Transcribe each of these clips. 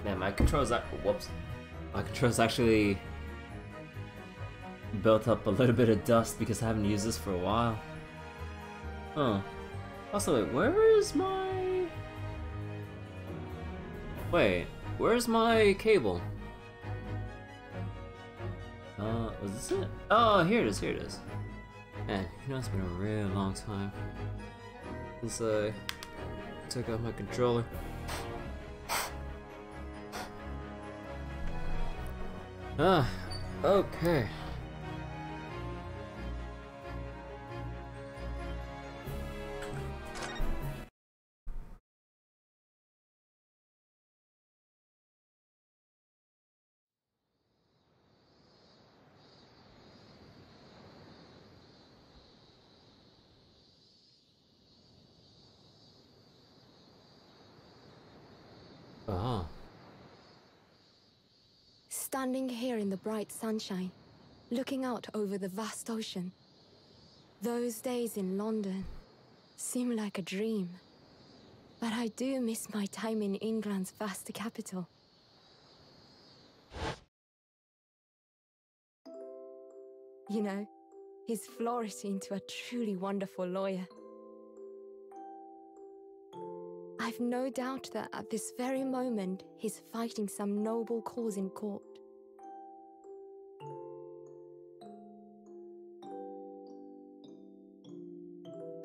Man, my controls are whoops. My controls actually built up a little bit of dust because I haven't used this for a while. Huh. Also, wait, where's my cable? Was this it? Oh, here it is, here it is. Man, you know it's been a real long time since I took out my controller. Okay. Oh. Standing here in the bright sunshine, looking out over the vast ocean. Those days in London seem like a dream. But I do miss my time in England's vast capital. You know, he's flourished into a truly wonderful lawyer. I've no doubt that at this very moment, he's fighting some noble cause in court.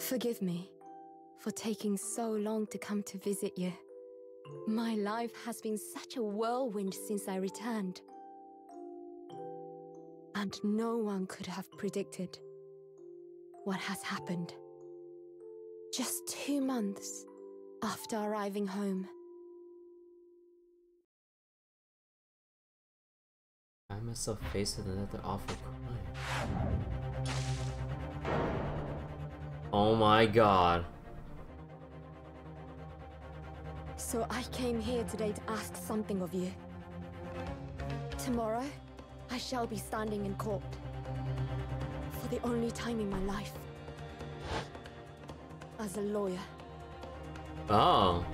Forgive me for taking so long to come to visit you. My life has been such a whirlwind since I returned. And no one could have predicted what has happened. Just 2 months after arriving home. I find myself faced with another awful crime. Oh my god. So I came here today to ask something of you. Tomorrow, I shall be standing in court. For the only time in my life. As a lawyer. Oh.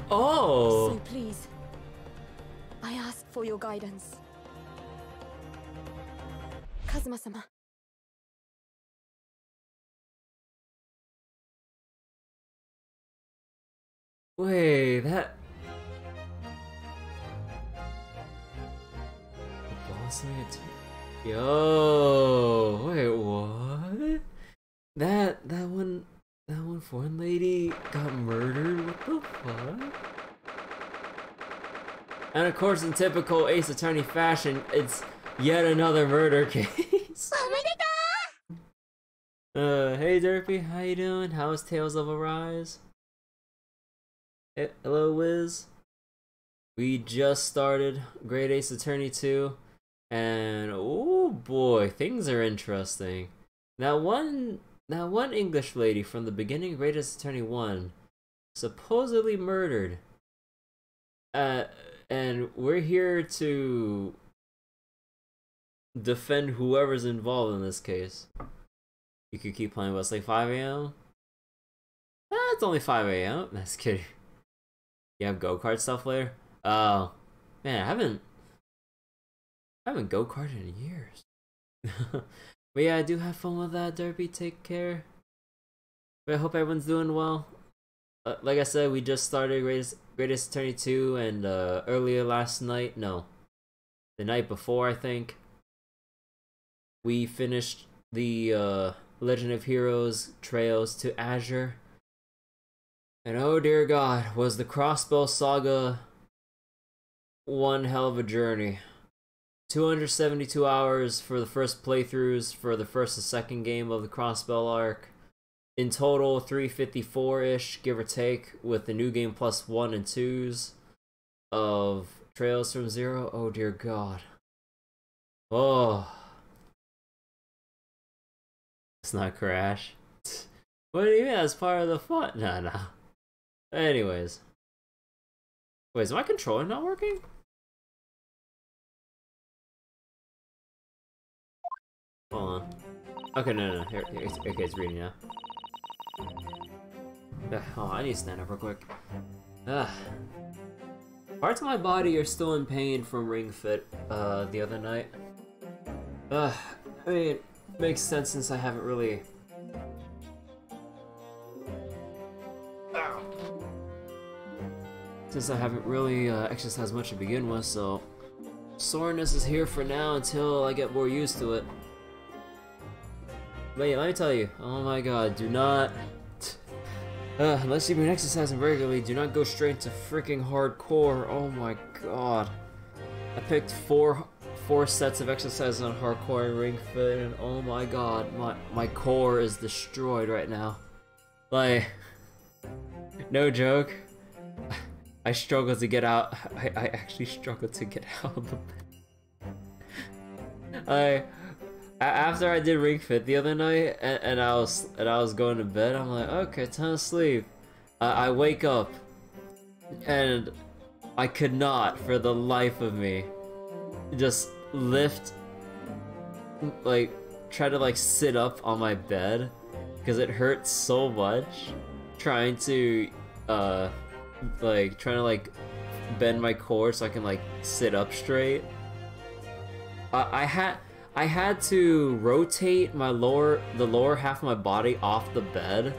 Oh. So please, I ask for your guidance. Kazuma-sama. Wait, that... The boss lady... Yo, wait, what? That one foreign lady got murdered? What the fuck? And of course, in typical Ace Attorney fashion, it's yet another murder case. Hey Derpy, how you doing? How's Tales of Arise? Hello, Wiz. We just started Great Ace Attorney 2, and oh boy, things are interesting. That one English lady from the beginning of Great Ace Attorney 1 supposedly murdered. And we're here to defend whoever's involved in this case. You could keep playing, but it's like 5 a.m. It's only 5 a.m. That's kidding. You have go-kart stuff later? Oh, man, I haven't go-karted in years. But yeah, I do have fun with that, Derpy. Take care. But I hope everyone's doing well. Like I said, we just started Greatest Attorney 2, and earlier last night, no, the night before, I think, we finished the Legend of Heroes Trails to Azure. And oh dear god, was the Crossbow Saga one hell of a journey. 272 hours for the first playthroughs for the first and second game of the Crossbow arc. In total, 354-ish, give or take, with the new game plus 1 and 2s of Trails from Zero. Oh dear god. Oh. It's not Crash. What do you mean? That's part of the fun. No. Anyways. Wait, is my controller not working? Hold on. Okay, no. Okay, it's reading now. Oh, I need to stand up real quick. Parts of my body are still in pain from Ring Fit the other night. I mean, makes sense since I haven't really... exercised much to begin with, so... soreness is here for now until I get more used to it. But yeah, let me tell you, oh my god, do not... unless you've been exercising regularly, do not go straight to freaking hardcore. Oh my god. I picked four sets of exercises on hardcore and Ring Fit, and oh my god, my core is destroyed right now. Like, no joke. I struggle to get out. I actually struggle to get out of the bed. After I did Ring Fit the other night, and I was going to bed, I'm like, okay, time to sleep. I wake up, and I could not, for the life of me, just lift, like, try to like sit up on my bed, because it hurts so much, trying to bend my core so I can like sit up straight. I had to rotate the lower half of my body off the bed,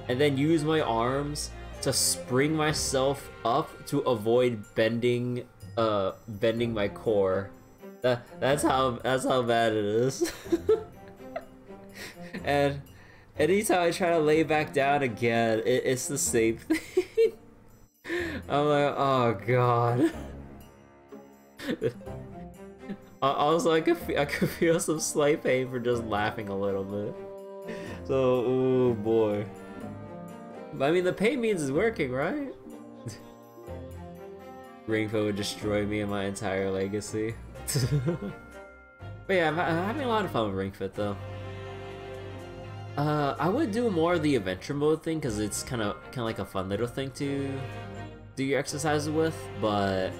and then use my arms to spring myself up to avoid bending my core. That's how bad it is. And anytime I try to lay back down again, it's the same thing. I'm like, oh god. Also, I could feel some slight pain for just laughing a little bit. So, oh boy. But I mean, the pain means it's working, right? Ring Fit would destroy me and my entire legacy. But yeah, I'm having a lot of fun with Ring Fit though. I would do more of the adventure mode thing because it's kind of like a fun little thing to do your exercises with, but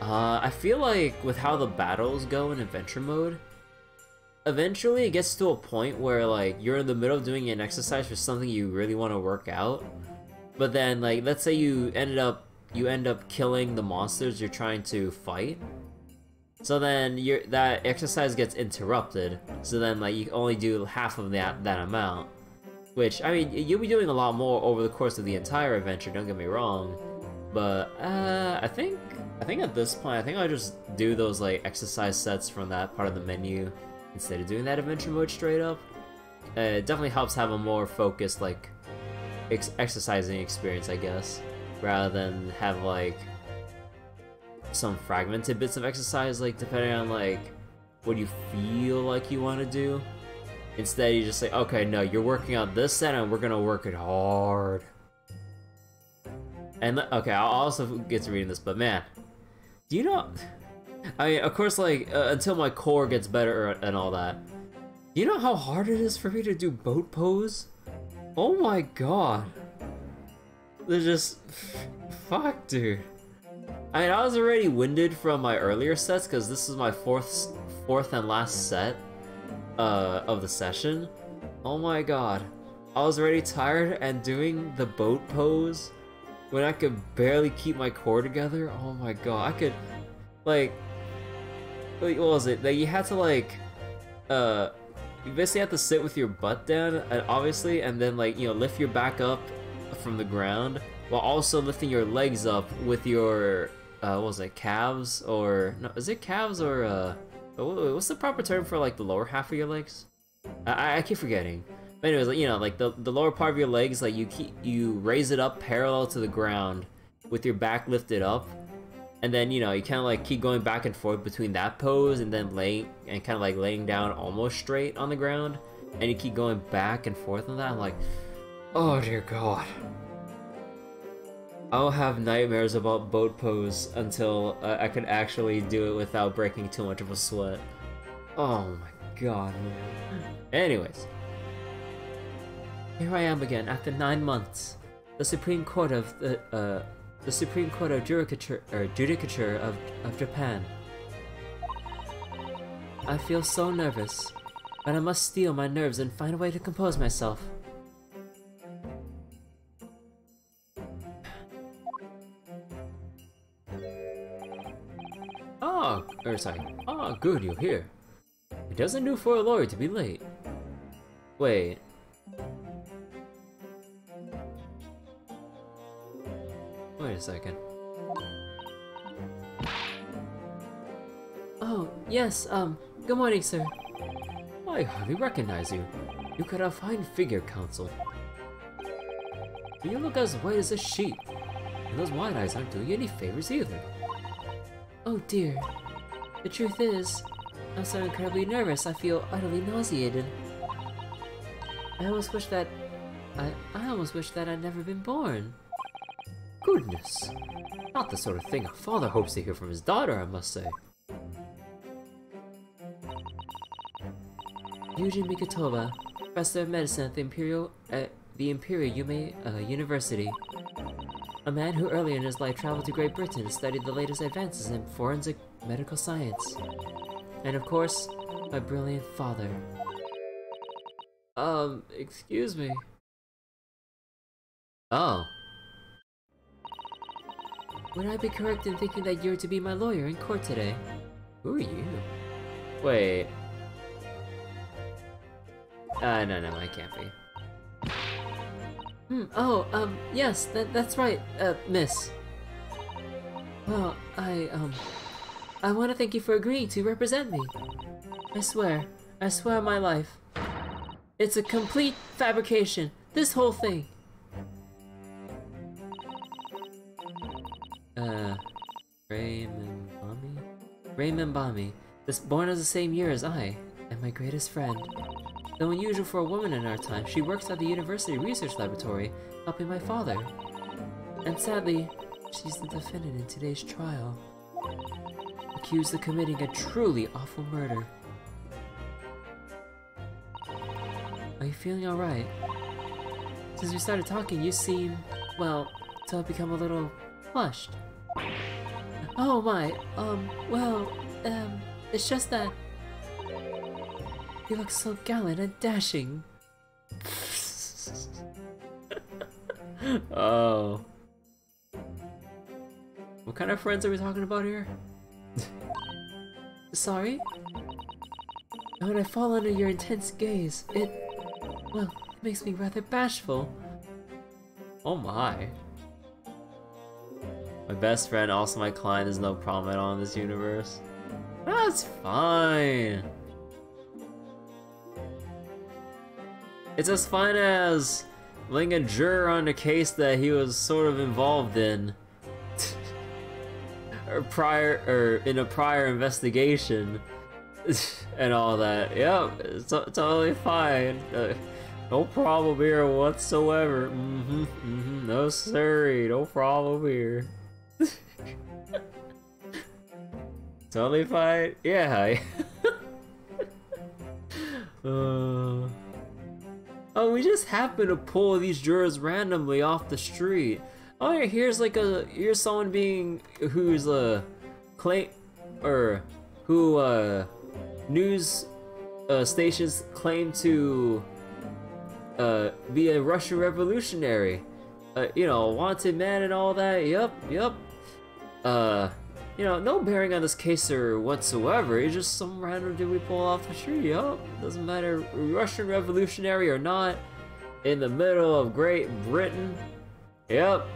I feel like with how the battles go in adventure mode, eventually it gets to a point where like you're in the middle of doing an exercise for something you really want to work out, but then like let's say you end up killing the monsters you're trying to fight. So then that exercise gets interrupted. So then like you only do half of that amount. Which, I mean, you'll be doing a lot more over the course of the entire adventure, don't get me wrong. But I think at this point, I think I'll just do those like exercise sets from that part of the menu instead of doing that adventure mode straight up. It definitely helps have a more focused like exercising experience, I guess, rather than have like some fragmented bits of exercise, like depending on like what you feel like you want to do. Instead, you just say, okay, no, you're working out this set and we're gonna work it hard. And okay, I'll also get to reading this, but man, do you know, I mean, of course, like until my core gets better and all that, do you know how hard it is for me to do boat pose? Oh my god. They're just, fuck, dude. I mean, I was already winded from my earlier sets because this is my fourth and last set of the session. Oh my god. I was already tired, and doing the boat pose when I could barely keep my core together. Oh my god. I could, like, what was it? That you had to like, you basically have to sit with your butt down, and obviously, and then like, you know, lift your back up from the ground while also lifting your legs up with your what was it, calves, or no, is it calves, or what's the proper term for like the lower half of your legs? I keep forgetting. But anyways, like, you know, like the lower part of your legs, like you raise it up parallel to the ground with your back lifted up, and then, you know, you kind of like keep going back and forth between that pose and then laying down almost straight on the ground, and you keep going back and forth on that. I'm like, oh dear god. I'll have nightmares about boat pose until I could actually do it without breaking too much of a sweat. Oh my god, man. Anyways. Here I am again after 9 months. The Supreme Court of Judicature of Japan. I feel so nervous. but I must steel my nerves and find a way to compose myself. Ah, good, you're here. It doesn't do for a lawyer to be late. Wait. Wait a second. Oh, yes, good morning, sir. I hardly recognize you. You got a fine figure, Counsel. But you look as white as a sheet. And those wide eyes aren't doing you any favors either. Oh dear. The truth is, I'm so incredibly nervous I feel utterly nauseated. I almost wish that I'd never been born. Goodness. Not the sort of thing a father hopes to hear from his daughter, I must say. Yujin Mikitoba, Professor of Medicine at the Imperial University. A man who earlier in his life traveled to Great Britain to study the latest advances in forensic medical science. And of course, my brilliant father. Excuse me. Oh. Would I be correct in thinking that you're to be my lawyer in court today? Who are you? Wait. No, I can't be. Yes, that's right, miss. Well, I want to thank you for agreeing to represent me. I swear on my life. It's a complete fabrication, this whole thing. Raymond Bami, born as the same year as I, and my greatest friend. Though unusual for a woman in our time, she works at the university research laboratory, helping my father. And sadly, she's the defendant in today's trial, accused of committing a truly awful murder. Are you feeling alright? Since we started talking, you seem, well, to have become a little flushed. Oh my, it's just that you look so gallant and dashing. Oh. What kind of friends are we talking about here? Sorry? When I fall under your intense gaze, it makes me rather bashful. Oh my. My best friend, also my client, is no problem at all in this universe. That's fine. It's as fine as laying a juror on a case that he was sort of involved in. or in a prior investigation. And all that. Yep, it's totally fine. No problem here whatsoever. No siree, no problem here. Totally fine. Yeah. Oh, we just happen to pull these jurors randomly off the street. Oh, yeah, here's someone who's news stations claim to be a Russian revolutionary. Wanted man and all that. Yup. No bearing on this case or whatsoever. It's just some random dude we pull off the street. Yup, doesn't matter Russian revolutionary or not. In the middle of Great Britain. Yep.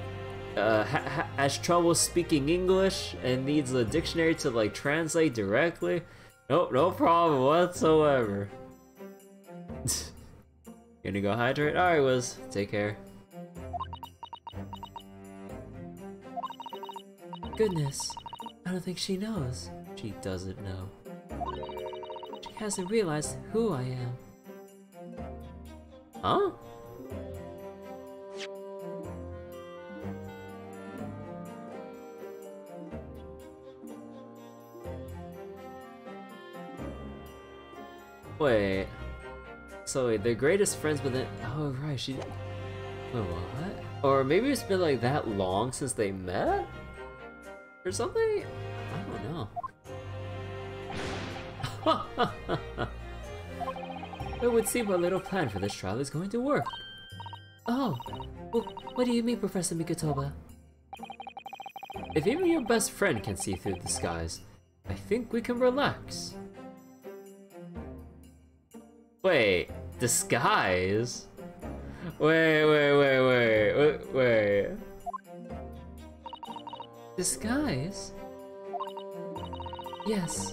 Has trouble speaking English and needs a dictionary to translate directly. Nope, no problem whatsoever. Gonna go hydrate? Alright, Wiz. Take care. Goodness. I don't think she knows. She doesn't know. She hasn't realized who I am. Huh? Wait. So wait, they're greatest friends, but then oh right, she. Wait, what? Or maybe it's been that long since they met, or something. I don't know. It would seem our little plan for this trial is going to work. Oh, well, what do you mean, Professor Mikotoba? If even your best friend can see through the skies, I think we can relax. Wait, disguise? Wait. Disguise? Yes.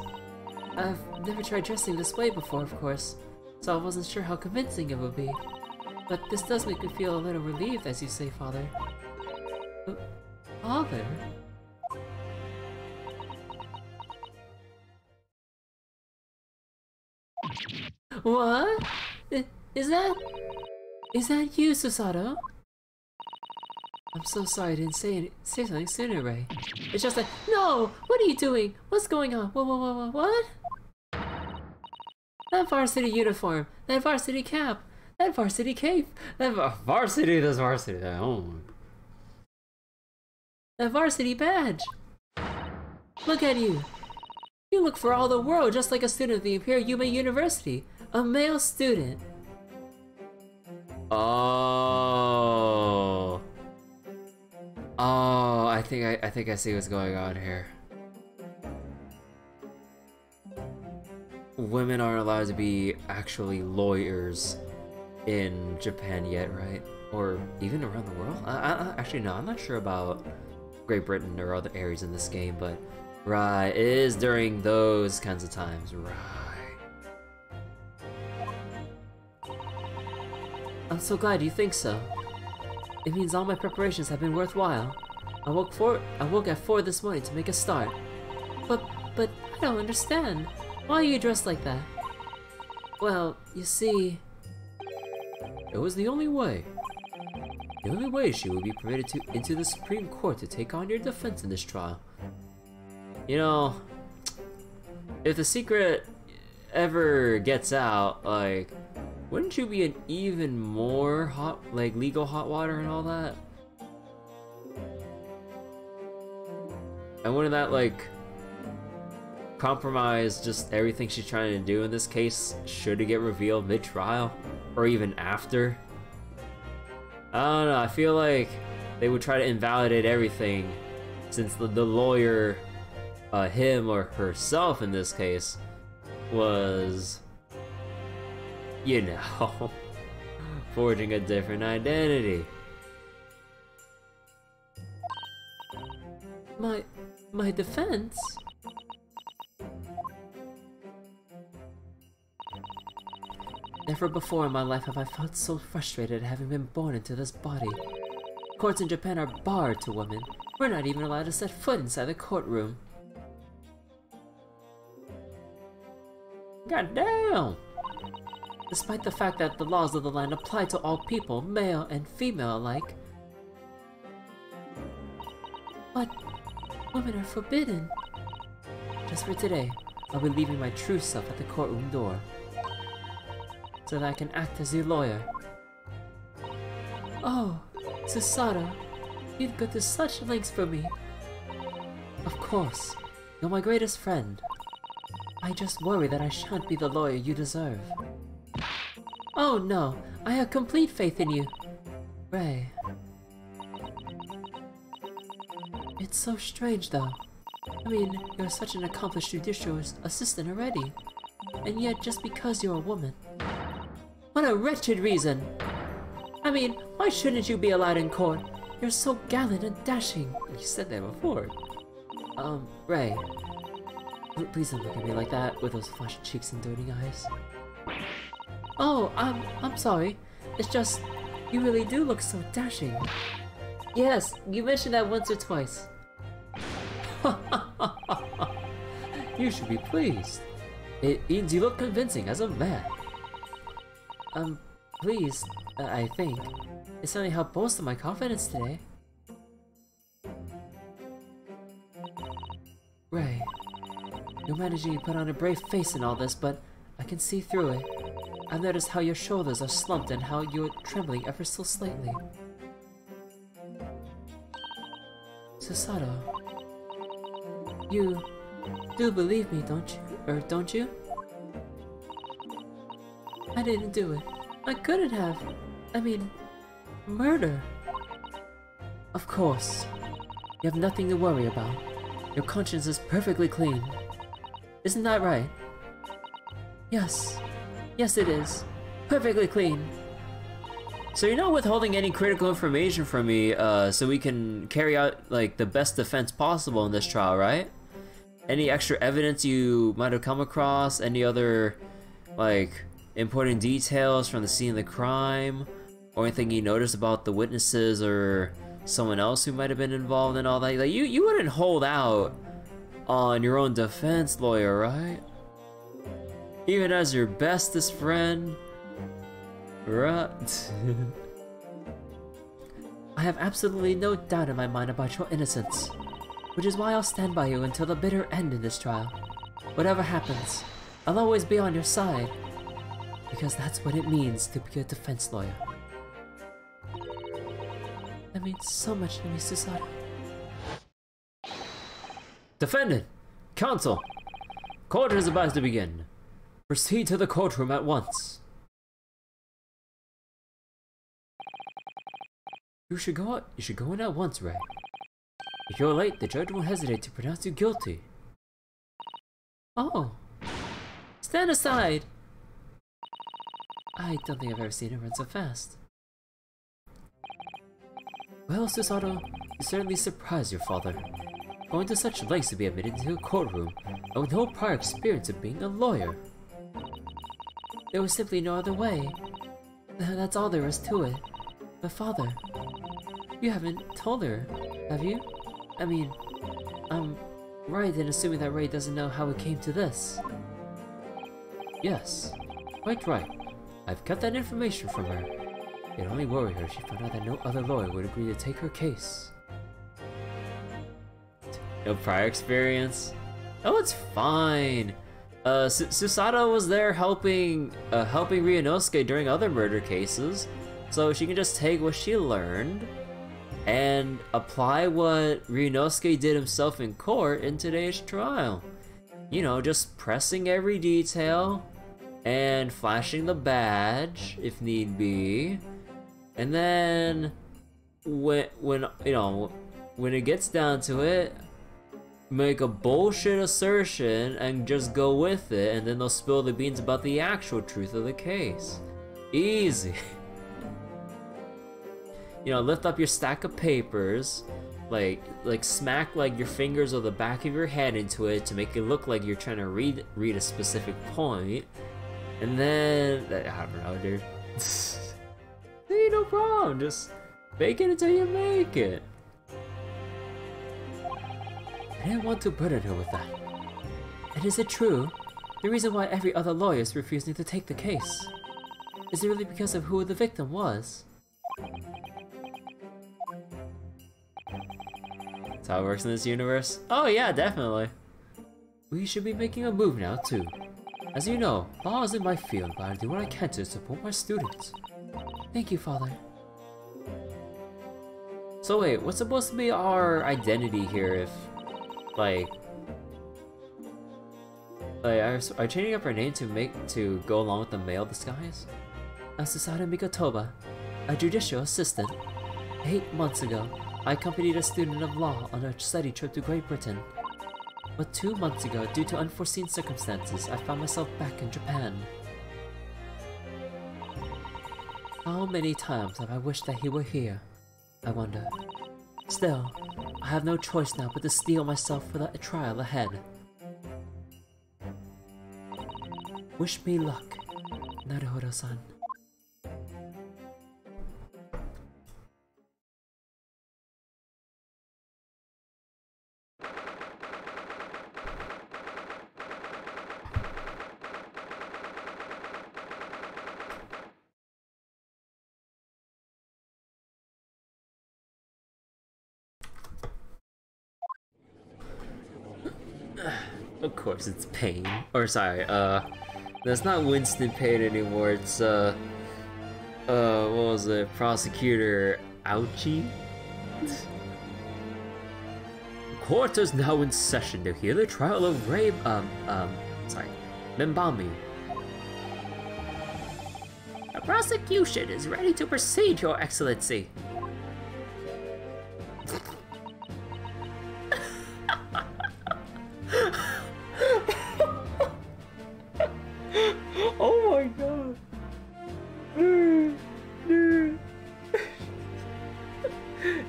I've never tried dressing this way before, of course, so I wasn't sure how convincing it would be. But this does make me feel a little relieved, as you say, Father. Father? What? Is that you, Susato? I'm so sorry I didn't say something sooner, Ray. It's just like, no! What are you doing? What's going on? What? That varsity uniform, that varsity cap, that varsity cape, that varsity badge. Look at you. You look for all the world just like a student of the Imperial Yuma University. A male student. Oh, I think I see what's going on here. Women aren't allowed to be actually lawyers in Japan yet, right? Or even around the world? Actually, no, I'm not sure about Great Britain or other areas in this game, but right, it is during those kinds of times, right. I'm so glad you think so. It means all my preparations have been worthwhile. I woke at 4 this morning to make a start. But I don't understand. Why are you dressed like that? Well, you see... It was the only way. The only way she would be permitted into the Supreme Court to take on your defense in this trial. You know, if the secret ever gets out, like, wouldn't you be in even more legal hot water and all that? And wouldn't that, like, compromise just everything she's trying to do in this case should it get revealed mid-trial? Or even after? I don't know, I feel like they would try to invalidate everything since the lawyer, him or herself in this case, was, you know, forging a different identity. My defense? Never before in my life have I felt so frustrated at having been born into this body. Courts in Japan are barred to women. We're not even allowed to set foot inside the courtroom. God damn! Despite the fact that the laws of the land apply to all people, male and female alike. But women are forbidden. Just for today, I'll be leaving my true self at the courtroom door, so that I can act as your lawyer. Oh, Susato, you'd go to such lengths for me. Of course, you're my greatest friend. I just worry that I shan't be the lawyer you deserve. Oh no, I have complete faith in you, Ray. It's so strange though. I mean, you're such an accomplished judicial assistant already. And yet, just because you're a woman. What a wretched reason! I mean, why shouldn't you be allowed in court? You're so gallant and dashing. You said that before. Ray. Please don't look at me like that, with those flushed cheeks and dirty eyes. Oh, I'm sorry. It's just, you really do look so dashing. Yes, you mentioned that once or twice. You should be pleased. It means you look convincing as a man. Please, I think. It certainly helped bolster my confidence today. Ray, you're managing to put on a brave face in all this, but I can see through it. I've noticed how your shoulders are slumped and how you're trembling ever so slightly. Susato, you do believe me, don't you? Or don't you? I didn't do it. I couldn't have. I mean, murder. Of course. You have nothing to worry about. Your conscience is perfectly clean. Isn't that right? Yes. Yes, it is. Perfectly clean. So you're not withholding any critical information from me, so we can carry out, like, the best defense possible in this trial, right? Any extra evidence you might have come across? Any other, like, important details from the scene of the crime? Or anything you noticed about the witnesses or someone else who might have been involved in all that? Like, you wouldn't hold out on your own defense lawyer, right? Even as your bestest friend? Right. I have absolutely no doubt in my mind about your innocence, which is why I'll stand by you until the bitter end in this trial. Whatever happens, I'll always be on your side, because that's what it means to be a defense lawyer. That means so much to me, Susato. Defendant! Counsel! Court is about to begin. Proceed to the courtroom at once. You should go in at once, Ray. If you're late, the judge won't hesitate to pronounce you guilty. Oh. Stand aside! I don't think I've ever seen him run so fast. Well, Susato, you certainly surprised your father. Going to such lengths to be admitted into a courtroom, and with no prior experience of being a lawyer. There was simply no other way. That's all there is to it. But father, you haven't told her, have you? I mean, I'm right in assuming that Ray doesn't know how it came to this. Yes, quite right. I've kept that information from her. It only worried her if she found out that no other lawyer would agree to take her case. No prior experience? Oh, it's fine. Susato was there helping Ryunosuke during other murder cases, so she can just take what she learned and apply what Ryunosuke did himself in court in today's trial. You know, just pressing every detail and flashing the badge if need be. And then when it gets down to it, make a bullshit assertion and just go with it, and then they'll spill the beans about the actual truth of the case. Easy. You know, lift up your stack of papers, like smack like your fingers or the back of your hand into it to make it look like you're trying to read a specific point, and then I don't know, dude. Hey, no problem. Just fake it until you make it. I didn't want to burden her with that. And is it true? The reason why every other lawyer is refusing to take the case? Is it really because of who the victim was? That's how it works in this universe? Oh yeah, definitely. We should be making a move now, too. As you know, law isn't my field, but I do what I can to support my students. Thank you, Father. So wait, what's supposed to be our identity here if... Like, are changing up her name to go along with the male disguise? Susato Mikotoba, a judicial assistant. 8 months ago, I accompanied a student of law on a study trip to Great Britain. But 2 months ago, due to unforeseen circumstances, I found myself back in Japan. How many times have I wished that he were here? I wonder. Still, I have no choice now but to steel myself for the trial ahead. Wish me luck, Naruhodo-san. Of course it's Pain. Or sorry, that's not Winston Payne anymore, it's what was it? Prosecutor Ouchie? Court is now in session to hear the trial of Membami. Prosecution is ready to proceed, Your Excellency. Oh my god.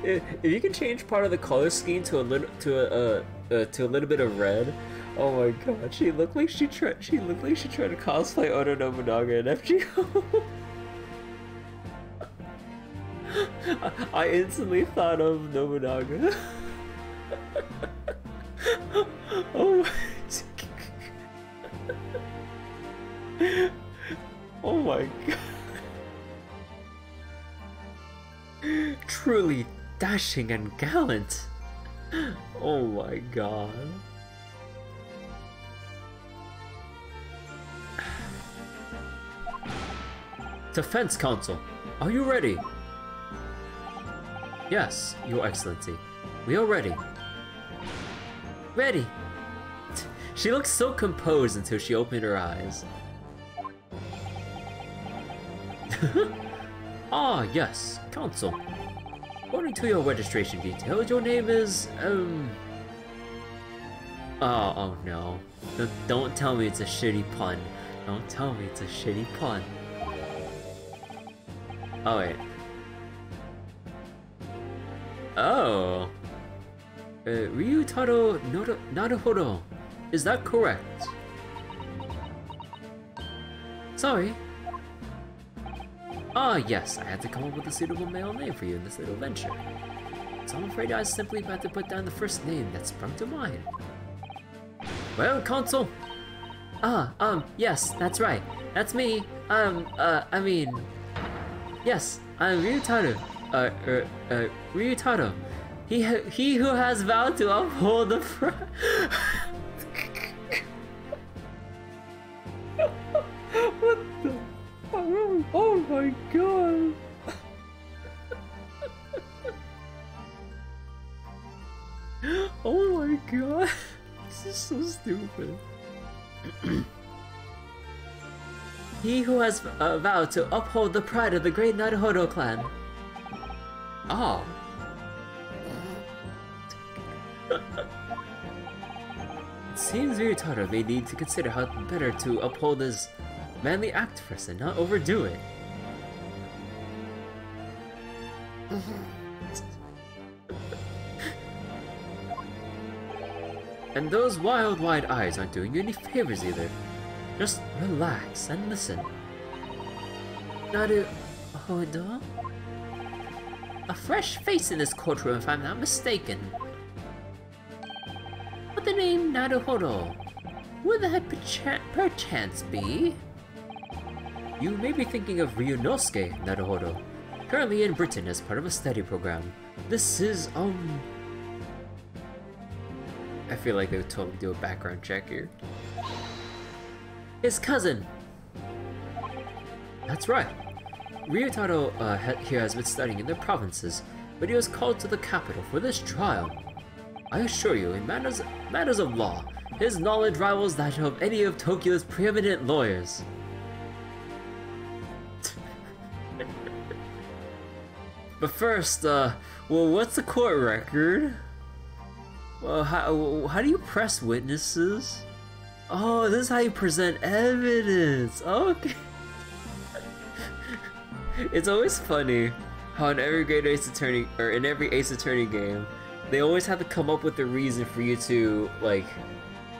If you can change part of the color scheme to a little bit of red, oh my god, she looked like she tried to cosplay Oda Nobunaga and FGO. I instantly thought of Nobunaga. Oh my oh my god. Truly dashing and gallant. Oh my god. Defense Counsel, are you ready? Yes, Your Excellency. We are ready. Ready. She looked so composed until she opened her eyes. Ah, yes, Counsel. According to your registration details, your name is, Oh no. Don't tell me it's a shitty pun. Don't tell me it's a shitty pun. Oh, wait. Oh. Ryutaro Naruhodo. Is that correct? Sorry. Ah, yes, I had to come up with a suitable male name for you in this little venture. So I'm afraid I simply had to put down the first name that sprung to mind. Well, Consul. Yes, that's right. That's me. Yes, I'm Ryutaro. Ryutaro. He who has vowed to uphold the What the? Oh my god. Oh my god. This is so stupid. He who has vowed to uphold the pride of the great Naruhodo clan. Oh. It seems Ryutaro may need to consider how better to uphold his manly act first and not overdo it. And those wild, wide eyes aren't doing you any favors either. Just relax and listen. Naruhodo? A fresh face in this courtroom if I'm not mistaken. But the name Naruhodo, would that perchance be? You may be thinking of Ryunosuke Naruhodo, currently in Britain as part of a study program. This is, I feel like they would totally do a background check here. His cousin! That's right. Ryutaro here has been studying in the provinces, but he was called to the capital for this trial. I assure you, in matters of law, his knowledge rivals that of any of Tokyo's preeminent lawyers. But first, well, what's the court record? Well, how do you press witnesses? Oh, this is how you present evidence. Okay. It's always funny how in every great Ace Attorney, or in every Ace Attorney game, they always have to come up with a reason for you to, like,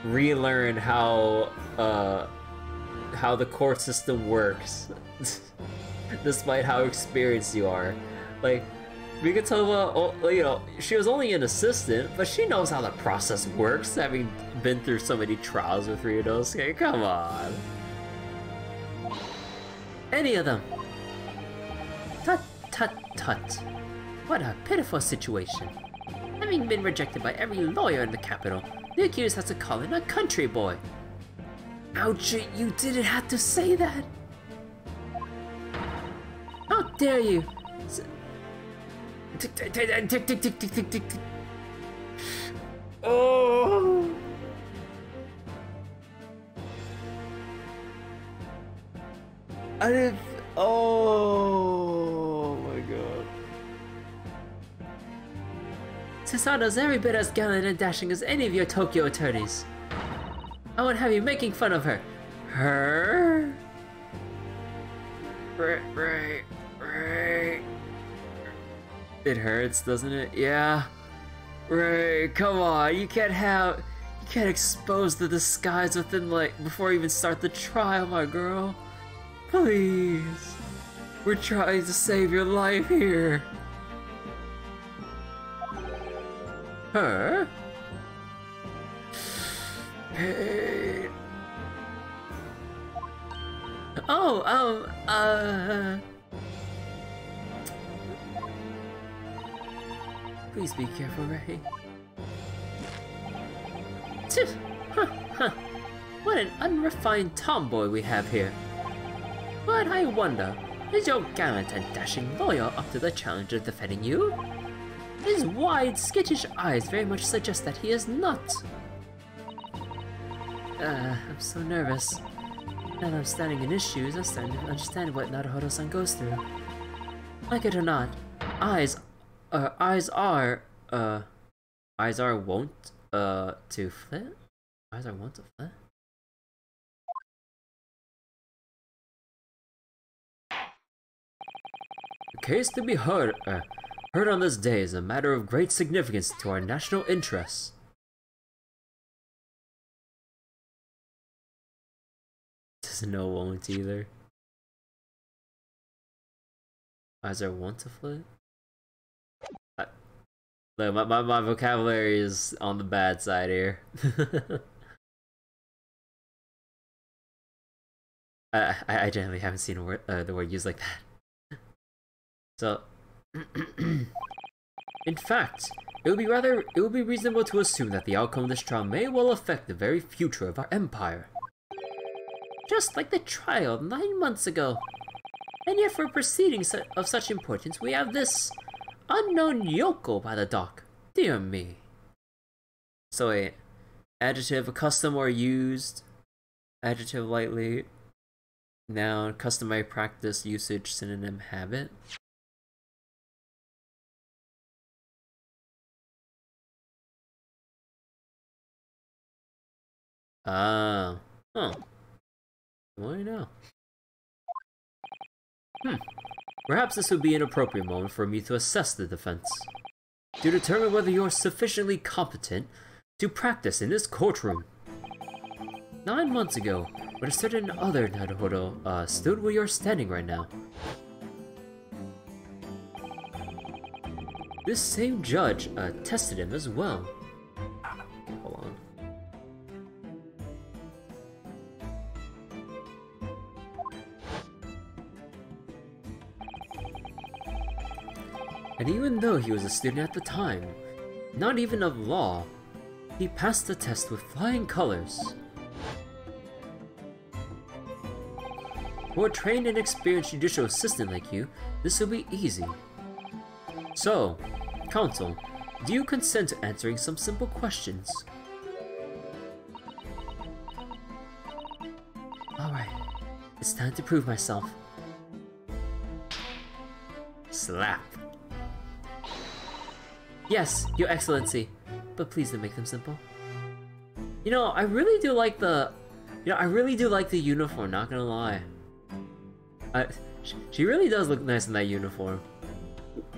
relearn how the court system works, despite how experienced you are. Like, Mikatova, you know, she was only an assistant, but she knows how the process works, having been through so many trials with Ryunosuke. Come on. Any of them. Tut, tut, tut. What a pitiful situation. Having been rejected by every lawyer in the capital, the accused has to call in a country boy. Ouch, you didn't have to say that. How dare you? Tick, tick, tick, tick, tick, tick, tick, tick, tick. Oh. Oh my god. Susato's every bit as gallant and dashing as any of your Tokyo attorneys. I won't have you making fun of her. Her? Right. It hurts, doesn't it? Yeah. Right, come on, you can't expose the disguise within, like, before you even start the trial, my girl. Please. We're trying to save your life here. Her? Hey. Please be careful, Ray. What an unrefined tomboy we have here. But I wonder, is your gallant and dashing lawyer up to the challenge of defending you? His wide, skittish eyes very much suggest that he is not. I'm so nervous. Now that I'm standing in his shoes, I'm starting to understand what Naruhodo-san goes through. Like it or not, eyes are wont to flit? Eyes are wont to flit? The case to be heard on this day is a matter of great significance to our national interests. Doesn't know won't either. Eyes are wont to flit? Look, my vocabulary is on the bad side here. I generally haven't seen a word, the word used like that. So, in fact, it would be reasonable to assume that the outcome of this trial may well affect the very future of our empire. Just like the trial 9 months ago. And yet for proceedings of such importance, we have this unknown yokel by the dock. Dear me. So wait, adjective, custom or used, adjective lightly, noun, customary practice, usage, synonym, habit. Ah, huh. What do you know? Perhaps this would be an appropriate moment for me to assess the defense, to determine whether you're sufficiently competent to practice in this courtroom. 9 months ago, when a certain other Naruhodo stood where you're standing right now, this same judge tested him as well. Okay, hold on. And even though he was a student at the time, not even of law, he passed the test with flying colors. For a trained and experienced judicial assistant like you, this will be easy. So, counsel, do you consent to answering some simple questions? Alright, it's time to prove myself. Slap. Yes, Your Excellency, but please don't make them simple. You know, I really do like the uniform, not gonna lie. She really does look nice in that uniform.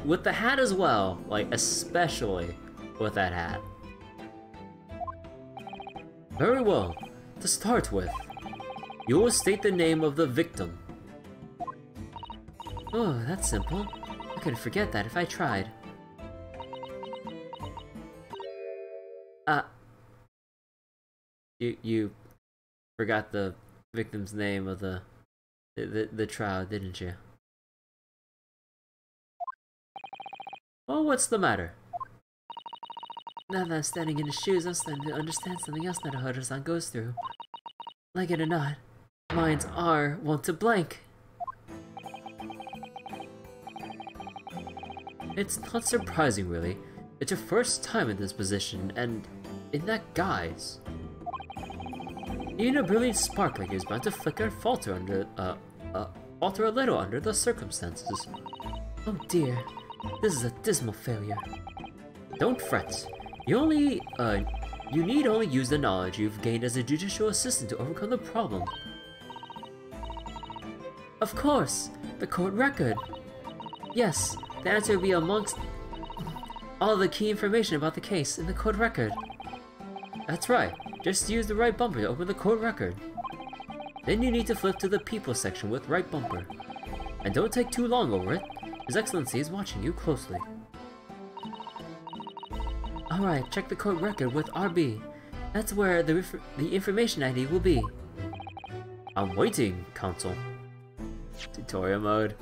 With the hat as well, like especially with that hat. Very well, to start with, you will state the name of the victim. Oh, that's simple. I couldn't forget that if I tried. You forgot the victim's name of the trial, didn't you? Oh, what's the matter? Now that I'm standing in his shoes, I'm starting to understand something else that Naruhodo-san goes through. Like it or not, minds are wont to blank. It's not surprising, really. It's your first time in this position, and in that guise. Even a brilliant spark like yours bound to flicker and falter under falter a little under the circumstances. Oh dear, this is a dismal failure. Don't fret. You need only use the knowledge you've gained as a judicial assistant to overcome the problem. Of course, the court record. Yes, the answer will be amongst all the key information about the case in the court record. That's right, just use the right bumper to open the court record. Then you need to flip to the people section with right bumper. And don't take too long over it. His Excellency is watching you closely. Alright, check the court record with RB. That's where the information ID will be. I'm waiting, Counsel. Tutorial mode.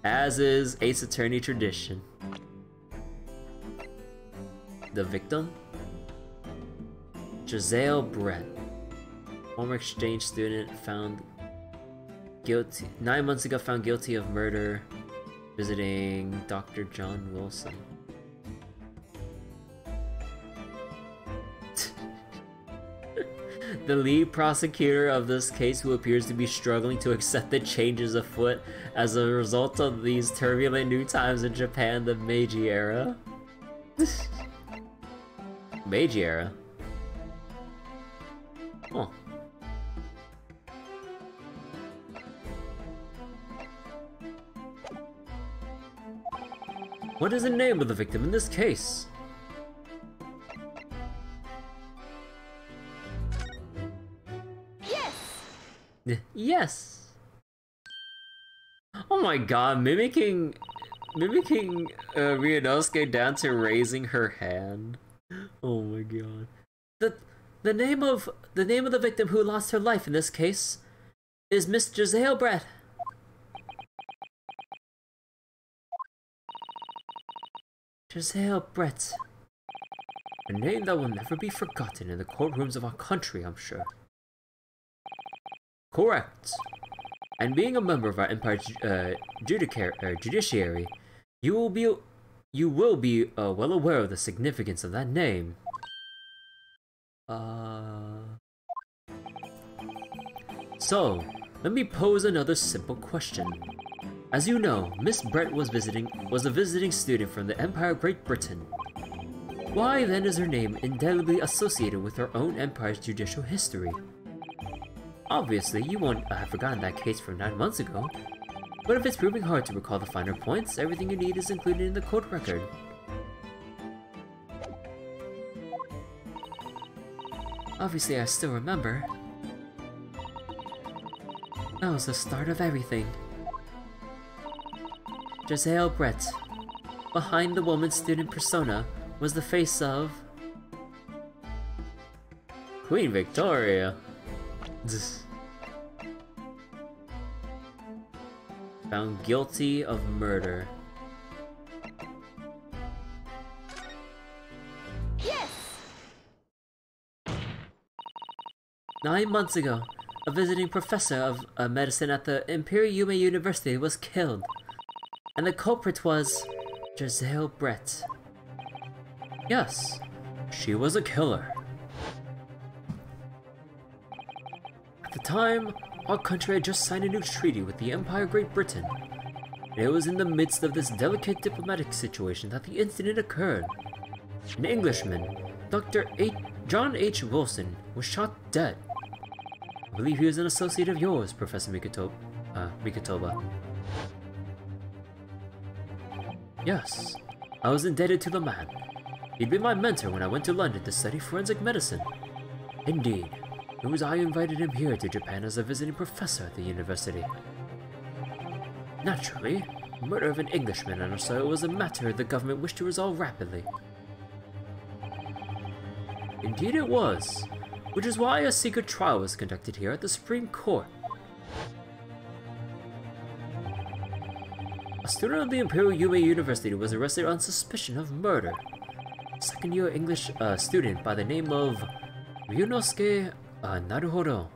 As is Ace Attorney tradition. The victim? Giselle Brett. Former exchange student found guilty 9 months ago, found guilty of murder, visiting Dr. John Wilson. The lead prosecutor of this case, who appears to be struggling to accept the changes afoot as a result of these turbulent new times in Japan, the Meiji era. Meiji era? Oh. What is the name of the victim in this case? Yes. Oh my god, mimicking Ryunosuke down to raising her hand. Oh my god. The name of the victim who lost her life in this case is Miss Giselle Brett. Giselle Brett. A name that will never be forgotten in the courtrooms of our country, I'm sure. Correct. And being a member of our Empire's judiciary, you will be well aware of the significance of that name. So, let me pose another simple question. As you know, Miss Brett was a visiting student from the Empire of Great Britain. Why then is her name indelibly associated with our own Empire's judicial history? Obviously, you won't have forgotten that case from 9 months ago. But if it's proving hard to recall the finer points, everything you need is included in the court record. Obviously, I still remember. That was the start of everything. Giselle Brett. Behind the woman student persona was the face of Queen Victoria. Found guilty of murder. Yes! 9 months ago, a visiting professor of medicine at the Imperial Yume University was killed. And the culprit was Giselle Brett. Yes, she was a killer. At the time, our country had just signed a new treaty with the Empire of Great Britain. And it was in the midst of this delicate diplomatic situation that the incident occurred. An Englishman, Dr. John H. Wilson, was shot dead. I believe he was an associate of yours, Professor Mikotoba. Yes, I was indebted to the man. He'd been my mentor when I went to London to study forensic medicine. Indeed, it was I who invited him here to Japan as a visiting professor at the university. Naturally, the murder of an Englishman and so was a matter the government wished to resolve rapidly. Indeed it was, which is why a secret trial was conducted here at the Supreme Court. A student of the Imperial Yume University was arrested on suspicion of murder. A second-year English student by the name of Ryunosuke Naruhodo.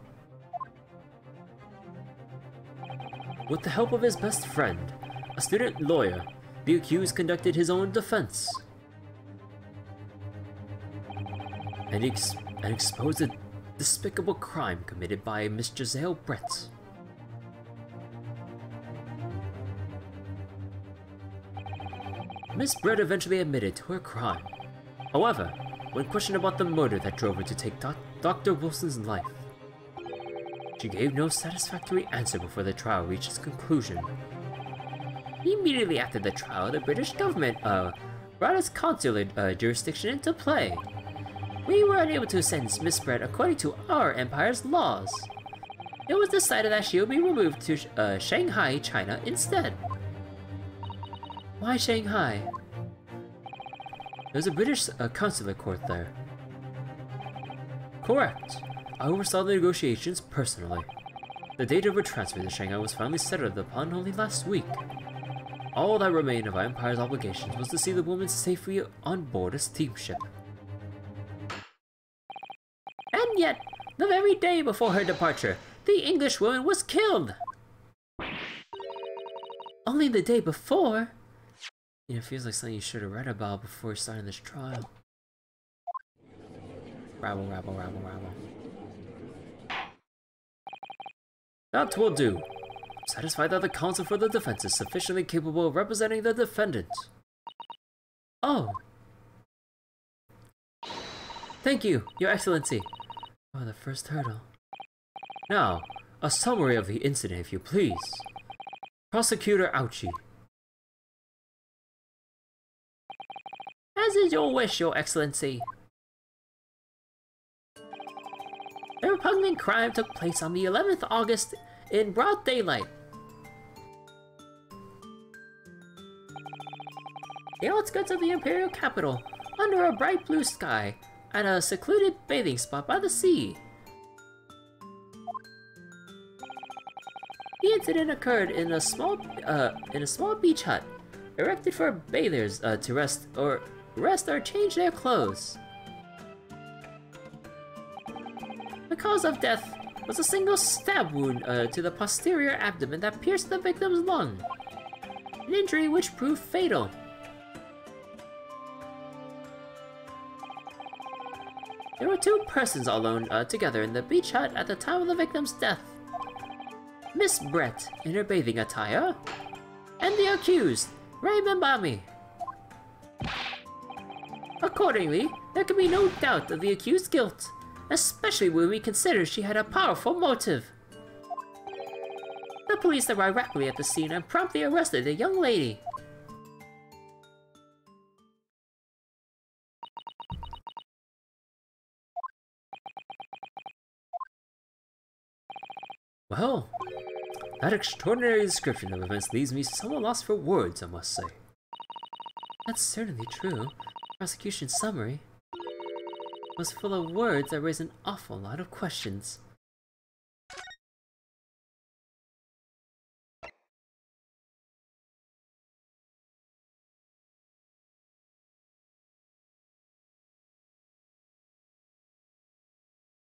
With the help of his best friend, a student lawyer, the accused conducted his own defense. And exposed a despicable crime committed by Miss Giselle Brett. Miss Brett eventually admitted to her crime. However, when questioned about the murder that drove her to take Dr. Wilson's life, she gave no satisfactory answer before the trial reached its conclusion. Immediately after the trial, the British government brought its consular jurisdiction into play. We were unable to sentence Miss Brett according to our empire's laws. It was decided that she will be removed to Shanghai, China instead. Why Shanghai? There's a British consular court there. Correct. I oversaw the negotiations personally. The date of her transfer to Shanghai was finally settled upon only last week. All that remained of our empire's obligations was to see the woman safely on board a steamship. And yet, the very day before her departure, the English woman was killed! Only the day before? It feels like something you should have read about before starting this trial. Rabble, rabble, rabble, rabble. That will do. I'm satisfied that the counsel for the defense is sufficiently capable of representing the defendant. Oh. Thank you, Your Excellency. Oh, the first hurdle. Now, a summary of the incident, if you please. Prosecutor Ouchie. As is your wish, Your Excellency. The repugnant crime took place on the 11th August in broad daylight. The outskirts of the Imperial Capital, under a bright blue sky, at a secluded bathing spot by the sea. The incident occurred in a small beach hut, erected for bathers to rest or change their clothes. The cause of death was a single stab wound to the posterior abdomen that pierced the victim's lung, an injury which proved fatal. There were two persons alone together in the beach hut at the time of the victim's death. Miss Brett in her bathing attire, and the accused, Raymond Bami. Accordingly, there can be no doubt of the accused's guilt, especially when we consider she had a powerful motive. The police arrived rapidly at the scene and promptly arrested the young lady. Well, that extraordinary description of events leaves me somewhat lost for words, I must say. That's certainly true. Prosecution summary was full of words that raise an awful lot of questions.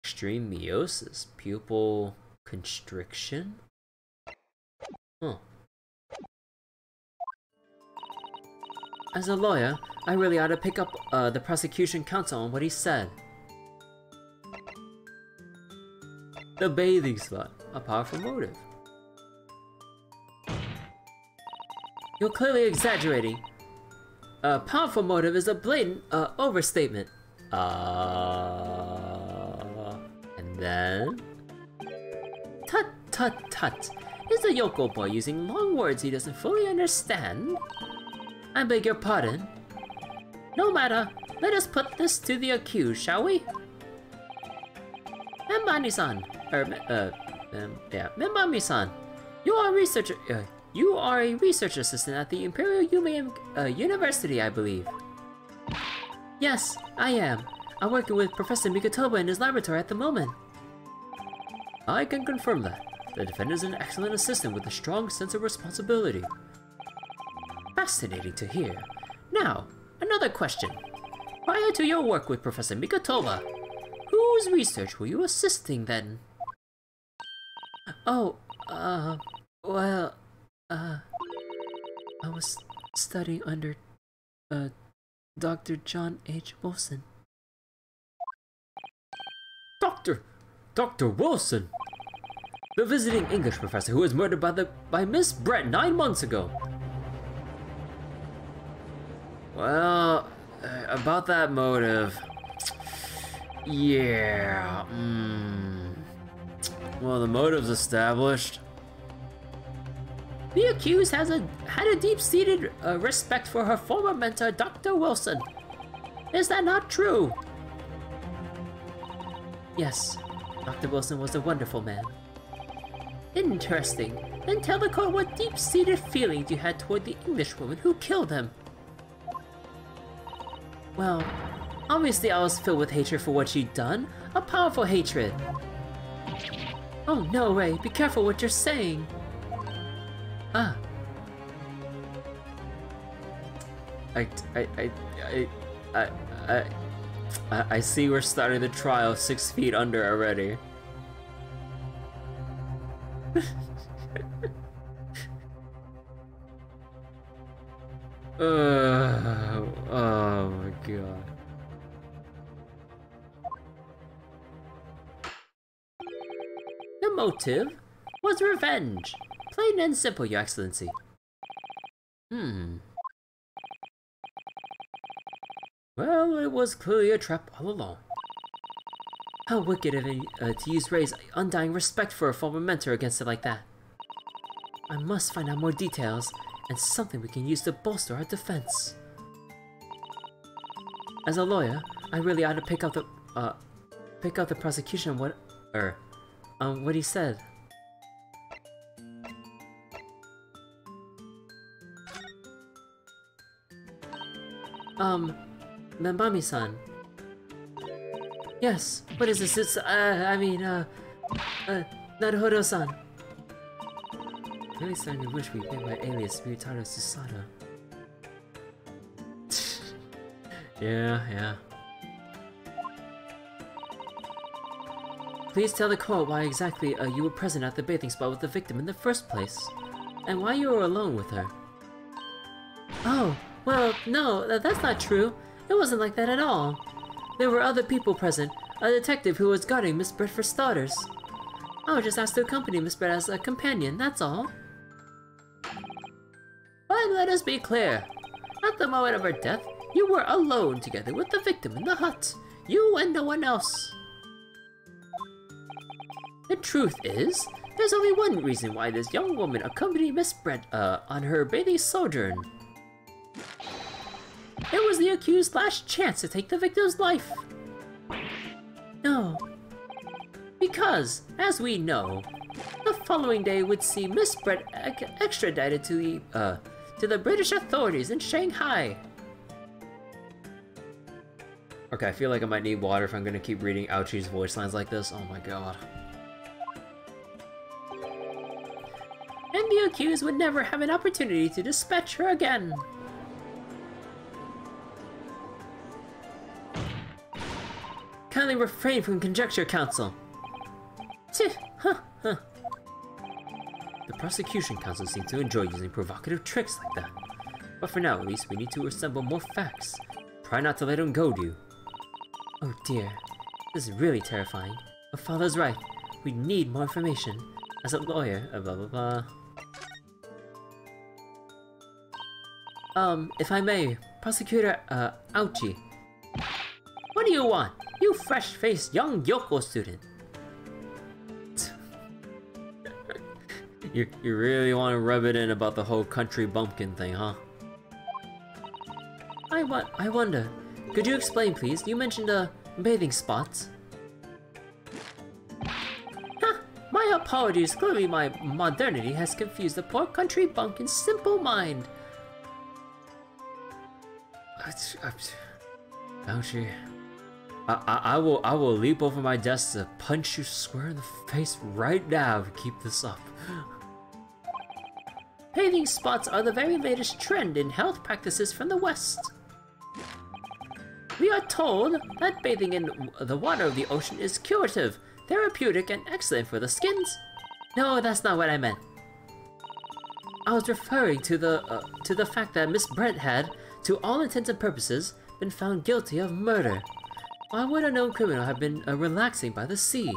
Extreme meiosis, pupil constriction? Huh. As a lawyer, I really ought to pick up the prosecution counsel on what he said. The bathing spot, a powerful motive. You're clearly exaggerating. A powerful motive is a blatant overstatement. And then? Tut tut tut. Is the Yoko boy using long words he doesn't fully understand? I beg your pardon. No matter. Let us put this to the accused, shall we? Membani-san, Membami-san, you are a research assistant at the Imperial University, I believe. Yes, I am. I'm working with Professor Mikotoba in his laboratory at the moment. I can confirm that. The defendant is an excellent assistant with a strong sense of responsibility. Fascinating to hear. Now, another question. Prior to your work with Professor Mikotoba, whose research were you assisting then? Oh, well, I was studying under, Dr. John H. Wilson. Dr. Wilson? The visiting English professor who was murdered by Miss Brett 9 months ago. Well, about that motive. Yeah, well, the motive's established. The accused had a deep-seated respect for her former mentor, Dr. Wilson. Is that not true? Yes, Dr. Wilson was a wonderful man. Interesting. Then tell the court what deep-seated feelings you had toward the Englishwoman who killed him. Well, obviously I was filled with hatred for what she'd done. A powerful hatred. Oh no, Ray, be careful what you're saying. Ah. I see we're starting the trial 6 feet under already. Oh my god. The motive was revenge. Plain and simple, Your Excellency. Well, it was clearly a trap all along. How wicked of him to use Ray's undying respect for a former mentor against it like that. I must find out more details and something we can use to bolster our defense. As a lawyer, I really ought to pick up the prosecution what he said. Membami-san. Yes, what is this? It's, Naruhodo-san. Really starting to wish we made my alias Mutaro Susato. Yeah. Please tell the court why exactly you were present at the bathing spot with the victim in the first place, and why you were alone with her. Oh, well, no, that's not true. It wasn't like that at all. There were other people present, a detective who was guarding Miss Britt for starters. I was just asked to accompany Miss Britt as a companion, that's all. But let us be clear. At the moment of her death, you were alone together with the victim in the hut. You and no one else. The truth is, there's only one reason why this young woman accompanied Miss Britt on her bathing sojourn. It was the accused's last chance to take the victim's life. No. Because, as we know, the following day would see Miss Britt extradited to the British authorities in Shanghai. Okay, I feel like I might need water if I'm gonna keep reading Ouchie's voice lines like this. Oh my god. And the accused would never have an opportunity to dispatch her again. Kindly refrain from conjecture, counsel. The prosecution counsel seems to enjoy using provocative tricks like that. But for now, at least, we need to assemble more facts. Try not to let him goad you. Oh dear, this is really terrifying. But father's right. We need more information. As a lawyer, blah blah blah. If I may, Prosecutor, Ouchie. What do you want? You fresh-faced young Yoko student. You really want to rub it in about the whole country bumpkin thing, huh? I wonder. Could you explain, please? You mentioned bathing spots. Huh, my apologies. Clearly my modernity has confused the poor country bumpkin's simple mind. Ouchie. I will leap over my desk to punch you square in the face right now to keep this up. Bathing spots are the very latest trend in health practices from the West. We are told that bathing in the water of the ocean is curative, therapeutic, and excellent for the skins. No, that's not what I meant. I was referring to the fact that Miss Brent had, to all intents and purposes, been found guilty of murder. Why would a known criminal have been relaxing by the sea?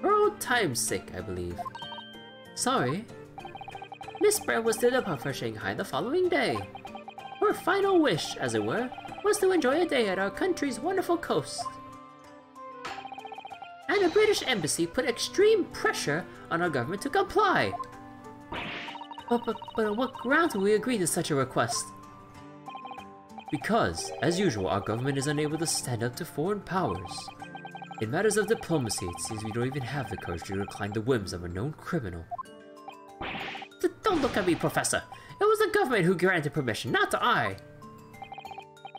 For old time's sake, I believe. Sorry. Miss Brett was to depart for Shanghai the following day. Her final wish, as it were, was to enjoy a day at our country's wonderful coast. And the British Embassy put extreme pressure on our government to comply. But on what grounds will we agree to such a request? Because, as usual, our government is unable to stand up to foreign powers. In matters of diplomacy, it seems we don't even have the courage to decline the whims of a known criminal. Don't look at me, Professor. It was the government who granted permission, not I.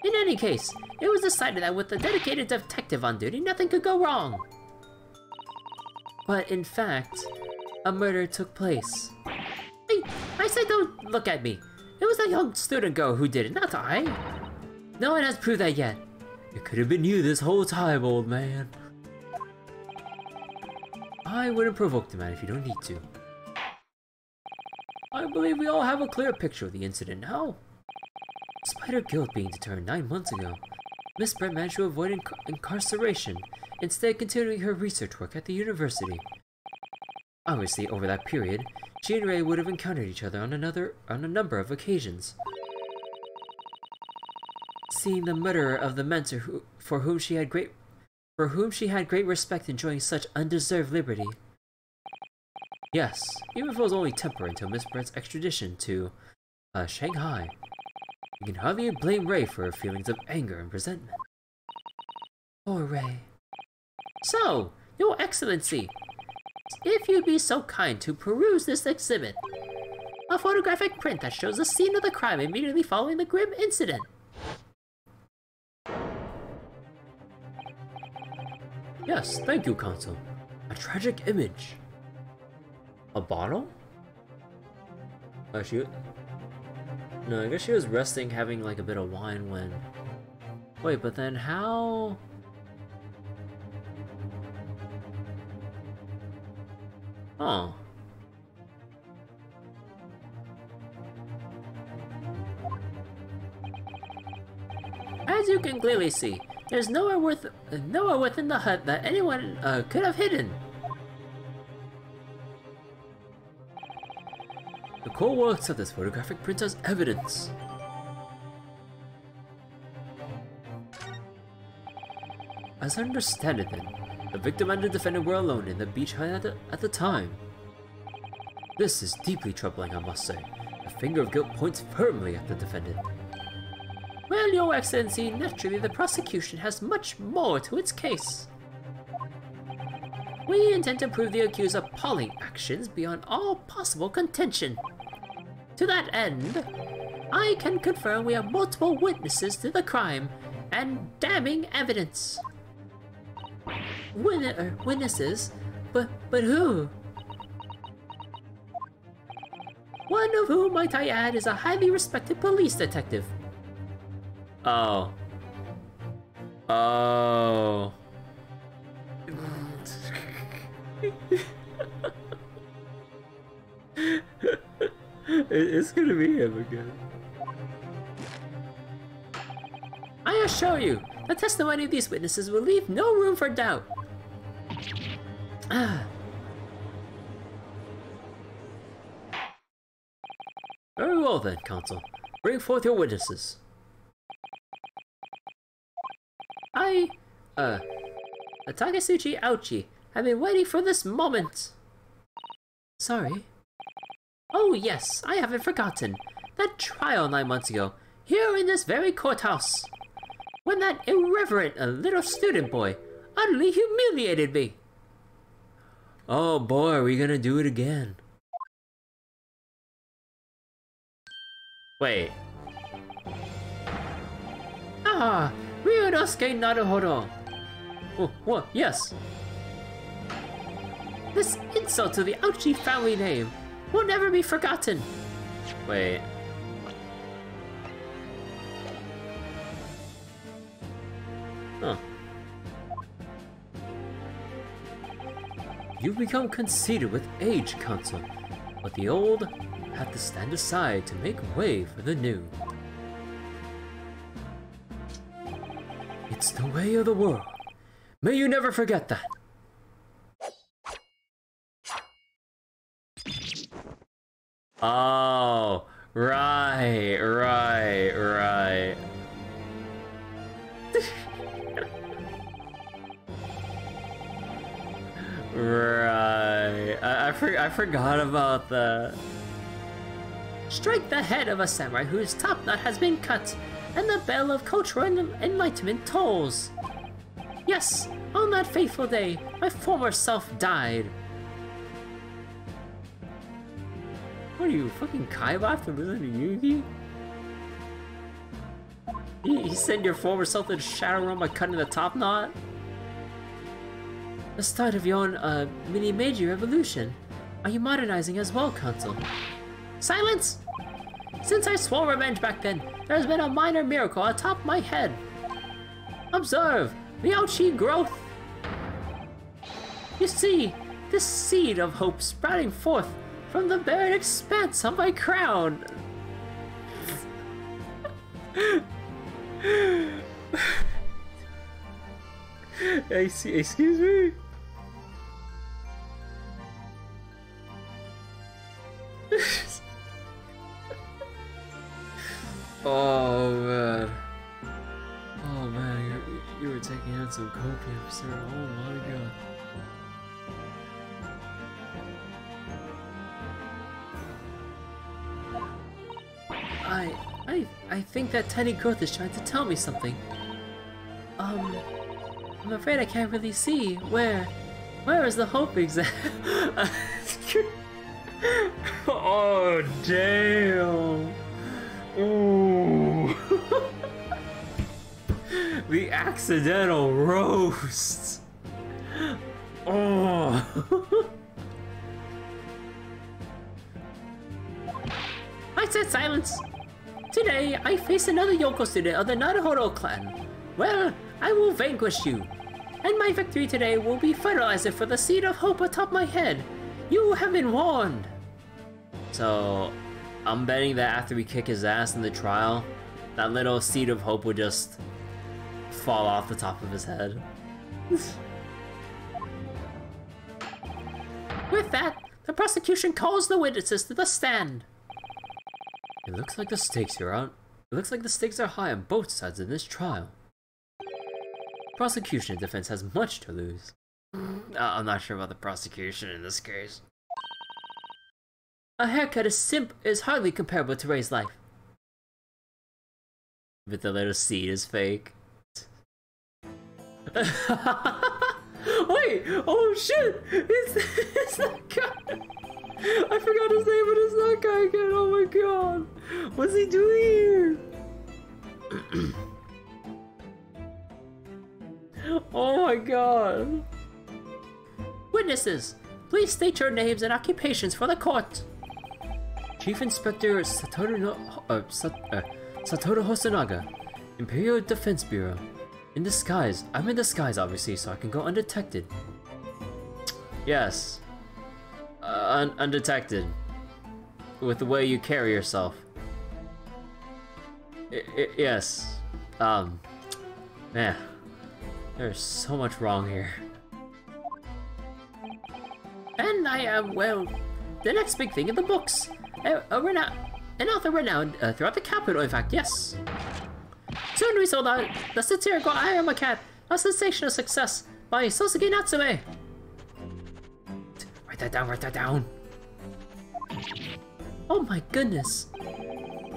In any case, it was decided that with a dedicated detective on duty, nothing could go wrong. But in fact, a murder took place. Hey, I said don't look at me. It was a young student girl who did it, not I. No one has proved that yet. It could have been you this whole time, old man. I wouldn't provoke the man if you don't need to. I believe we all have a clear picture of the incident now. Despite her guilt being determined 9 months ago, Miss Brett managed to avoid incarceration, instead continuing her research work at the university. Obviously, over that period, she and Ray would have encountered each other on a number of occasions. Seeing the murderer of the mentor for whom she had great respect enjoying such undeserved liberty. Yes, even if it was only temporary until Miss Brett's extradition to Shanghai. You can hardly blame Ray for her feelings of anger and resentment. Poor Ray. So, Your Excellency, if you'd be so kind to peruse this exhibit. A photographic print that shows the scene of the crime immediately following the grim incident. Yes, thank you, Counsel. A tragic image. A bottle? Oh, no, I guess she was resting, having like a bit of wine when... Wait, but then how... Oh. As you can clearly see, there's nowhere within the hut that anyone could have hidden. The court will accept this photographic print as evidence. As I understand it then, the victim and the defendant were alone in the beach hut at the time. This is deeply troubling, I must say. The finger of guilt points firmly at the defendant. Well, Your Excellency, naturally the prosecution has much more to its case. We intend to prove the accused's appalling actions beyond all possible contention. To that end, I can confirm we have multiple witnesses to the crime and damning evidence. Witnesses? But who? One of whom, might I add, is a highly respected police detective. Oh. Oh. It's gonna be him again. I assure you, the testimony of these witnesses will leave no room for doubt. Very well then, Counsel. Bring forth your witnesses. Takasuchi Ouchi, I've been waiting for this moment. Sorry? Oh yes, I haven't forgotten. That trial 9 months ago, here in this very courthouse. When that irreverent little student boy utterly humiliated me. Oh boy, are we gonna do it again? Wait. Ah, Ryunosuke Naruhodo. Oh, what? Yes. This insult to the Ouchi family name will never be forgotten. Wait. Huh. You've become conceited with age, Counsel, but the old have to stand aside to make way for the new. It's the way of the world. May you never forget that. Oh, right. Right. I forgot about that. Strike the head of a samurai whose top knot has been cut, and the bell of cultural enlightenment tolls. Yes, on that fateful day, my former self died. What are you, fucking Kaiba after listening to Yugi? You send your former self to the shadow realm by cutting the top knot? The start of your own, mini Meiji revolution. Are you modernizing as well, Council? Silence! Since I swore revenge back then, there has been a minor miracle atop my head. Observe the ouchie growth. You see, this seed of hope sprouting forth from the barren expanse of my crown. Excuse me? Oh man. Oh man, you were taking in some copium, sir. Oh my god. I think that tiny growth is trying to tell me something. I'm afraid I can't really see. Where is the hope exact? Oh damn. Ooh. The accidental roast. Oh. I said silence. Today, I face another Yoko student of the Naruhodo clan. Well, I will vanquish you. And my victory today will be fertilizer for the seed of hope atop my head. You have been warned. So, I'm betting that after we kick his ass in the trial, that little seed of hope would just fall off the top of his head. With that, the prosecution calls the witnesses to the stand. It looks like the stakes are high on both sides in this trial. Prosecution and defense has much to lose. I'm not sure about the prosecution in this case. A haircut is hardly comparable to Ray's life. But the little seed is fake. Wait! Oh shit! It's that guy! I forgot his name, but it's that guy again! Oh my god! What's he doing here? Oh my god! Witnesses, please state your names and occupations for the court. Chief Inspector Satoru Hosonaga, Imperial Defense Bureau. In disguise. I'm in disguise, obviously, so I can go undetected. Yes. Undetected. With the way you carry yourself. Yes. Man. There's so much wrong here. And I am, well, the next big thing in the books. An author renowned throughout the capital, in fact, yes. Soon we sold out the satirical I Am a Cat, a sensational success by Sosuke Natsume. Write that down, write that down. Oh my goodness.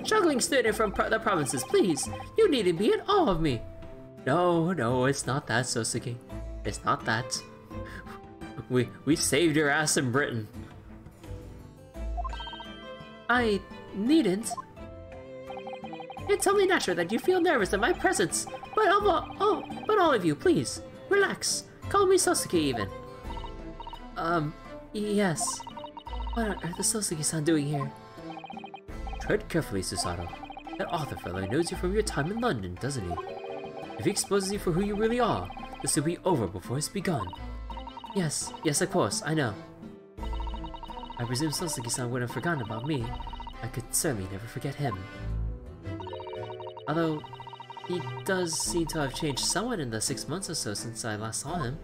Struggling student from the provinces, please. You need to be in awe of me. No, it's not that, Sosuke. It's not that. We saved your ass in Britain. I needn't. It's only natural that you feel nervous in my presence, but all of you, please, relax. Call me Sosuke even. Yes. What on earth is Sosuke-san doing here? Tread carefully, Susato. That author fellow knows you from your time in London, doesn't he? If he exposes you for who you really are, this will be over before it's begun. Yes, of course, I know. I presume Sosuke-san would have forgotten about me. I could certainly never forget him. Although, He does seem to have changed somewhat in the 6 months or so since I last saw him.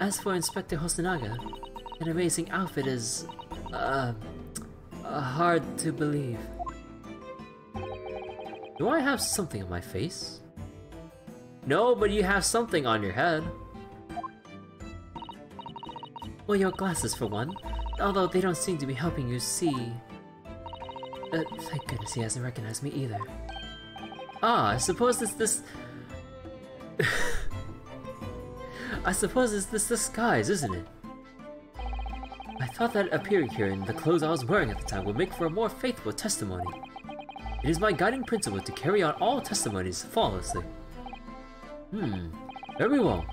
As for Inspector Hosonaga, an amazing outfit is, hard to believe. Do I have something on my face? No, but you have something on your head. Well, your glasses for one, although they don't seem to be helping you see. Thank goodness he hasn't recognized me either. Ah, I suppose it's this... I suppose it's this disguise, isn't it? I thought that appearing here in the clothes I was wearing at the time would make for a more faithful testimony. It is my guiding principle to carry out all testimonies flawlessly. Very well.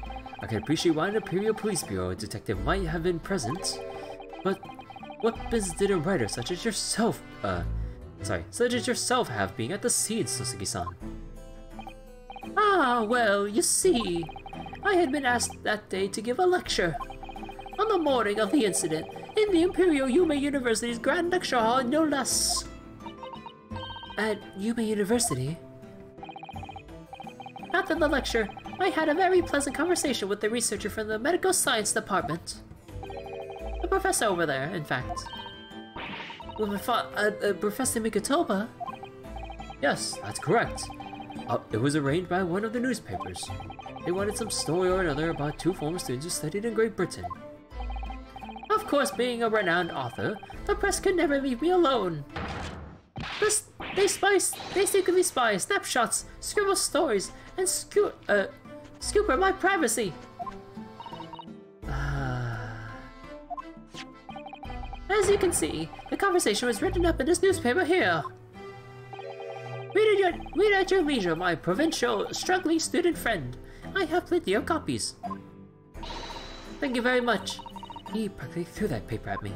I can appreciate why an Imperial Police Bureau detective might have been present, but what business did a writer such as yourself, have being at the scene, Susugi-san? Ah, well, you see, I had been asked that day to give a lecture. On the morning of the incident, in the Imperial Yume University's Grand Lecture Hall, no less. At Yume University? After the lecture, I had a very pleasant conversation with the researcher from the Medical Science Department. The professor over there, in fact. With Professor Mikotoba? Yes, that's correct. It was arranged by one of the newspapers. They wanted some story or another about two former students who studied in Great Britain. Of course, being a renowned author, the press could never leave me alone. They secretly spy, snapshots, scribble stories, and scooper my privacy. As you can see, the conversation was written up in this newspaper here. Read at your leisure, my provincial, struggling student friend. I have plenty of copies. Thank you very much. He practically threw that paper at me.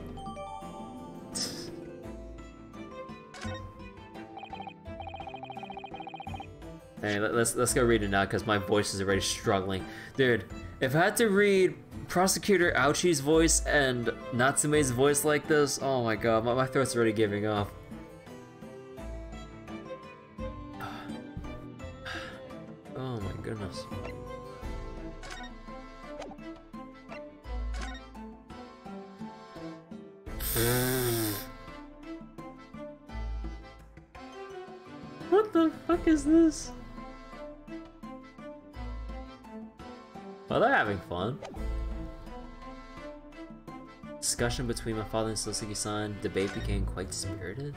Hey, let's go read it now because my voice is already struggling. Dude, if I had to read Prosecutor Ouchie's voice and Natsume's voice like this, oh my god, my throat's already giving up. Oh my goodness. What the fuck is this? Well, they're having fun. Discussion between my father and Susugi-san. Debate became quite spirited.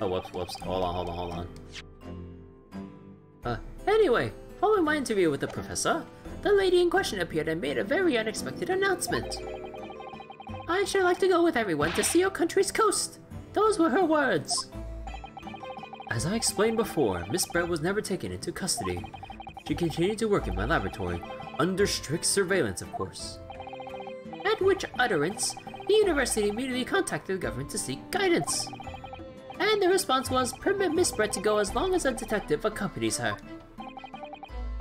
Oh, whoops. Hold on. Anyway, following my interview with the professor, the lady in question appeared and made a very unexpected announcement. I should like to go with everyone to see your country's coast. Those were her words. As I explained before, Miss Brett was never taken into custody. She continued to work in my laboratory, under strict surveillance, of course. At which utterance, the university immediately contacted the government to seek guidance. And the response was, permit Miss Brett to go as long as a detective accompanies her.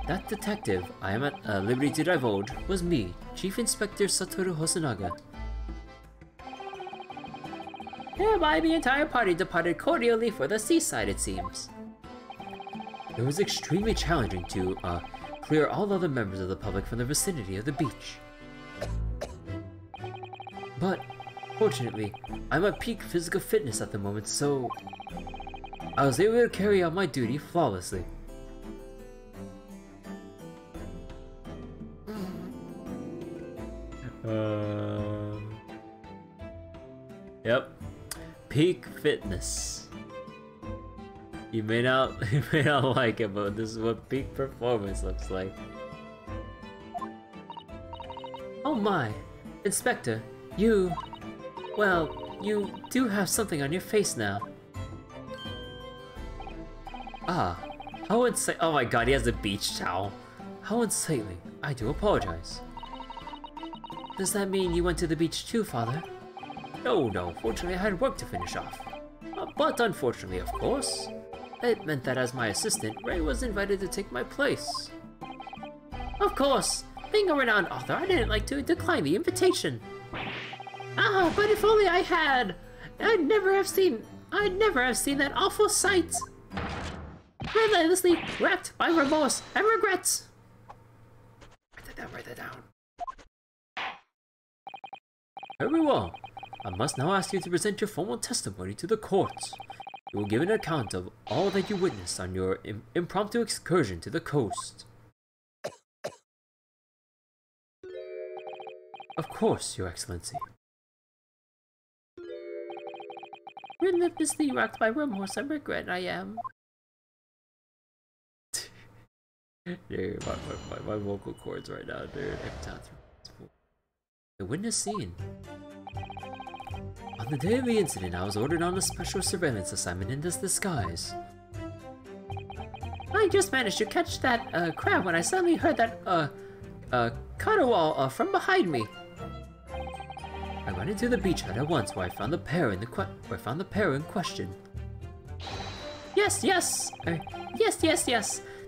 That detective, I am at liberty to divulge, was me, Chief Inspector Satoru Hosonaga. Hereby the entire party departed cordially for the seaside, it seems. It was extremely challenging to clear all other members of the public from the vicinity of the beach. But, fortunately, I'm at peak physical fitness at the moment, so I was able to carry out my duty flawlessly. Yep. Peak fitness. You may not like it, but this is what peak performance looks like. Oh my, Inspector, you do have something on your face now. Ah, how unsightly. Oh my god, he has a beach towel. How unsightly. I do apologize. Does that mean you went to the beach too, Father? No, fortunately I had work to finish off. But unfortunately, of course, it meant that as my assistant, Ray was invited to take my place. Of course, being a renowned author, I didn't like to decline the invitation. But if only I had! I'd never have seen I'd never have seen that awful sight. Relentlessly racked by remorse and regrets. Write that down. Very well. I must now ask you to present your formal testimony to the court. You will give an account of all that you witnessed on your impromptu excursion to the coast. Of course, Your Excellency. Relentlessly racked by remorse and regret I am. Dude, my vocal cords right now, dude. The witness scene. On the day of the incident, I was ordered on a special surveillance assignment in this disguise. I just managed to catch that crab when I suddenly heard that caterwaul from behind me. I went into the beach hut at once, where I found the pair in question. Yes.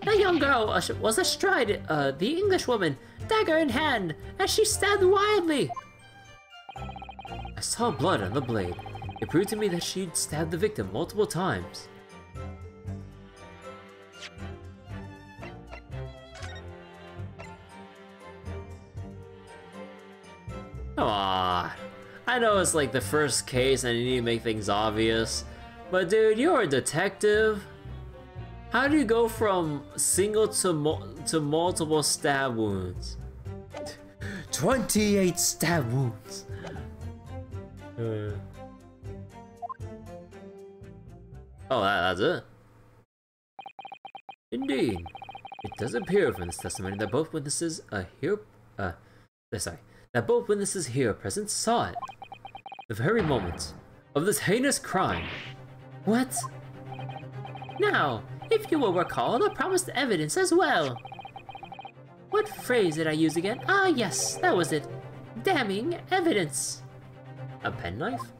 That young girl was astride the English woman, dagger in hand, and she stabbed wildly. I saw blood on the blade. It proved to me that she'd stabbed the victim multiple times. Come on. I know it's like the first case and you need to make things obvious, but dude, you're a detective. How do you go from single to multiple stab wounds? 28 stab wounds. Oh, that's it? Indeed. It does appear from this testimony that both witnesses here present saw it. The very moment of this heinous crime. What? Now, if you will recall the promised evidence as well. What phrase did I use again? Ah, yes, that was it. Damning evidence. A penknife?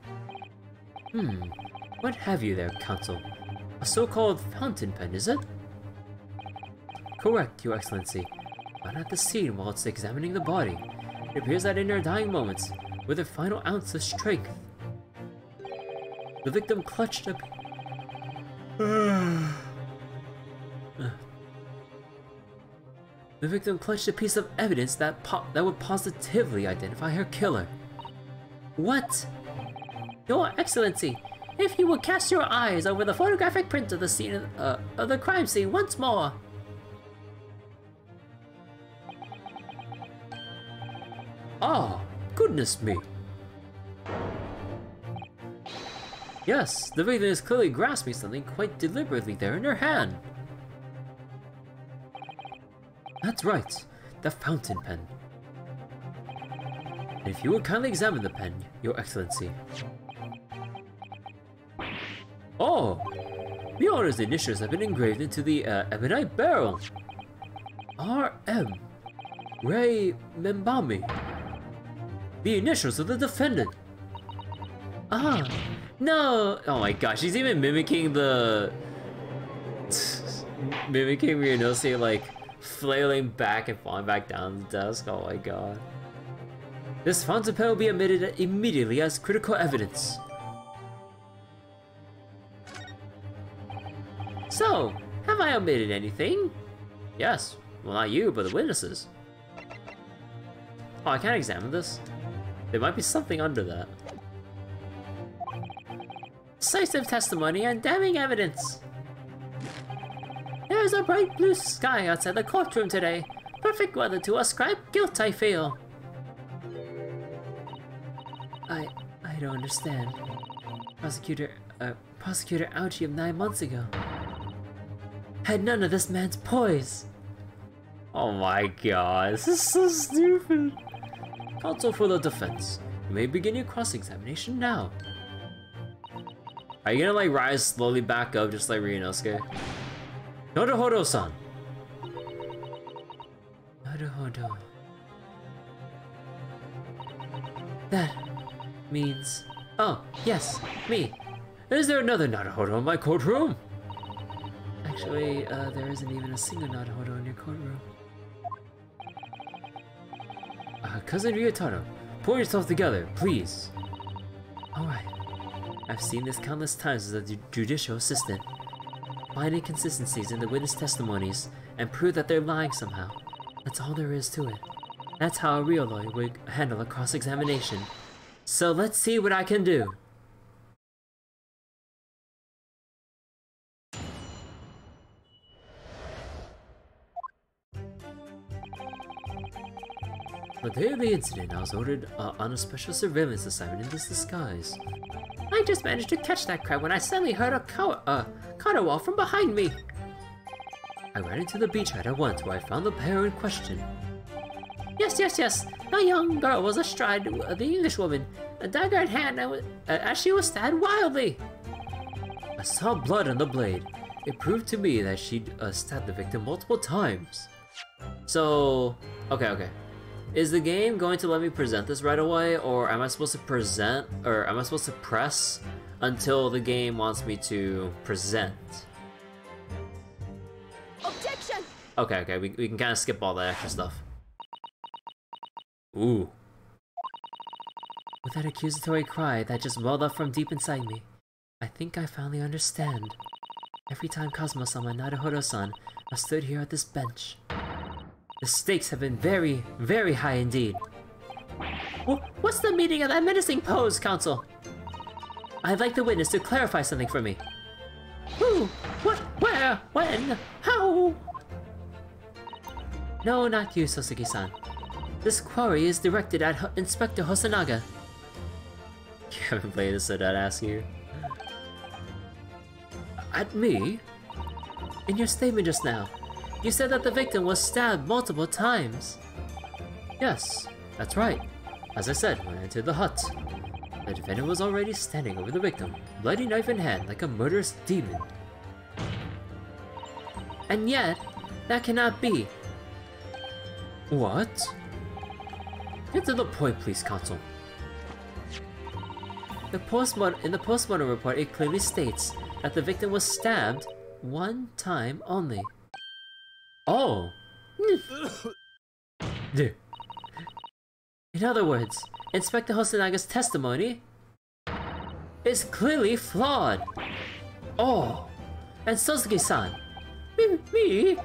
What have you there, Counsel? A so-called fountain pen, is it? Correct, Your Excellency. Found at the scene while it's examining the body. It appears that in her dying moments, with her final ounce of strength, the victim clutched a... The victim clutched a piece of evidence that would positively identify her killer. What? Your Excellency, if you would cast your eyes over the photographic print of the scene of the crime scene once more. Ah, goodness me. Yes, the victim is clearly grasping something quite deliberately there in her hand. That's right, the fountain pen. And if you would kindly examine the pen, Your Excellency. Oh! The owner's initials have been engraved into the ebonite barrel. R.M. Ray Membami. The initials of the defendant. Ah, no! Oh my gosh, he's even mimicking the... mimicking Ryunosuke, like, flailing back and falling back down the desk. Oh my god. This fountain pen will be omitted immediately as critical evidence. So, have I omitted anything? Yes. Well, not you, but the witnesses. Oh, I can't examine this. There might be something under that. Decisive testimony and damning evidence. There's a bright blue sky outside the courtroom today. Perfect weather to ascribe guilt, I feel. I don't understand. Prosecutor Ouchie of 9 months ago had none of this man's poise. Oh my god, this is so stupid. Counsel for the defense, you may begin your cross-examination now. Are you gonna like rise slowly back up just like Ryunosuke? Naruhodo-san. Naruhodo. That means... Oh, yes, me. Is there another Naruhodo in my courtroom? Actually, there isn't even a single Naruhodo in your courtroom. Cousin Ryutaro, pull yourself together, please. Alright. I've seen this countless times as a judicial assistant. Find inconsistencies in the witness testimonies and prove that they're lying somehow. That's all there is to it. That's how a real lawyer would handle a cross-examination. So let's see what I can do. The day of the incident, I was ordered on a special surveillance assignment in this disguise. I just managed to catch that crowd when I suddenly heard a caterwaul from behind me. I ran into the beachhead at once, where I found the pair in question. Yes. A young girl was astride the Englishwoman, a dagger in hand, as she was stabbed wildly. I saw blood on the blade. It proved to me that she'd stabbed the victim multiple times. So, okay. Is the game going to let me present this right away, or am I supposed to press until the game wants me to present? Objection! Okay, we can kind of skip all that extra stuff. Ooh. With that accusatory cry that just welled up from deep inside me, I think I finally understand. Every time Kazuma-sama and Naruhodo-san have stood here at this bench, the stakes have been very, very high indeed. What's the meaning of that menacing pose, Counsel? I'd like the witness to clarify something for me. Who? What? Where? When? How? No, not you, Sosuke-san. This query is directed at Inspector Hosonaga. You haven't played this, so I'd ask you. At me? In your statement just now, you said that the victim was stabbed multiple times. Yes, that's right. As I said when I entered the hut, the defendant was already standing over the victim, bloody knife in hand like a murderous demon. And yet, that cannot be. What? Get to the point, please, Counsel. In the postmortem report, it clearly states that the victim was stabbed one time only. Oh! In other words, Inspector Hosanaga's testimony is clearly flawed. Oh! And Sosuke-san! Me?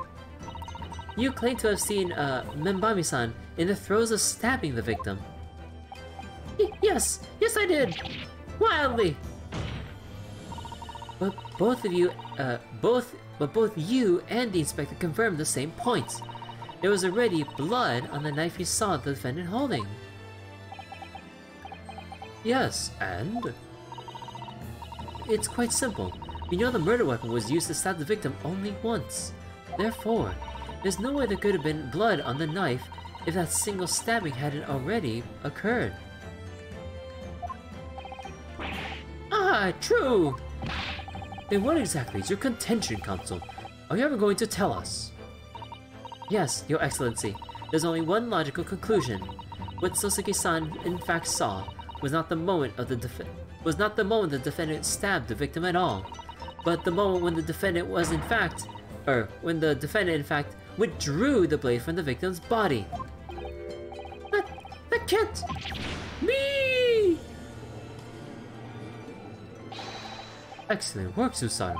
You claim to have seen Membami-san in the throes of stabbing the victim. Yes I did! Wildly! But both you and the inspector confirmed the same points. There was already blood on the knife you saw the defendant holding. Yes, and? It's quite simple. We know the murder weapon was used to stab the victim only once. Therefore, there's no way there could have been blood on the knife if that single stabbing hadn't already occurred. Ah, true! Then what exactly is your contention, Counsel? Are you ever going to tell us? Yes, Your Excellency. There's only one logical conclusion. What Sosuke-san in fact saw was not the moment the defendant stabbed the victim at all, but the moment when the defendant in fact withdrew the blade from the victim's body. That can't be! Excellent work, Susato.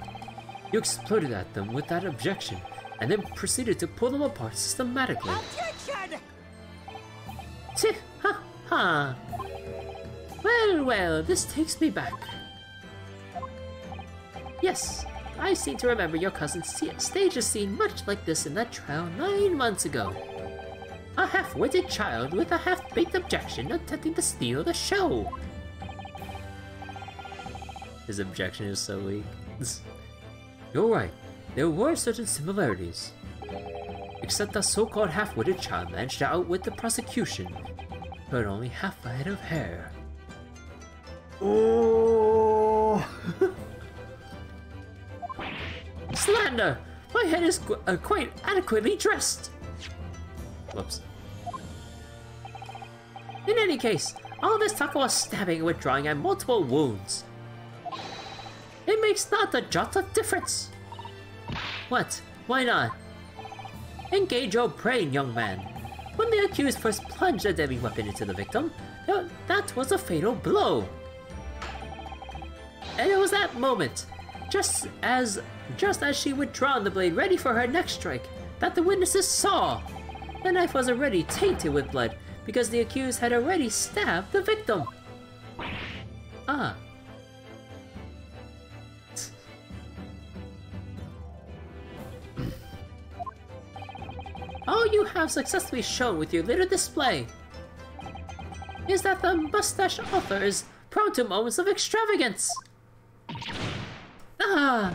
You exploded at them with that objection, and then proceeded to pull them apart systematically. Objection! Tch, ha ha! Well, this takes me back. Yes, I seem to remember your cousin staged a scene much like this in that trial 9 months ago. A half-witted child with a half-baked objection attempting to steal the show. His objection is so weak. You're right, there were certain similarities. Except that so-called half-witted child managed to outwit the prosecution, but only half a head of hair. Oh! Slander! My head is quite adequately dressed! Whoops. In any case, all this talk about stabbing and withdrawing and multiple wounds. It makes not a jot of difference. What? Why not? Engage your brain, young man. When the accused first plunged a deadly weapon into the victim, that was a fatal blow. And it was that moment, just as she withdrawn the blade ready for her next strike, that the witnesses saw. The knife was already tainted with blood because the accused had already stabbed the victim. Ah. All you have successfully shown with your little display is that the mustache author is prone to moments of extravagance. Ah!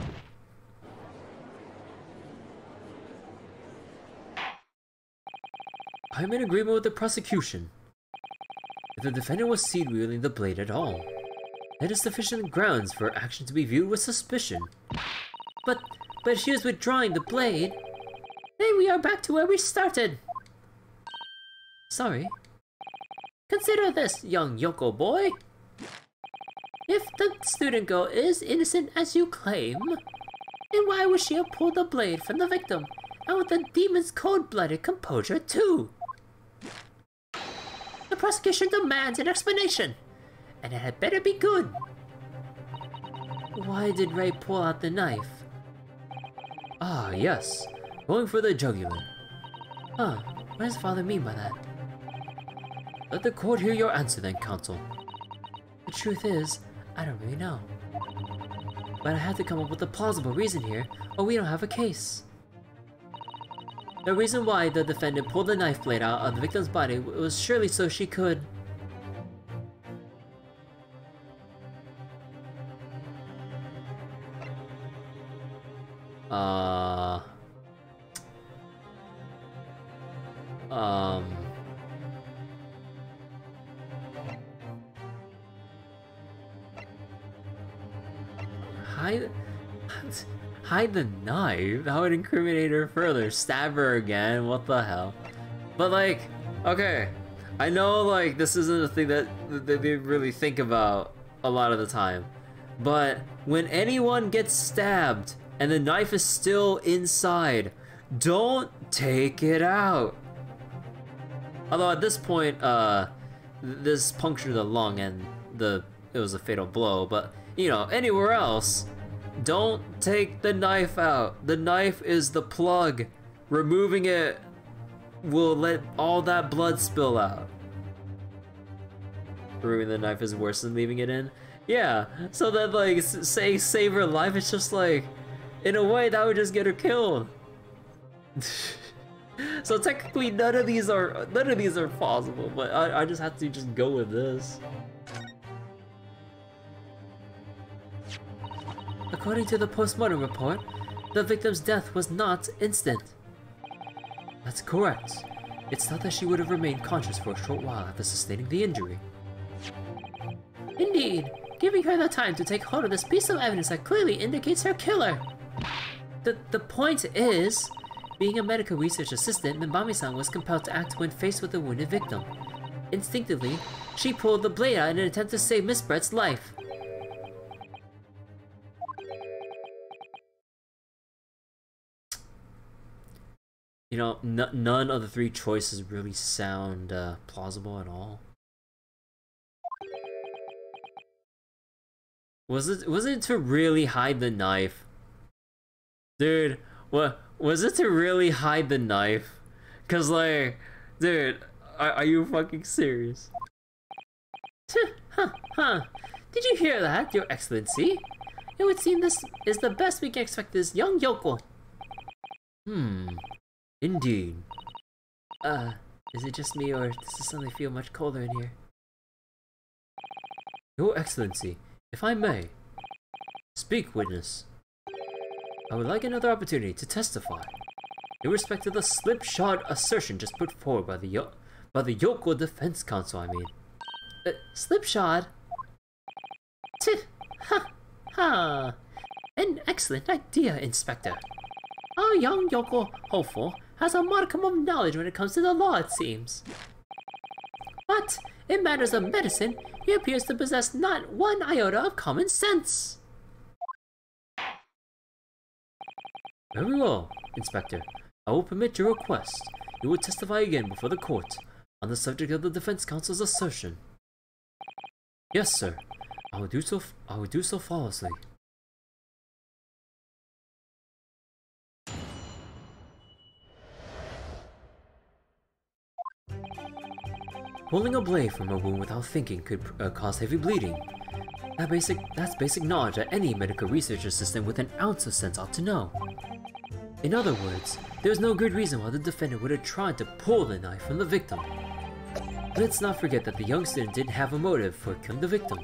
I'm in agreement with the prosecution. If the defendant was seen wielding the blade at all, that is sufficient grounds for action to be viewed with suspicion. But she is withdrawing the blade. Then we are back to where we started. Sorry. Consider this, young Yoko boy. If the student girl is innocent as you claim, then why would she have pulled the blade from the victim, and with the demon's cold-blooded composure too? The prosecution demands an explanation, and it had better be good. Why did Ray pull out the knife? Ah, yes. Going for the jugular. Huh, what does father mean by that? Let the court hear your answer then, counsel. The truth is, I don't really know. But I had to come up with a plausible reason here, or we don't have a case. The reason why the defendant pulled the knife blade out of the victim's body was surely so she could... Hide the knife? That would incriminate her further. Stab her again? What the hell? But like, okay, I know like this isn't a thing that they really think about a lot of the time, but when anyone gets stabbed and the knife is still inside, don't take it out. Although at this point, this punctured the lung and it was a fatal blow, but you know, anywhere else, don't take the knife out. The knife is the plug. Removing it will let all that blood spill out. Removing the knife is worse than leaving it in? Yeah, so that like, say save her life, it's just like, in a way that would just get her killed. So technically none of these are plausible, but I just have to just go with this. According to the postmortem report, the victim's death was not instant. That's correct. It's thought that she would have remained conscious for a short while after sustaining the injury. Indeed, giving her the time to take hold of this piece of evidence that clearly indicates her killer. The point is, being a medical research assistant, Minbami-san was compelled to act when faced with a wounded victim. Instinctively, she pulled the blade out in an attempt to save Miss Brett's life. You know, none of the three choices really sound plausible at all. Was it to really hide the knife? Dude, what was it to really hide the knife? Cause like, dude, are you fucking serious? Did you hear that, Your Excellency? It would seem this is the best we can expect this young Yoko. Indeed. Is it just me, or does it suddenly feel much colder in here? Your Excellency, if I may. Speak, witness. I would like another opportunity to testify. In respect to the slipshod assertion just put forward by the Yoko Defense Counsel, I mean. Slipshod? Ha! An excellent idea, Inspector. Our young Yoko hopeful has a modicum of knowledge when it comes to the law, it seems. But in matters of medicine, he appears to possess not one iota of common sense. Very well, Inspector. I will permit your request. You will testify again before the court on the subject of the Defense Counsel's assertion. Yes, sir. I I will do so flawlessly. Pulling a blade from a wound without thinking could cause heavy bleeding. That's basic knowledge that any medical research assistant with an ounce of sense ought to know. In other words, there was no good reason why the defendant would have tried to pull the knife from the victim. Let's not forget that the young student didn't have a motive for killing the victim.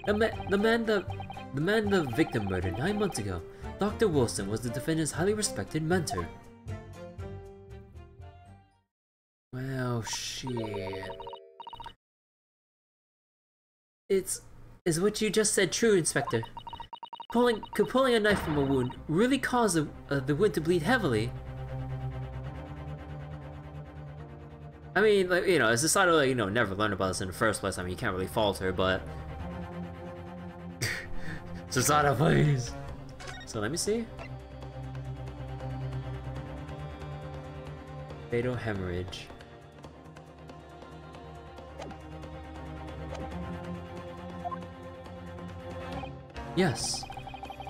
The man the victim murdered 9 months ago, Dr. Wilson, was the defendant's highly respected mentor. Well, shit. Is what you just said true, Inspector? Could pulling a knife from a wound really cause the wound to bleed heavily? I mean, like, you know, it's decided, like, you know, never learned about this in the first place. I mean, you can't really fault her, but... Susato, please! So, let me see. Fatal hemorrhage. Yes.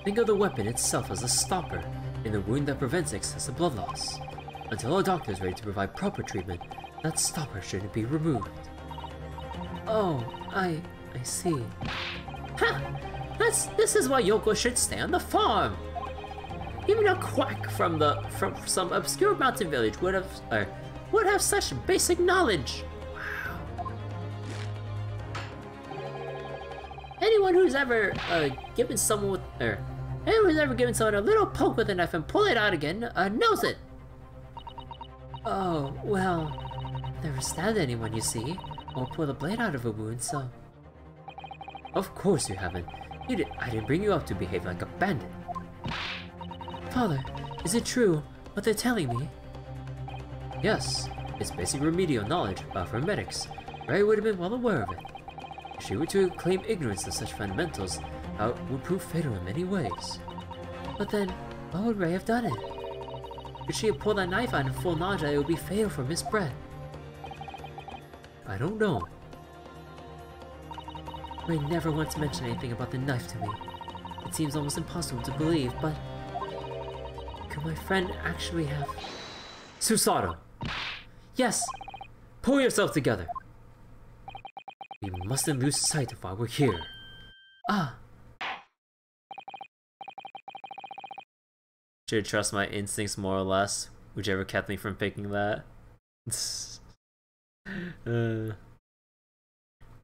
Think of the weapon itself as a stopper in the wound that prevents excessive blood loss. Until a doctor is ready to provide proper treatment, that stopper shouldn't be removed. Oh, I see. Ha! This is why Yoko should stay on the farm. Even a quack from some obscure mountain village would have such basic knowledge. Wow. Anyone who's ever given someone a little poke with a knife and pull it out again knows it. Oh, well, never stabbed anyone, you see, or pulled a blade out of a wound, so... Of course you haven't. I didn't bring you up to behave like a bandit. Father, is it true what they're telling me? Yes, it's basic remedial knowledge from medics. Ray would have been well aware of it. If she were to claim ignorance of such fundamentals, it would prove fatal in many ways. But then, why would Ray have done it? Could she have pulled that knife out in full knowledge that it would be fatal for Miss Brett? I don't know. Ray never once mentioned anything about the knife to me. It seems almost impossible to believe, but... could my friend actually have... Susato! Yes! Pull yourself together! We mustn't lose sight of why we're here. Ah! Should trust my instincts more or less, whichever kept me from picking that.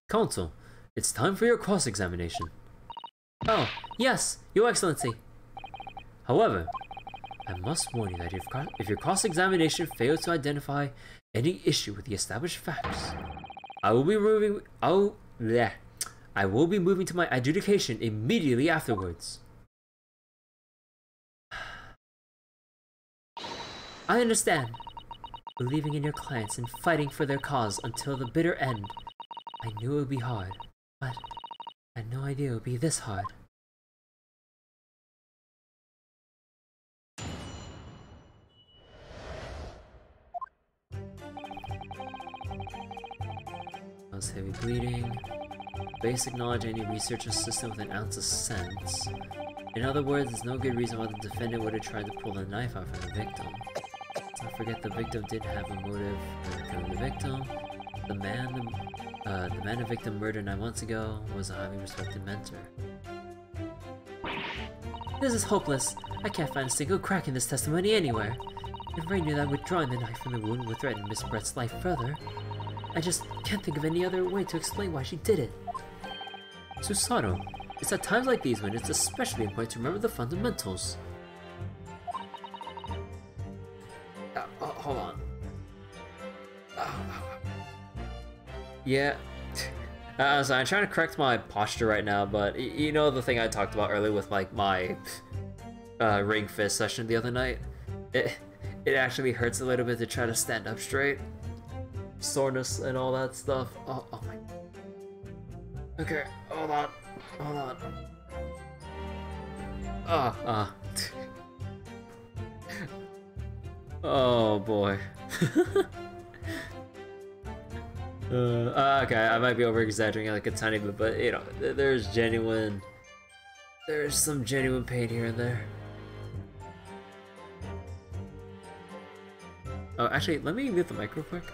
Counsel, it's time for your cross-examination. Oh, yes, Your Excellency. However, I must warn you that if your cross-examination fails to identify any issue with the established facts, I will be moving to my adjudication immediately afterwards. I understand. Believing in your clients and fighting for their cause until the bitter end. I knew it would be hard, but I had no idea it would be this hard. Cause heavy bleeding. Basic knowledge any research assistant with an ounce of sense. In other words, there's no good reason why the defendant would have tried to pull the knife out from the victim. Let's not forget the victim did have a motive for killing the victim. The man the victim murdered 9 months ago was a highly respected mentor. This is hopeless. I can't find a single crack in this testimony anywhere. If Ray knew that withdrawing the knife from the wound would threaten Miss Brett's life further, I just can't think of any other way to explain why she did it. Susato, it's at times like these when it's especially important to remember the fundamentals. Hold on. Yeah. I'm trying to correct my posture right now, but you know the thing I talked about earlier with like my ring fist session the other night? It actually hurts a little bit to try to stand up straight. Soreness and all that stuff. Oh my. Okay, hold on. Oh boy. Okay, I might be over exaggerating like a tiny bit, but you know, there's some genuine pain here and there. Oh, actually, let me mute the mic real quick.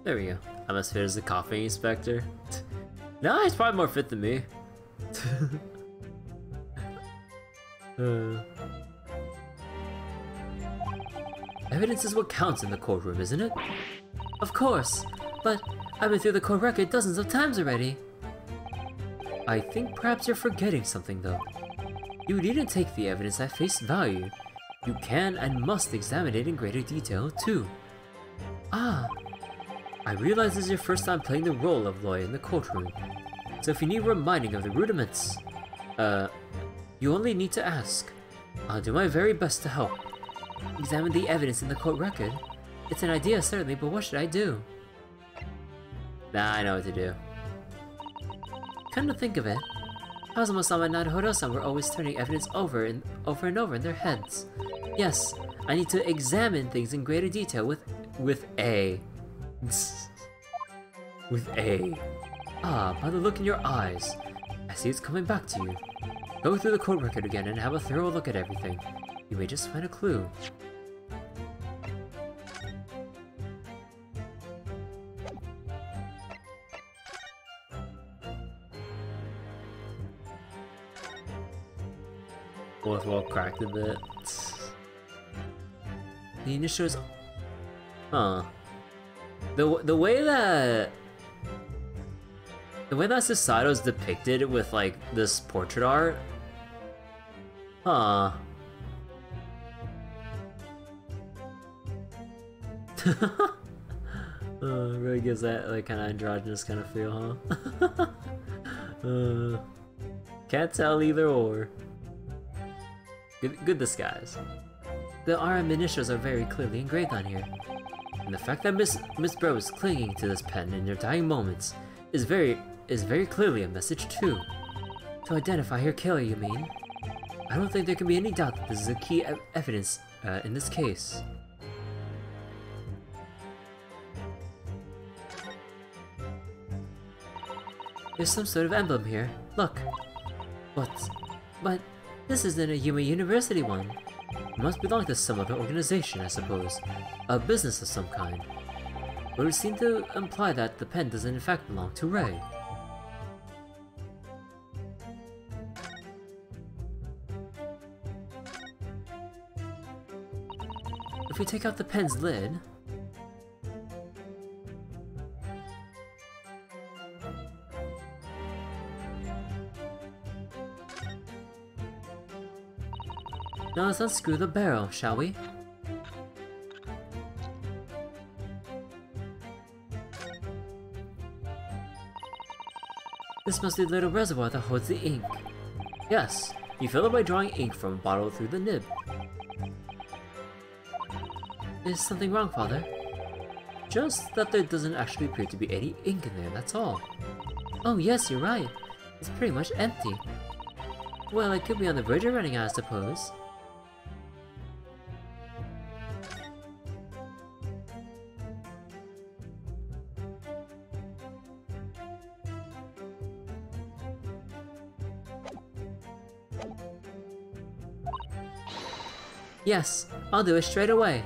There we go. I'm as fit as the coffee inspector. No, he's probably more fit than me. Evidence is what counts in the courtroom, isn't it? Of course, but I've been through the court record dozens of times already. I think perhaps you're forgetting something though. You needn't take the evidence at face value. You can and must examine it in greater detail too. Ah, I realize this is your first time playing the role of lawyer in the courtroom, so if you need reminding of the rudiments, you only need to ask. I'll do my very best to help. Examine the evidence in the court record. It's an idea certainly, but what should I do? Nah, I know what to do. Come to think of it, Kazuma-sama and Naruhodo-san were always turning evidence over and over in their heads. Yes, I need to examine things in greater detail with A. With A. Ah, by the look in your eyes, I see it's coming back to you. Go through the court record again and have a thorough look at everything. You may just find a clue. Both well cracked a bit. The initials. Huh. The way that Susato's depicted with like this portrait art. Huh. Really gives that like kind of androgynous kind of feel, huh? Can't tell either or. Good disguise. The RM initials are very clearly engraved on here. And the fact that Miss Bro is clinging to this pen in her dying moments is very clearly a message too. To identify her killer, you mean? I don't think there can be any doubt that this is a key evidence in this case. There's some sort of emblem here. Look. But this isn't a Yuma University one. It must belong to some other organization, I suppose. A business of some kind. But it would seem to imply that the pen doesn't in fact belong to Ray. If we take out the pen's lid... Now let's unscrew the barrel, shall we? This must be the little reservoir that holds the ink. Yes, you fill it by drawing ink from a bottle through the nib. Is something wrong, Father? Just that there doesn't actually appear to be any ink in there, that's all. Oh yes, you're right. It's pretty much empty. Well, it could be on the verge of running out, I suppose. Yes, I'll do it straight away.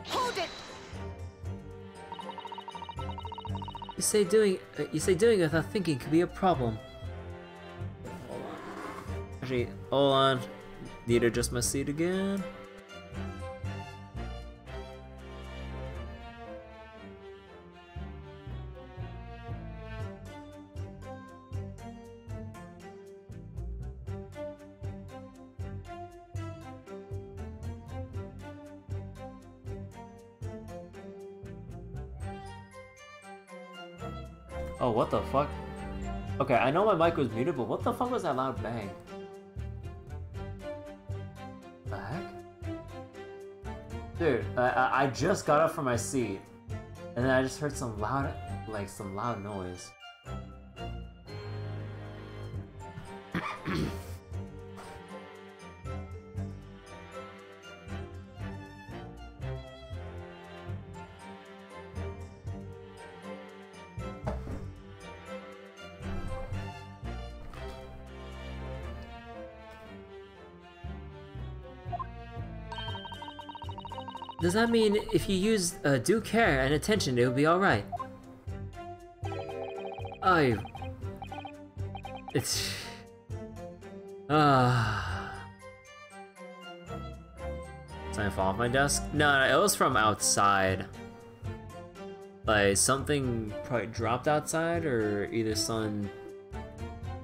Hold it! You say doing it without thinking could be a problem. Hold on. Actually, hold on. Need to adjust my seat again. Oh, what the fuck? Okay, I know my mic was muted, but what the fuck was that loud bang? The heck? Dude, I just got up from my seat, and then I just heard some loud noise. Does that mean if you use due care and attention, it'll be alright? It's... Something fall off my desk? No, it was from outside. Like, something probably dropped outside, or either someone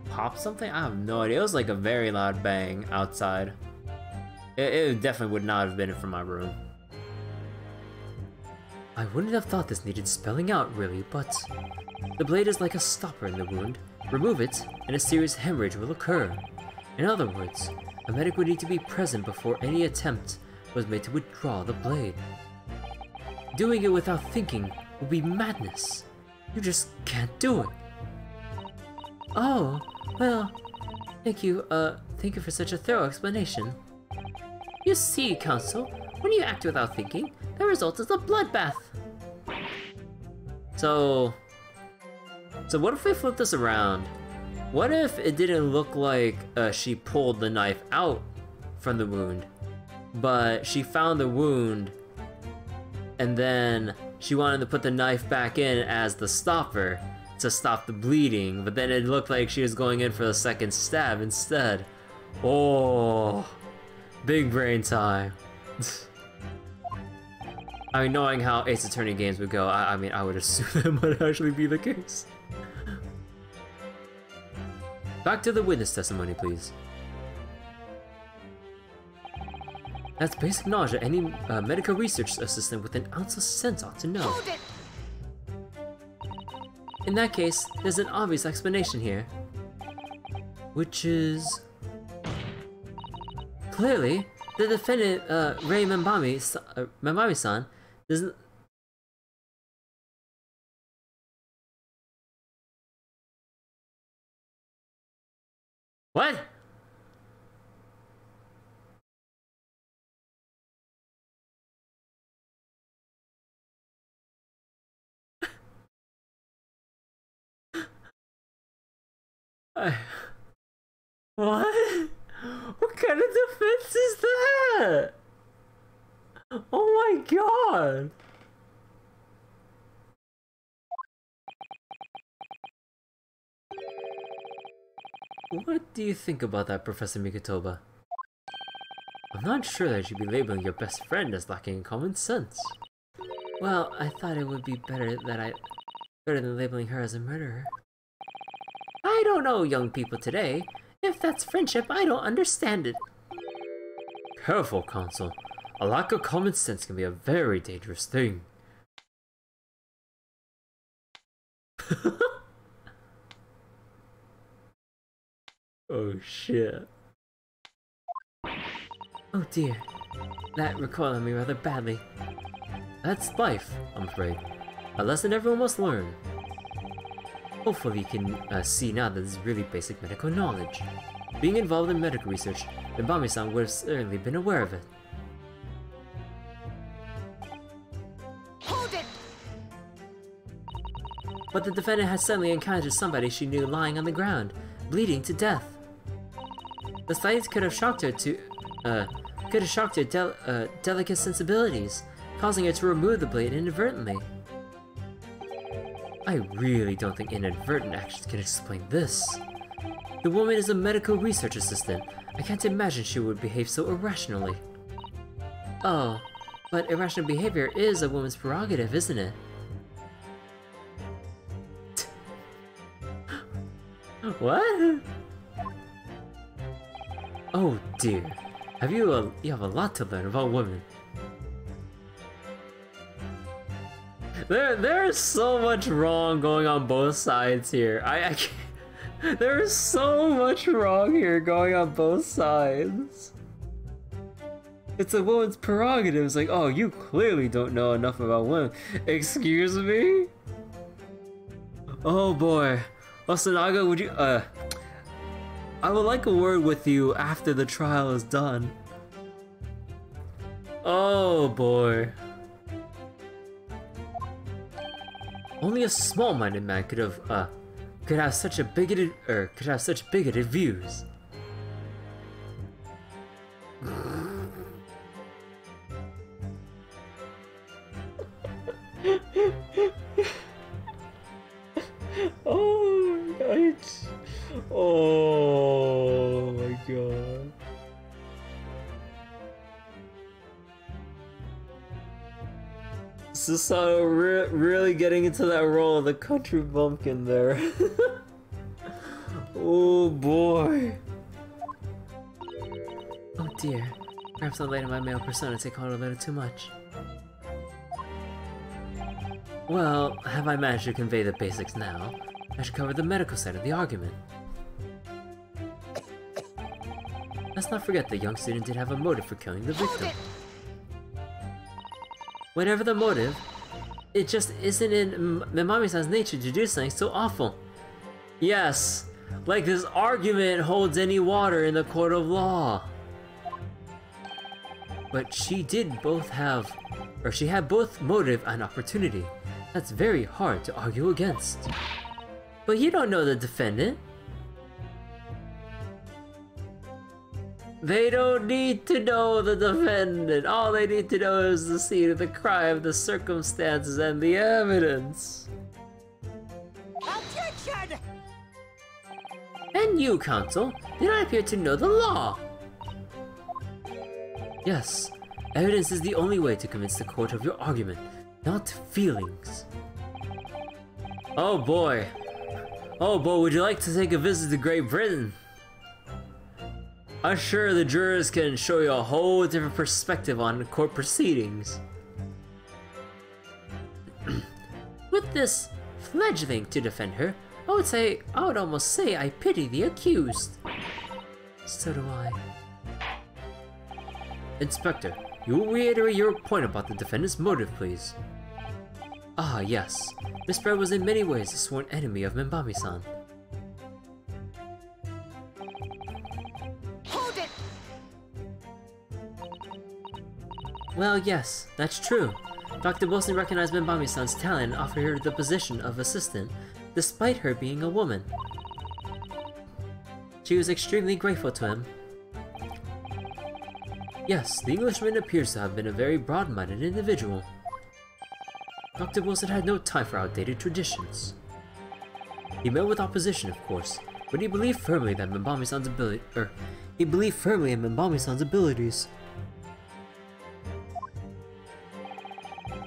popped something? I have no idea. It was like a very loud bang outside. It definitely would not have been from my room. I wouldn't have thought this needed spelling out, really, but... The blade is like a stopper in the wound. Remove it, and a serious hemorrhage will occur. In other words, a medic would need to be present before any attempt was made to withdraw the blade. Doing it without thinking would be madness. You just can't do it. Oh, well, thank you for such a thorough explanation. You see, Counsel, when you act without thinking, the result is a bloodbath. So what if we flip this around? What if it didn't look like she pulled the knife out from the wound, but she found the wound and then she wanted to put the knife back in as the stopper to stop the bleeding, but then it looked like she was going in for the second stab instead. Oh, big brain time. I mean, knowing how Ace Attorney games would go, I mean, I would assume that might actually be the case. Back to the witness testimony, please. That's basic knowledge that any medical research assistant with an ounce of sense ought to know. Hold it! In that case, there's an obvious explanation here. Which is... Clearly, the defendant, Rei Membami-san, doesn't... What? What? What kind of defense is that? Oh my god! What do you think about that, Professor Mikotoba? I'm not sure that you'd be labeling your best friend as lacking in common sense. Well, I thought it would be better than labeling her as a murderer. I don't know, young people today. If that's friendship, I don't understand it. Careful, Counsel. A lack of common sense can be a very dangerous thing. Oh shit. Oh dear. That recoiled on me rather badly. That's life, I'm afraid. A lesson everyone must learn. Hopefully you can see now that this is really basic medical knowledge. Being involved in medical research, Membami-san would have certainly been aware of it. Hold it! But the defendant had suddenly encountered somebody she knew lying on the ground, bleeding to death. The sight could have shocked her delicate sensibilities, causing her to remove the blade inadvertently. I really don't think inadvertent actions can explain this. The woman is a medical research assistant. I can't imagine she would behave so irrationally. Oh, but irrational behavior is a woman's prerogative, isn't it? What? Oh dear. You have a lot to learn about women. There's so much wrong going on both sides here. I can't, there's so much wrong here going on both sides. It's a woman's prerogative. It's like, oh, you clearly don't know enough about women. Excuse me? Oh boy. Osanaga, would you, I would like a word with you after the trial is done. Oh boy. Only a small-minded man could have such bigoted views. Oh my god. Oh my god. Susato really getting into that role of the country bumpkin there. Oh boy. Oh dear. Perhaps I'm letting my male persona take hold a little too much. Well, have I managed to convey the basics now? I should cover the medical side of the argument. Let's not forget the young student did have a motive for killing the victim. Whatever the motive, it just isn't in Memami-san's nature to do something so awful. Yes, like this argument holds any water in the court of law. But she had both motive and opportunity. That's very hard to argue against. But you don't know the defendant. They don't need to know the defendant. All they need to know is the scene of the crime, the circumstances, and the evidence. Objection! And you, counsel, do not appear to know the law. Yes, evidence is the only way to convince the court of your argument, not feelings. Oh boy. Oh boy, would you like to take a visit to Great Britain? I'm sure the jurors can show you a whole different perspective on court proceedings. With this fledgling to defend her, I would almost say I pity the accused. So do I. Inspector, you will reiterate your point about the defendant's motive, please. Ah, yes. Miss Bread was in many ways a sworn enemy of Memami-san. Hold it! Well, yes, that's true. Dr. Wilson recognized Memami-san's talent and offered her the position of assistant, despite her being a woman. She was extremely grateful to him. Yes, the Englishman appears to have been a very broad-minded individual. Dr. Wilson had no time for outdated traditions. He met with opposition, of course, but he believed firmly that Memami-san's abilities.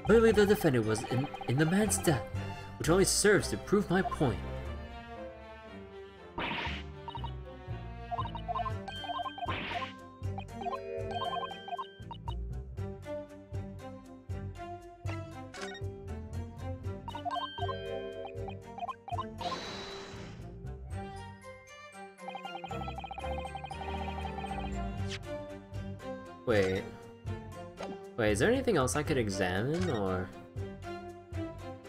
Clearly the defendant was in the man's death, which only serves to prove my point. Wait, is there anything else I could examine, or...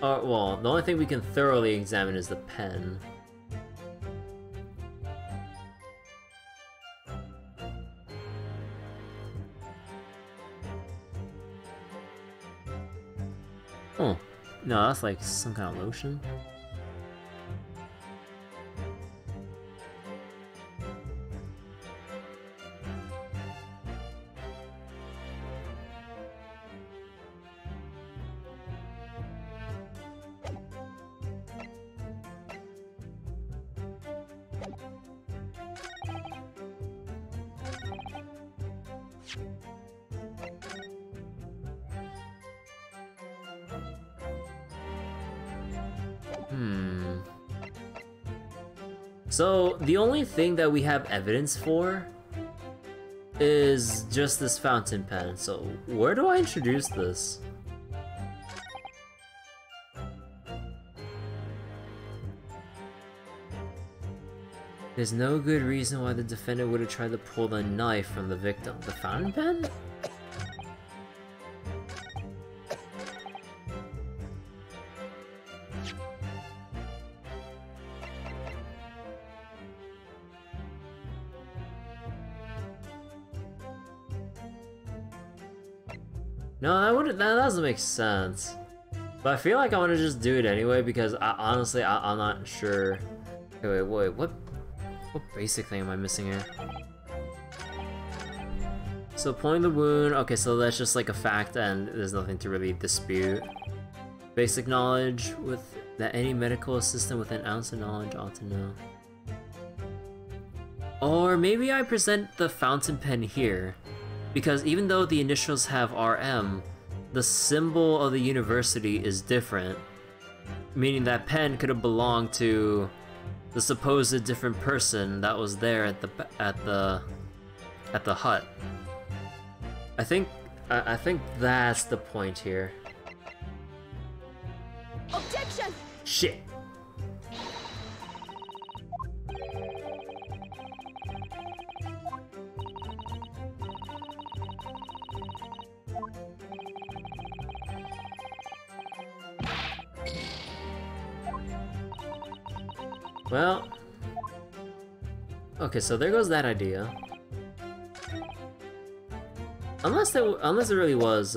well, the only thing we can thoroughly examine is the pen. Oh, no, that's like some kind of lotion. So, the only thing that we have evidence for is just this fountain pen. So, where do I introduce this? There's no good reason why the defendant would have tried to pull the knife from the victim. The fountain pen? No, that doesn't make sense. But I feel like I want to just do it anyway because honestly, I'm not sure. Okay, wait, what basic thing am I missing here? So pulling the wound, okay, so that's just like a fact and there's nothing to really dispute. Basic knowledge that any medical assistant with an ounce of knowledge ought to know. Or maybe I present the fountain pen here. Because even though the initials have RM, the symbol of the university is different, meaning that pen could have belonged to the supposed different person that was there at the hut. I think that's the point here. Objection! Shit. Well, okay, so there goes that idea. Unless it really was,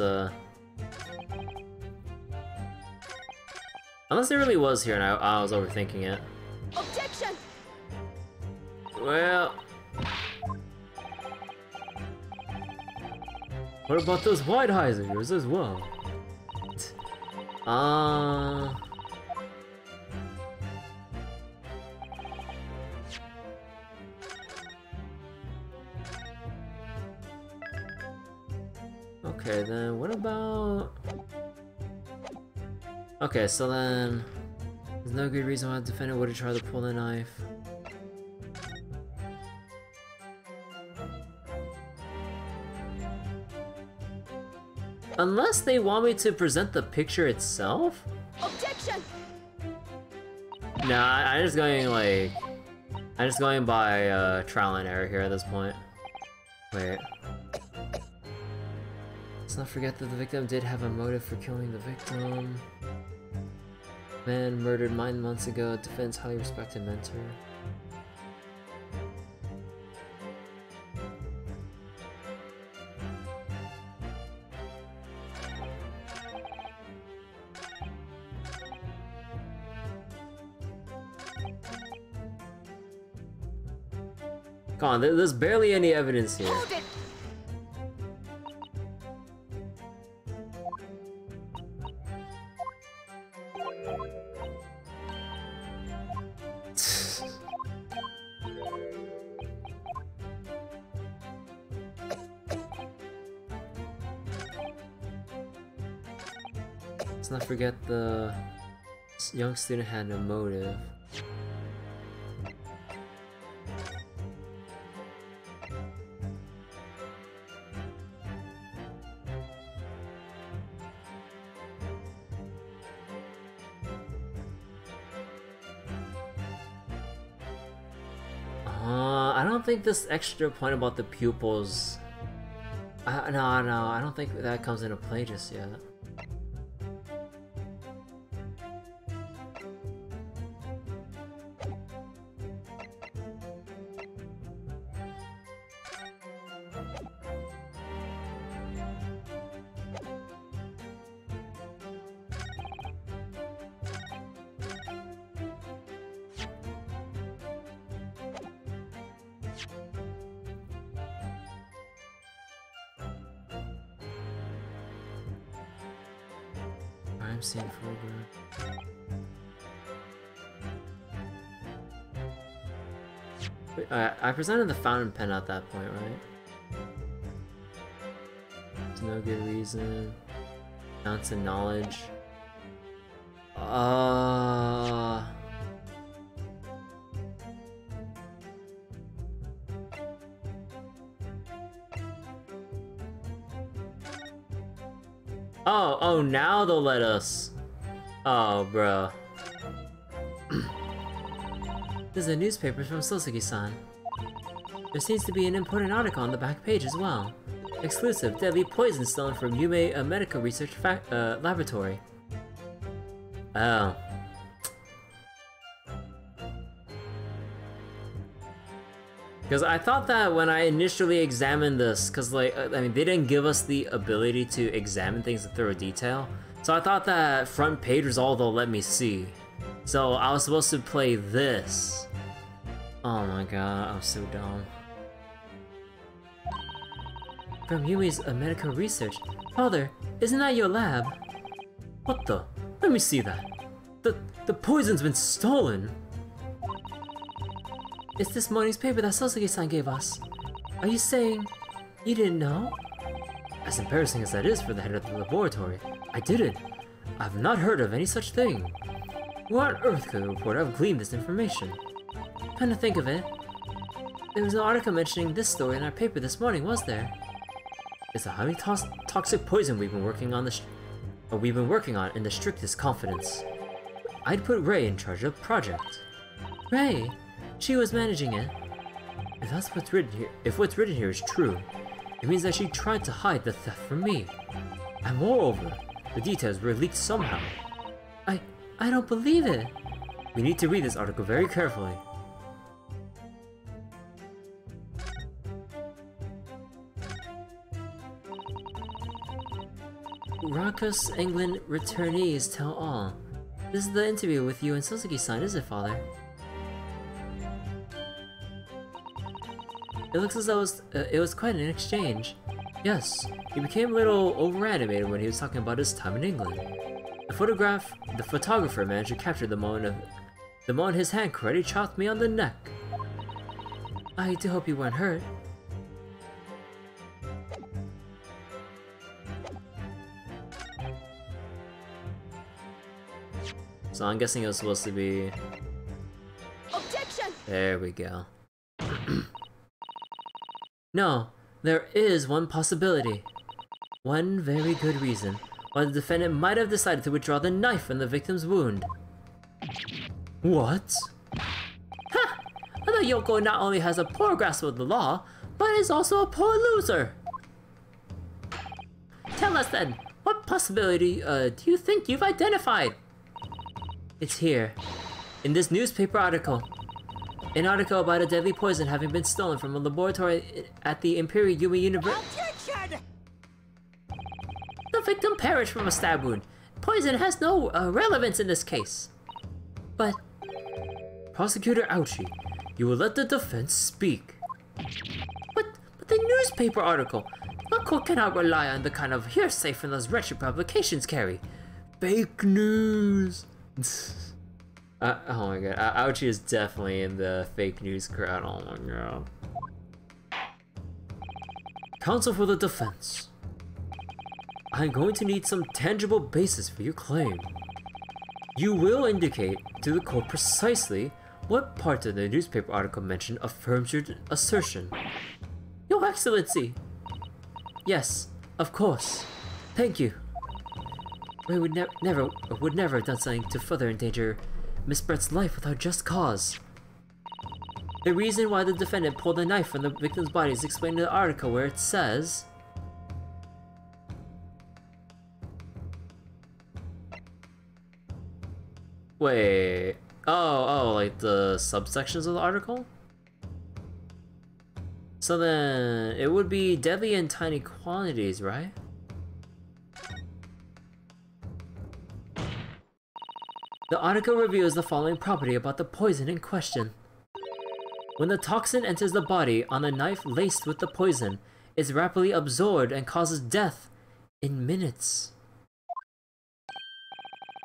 unless it really was here and I was overthinking it. Objection! Well, what about those white eyes of yours as well? Okay, then what about... Okay, so then... There's no good reason why the defendant would have tried to pull the knife. Unless they want me to present the picture itself? Objection! Nah, I'm just going by trial and error here at this point. Wait. Let's not forget that the victim did have a motive for killing the victim. Man murdered 9 months ago, defense highly respected mentor. Come on, there's barely any evidence here. Hold it! Let's not forget the young student had no motive. I don't think this extra point about the pupils... no, I don't think that comes into play just yet. Crime scene foreground. Wait, I presented the fountain pen at that point, right? There's no good reason. Ounce of knowledge. Oh, now they'll let us. Oh, bruh. This is a newspaper from Soseki-san. There seems to be an important article on the back page as well. Exclusive, deadly poison stolen from Yume, a medical research laboratory. Oh. Because I thought that when I initially examined this, because like, I mean, they didn't give us the ability to examine things in thorough detail. So I thought that front page was all they'll let me see. So I was supposed to play this. Oh my god, I'm so dumb. From Yumi's medical research. Father, isn't that your lab? What the? Let me see that. The poison's been stolen. It's this morning's paper that Soseki-san gave us. Are you saying you didn't know? As embarrassing as that is for the head of the laboratory, I didn't. I've not heard of any such thing. Where on earth could the reporter have gleaned this information? Come to think of it, there was an article mentioning this story in our paper this morning, was there? It's a highly toxic poison we've been working on in the strictest confidence. I'd put Ray in charge of the project. Ray? She was managing it. If that's what's written here, if what's written here is true, it means that she tried to hide the theft from me. And moreover, the details were leaked somehow. I don't believe it. We need to read this article very carefully. Rakus England returnees tell all. This is the interview with you and Soseki-san, is it, Father? It looks as though it was quite an exchange. Yes, he became a little over-animated when he was talking about his time in England. The photographer managed to capture the moment his hand karate chopped me on the neck. I do hope you weren't hurt. So I'm guessing it was supposed to be... Objection! There we go. No, there is one possibility. One very good reason why the defendant might have decided to withdraw the knife from the victim's wound. What? Ha! I thought Yoko not only has a poor grasp of the law, but is also a poor loser. Tell us then, what possibility do you think you've identified? It's here, in this newspaper article. An article about a deadly poison having been stolen from a laboratory at the Imperial Yumi University. The victim perished from a stab wound. Poison has no relevance in this case. But, Prosecutor Ouchi, you will let the defense speak. But the newspaper article. The court cannot rely on the kind of hearsay from those wretched publications carry. Fake news. Oh my god, Ouchi is definitely in the fake news crowd, oh my god. Counsel for the defense. I'm going to need some tangible basis for your claim. You will indicate to the court precisely what part of the newspaper article mentioned affirms your assertion. Your Excellency! Yes, of course. Thank you. Ray would never have done something to further endanger Miss Brett's life without just cause. The reason why the defendant pulled a knife from the victim's body is explained in the article where it says... Wait... Oh, like the subsections of the article? So then, it would be deadly in tiny quantities, right? The article reveals the following property about the poison in question. When the toxin enters the body on a knife laced with the poison, it's rapidly absorbed and causes death in minutes.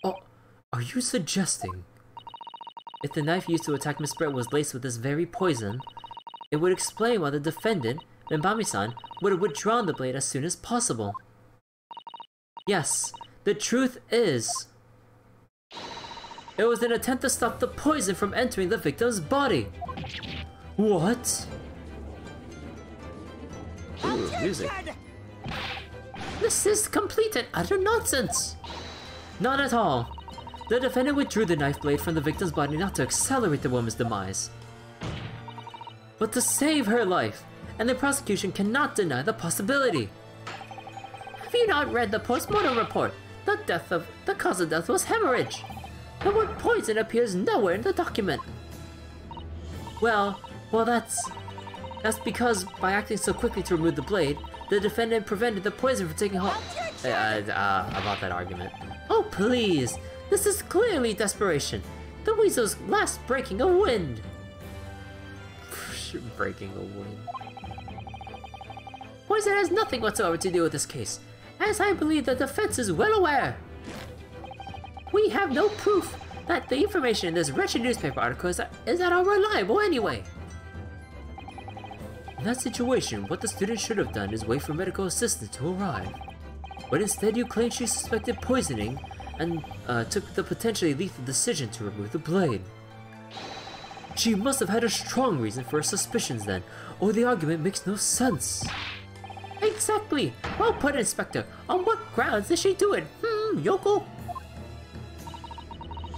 Oh, are you suggesting? If the knife used to attack Miss Brett was laced with this very poison, it would explain why the defendant, Minbami-san, would have withdrawn the blade as soon as possible. Yes, the truth is... it was an attempt to stop the poison from entering the victim's body. What? Ooh, music. This is complete and utter nonsense. Not at all. The defendant withdrew the knife blade from the victim's body not to accelerate the woman's demise, but to save her life, and the prosecution cannot deny the possibility. Have you not read the post-mortem report? The cause of death was hemorrhage. The word poison appears nowhere in the document. Well, that's because by acting so quickly to remove the blade, the defendant prevented the poison from taking hold. About that argument. Oh please, this is clearly desperation. The weasel's last breaking of wind. Breaking a wind. Poison has nothing whatsoever to do with this case, as I believe the defense is well aware. We have no proof that the information in this wretched newspaper article is at all reliable anyway. In that situation, what the student should have done is wait for medical assistance to arrive. But instead you claim she suspected poisoning and took the potentially lethal decision to remove the blade. She must have had a strong reason for her suspicions then, or the argument makes no sense. Exactly! Well put, Inspector. On what grounds did she do it? Yoko?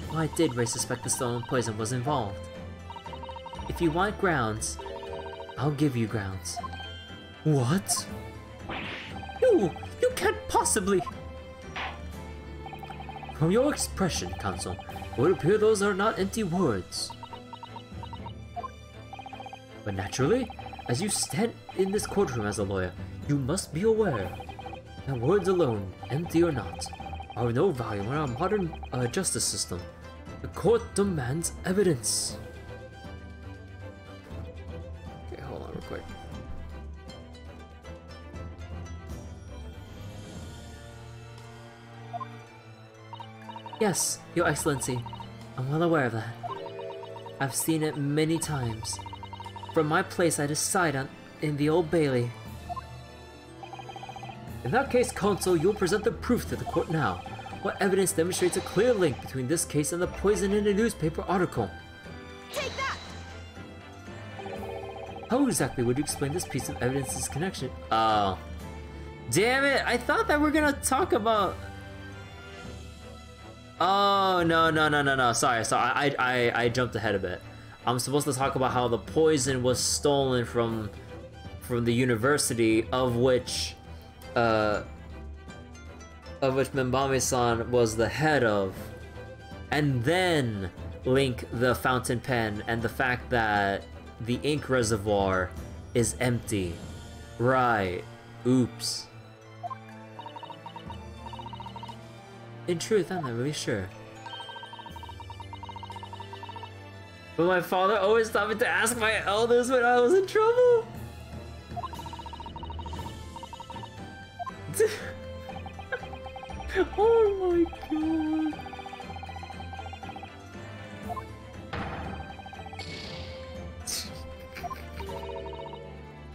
Well, I did raise suspect the stolen poison was involved. If you want grounds, I'll give you grounds. What? You can't possibly! From your expression, Counsel, it would appear those are not empty words. But naturally, as you stand in this courtroom as a lawyer, you must be aware that words alone, empty or not, are of no value in our modern justice system. The court demands evidence. Okay, hold on real quick. Yes, Your Excellency. I'm well aware of that. I've seen it many times. From my place I decide in the Old Bailey. In that case, Counsel, you'll present the proof to the court now. What evidence demonstrates a clear link between this case and the poison in a newspaper article? Take that! How exactly would you explain this piece of evidence's connection? Oh. Damn it, I thought that we're gonna talk about... Oh, no. Sorry, I jumped ahead a bit. I'm supposed to talk about how the poison was stolen from the university of which Membame-san was the head of, and then link the fountain pen and the fact that the ink reservoir is empty. Right. Oops. In truth, I'm not really sure. But my father always taught me to ask my elders when I was in trouble. Oh my god.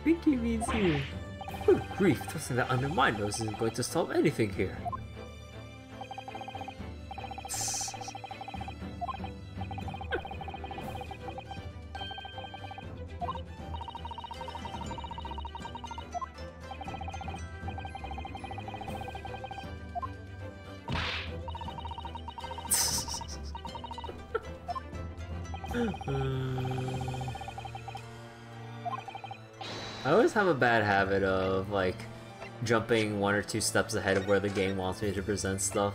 Think he means here. Good grief, trusting that under my nose isn't going to solve anything here. I always have a bad habit of, like, jumping 1 or 2 steps ahead of where the game wants me to present stuff.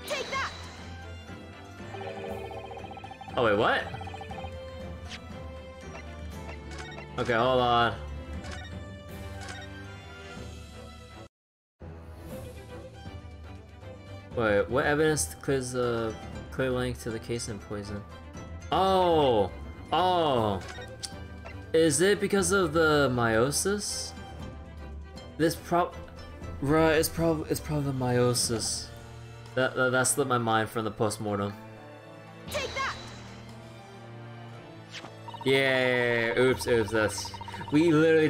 Take that! Oh wait, what? Okay, hold on. Wait, what evidence clears a clear link to the case and poison? Oh! Is it because of the meiosis? It's probably the meiosis. That slipped my mind from the postmortem. Take that! Yeah, oops, that's... We literally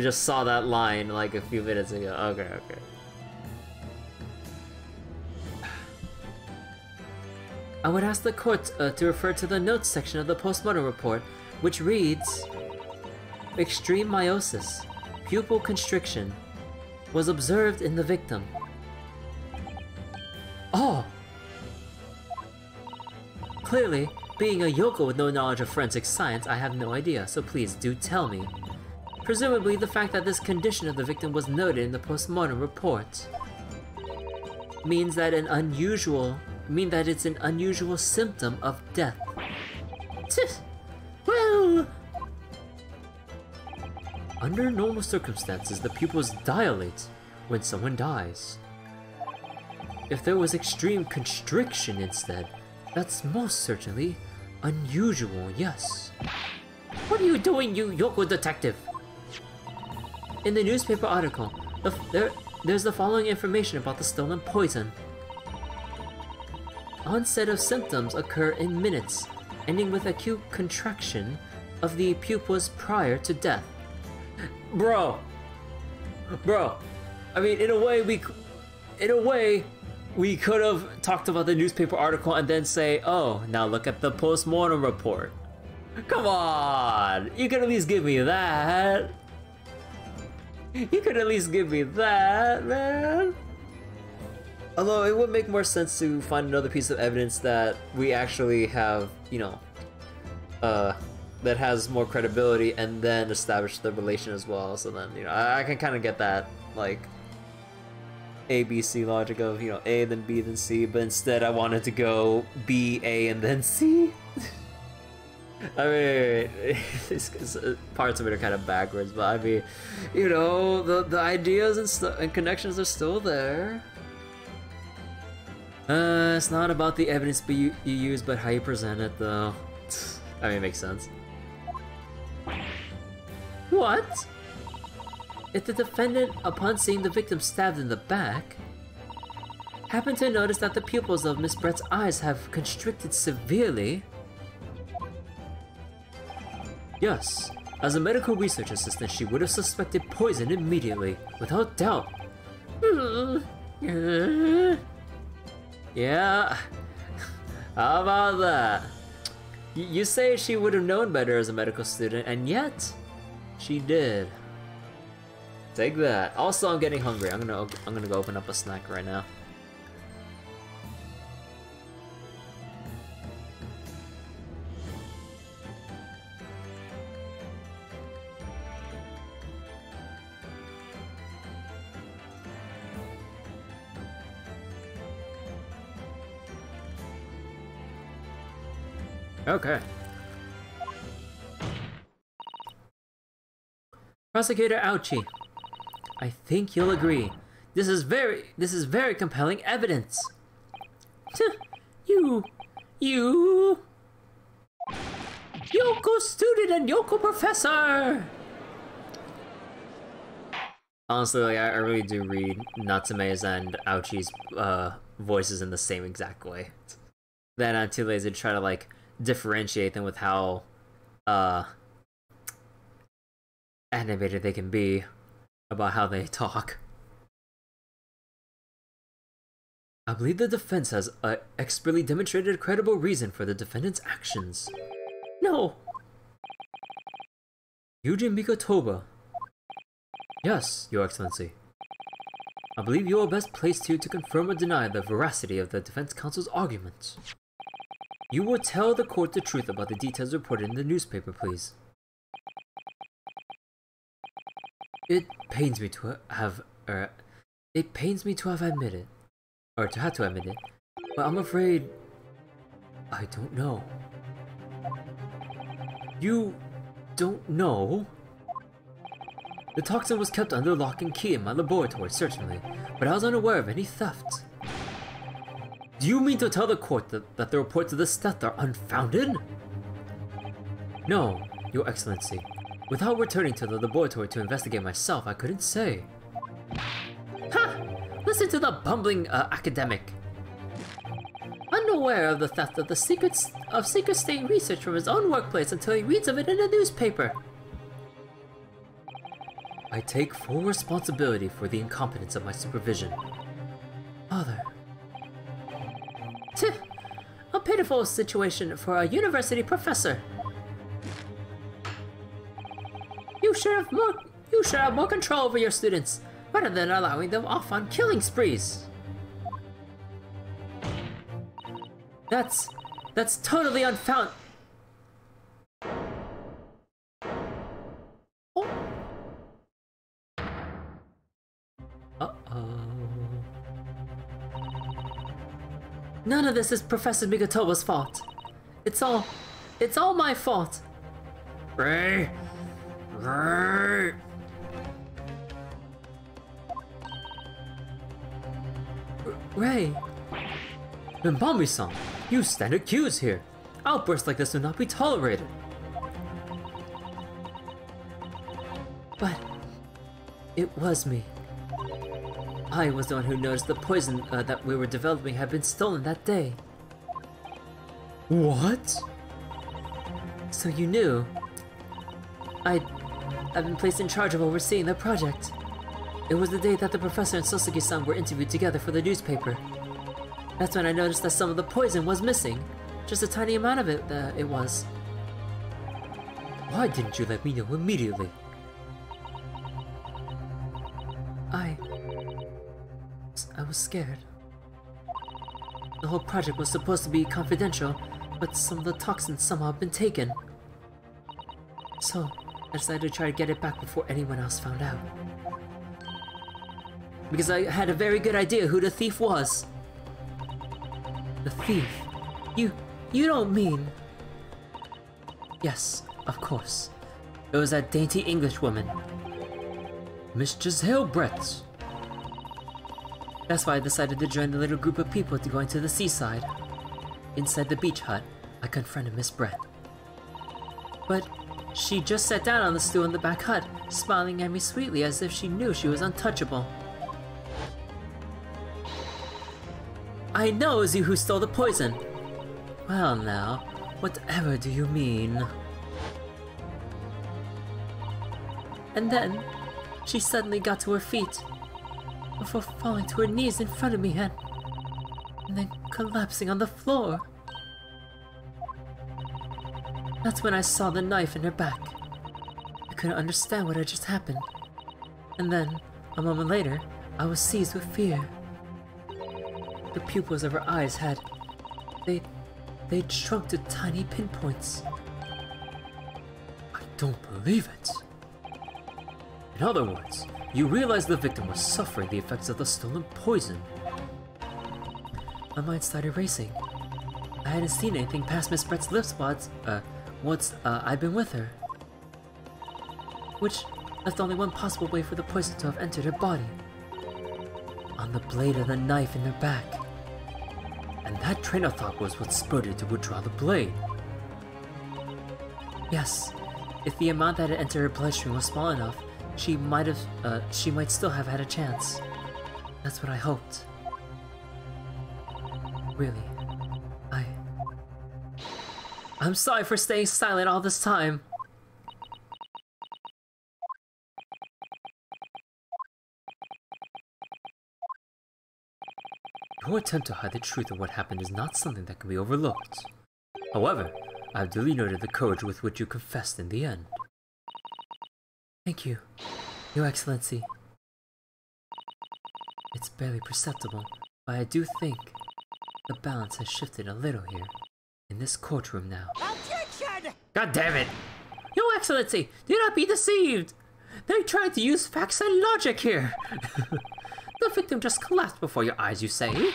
just saw that line like a few minutes ago. Okay. I would ask the court to refer to the notes section of the postmortem report, which reads, extreme meiosis, pupil constriction, was observed in the victim. Oh! Clearly, being a yokel with no knowledge of forensic science, I have no idea, so please do tell me. Presumably, the fact that this condition of the victim was noted in the postmortem report means that it's an unusual symptom of death. Well... Under normal circumstances, the pupils dilate when someone dies. If there was extreme constriction instead, that's most certainly unusual, yes. What are you doing, you yokel detective? In the newspaper article, there's the following information about the stolen poison. Onset of symptoms occur in minutes, ending with acute contraction of the pupils prior to death. Bro, I mean, in a way, we could have talked about the newspaper article and then say, oh, now look at the postmortem report. Come on, you could at least give me that. You could at least give me that, man. Although it would make more sense to find another piece of evidence that we actually have, you know, that has more credibility, and then establish the relation as well. So then, you know, I can kind of get that, like, A, B, C logic of, you know, A, then B, then C, but instead I wanted to go B, A, and then C. I mean, parts of it are kind of backwards, but I mean, you know, the ideas and connections are still there. It's not about the evidence you use, but how you present it, though. I mean, it makes sense. What? If the defendant, upon seeing the victim stabbed in the back, happened to notice that the pupils of Miss Brett's eyes have constricted severely, yes, as a medical research assistant, she would have suspected poison immediately, without doubt. Yeah, how about that? You say she would have known better as a medical student, and yet, she did. Take that. Also, I'm getting hungry. I'm gonna go open up a snack right now. Okay. Prosecutor Ouchie, I think you'll agree. This is very compelling evidence. You Yoko student and Yoko professor! Honestly, like, I really do read Natsume's and Ouchie's voices in the same exact way. Then I'm too lazy to try to, like, differentiate them with how animated they can be about how they talk. I believe the defense has expertly demonstrated a credible reason for the defendant's actions. No! Yujin Mikotoba. Yes, Your Excellency. I believe you are best placed here to confirm or deny the veracity of the defense counsel's argument. You will tell the court the truth about the details reported in the newspaper, please. It pains me to have admitted, or to have to admit it, but I'm afraid I don't know. You don't know? The toxin was kept under lock and key in my laboratory, certainly, but I was unaware of any theft. Do you mean to tell the court that the reports of this theft are unfounded? No, Your Excellency. Without returning to the laboratory to investigate myself, I couldn't say. Ha! Listen to the bumbling academic. Unaware of the theft of the secret state research from his own workplace until he reads of it in a newspaper. I take full responsibility for the incompetence of my supervision. Father. A pitiful wonderful situation for a university professor. You should have more control over your students, rather than allowing them off on killing sprees. That's totally unfound. Oh. Uh-oh. None of this is Professor Migatoba's fault. It's all my fault. Ray. Ray. Ray. Mbami-san, you stand accused here. Outbursts like this will not be tolerated. But it was me. I was the one who noticed the poison that we were developing had been stolen that day. What? So you knew? I've been placed in charge of overseeing the project. It was the day that the professor and Soseki-san were interviewed together for the newspaper. That's when I noticed that some of the poison was missing. Just a tiny amount of it, it was. Why didn't you let me know immediately? I was scared. The whole project was supposed to be confidential, but some of the toxins somehow have been taken. So, I decided to try to get it back before anyone else found out. Because I had a very good idea who the thief was. The thief? You don't mean... Yes, of course. It was that dainty English woman. Miss Giselle Brett. That's why I decided to join the little group of people going to the seaside. Inside the beach hut, I confronted Miss Brett. But she just sat down on the stool in the back hut, smiling at me sweetly as if she knew she was untouchable. I know it was you who stole the poison. Well now, whatever do you mean? And then, she suddenly got to her feet, before falling to her knees in front of me and then collapsing on the floor. That's when I saw the knife in her back. I couldn't understand what had just happened. And then, a moment later, I was seized with fear. The pupils of her eyes they'd shrunk to tiny pinpoints. I don't believe it. In other words, you realized the victim was suffering the effects of the stolen poison. My mind started racing. I hadn't seen anything past Miss Brett's lip spots, once I'd been with her. Which left only one possible way for the poison to have entered her body. On the blade of the knife in her back. And that train of thought was what spurred her to withdraw the blade. Yes, if the amount that had entered her bloodstream was small enough, she might still have had a chance. That's what I hoped. Really, I'm sorry for staying silent all this time. Your attempt to hide the truth of what happened is not something that can be overlooked. However, I have duly noted the courage with which you confessed in the end. Thank you, Your Excellency. It's barely perceptible, but I do think the balance has shifted a little here, in this courtroom now. Objection! God damn it! Your Excellency, do not be deceived! They tried to use facts and logic here! The victim just collapsed before your eyes, you say?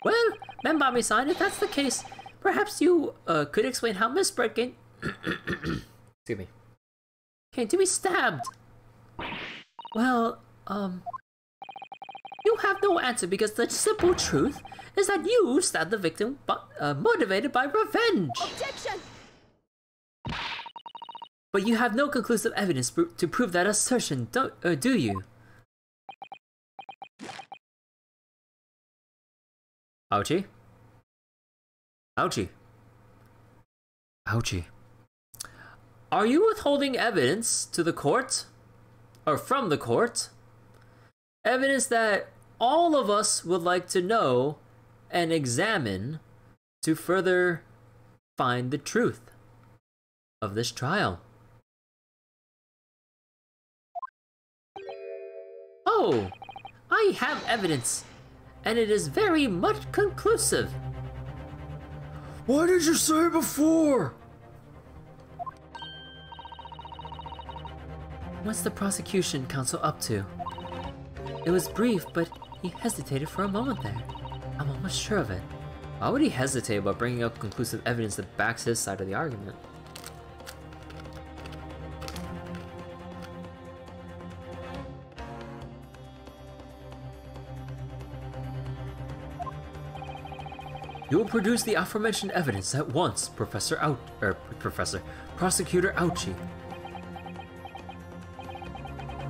Well, Membami-san, if that's the case, perhaps you could explain how Miss Brett came to be stabbed. Well, you have no answer because the simple truth is that you stabbed the victim motivated by revenge. Objection! But you have no conclusive evidence to prove that assertion, do you? Ouchie? Ouchie. Ouchie. Are you withholding evidence to the court? Or from the court? Evidence that all of us would like to know and examine to further find the truth of this trial. Oh, I have evidence, and it is very much conclusive. Why did you say it before? What's the prosecution counsel up to? It was brief, but he hesitated for a moment there. I'm almost sure of it. Why would he hesitate about bringing up conclusive evidence that backs his side of the argument? You will produce the aforementioned evidence at once, Prosecutor Ouchie.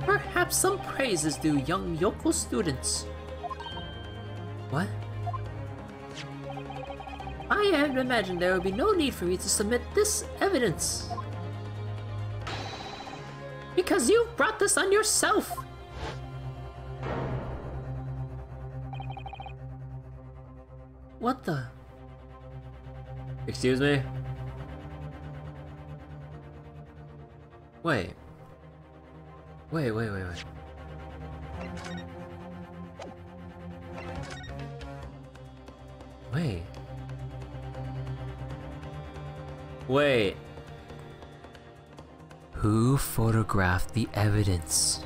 Perhaps some praise is due young Yoko students. What? I had imagined there would be no need for me to submit this evidence. Because you brought this on yourself. What the? Excuse me? Wait. Wait. Wait. Who photographed the evidence?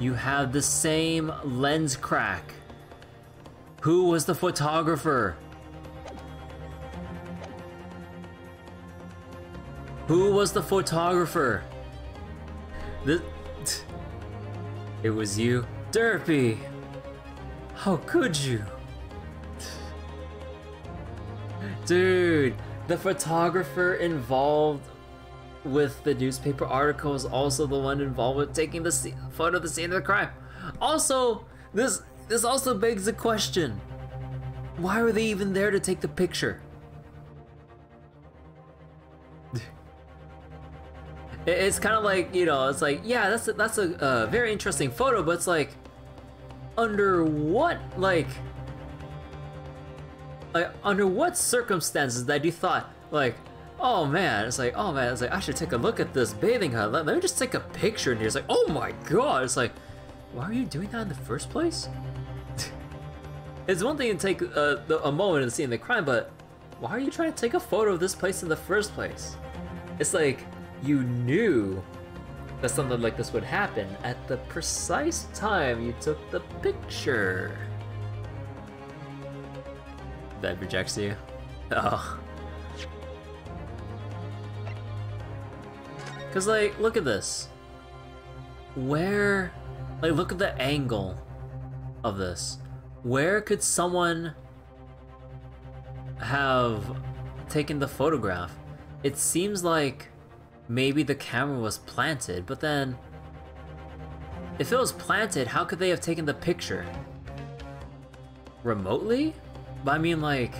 You have the same lens crack. Who was the photographer? Who was the photographer? It was you, Derpy. How could you? Dude, the photographer involved with the newspaper article is also the one involved with taking the photo of the scene of the crime. Also, this also begs the question: why were they even there to take the picture? It's kind of like, you know, it's like, yeah, that's a very interesting photo, but it's like, under what circumstances that you thought, like, oh man, it's like I should take a look at this bathing hut. Let me just take a picture. And it's like, oh my god, it's like, why are you doing that in the first place? It's one thing to take a moment and seeing the crime, but why are you trying to take a photo of this place in the first place? It's like, you knew that something like this would happen at the precise time you took the picture. That rejects you? Oh. Cause like, look at this. Where, like, look at the angle of this. Where could someone have taken the photograph? It seems like maybe the camera was planted, but then if it was planted, how could they have taken the picture? Remotely? But I mean, like,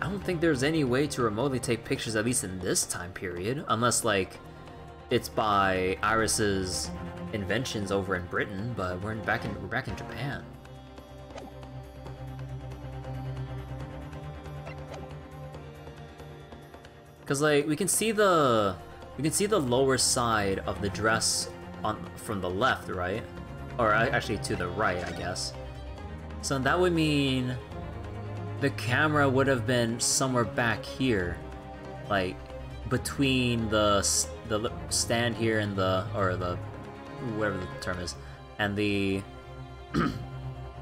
I don't think there's any way to remotely take pictures, at least in this time period, unless like it's by Iris's inventions over in Britain, but we're back in Japan. Cause like we can see the lower side of the dress from the left, right? Or actually to the right, I guess. So that would mean the camera would have been somewhere back here, like between the stand here and the whatever the term is, and the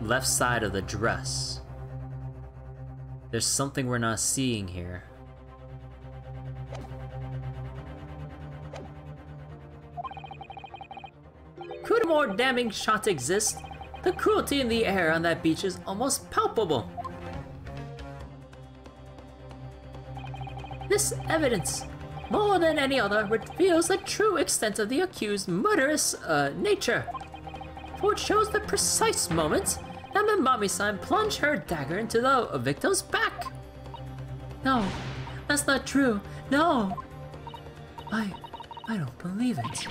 left side of the dress. There's something we're not seeing here. Could a more damning shot exist? The cruelty in the air on that beach is almost palpable. This evidence, more than any other, reveals the true extent of the accused's murderous nature. For it shows the precise moment that Mamami-san plunged her dagger into the victim's back. No, that's not true. No. I don't believe it.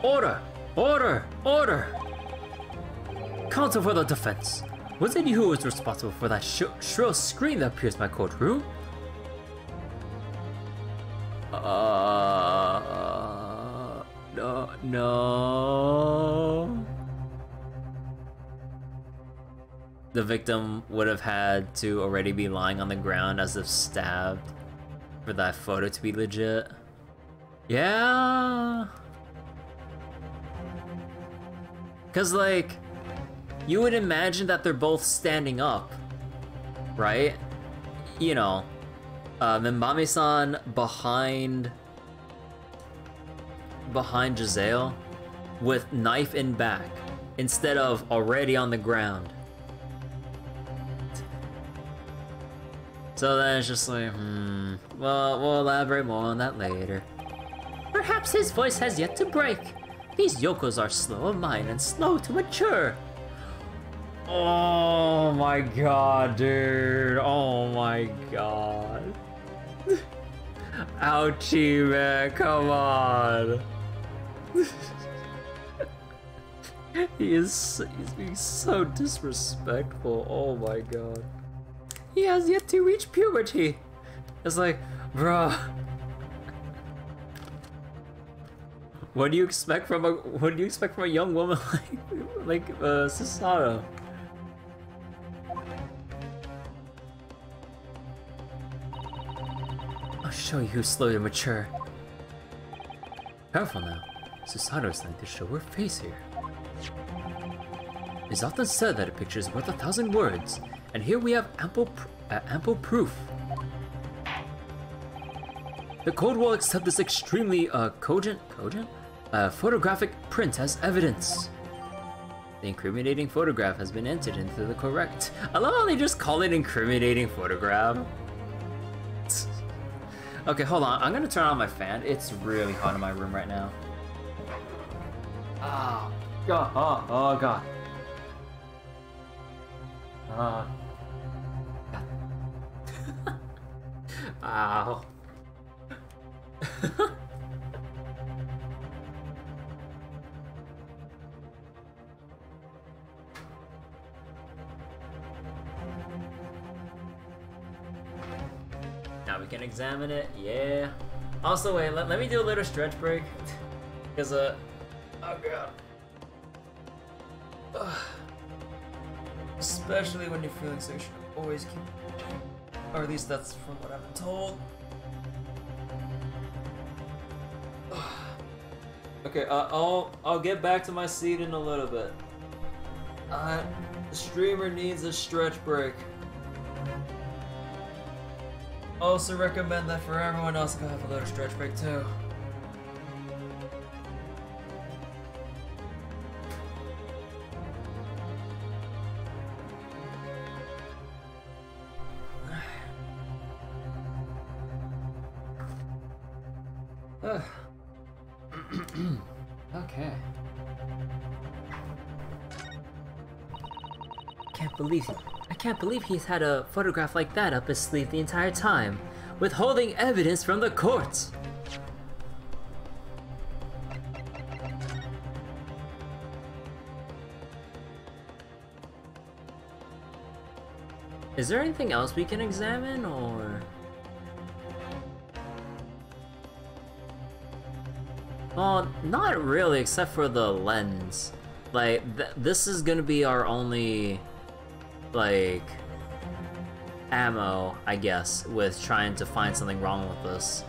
Order! Order! Order! Counsel for the defense. Was it you who was responsible for that shrill scream that pierced my courtroom? No. The victim would have had to already be lying on the ground as if stabbed for that photo to be legit. Yeah. Cause like, you would imagine that they're both standing up, right? You know, Mbami-san behind Giselle with knife in back instead of already on the ground. So then it's just like, well, we'll elaborate more on that later. Perhaps his voice has yet to break. These yokos are slow of mind and slow to mature. Oh my god, dude. Oh my god. Ouchie, man. Come on. He's being so disrespectful. Oh my god. He has yet to reach puberty. It's like, bruh. What do you expect from a young woman like Susato? I'll show you who's slow to mature. Careful now. Susato's trying to show her face here. It's often said that a picture is worth 1,000 words, and here we have ample proof. The code will accept this extremely cogent photographic print as evidence. The incriminating photograph has been entered into the correct. I love how they just call it incriminating photograph. Okay, hold on. I'm gonna turn on my fan. It's really hot in my room right now. Oh god. Oh god. Ow. Now we can examine it, yeah. Also, wait, let me do a little stretch break. Because, oh god. Ugh. Especially when you're feeling sick, you should always keep, or at least that's from what I've been told. Okay, I'll get back to my seat in a little bit. The streamer needs a stretch break. Also recommend that for everyone else to have a little stretch break too. Okay. I can't believe he's had a photograph like that up his sleeve the entire time, withholding evidence from the courts. Is there anything else we can examine, or? Well, not really, except for the lens. Like, this is gonna be our only, like, ammo, I guess, with trying to find something wrong with this.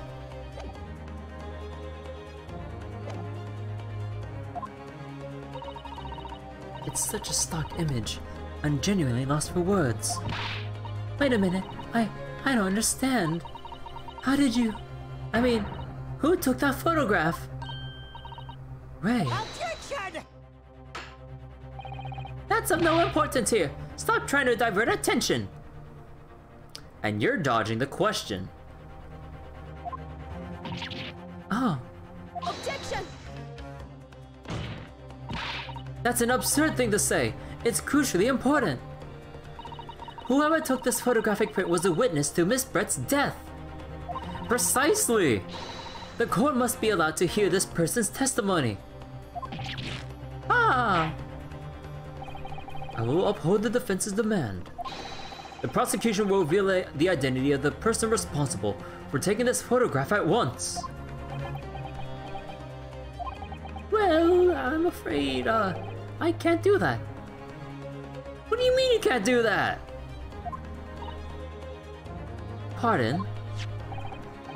It's such a stock image. I'm genuinely lost for words. Wait a minute, I don't understand. How did you... I mean, who took that photograph? Ray. Objection! That's of no importance here. Stop trying to divert attention. And you're dodging the question. Oh. Objection! That's an absurd thing to say. It's crucially important. Whoever took this photographic print was a witness to Miss Brett's death. Precisely! The court must be allowed to hear this person's testimony. Ah! I will uphold the defense's demand. The prosecution will reveal the identity of the person responsible for taking this photograph at once. Well, I'm afraid, I can't do that. What do you mean you can't do that? Pardon?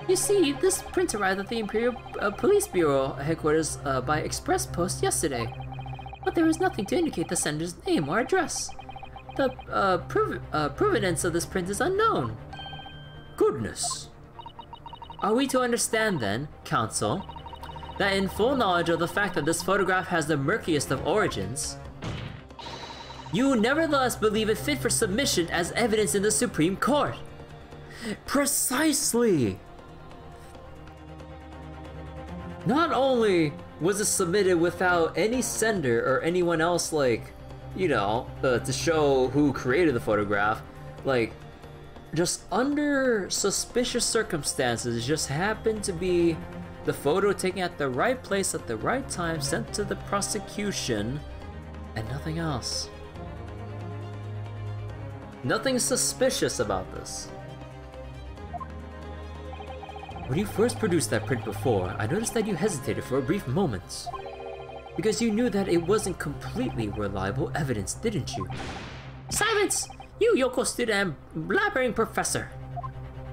You see, this print arrived at the Imperial Police Bureau headquarters by express post yesterday. But there is nothing to indicate the sender's name or address. The provenance of this print is unknown. Goodness. Are we to understand then, Counsel, that in full knowledge of the fact that this photograph has the murkiest of origins, you nevertheless believe it fit for submission as evidence in the Supreme Court? Precisely! Not only was it submitted without any sender or anyone else, like, you know, to show who created the photograph, like, just under suspicious circumstances, just happened to be the photo taken at the right place at the right time, sent to the prosecution, and nothing else. Nothing suspicious about this. When you first produced that print before, I noticed that you hesitated for a brief moment. Because you knew that it wasn't completely reliable evidence, didn't you? Silence! You Yoko student and blabbering professor!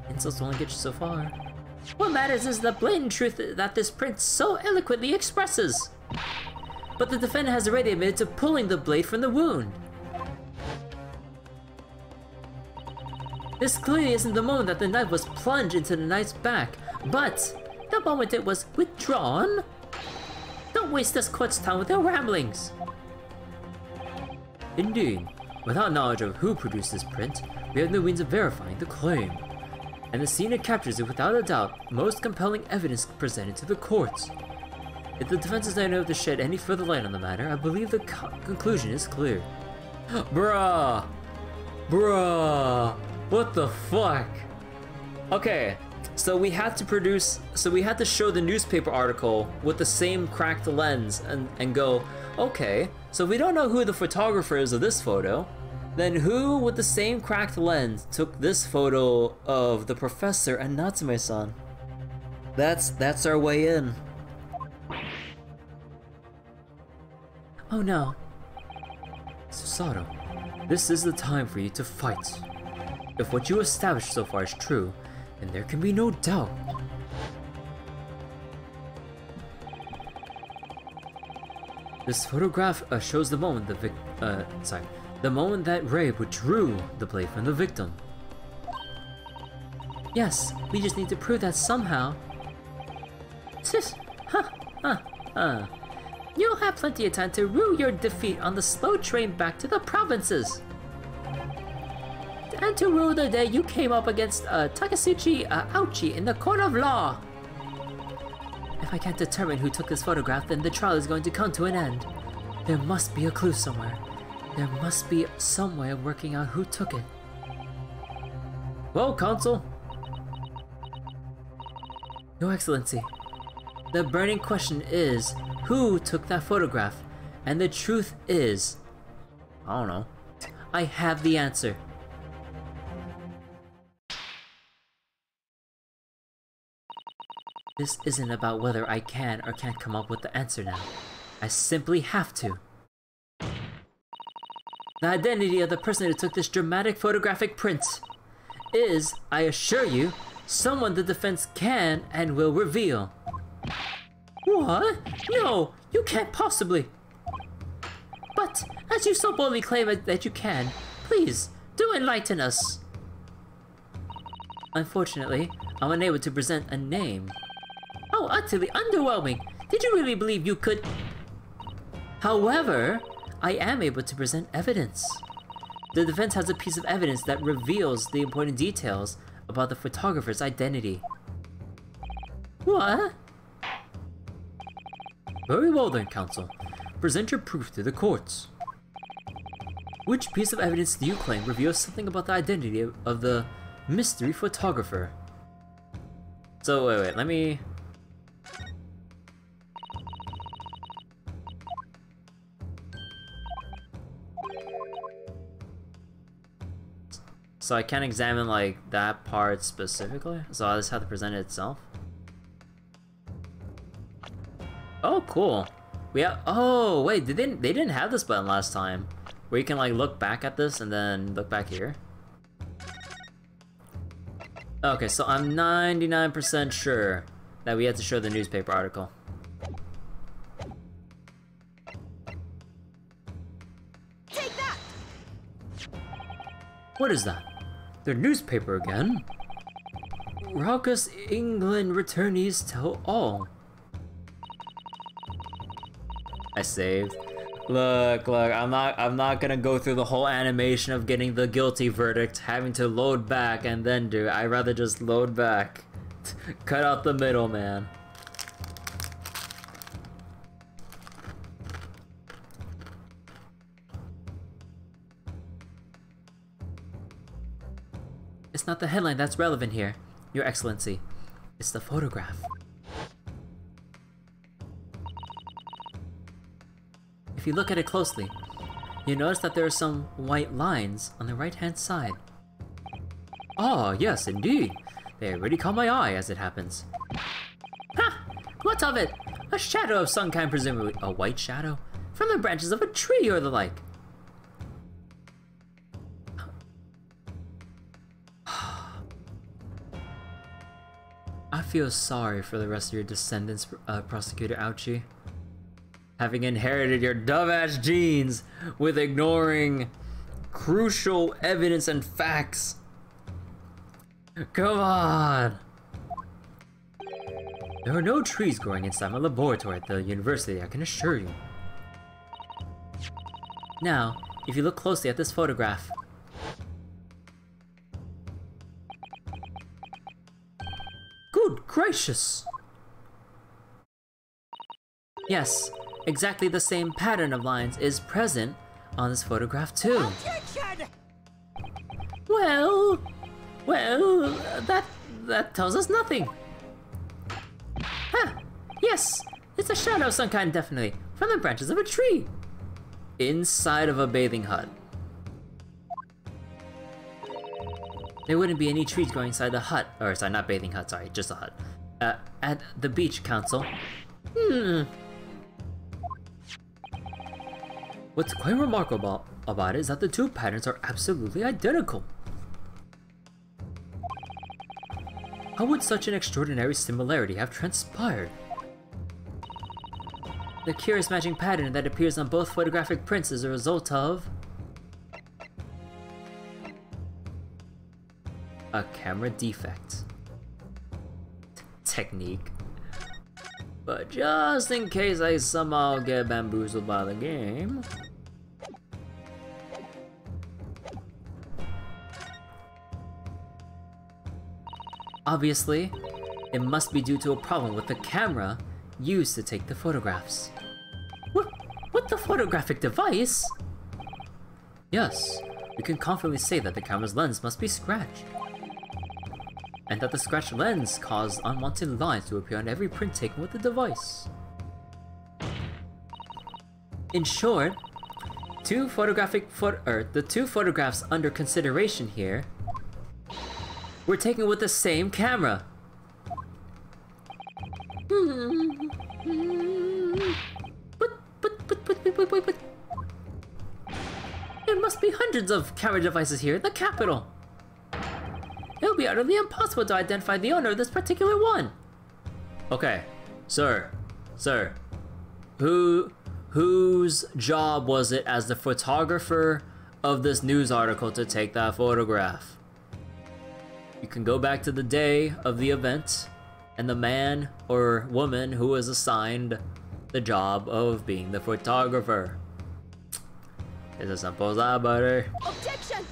Insults only get you so far. What matters is the blatant truth that this print so eloquently expresses. But the defendant has already admitted to pulling the blade from the wound. This clearly isn't the moment that the knife was plunged into the knight's back, but the moment it was withdrawn. Don't waste this court's time with your ramblings. Indeed, without knowledge of who produced this print, we have no means of verifying the claim. And the scene that captures it without a doubt most compelling evidence presented to the court. If the defense is not able to shed any further light on the matter, I believe the conclusion is clear. Bruh! Bruh! What the fuck? Okay, so we had to show the newspaper article with the same cracked lens and go, okay, so we don't know who the photographer is of this photo, then who with the same cracked lens took this photo of the professor and Natsume-san? That's our way in. Oh no. Susato, this is the time for you to fight. If what you established so far is true, then there can be no doubt. This photograph shows the moment the moment that Ray withdrew the blade from the victim. Yes, we just need to prove that somehow. You'll have plenty of time to rue your defeat on the slow train back to the provinces. And to rue the day you came up against Takasuchi Auchi in the court of law. If I can't determine who took this photograph, then the trial is going to come to an end. There must be a clue somewhere. There must be some way of working out who took it. Well, Consul. Your Excellency, the burning question is, who took that photograph? And the truth is, I don't know. I have the answer. This isn't about whether I can or can't come up with the answer now. I simply have to. The identity of the person who took this dramatic photographic print is, I assure you, someone the defense can and will reveal. What? No, you can't possibly. But, as you so boldly claim that you can, please, do enlighten us. Unfortunately, I'm unable to present a name. Oh, utterly underwhelming! Did you really believe you could? However, I am able to present evidence. The defense has a piece of evidence that reveals the important details about the photographer's identity. What? Very well then, Counsel. Present your proof to the courts. Which piece of evidence do you claim reveals something about the identity of the mystery photographer? So, wait, let me... So I can't examine like that part specifically. So I just have to present it itself. Oh, cool. We have. Oh, wait. They didn't have this button last time, where you can like look back at this and then look back here. Okay, so I'm 99% sure that we had to show the newspaper article. Take that! What is that? Their newspaper again? Raucous England returnees tell all. I saved. Look, I'm not gonna go through the whole animation of getting the guilty verdict, having to load back and then do it. I'd rather just load back. Cut out the middle, man. It's not the headline that's relevant here, Your Excellency. It's the photograph. If you look at it closely, you notice that there are some white lines on the right-hand side. Ah, yes, indeed. They really caught my eye, as it happens. Ha! What of it? A shadow of some kind, presumably. A white shadow? From the branches of a tree or the like. I feel sorry for the rest of your descendants, Prosecutor Ouchie. Having inherited your dumbass genes with ignoring crucial evidence and facts. Come on! There are no trees growing inside my laboratory at the university, I can assure you. Now, if you look closely at this photograph. Good gracious! Yes, exactly the same pattern of lines is present on this photograph too. Objection! Well, that tells us nothing. Huh, yes, it's a shadow of some kind, definitely, from the branches of a tree. Inside of a bathing hut. There wouldn't be any trees growing inside the hut, or sorry, not bathing hut, sorry, just a hut. At the beach council. What's quite remarkable about it is that the two patterns are absolutely identical. How would such an extraordinary similarity have transpired? The curious matching pattern that appears on both photographic prints is a result of a camera defect. Technique. But just in case I somehow get bamboozled by the game. Obviously, it must be due to a problem with the camera used to take the photographs. What the photographic device? Yes, we can confidently say that the camera's lens must be scratched. And that the scratched lens caused unwanted lines to appear on every print taken with the device. In short, the two photographs under consideration here were taken with the same camera. But there must be hundreds of camera devices here in the capital. It would be utterly impossible to identify the owner of this particular one. Okay, sir, whose job was it as the photographer of this news article to take that photograph? You can go back to the day of the event and the man or woman who was assigned the job of being the photographer. It's as simple as that, buddy. Objection!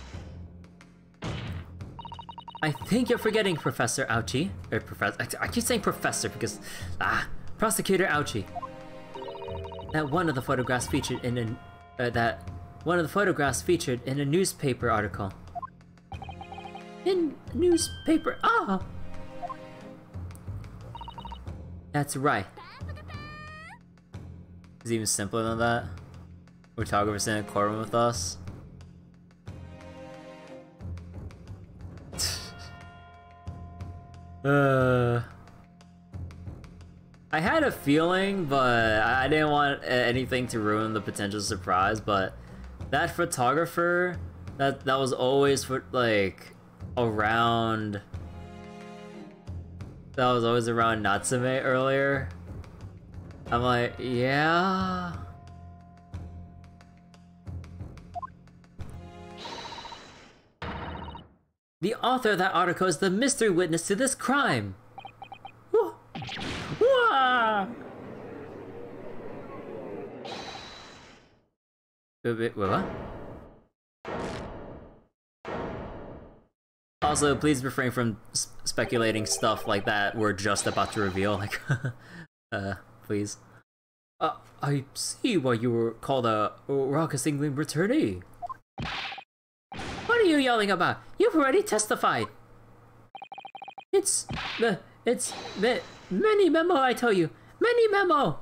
I think you're forgetting Professor Ouchie. Or I keep saying Professor because... Prosecutor Ouchie. That one of the photographs featured in a newspaper article. In newspaper... That's right. It's even simpler than that. Photographer's in a courtroom with us. I had a feeling, but I didn't want anything to ruin the potential surprise, but that photographer that was always for like around Natsume earlier. I'm like, yeah. The author of that article is the mystery witness to this crime. Whoa. Whoa. Wait, what? Also, please refrain from speculating stuff like that we're just about to reveal. Like, please. I see why you were called a raucous England returnee. What are you yelling about? You've already testified. It's many memo, I tell you. Many memo.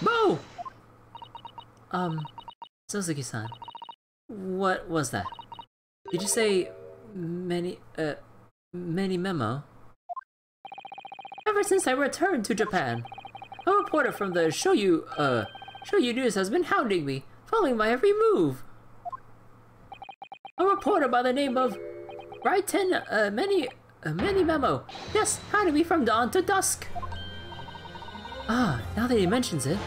Memo. Suzuki-san, what was that? Did you say many memo? Ever since I returned to Japan, a reporter from the Shoyu News has been hounding me, following my every move. A reporter by the name of Raiten many memo. Yes, hounding me from dawn to dusk. Ah, now that he mentions it.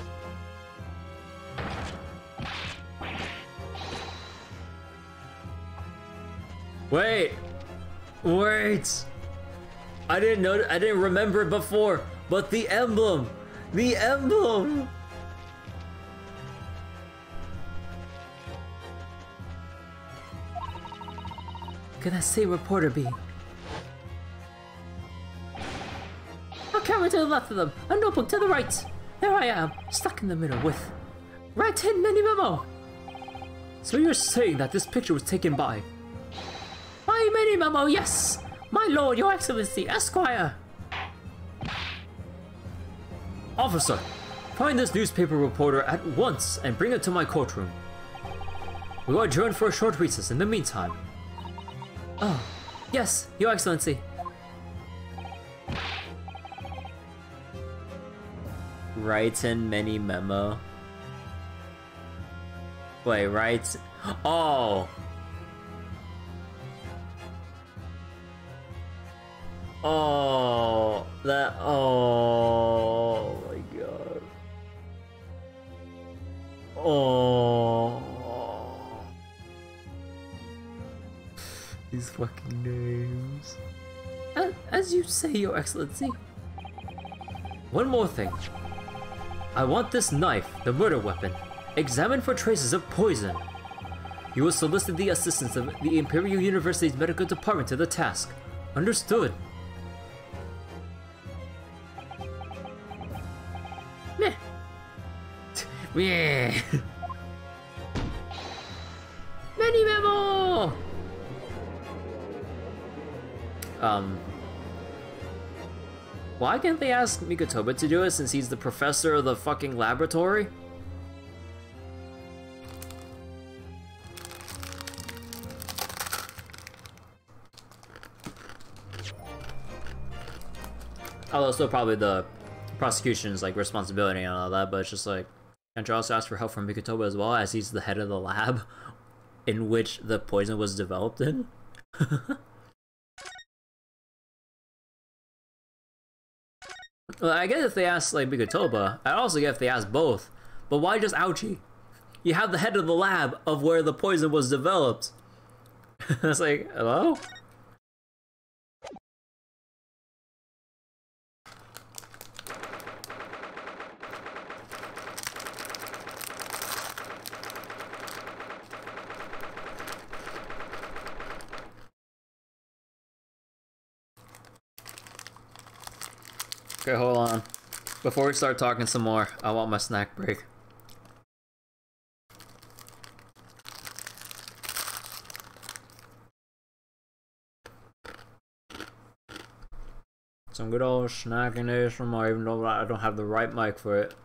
Wait. I didn't remember it before, but the emblem. Could that same reporter be? A camera to the left of them, a notebook to the right. There I am, stuck in the middle with Raiten many memo. So you're saying that this picture was taken by many memo, yes! My lord, your excellency, Esquire! Officer, find this newspaper reporter at once and bring it to my courtroom. We will adjourn for a short recess in the meantime. Oh, yes, your excellency. Raiten many memo. Wait, right? Oh! Oh, that, oh my god. Oh. These fucking names. As you say, your excellency. One more thing. I want this knife, the murder weapon, examined for traces of poison. You will solicit the assistance of the Imperial University's medical department to the task. Understood. Yeah. Many memo. Why can't they ask Mikotoba to do it since he's the professor of the fucking laboratory? Although it's still probably the prosecution's like responsibility and all that, but it's just like, can't you also ask for help from Mikotoba as well, as he's the head of the lab in which the poison was developed in? Well, I get if they ask like Mikotoba. I also get if they ask both. But why just Ouchie? You have the head of the lab of where the poison was developed. It's like, hello? Okay, hold on. Before we start talking some more, I want my snack break. Some good old snacking ASMR, even though I don't have the right mic for it.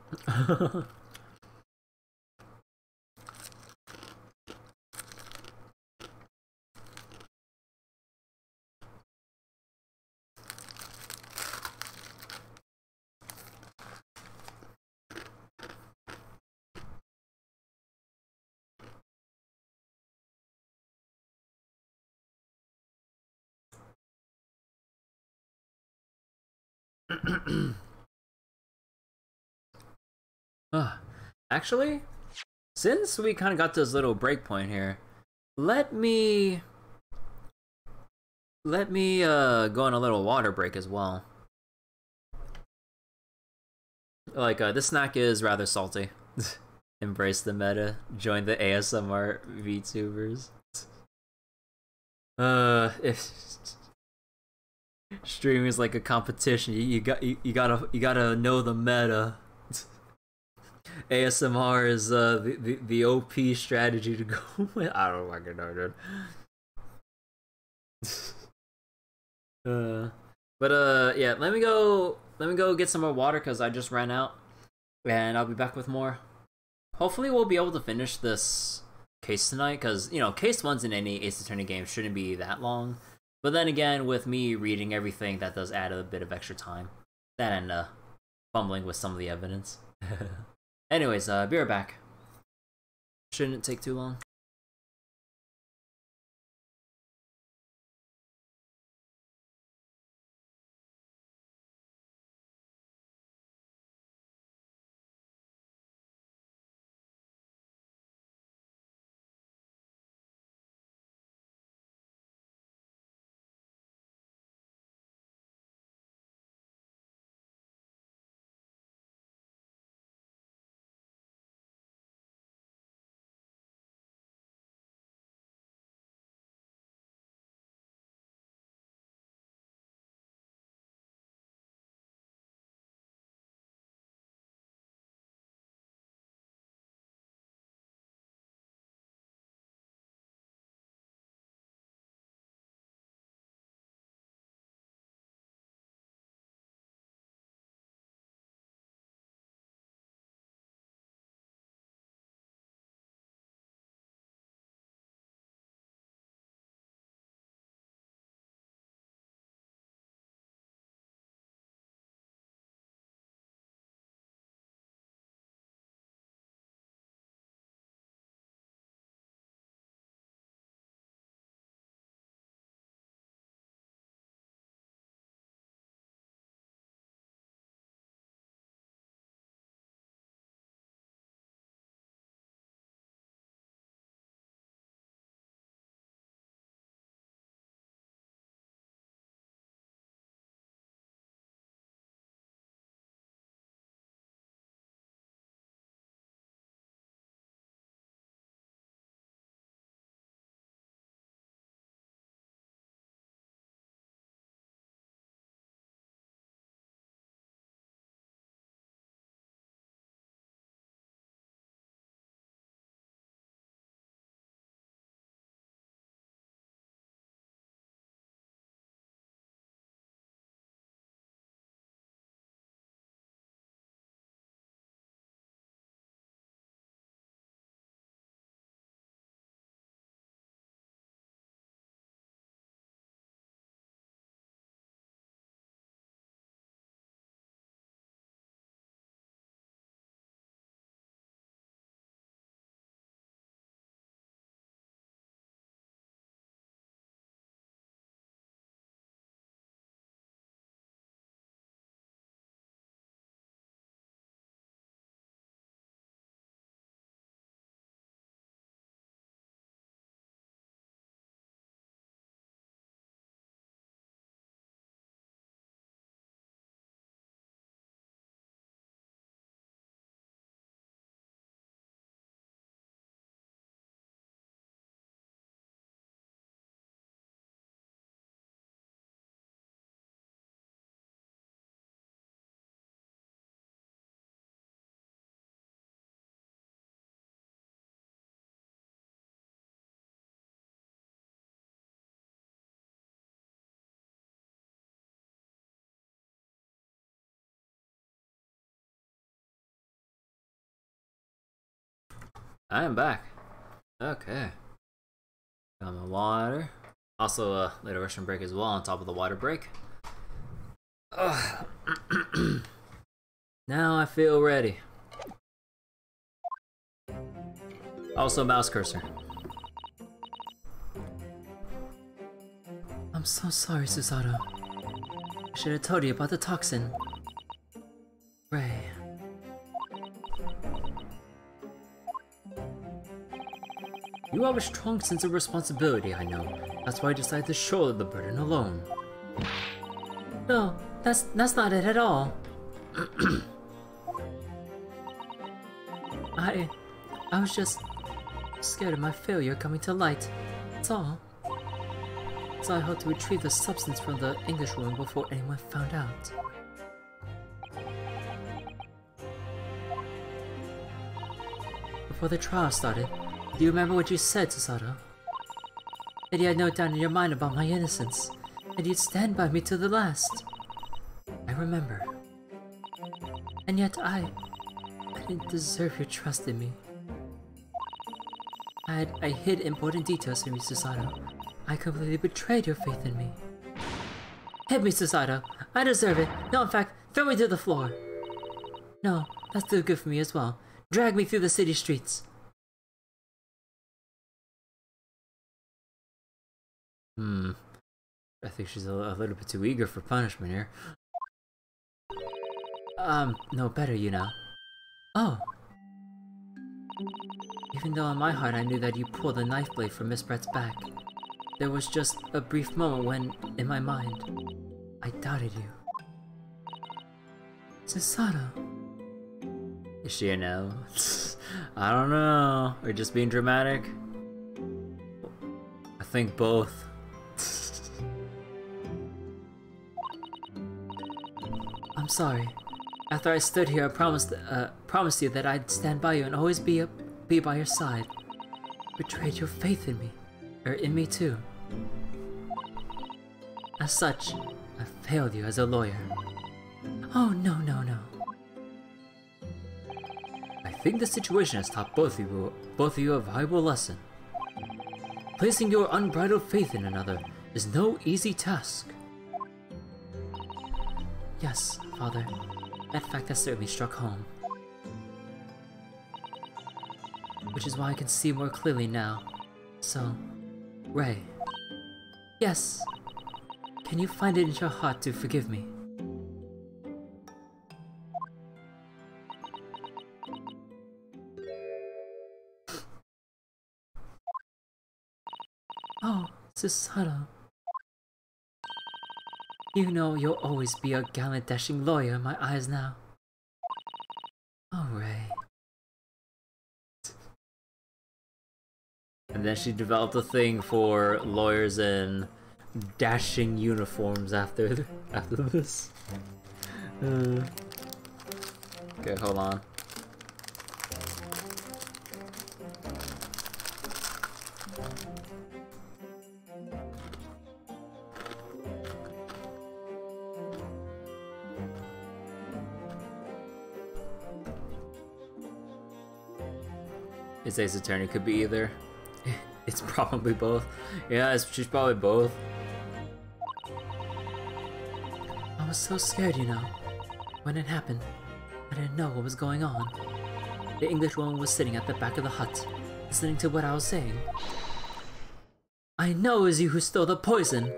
Actually, since we kind of got this little break point here, let me go on a little water break as well. Like, this snack is rather salty. Embrace the meta. Join the ASMR VTubers. If streaming is like a competition, you gotta know the meta. ASMR is the OP strategy to go with. I don't fucking know, dude. Yeah, let me go get some more water because I just ran out, and I'll be back with more. Hopefully we'll be able to finish this case tonight, because, you know, case 1's in any Ace Attorney game shouldn't be that long. But then again, with me reading everything, that does add a bit of extra time. That and fumbling with some of the evidence. Anyways, be right back. Shouldn't take too long. I am back. Okay. Got my water. Also, later restroom break as well on top of the water break. Ugh. Now I feel ready. Also, mouse cursor. I'm so sorry, Susato. I should have told you about the toxin. Ray. You have a strong sense of responsibility, I know. That's why I decided to shoulder the burden alone. No, that's not it at all. I was just scared of my failure coming to light. That's all. So I hoped to retrieve the substance from the English room before anyone found out. Before the trial started, do you remember what you said, Susato? That you had no doubt in your mind about my innocence, and you'd stand by me to the last. I remember. And yet I didn't deserve your trust in me. I hid important details from you, Susato. I completely betrayed your faith in me. Hit me, Susato. I deserve it. No, in fact, throw me to the floor. No, that's too good for me as well. Drag me through the city streets. I think she's a little bit too eager for punishment here. No better, you know. Oh. Even though in my heart I knew that you pulled the knife blade from Miss Brett's back, there was just a brief moment when, in my mind, I doubted you. Susato. Is she a no? I don't know. Or just being dramatic? I think both. I'm sorry. After I stood here, I promised you that I'd stand by you and always be by your side. Betrayed your faith in me. Or in me too. As such, I failed you as a lawyer. Oh, no, no, no. I think the situation has taught both of you a valuable lesson. Placing your unbridled faith in another is no easy task. Yes, Father. That fact has certainly struck home. Which is why I can see more clearly now. So, Ray. Yes. Can you find it in your heart to forgive me? Oh, Susato. You know you'll always be a gallant, dashing lawyer in my eyes now. Oh, Ray. And then she developed a thing for lawyers in dashing uniforms after this. Okay, hold on. His Ace Attorney could be either. It's probably both. Yeah, she's probably both. I was so scared, you know. When it happened, I didn't know what was going on. The English woman was sitting at the back of the hut, listening to what I was saying. I know it was you who stole the poison!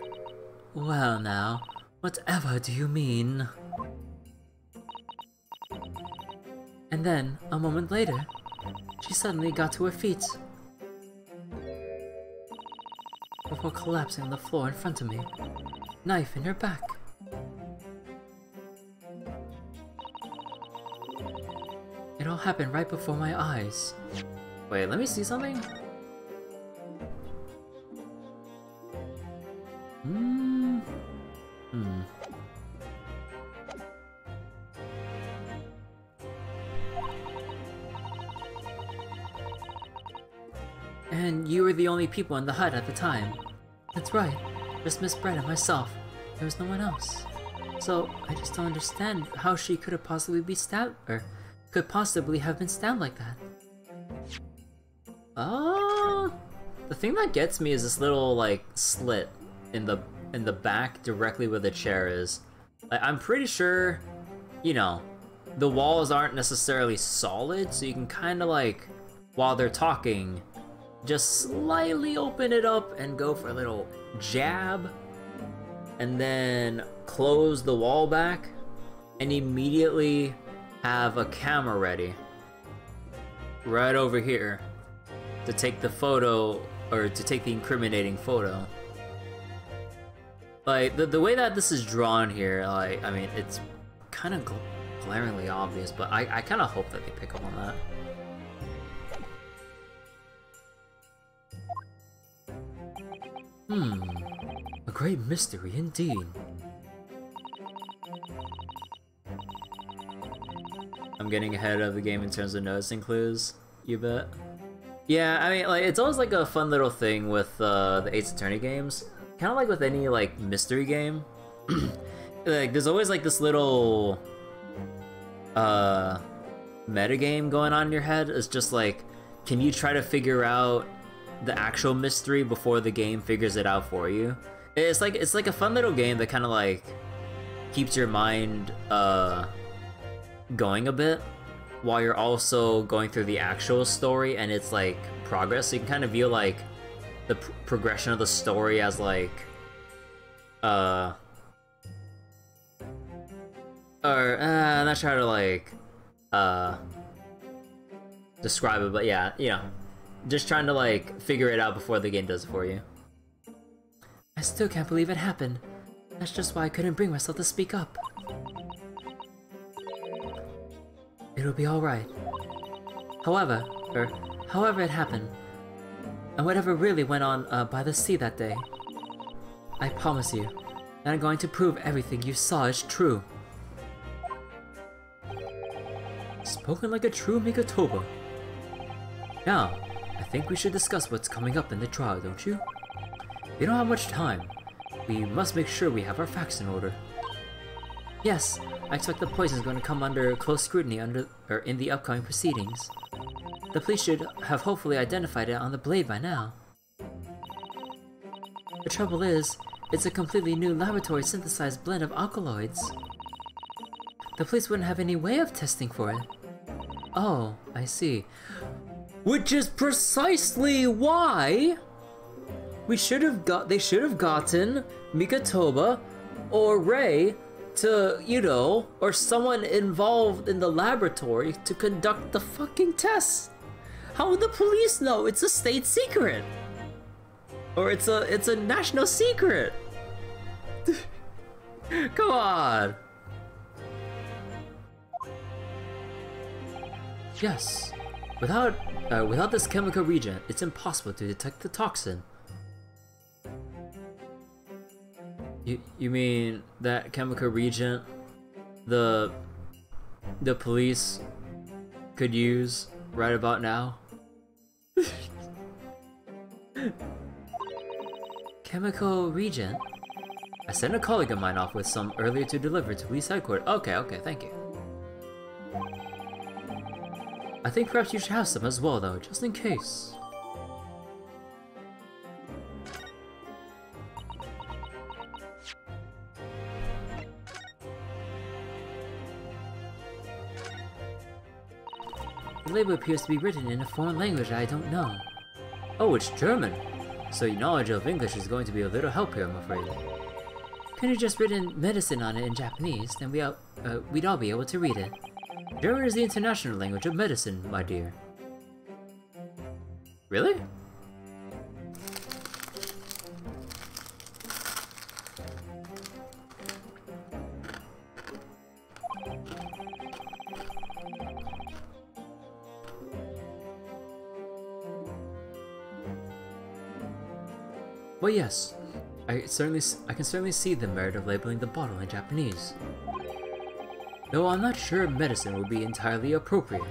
Well now, whatever do you mean? And then, a moment later, she suddenly got to her feet. Before collapsing on the floor in front of me, knife in her back. It all happened right before my eyes. Wait, let me see something. And you were the only people in the hut at the time. That's right, just Miss Brett and myself. There was no one else. So, I just don't understand how she could have possibly been stabbed, or could possibly have been stabbed like that. The thing that gets me is this little, like, slit in the back directly where the chair is. Like, I'm pretty sure, you know, the walls aren't necessarily solid, so you can kind of, like, while they're talking, just slightly open it up and go for a little jab, and then close the wall back, and immediately have a camera ready right over here to take the photo, or to take the incriminating photo. Like, the way that this is drawn here, like, I mean, it's kind of glaringly obvious, but I kind of hope that they pick up on that. A great mystery indeed. I'm getting ahead of the game in terms of noticing clues, you bet. Yeah, I mean, like, it's always like a fun little thing with the Ace Attorney games. Kind of like with any, like, mystery game. Like, there's always, like, this little meta game going on in your head. It's just like, can you try to figure out the actual mystery before the game figures it out for you? It's like a fun little game that kind of like keeps your mind going a bit while you're also going through the actual story, and it's like progress. So you can kind of view like the progression of the story as like I'm not sure how to like describe it, but yeah, you know, just trying to like figure it out before the game does it for you. I still can't believe it happened. That's just why I couldn't bring myself to speak up. It'll be alright. However it happened, and whatever really went on by the sea that day, I promise you that I'm going to prove everything you saw is true. Spoken like a true Migatoba. Now, I think we should discuss what's coming up in the trial, don't you? We don't have much time. We must make sure we have our facts in order. Yes, I expect the poison is going to come under close scrutiny in the upcoming proceedings. The police should have hopefully identified it on the blade by now. The trouble is, it's a completely new laboratory synthesized blend of alkaloids. The police wouldn't have any way of testing for it. Oh, I see. Which is precisely why they should have gotten Migatoba or Ray to, you know, or someone involved in the laboratory to conduct the fucking tests. How would the police know? It's a state secret. Or it's a national secret. Come on. Yes. Without this chemical reagent, it's impossible to detect the toxin. You mean that chemical reagent the police could use right about now? Chemical reagent? I sent a colleague of mine off with some earlier to deliver to police headquarters. Okay, thank you. I think perhaps you should have some as well, though, just in case. The label appears to be written in a foreign language I don't know. Oh, it's German! So your knowledge of English is going to be a little help here, I'm afraid. Could you just written medicine on it in Japanese, then we'd all be able to read it. German is the international language of medicine, my dear. Really? Well, yes. I can certainly see the merit of labeling the bottle in Japanese. Though I'm not sure medicine would be entirely appropriate.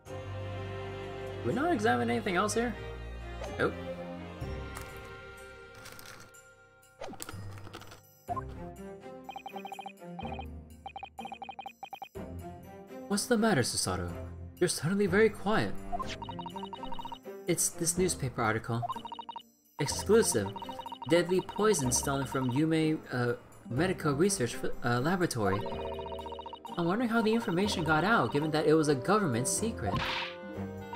Did we not examine anything else here? Nope. What's the matter, Susato? You're suddenly very quiet. It's this newspaper article. Exclusive. Deadly poison stolen from Yume Medical Research Laboratory. I'm wondering how the information got out, given that it was a government secret.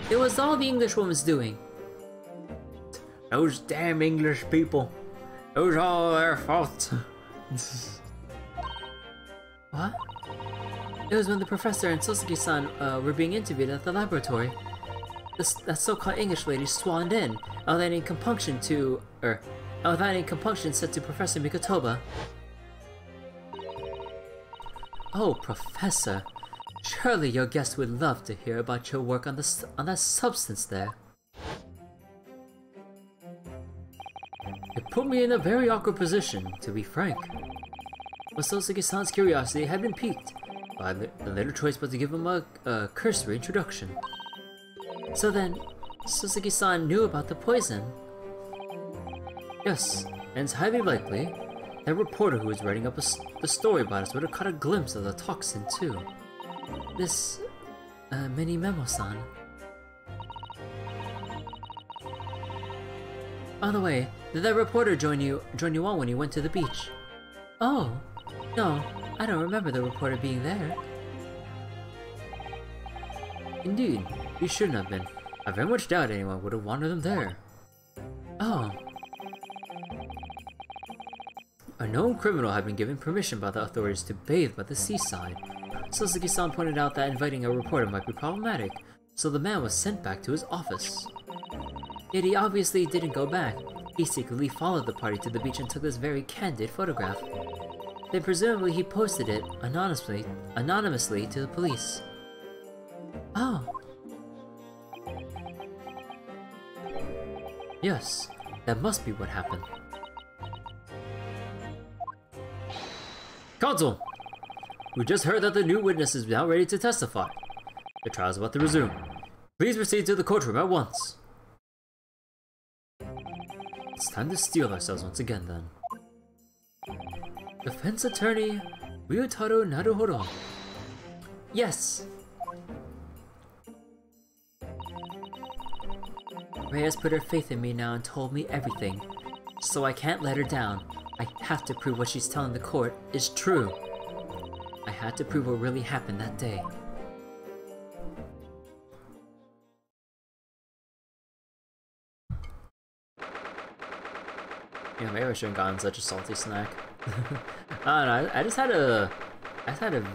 It was all the Englishwoman's doing. Those damn English people. It was all their fault. What? It was when the professor and Soseki-san were being interviewed at the laboratory. That so-called English lady swaned in, outlining compunction said to Professor Mikotoba. Oh, Professor, surely your guest would love to hear about your work on that substance there. It put me in a very awkward position, to be frank. But Soseki-san's curiosity had been piqued, but the later choice was to give him a cursory introduction. So then, Soseki-san knew about the poison. Yes, and it's highly likely that reporter who was writing up the story about us would have caught a glimpse of the toxin too. This, Mini-Memo-san. By the way, did that reporter join you on when you went to the beach? Oh, no, I don't remember the reporter being there. Indeed, he shouldn't have been. I very much doubt anyone would have wanted him there. Oh. A known criminal had been given permission by the authorities to bathe by the seaside. Soseki-san pointed out that inviting a reporter might be problematic, so the man was sent back to his office. Yet he obviously didn't go back. He secretly followed the party to the beach and took this very candid photograph. Then presumably he posted it anonymously to the police. Oh. Yes, that must be what happened. Counsel! We just heard that the new witness is now ready to testify. The trial is about to resume. Please proceed to the courtroom at once. It's time to steel ourselves once again, then. Defense attorney Ryutaro Naruhodo. Yes! Rei has put her faith in me now and told me everything. So I can't let her down. I have to prove what she's telling the court is true. I had to prove what really happened that day. Yeah, maybe I shouldn't have gotten such a salty snack. I don't know, I just had a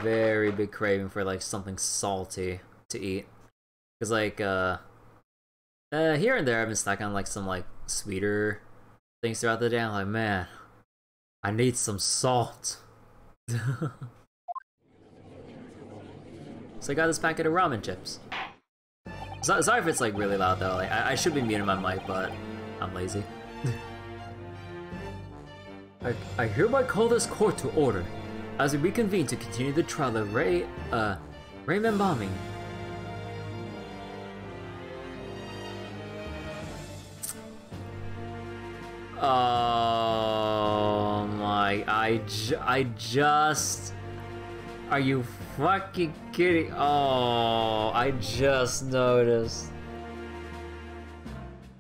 very big craving for like something salty to eat. Cause like here and there I've been snacking on like some like sweeter things throughout the day. I'm like, man, I need some salt. So I got this packet of ramen chips. Sorry if it's like really loud though. Like I should be muting my mic, but I'm lazy. I hereby call this court to order as we reconvene to continue the trial of Raymond bombing. Oh my! I just. Are you fucking kidding? Oh, I just noticed.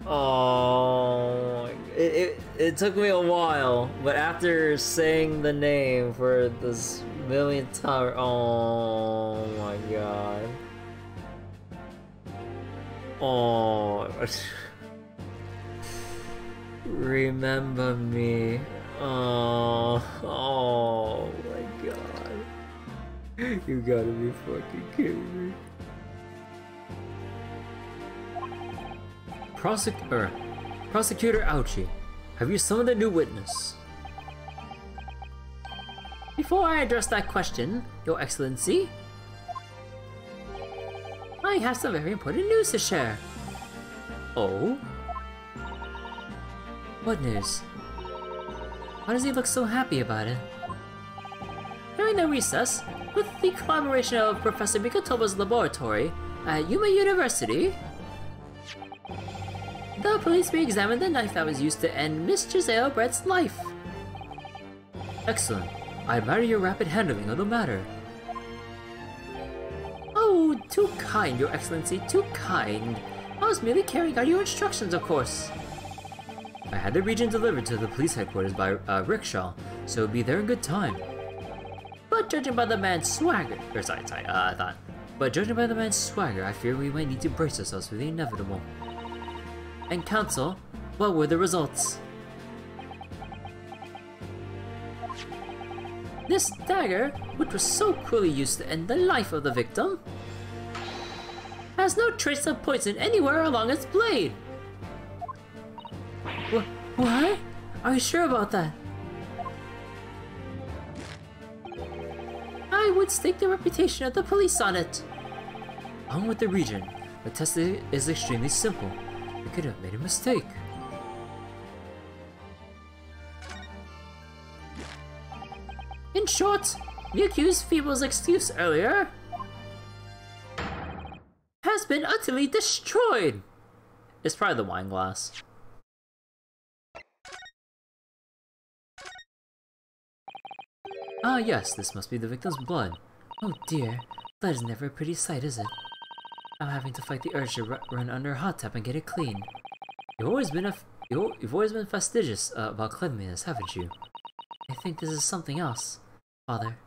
Oh, it took me a while, but after saying the name for this millionth time, oh my god. Oh, remember me. Oh my god. You gotta be fucking kidding me. Prosecutor Ouchie, have you summoned a new witness? Before I address that question, Your Excellency, I have some very important news to share. Oh? What news? Why does he look so happy about it? During the recess, with the collaboration of Professor Mikotoba's laboratory at Yuma University, the police re-examined the knife that was used to end Miss Giselle Brett's life. Excellent. I admire your rapid handling of the matter. Oh, too kind, Your Excellency, too kind. I was merely carrying out your instructions, of course. I had the region delivered to the police headquarters by rickshaw, so it'll be there in good time. But judging by the man's swagger, But judging by the man's swagger, I fear we might need to brace ourselves for the inevitable. And counsel, What were the results? This dagger, which was so cruelly used to end the life of the victim, has no trace of poison anywhere along its blade. What? Are you sure about that? I would stake the reputation of the police on it. On with the region. The test is extremely simple. We could have made a mistake. In short, the accused's feeble excuse earlier has been utterly destroyed. It's probably the wine glass. Ah yes, this must be the victim's blood. Oh dear, that is never a pretty sight, is it? I'm having to fight the urge to run under a hot tub and get it clean. You've always been fastidious about cleanliness, haven't you? I think this is something else, Father.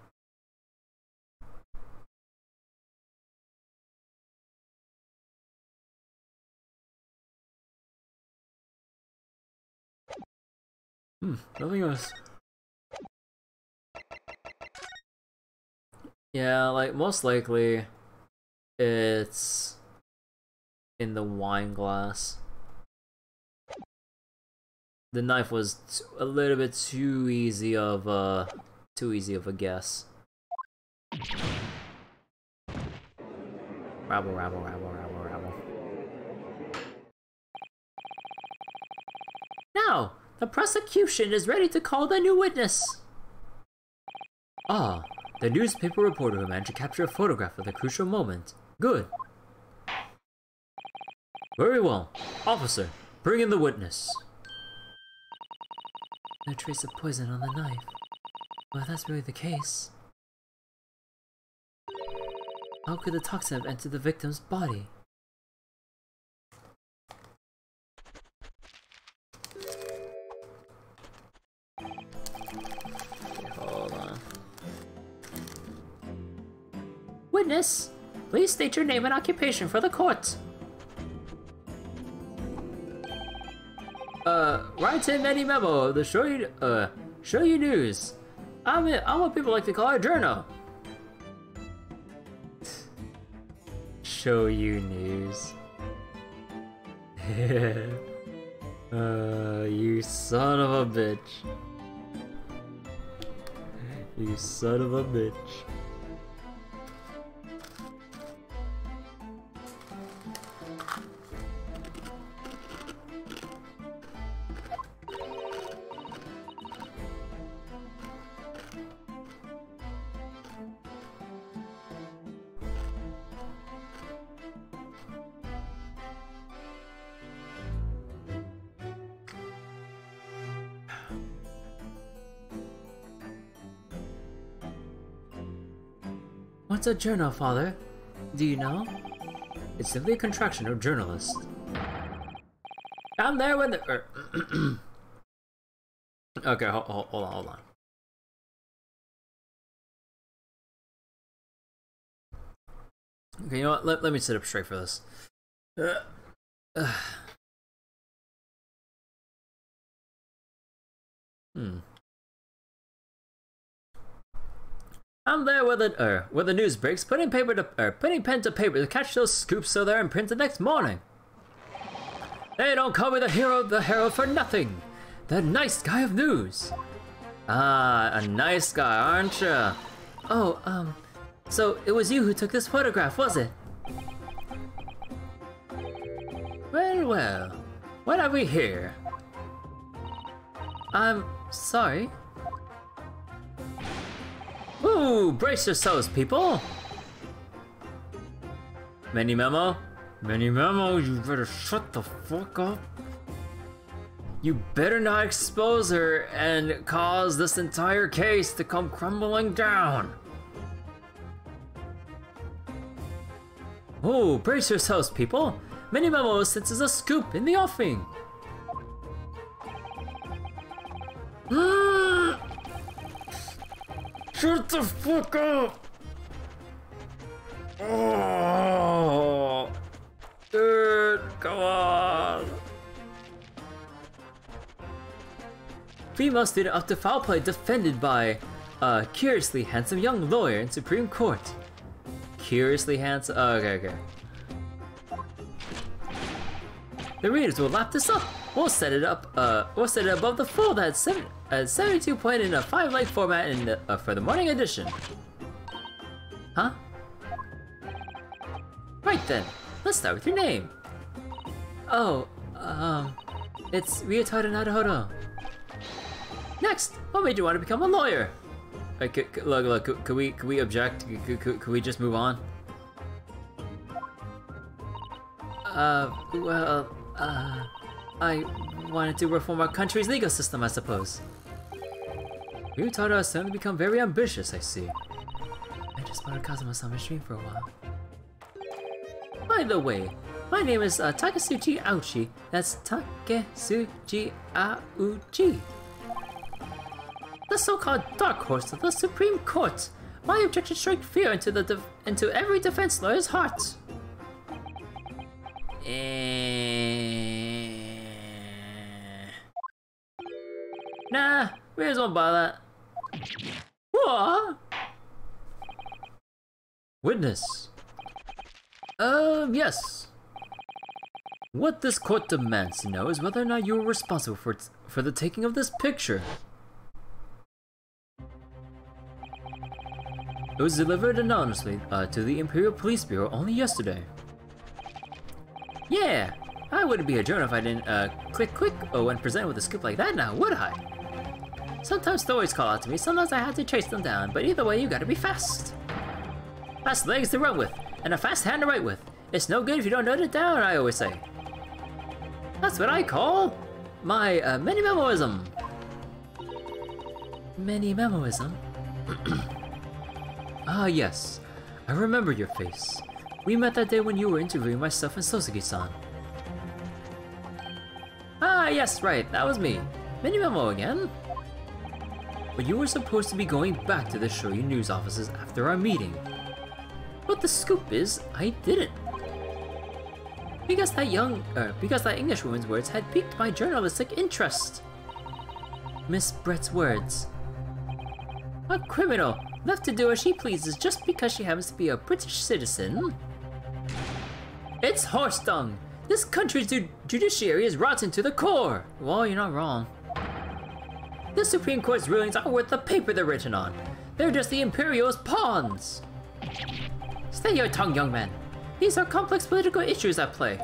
Nothing else. Yeah, like, most likely, it's in the wine glass. The knife was a little bit too easy of a guess. Rabble, rabble, rabble, rabble, rabble. Now, the prosecution is ready to call the new witness. Ah, the newspaper reporter who managed to capture a photograph of the crucial moment. Good. Very well. Officer, bring in the witness. No trace of poison on the knife. Well, if that's really the case, how could the toxin have entered the victim's body? Hold on. Witness, please state your name and occupation for the court. Write in any memo of the show you news. I'm what people like to call a journal. Show you news. You son of a bitch. You son of a bitch. What's a journal, Father? Do you know? It's simply a contraction of journalist. I'm there when the... Okay, hold on. Okay, you know what? Let me sit up straight for this. I'm there where the news breaks, putting pen to paper to catch those scoops so they're in print the next morning. They don't call me the hero for nothing. The nice guy of news. Ah, a nice guy, aren't ya? Oh, so it was you who took this photograph, was it? Well, what have we here? I'm sorry. Ooh, brace yourselves, people! Mini memo? Mini memo, you better shut the fuck up. You better not expose her and cause this entire case to come crumbling down. Ooh, brace yourselves, people! Mini memo senses a scoop in the offing. Shut the fuck up! Oh, dude, come on! Female student up to foul play defended by a curiously handsome young lawyer in Supreme Court. Curiously handsome. Oh, okay. The readers will lap this up. We'll set it up. We'll set it above the fold at 72 point in a 5-leg format in the, for the morning edition. Huh? Right then. Let's start with your name. Oh, it's Ryotaro Naruhodo. Next, what made you want to become a lawyer? Look, could we object? Could we just move on? I wanted to reform our country's legal system, I suppose. Ryotaro has suddenly become very ambitious, I see. I just wanted Kazuma-sama stream for a while. By the way, my name is Takesuchi Aochi. That's Takesuchi Aochi. The so-called dark horse of the Supreme Court. My objection strike fear into every defense lawyer's heart. Nah, we just won't buy that. What? Witness. Yes. What this court demands to know is whether or not you were responsible for the taking of this picture. It was delivered anonymously to the Imperial Police Bureau only yesterday. Yeah, I wouldn't be a journal if I didn't click when presented with a scoop like that now, would I? Sometimes stories call out to me, sometimes I have to chase them down, but either way you gotta be fast. Fast legs to run with, and a fast hand to write with. It's no good if you don't note it down, I always say. That's what I call my many-memoism. Many-memoism? Ah yes, I remember your face. We met that day when you were interviewing myself and Sosuke-san. Ah yes, right, that was me. Mini-memo again? But you were supposed to be going back to the Shoyu news offices after our meeting. But the scoop is, I didn't. Because that English woman's words had piqued my journalistic interest. Miss Brett's words. A criminal, left to do as she pleases just because she happens to be a British citizen? It's horse dung! This country's judiciary is rotten to the core! Well, you're not wrong. The Supreme Court's rulings aren't worth the paper they're written on. They're just the Imperial's pawns! Stay your tongue, young man. These are complex political issues at play.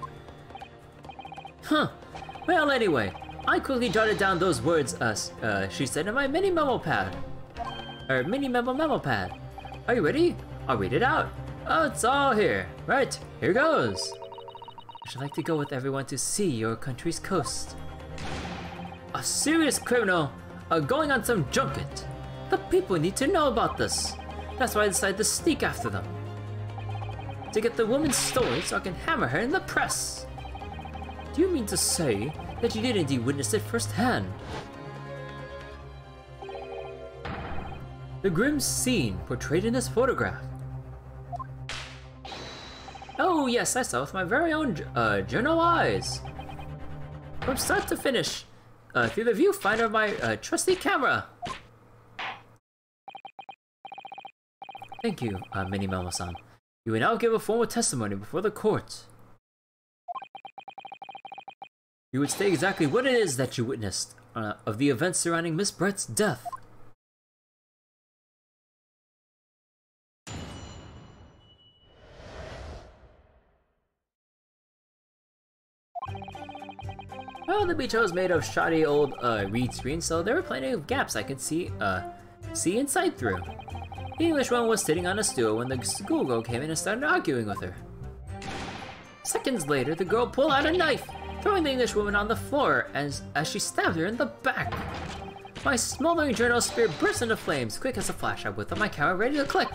Huh. Well, anyway, I quickly jotted down those words, she said in my mini memo pad. Mini memo pad. Are you ready? I'll read it out. Oh, it's all here. Right, here goes. I should like to go with everyone to see your country's coast. A serious criminal going on some junket. The people need to know about this. That's why I decided to sneak after them. To get the woman's story so I can hammer her in the press. Do you mean to say that you did indeed witness it firsthand? The grim scene portrayed in this photograph. Oh yes, I saw with my very own journal eyes. From start to finish, through the viewfinder of my trusty camera. Thank you, Mini Mamo-san. You will now give a formal testimony before the court. You would state exactly what it is that you witnessed of the events surrounding Miss Brett's death. Well, the beach was made of shoddy old reed screen, so there were plenty of gaps I could see inside through. The English woman was sitting on a stool when the schoolgirl came in and started arguing with her. Seconds later, the girl pulled out a knife, throwing the English woman on the floor as she stabbed her in the back. My smoldering journal spirit burst into flames, quick as a flash. I whipped up my camera ready to click.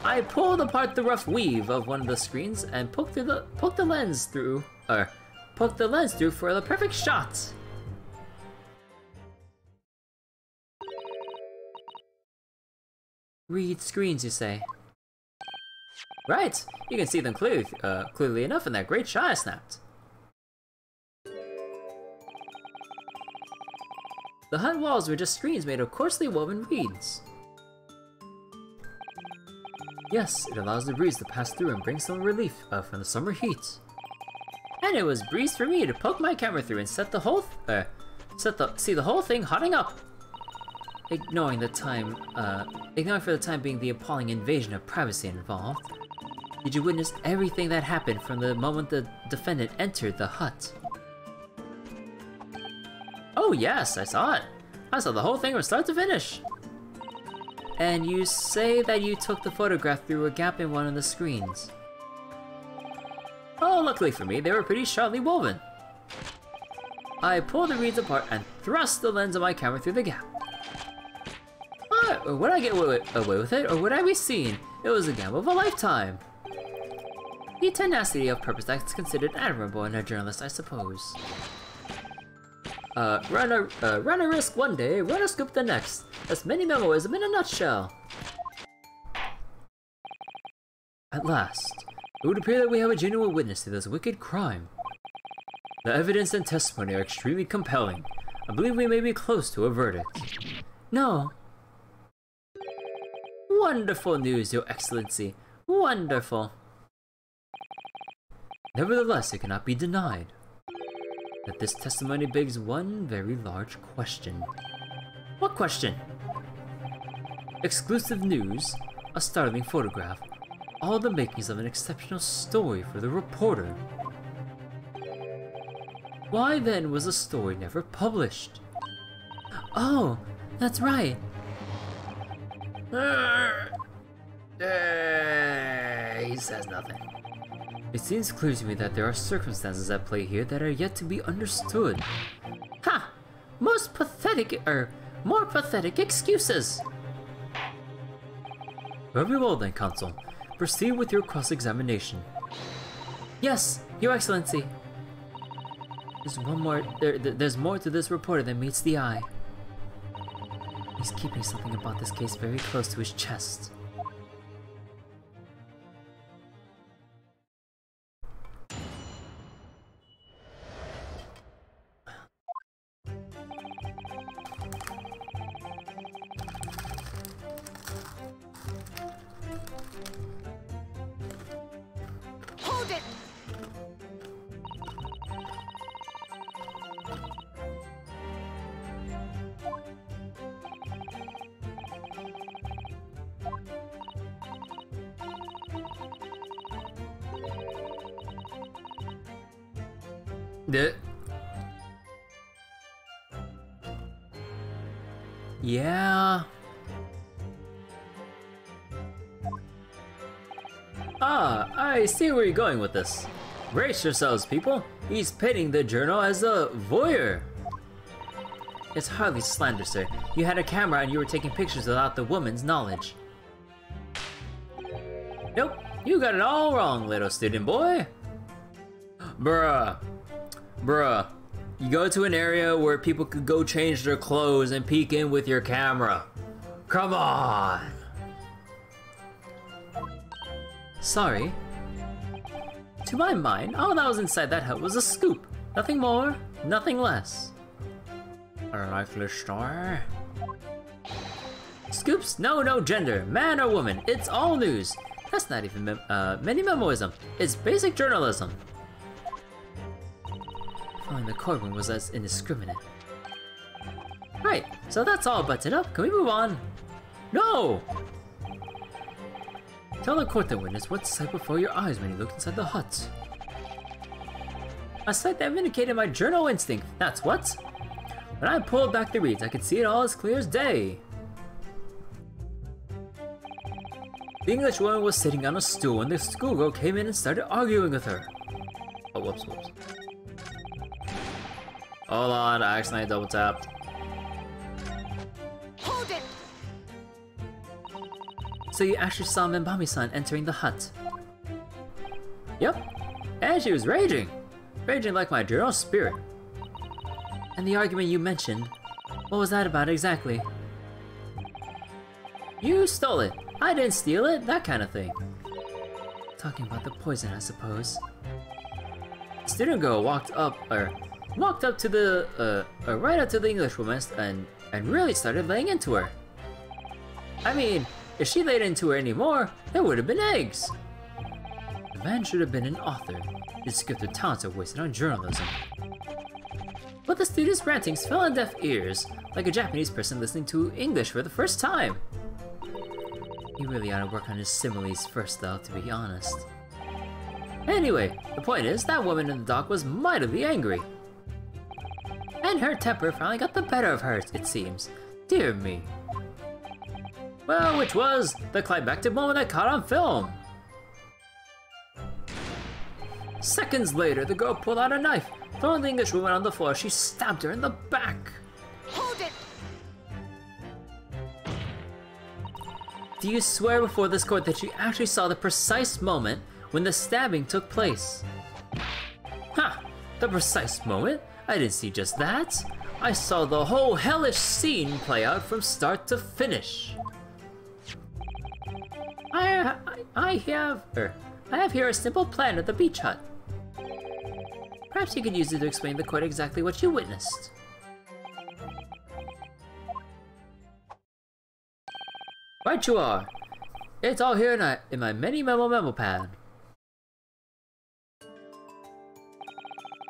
I pulled apart the rough weave of one of the screens and poked the lens through for the perfect shot. Read screens, you say? Right, you can see them clearly enough in that great shot I snapped. The hut walls were just screens made of coarsely woven reeds. Yes, it allows the breeze to pass through and bring some relief from the summer heat. And it was breeze for me to poke my camera through and see the whole thing hotting up. Ignoring for the time being the appalling invasion of privacy involved. Did you witness everything that happened from the moment the defendant entered the hut? Oh yes, I saw it. I saw the whole thing from start to finish. And you say that you took the photograph through a gap in one of the screens. Oh, luckily for me, they were pretty sharply woven. I pulled the reeds apart and thrust the lens of my camera through the gap. Would I get away with it, or would I be seen? It was a gamble of a lifetime. The tenacity of purpose that's considered admirable in a journalist, I suppose. Run a risk one day, run a scoop the next. That's many memoism in a nutshell. At last, it would appear that we have a genuine witness to this wicked crime. The evidence and testimony are extremely compelling. I believe we may be close to a verdict. No. Wonderful news, Your Excellency. Wonderful. Nevertheless, it cannot be denied that this testimony begs one very large question. What question? Exclusive news, a startling photograph, all the makings of an exceptional story for the reporter. Why then was the story never published? Oh, that's right. He says nothing. It seems clear to me that there are circumstances at play here that are yet to be understood. Ha! More pathetic excuses! Very well then, Consul. Proceed with your cross-examination. Yes, Your Excellency. There's more to this reporter than meets the eye. He's keeping something about this case very close to his chest. Hold it! Yeah. I see where you're going with this. Brace yourselves, people. He's painting the journal as a voyeur. It's hardly slander, sir. You had a camera and you were taking pictures without the woman's knowledge. Nope, you got it all wrong, little student boy. Bruh. You go to an area where people could go change their clothes and peek in with your camera. Come on! Sorry. To my mind, all that was inside that hut was a scoop. Nothing more, nothing less. A likely story? Scoops know no gender, man or woman. It's all news. That's not even many memoism. It's basic journalism. Following the courtroom was as indiscriminate. Right, so that's all buttoned up. Can we move on? No! Tell the court, the witness, what sight before your eyes when you looked inside the hut. A sight that vindicated my journal instinct, that's what. When I pulled back the reeds, I could see it all as clear as day. The English woman was sitting on a stool when the schoolgirl came in and started arguing with her. Oh, whoops. Hold on, I accidentally double tapped. Hold it! So you actually saw Minbami-san entering the hut? Yep, and she was raging like my journal spirit. And the argument you mentioned, what was that about exactly? You stole it. I didn't steal it, that kind of thing. Talking about the poison, I suppose. The student girl walked up, walked up to the, right up to the Englishwoman and really started laying into her. I mean, if she laid into her anymore, there would have been eggs. The man should have been an author. His scripted talents are wasted on journalism. But the student's rantings fell on deaf ears, like a Japanese person listening to English for the first time. He really ought to work on his similes first though, to be honest. Anyway, the point is, that woman in the dock was mightily angry. And her temper finally got the better of her, it seems. Dear me. Well, which was the climactic moment I caught on film. Seconds later, the girl pulled out a knife. Throwing the Englishwoman on the floor, she stabbed her in the back. Hold it! Do you swear before this court that you actually saw the precise moment when the stabbing took place? Ha! The precise moment? I didn't see just that. I saw the whole hellish scene play out from start to finish. I have here a simple plan of the beach hut. Perhaps you could use it to explain to the court exactly what you witnessed. Right you are. It's all here in my memo pad.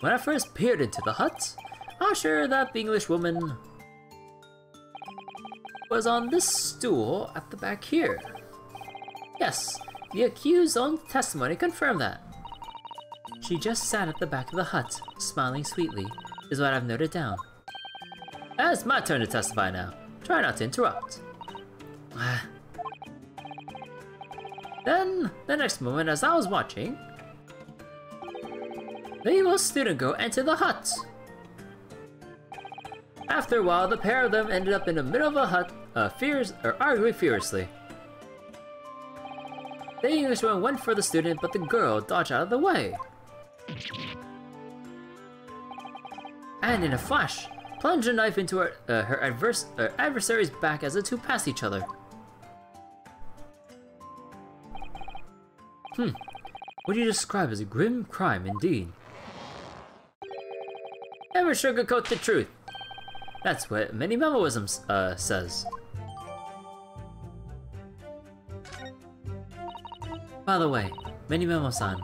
When I first peered into the hut, I was sure that the Englishwoman was on this stool at the back here. Yes, the accused's own testimony confirmed that. She just sat at the back of the hut, smiling sweetly, is what I've noted down. It's my turn to testify now. Try not to interrupt. Then, the next moment as I was watching, the evil student girl entered the hut. After a while, the pair of them ended up in the middle of a hut, arguing furiously. The Englishman went for the student, but the girl dodged out of the way. And in a flash, plunged a knife into her adversary's back as the two passed each other. What do you describe as a grim crime indeed? Never sugarcoat the truth. That's what many memoism says. By the way, Many Memo-san,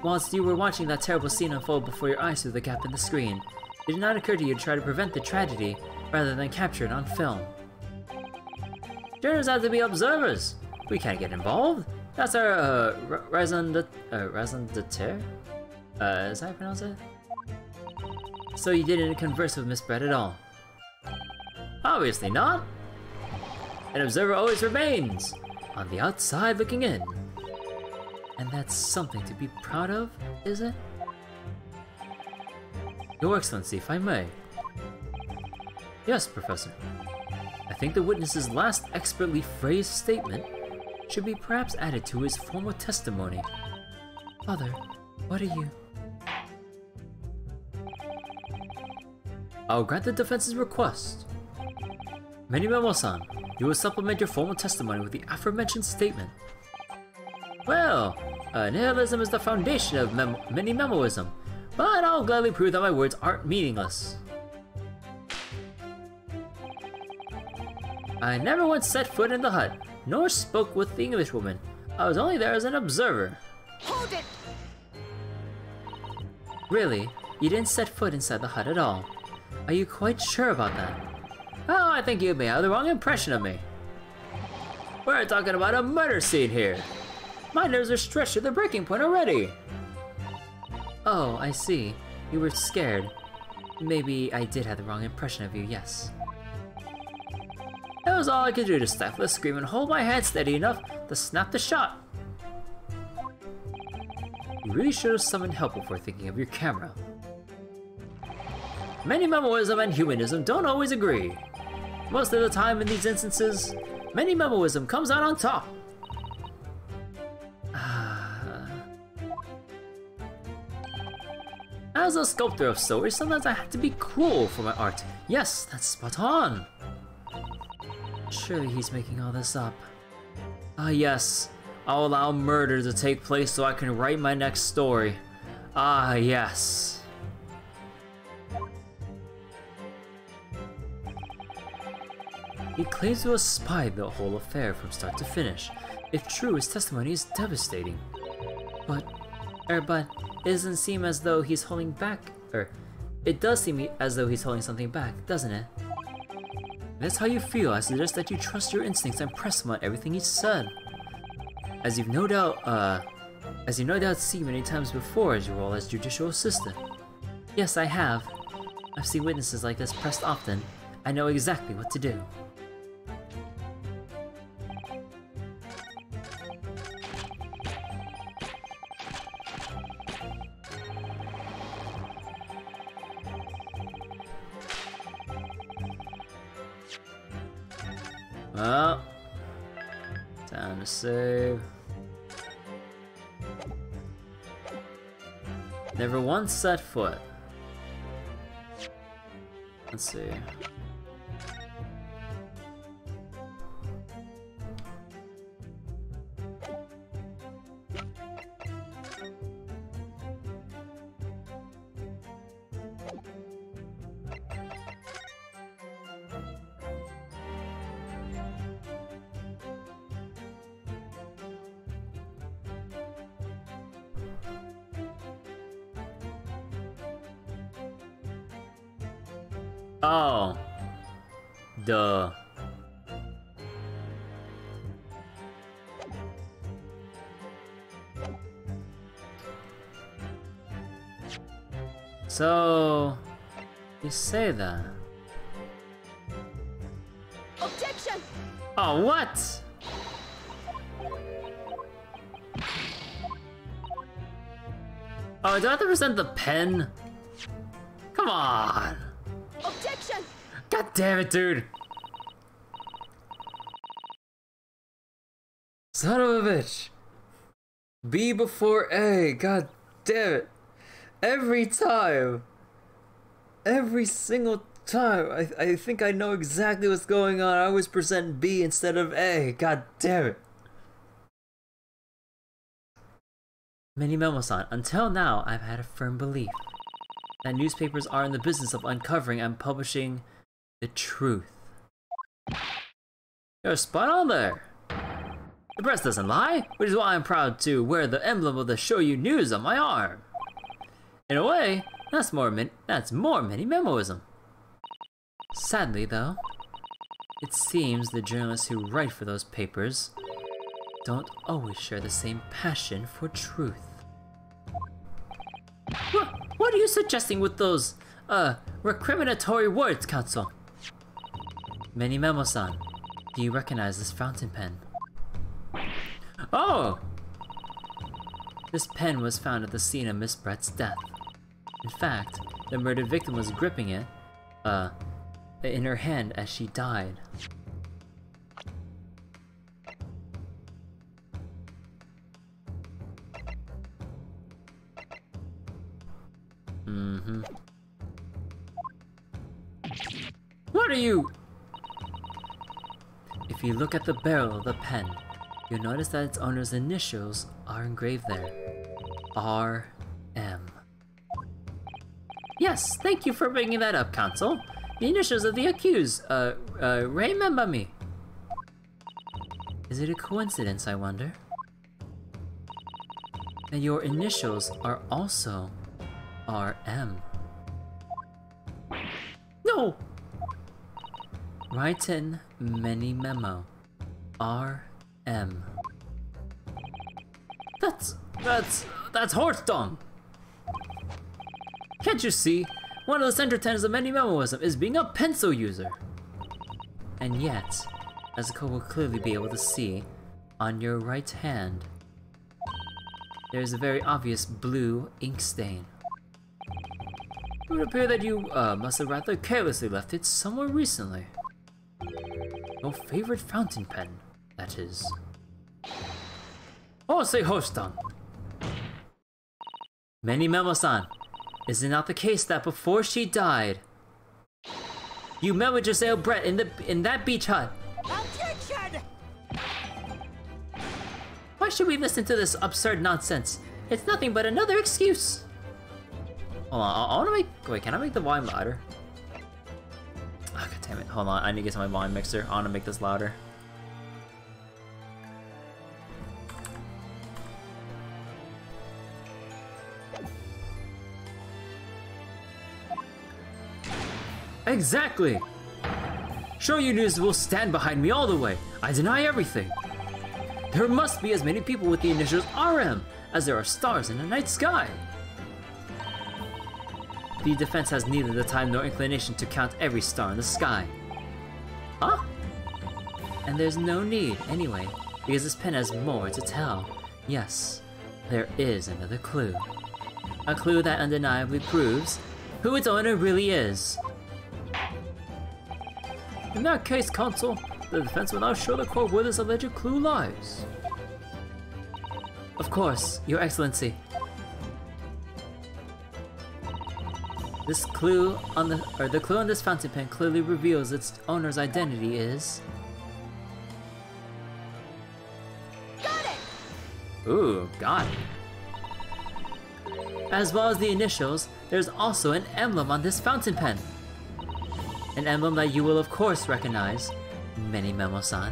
whilst you were watching that terrible scene unfold before your eyes through the gap in the screen, it did not occur to you to try to prevent the tragedy rather than capture it on film. Jurors have to be observers. We can't get involved. That's our raison d'être? Is that how you pronounce it? So you didn't converse with Miss Brett at all? Obviously not. An observer always remains on the outside looking in. And that's something to be proud of, is it? Your Excellency, if I may. Yes, Professor. I think the witness's last expertly phrased statement should be perhaps added to his formal testimony. Father, what are you? I'll grant the defense's request. Many Memo-san, you will supplement your formal testimony with the aforementioned statement. Well, nihilism is the foundation of many memoism, but I'll gladly prove that my words aren't meaningless. I never once set foot in the hut, nor spoke with the Englishwoman. I was only there as an observer. Hold it! Really? You didn't set foot inside the hut at all? Are you quite sure about that? Oh, I think you may have the wrong impression of me. We're talking about a murder scene here. My nerves are stretched to the breaking point already. Oh, I see. You were scared. Maybe I did have the wrong impression of you, yes. That was all I could do to stifle a scream and hold my head steady enough to snap the shot. You really should have summoned help before thinking of your camera. Many memoism and humanism don't always agree. Most of the time in these instances, many memoism comes out on top. As a sculptor of stories, sometimes I have to be cruel for my art. Yes, that's spot on. Surely he's making all this up. Ah yes, I'll allow murder to take place so I can write my next story. Ah yes. He claims to have spied the whole affair from start to finish. If true, his testimony is devastating. But it doesn't seem as though he's holding back, it does seem as though he's holding something back, doesn't it? If that's how you feel, I suggest that you trust your instincts and press him on everything he said. As you've no doubt seen many times before as your role as judicial assistant. Yes, I have. I've seen witnesses like this pressed often. I know exactly what to do. Well, time to save. Never once set foot. Let's see. Oh. Duh. So, you say that. Objection! Oh, what? Oh, do I have to present the pen? Come on! Objection! God damn it, dude! Son of a bitch! B before A, god damn it! Every time! Every single time! I think I know exactly what's going on. I always present B instead of A, god damn it! Many Memo-san, until now I've had a firm belief that newspapers are in the business of uncovering and publishing the truth. You're spot on there! The press doesn't lie, which is why I'm proud to wear the emblem of the Shoyu News on my arm. In a way, that's more Many Memoism. Sadly though, it seems the journalists who write for those papers don't always share the same passion for truth. What are you suggesting with those, recriminatory words, Counsel? Many Memo-san, do you recognize this fountain pen? Oh! This pen was found at the scene of Miss Brett's death. In fact, the murdered victim was gripping it, in her hand as she died. What are you? If you look at the barrel of the pen, you'll notice that its owner's initials are engraved there. R.M. Yes, thank you for bringing that up, Counsel. The initials of the accused, remember me. Is it a coincidence, I wonder? That your initials are also R.M. No! Write in Many Memo. R.M. That's horse dung! Can't you see? One of the center tenets of Many Memoism is being a pencil user. And yet, as Ko will clearly be able to see, on your right hand, there is a very obvious blue ink stain. It would appear that you must have rather carelessly left it somewhere recently. Your favorite fountain pen, that is. Oh, say Hostung. Many Memo-san, is it not the case that before she died, you met with Giselle Brett in that beach hut? Objection! Why should we listen to this absurd nonsense? It's nothing but another excuse. Hold on, I wanna make, wait, can I make the volume louder? Oh, God damn it. Hold on, I need to get to my volume mixer. I want to make this louder. Exactly! Shoyu News will stand behind me all the way. I deny everything. There must be as many people with the initials RM as there are stars in the night sky. The defense has neither the time nor inclination to count every star in the sky. Huh? And there's no need, anyway, because this pen has more to tell. Yes, there is another clue. A clue that undeniably proves who its owner really is. In that case, Counsel, the defense will now show the court where this alleged clue lies. Of course, Your Excellency. This clue on the clue on this fountain pen clearly reveals its owner's identity is. Got it! Ooh, got it. As well as the initials, there's also an emblem on this fountain pen. An emblem that you will of course recognize, Many Memo-san.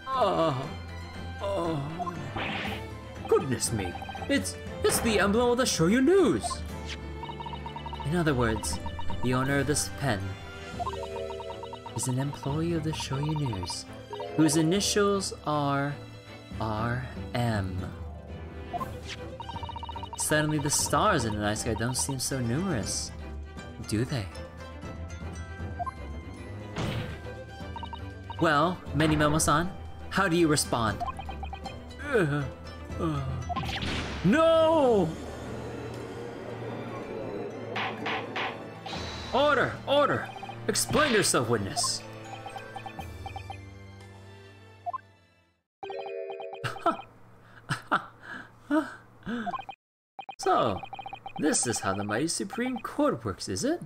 Oh, goodness me! It's the emblem of the Shoyu News. In other words, the owner of this pen is an employee of the Shoyu News, whose initials are RM. Suddenly, the stars in the night sky don't seem so numerous, do they? Well, Many Memo-san, how do you respond? No! Order! Order! Explain yourself, witness! So, this is how the mighty Supreme Court works, is it?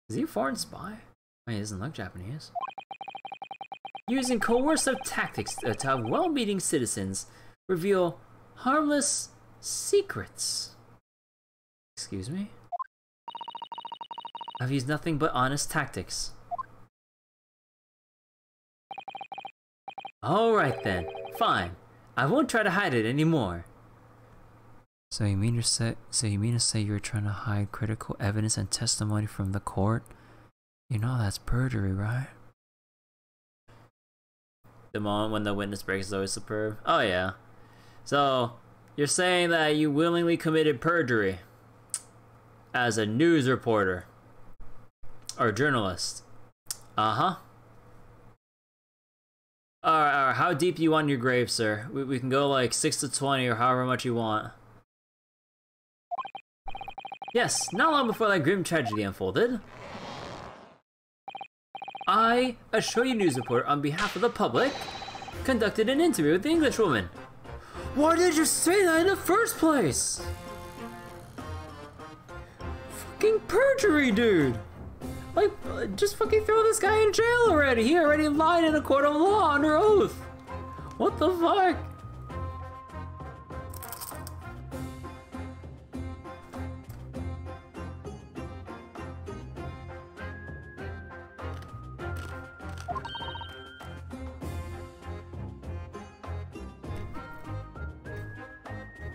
Is he a foreign spy? I mean, he doesn't look Japanese. Using coercive tactics to have well-meaning citizens reveal harmless secrets. Excuse me? I've used nothing but honest tactics. Alright then, fine. I won't try to hide it anymore. So you mean to say you're trying to hide critical evidence and testimony from the court? You know that's perjury, right? The moment when the witness breaks is always superb. Oh yeah. So, you're saying that you willingly committed perjury as a news reporter or journalist. Uh-huh. Alright, how deep you want your grave, sir? We can go like 6 to 20 or however much you want. Yes, not long before that grim tragedy unfolded, I, a Shoyu News reporter on behalf of the public, conducted an interview with the Englishwoman. Why did you say that in the first place? Fucking perjury, dude! Like, just fucking throw this guy in jail already! He already lied in a court of law under oath! What the fuck?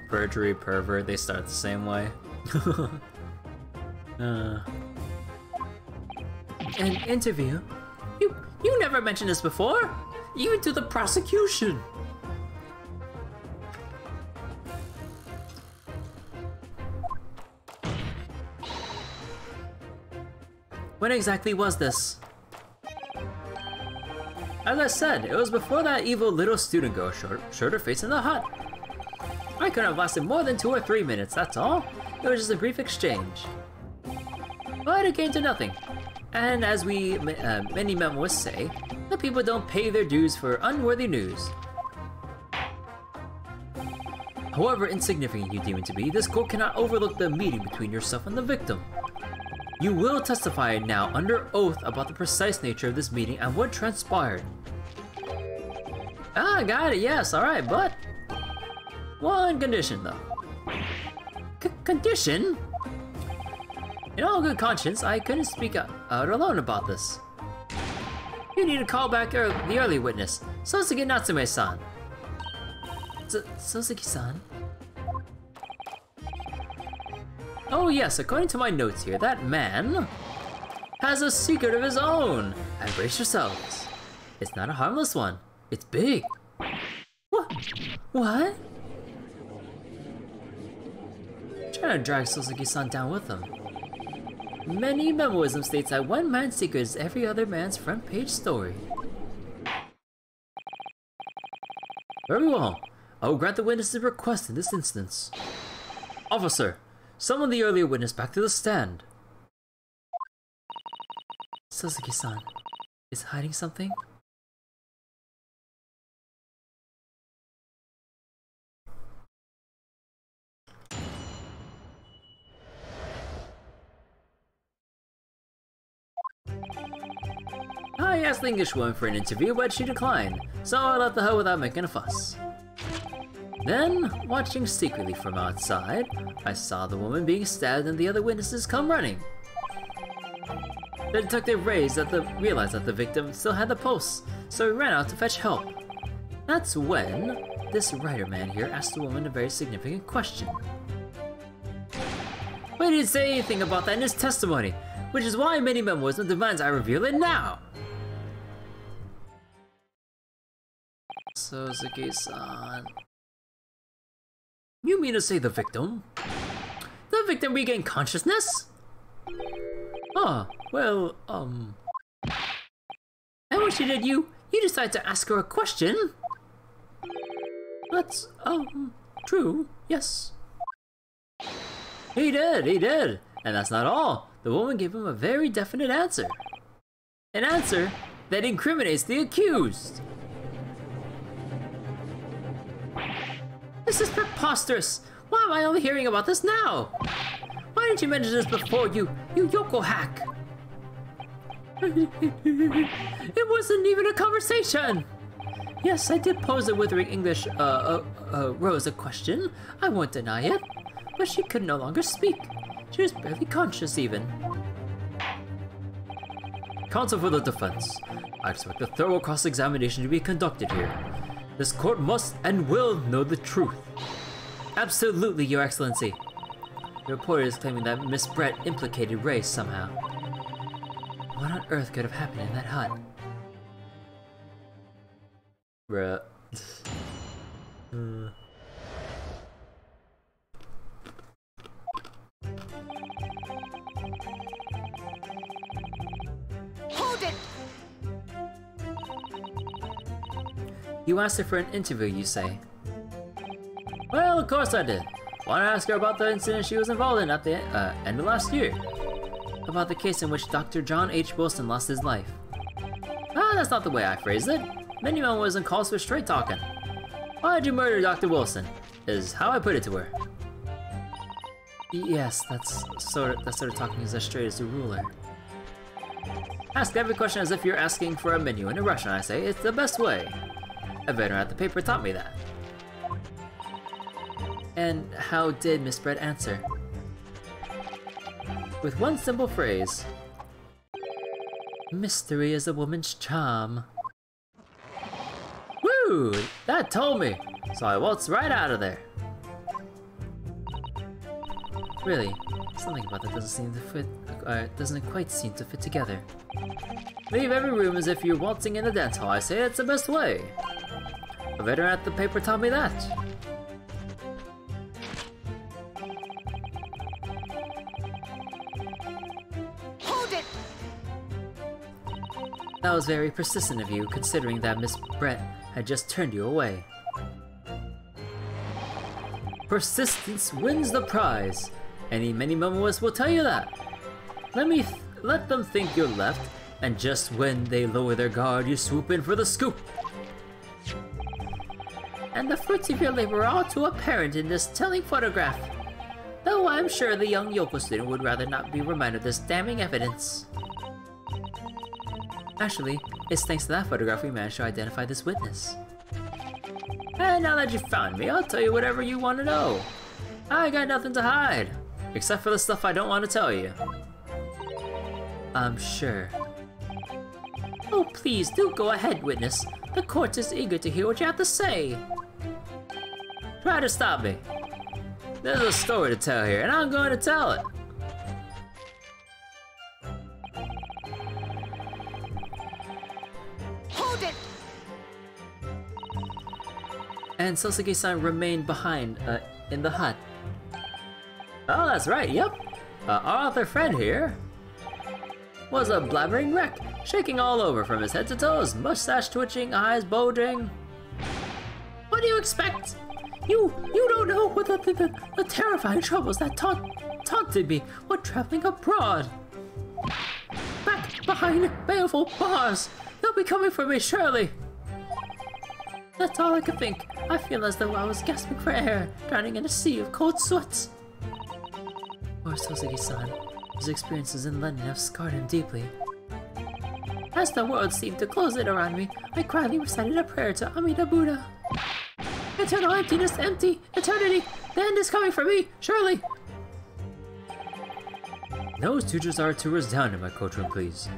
Perjury, pervert, they start the same way. An interview? You never mentioned this before! Even to the prosecution! When exactly was this? As I said, it was before that evil little student girl showed her face in the hut. I couldn't have lasted more than 2 or 3 minutes, that's all. It was just a brief exchange. But it came to nothing. And as we many memoirs say, the people don't pay their dues for unworthy news. However insignificant you deem it to be, this court cannot overlook the meeting between yourself and the victim. You will testify now under oath about the precise nature of this meeting and what transpired. Ah, got it, yes, alright, but one condition though. Condition? In all good conscience, I couldn't speak out alone about this. You need to call back the early witness, Sosuke Natsume-san. Sosuke-san? Oh yes, according to my notes here, that man has a secret of his own. And brace yourselves. It's not a harmless one. It's big. What? What? Trying to drag Sosuke-san down with him. Many memoism states that one man's secret is every other man's front page story. Very well. I will grant the witness's request in this instance. Officer, summon the earlier witness back to the stand. Sosuke-san is hiding something? I asked the English woman for an interview, but she declined, so I left the hut without making a fuss. Then, watching secretly from outside, I saw the woman being stabbed and the other witnesses come running. The detective realized that the victim still had the pulse, so he ran out to fetch help. That's when this writer man here asked the woman a very significant question. But he didn't say anything about that in his testimony, which is why many memoirs demands I reveal it now. Sosuke-san. You mean to say the victim? The victim regained consciousness? Oh, well, And when she did, you decided to ask her a question? That's, true, yes. He did. And that's not all. The woman gave him a very definite answer. An answer that incriminates the accused. This is preposterous! Why am I only hearing about this now? Why didn't you mention this before, you Yoko hack? It wasn't even a conversation! Yes, I did pose a withering English, Rose a question. I won't deny it. But she could no longer speak. She was barely conscious, even. Counsel for the defense. I expect a thorough cross-examination to be conducted here. This court must and will know the truth. Absolutely, Your Excellency. The reporter is claiming that Miss Brett implicated Ray somehow. What on earth could have happened in that hut? Bruh. Hold it! You asked her for an interview, you say? Well, of course I did. Want to ask her about the incident she was involved in at the end of last year. About the case in which Dr. John H. Wilson lost his life. Ah, that's not the way I phrased it. Miniman wasn't calls for straight talking. Why did you murder Dr. Wilson? Is how I put it to her. Yes, that's sort of talking as straight as a ruler. Ask every question as if you're asking for a menu in a restaurant, I say. It's the best way. A veteran at the paper taught me that. And how did Miss Brett answer? With one simple phrase. Mystery is a woman's charm. Woo! That told me! So I waltzed right out of there. Really, something about that doesn't seem to fit, doesn't quite seem to fit together. Leave every room as if you're waltzing in a dance hall, I say it's the best way. A veteran at the paper taught me that. Hold it! That was very persistent of you, considering that Miss Brett had just turned you away. Persistence wins the prize. Any many memoirs will tell you that. Let them think you're left, and just when they lower their guard, you swoop in for the scoop. And the fruits of your labor are all too apparent in this telling photograph. Though I'm sure the young Yoko student would rather not be reminded of this damning evidence. Actually, it's thanks to that photograph we managed to identify this witness. And now that you've found me, I'll tell you whatever you want to know. I got nothing to hide, except for the stuff I don't want to tell you. I'm sure. Oh, please do go ahead, witness. The court is eager to hear what you have to say. Try to stop me. There's a story to tell here, and I'm going to tell it. Hold it! And Soseki-san remained behind, in the hut. Oh, that's right, yep. Our other friend here was a blabbering wreck, shaking all over from his head to toes, mustache twitching, eyes bulging. What do you expect? You don't know what the terrifying troubles that taunted me when traveling abroad. Back behind baleful bars. They'll be coming for me, surely. That's all I could think. I feel as though I was gasping for air, drowning in a sea of cold sweat. Poor Soseki-san. His experiences in London have scarred him deeply. As the world seemed to close in around me, I quietly recited a prayer to Amida Buddha. Eternal emptiness, empty, eternity. The end is coming for me, surely. No tutors are tours down in my courtroom, please.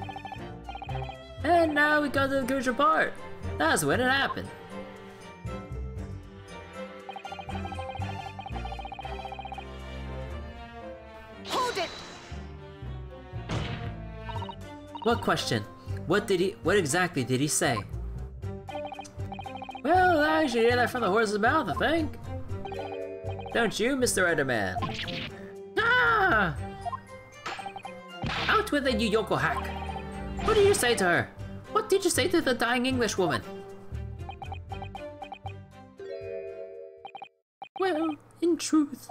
And now we got to the crucial part. That's when it happened. Hold it! What question? What exactly did he say? Well, I should hear that from the horse's mouth, I think. Don't you, Mr. Riderman? Ah! Out with it, you Yoko hack! What did you say to her? What did you say to the dying English woman? Well, in truth,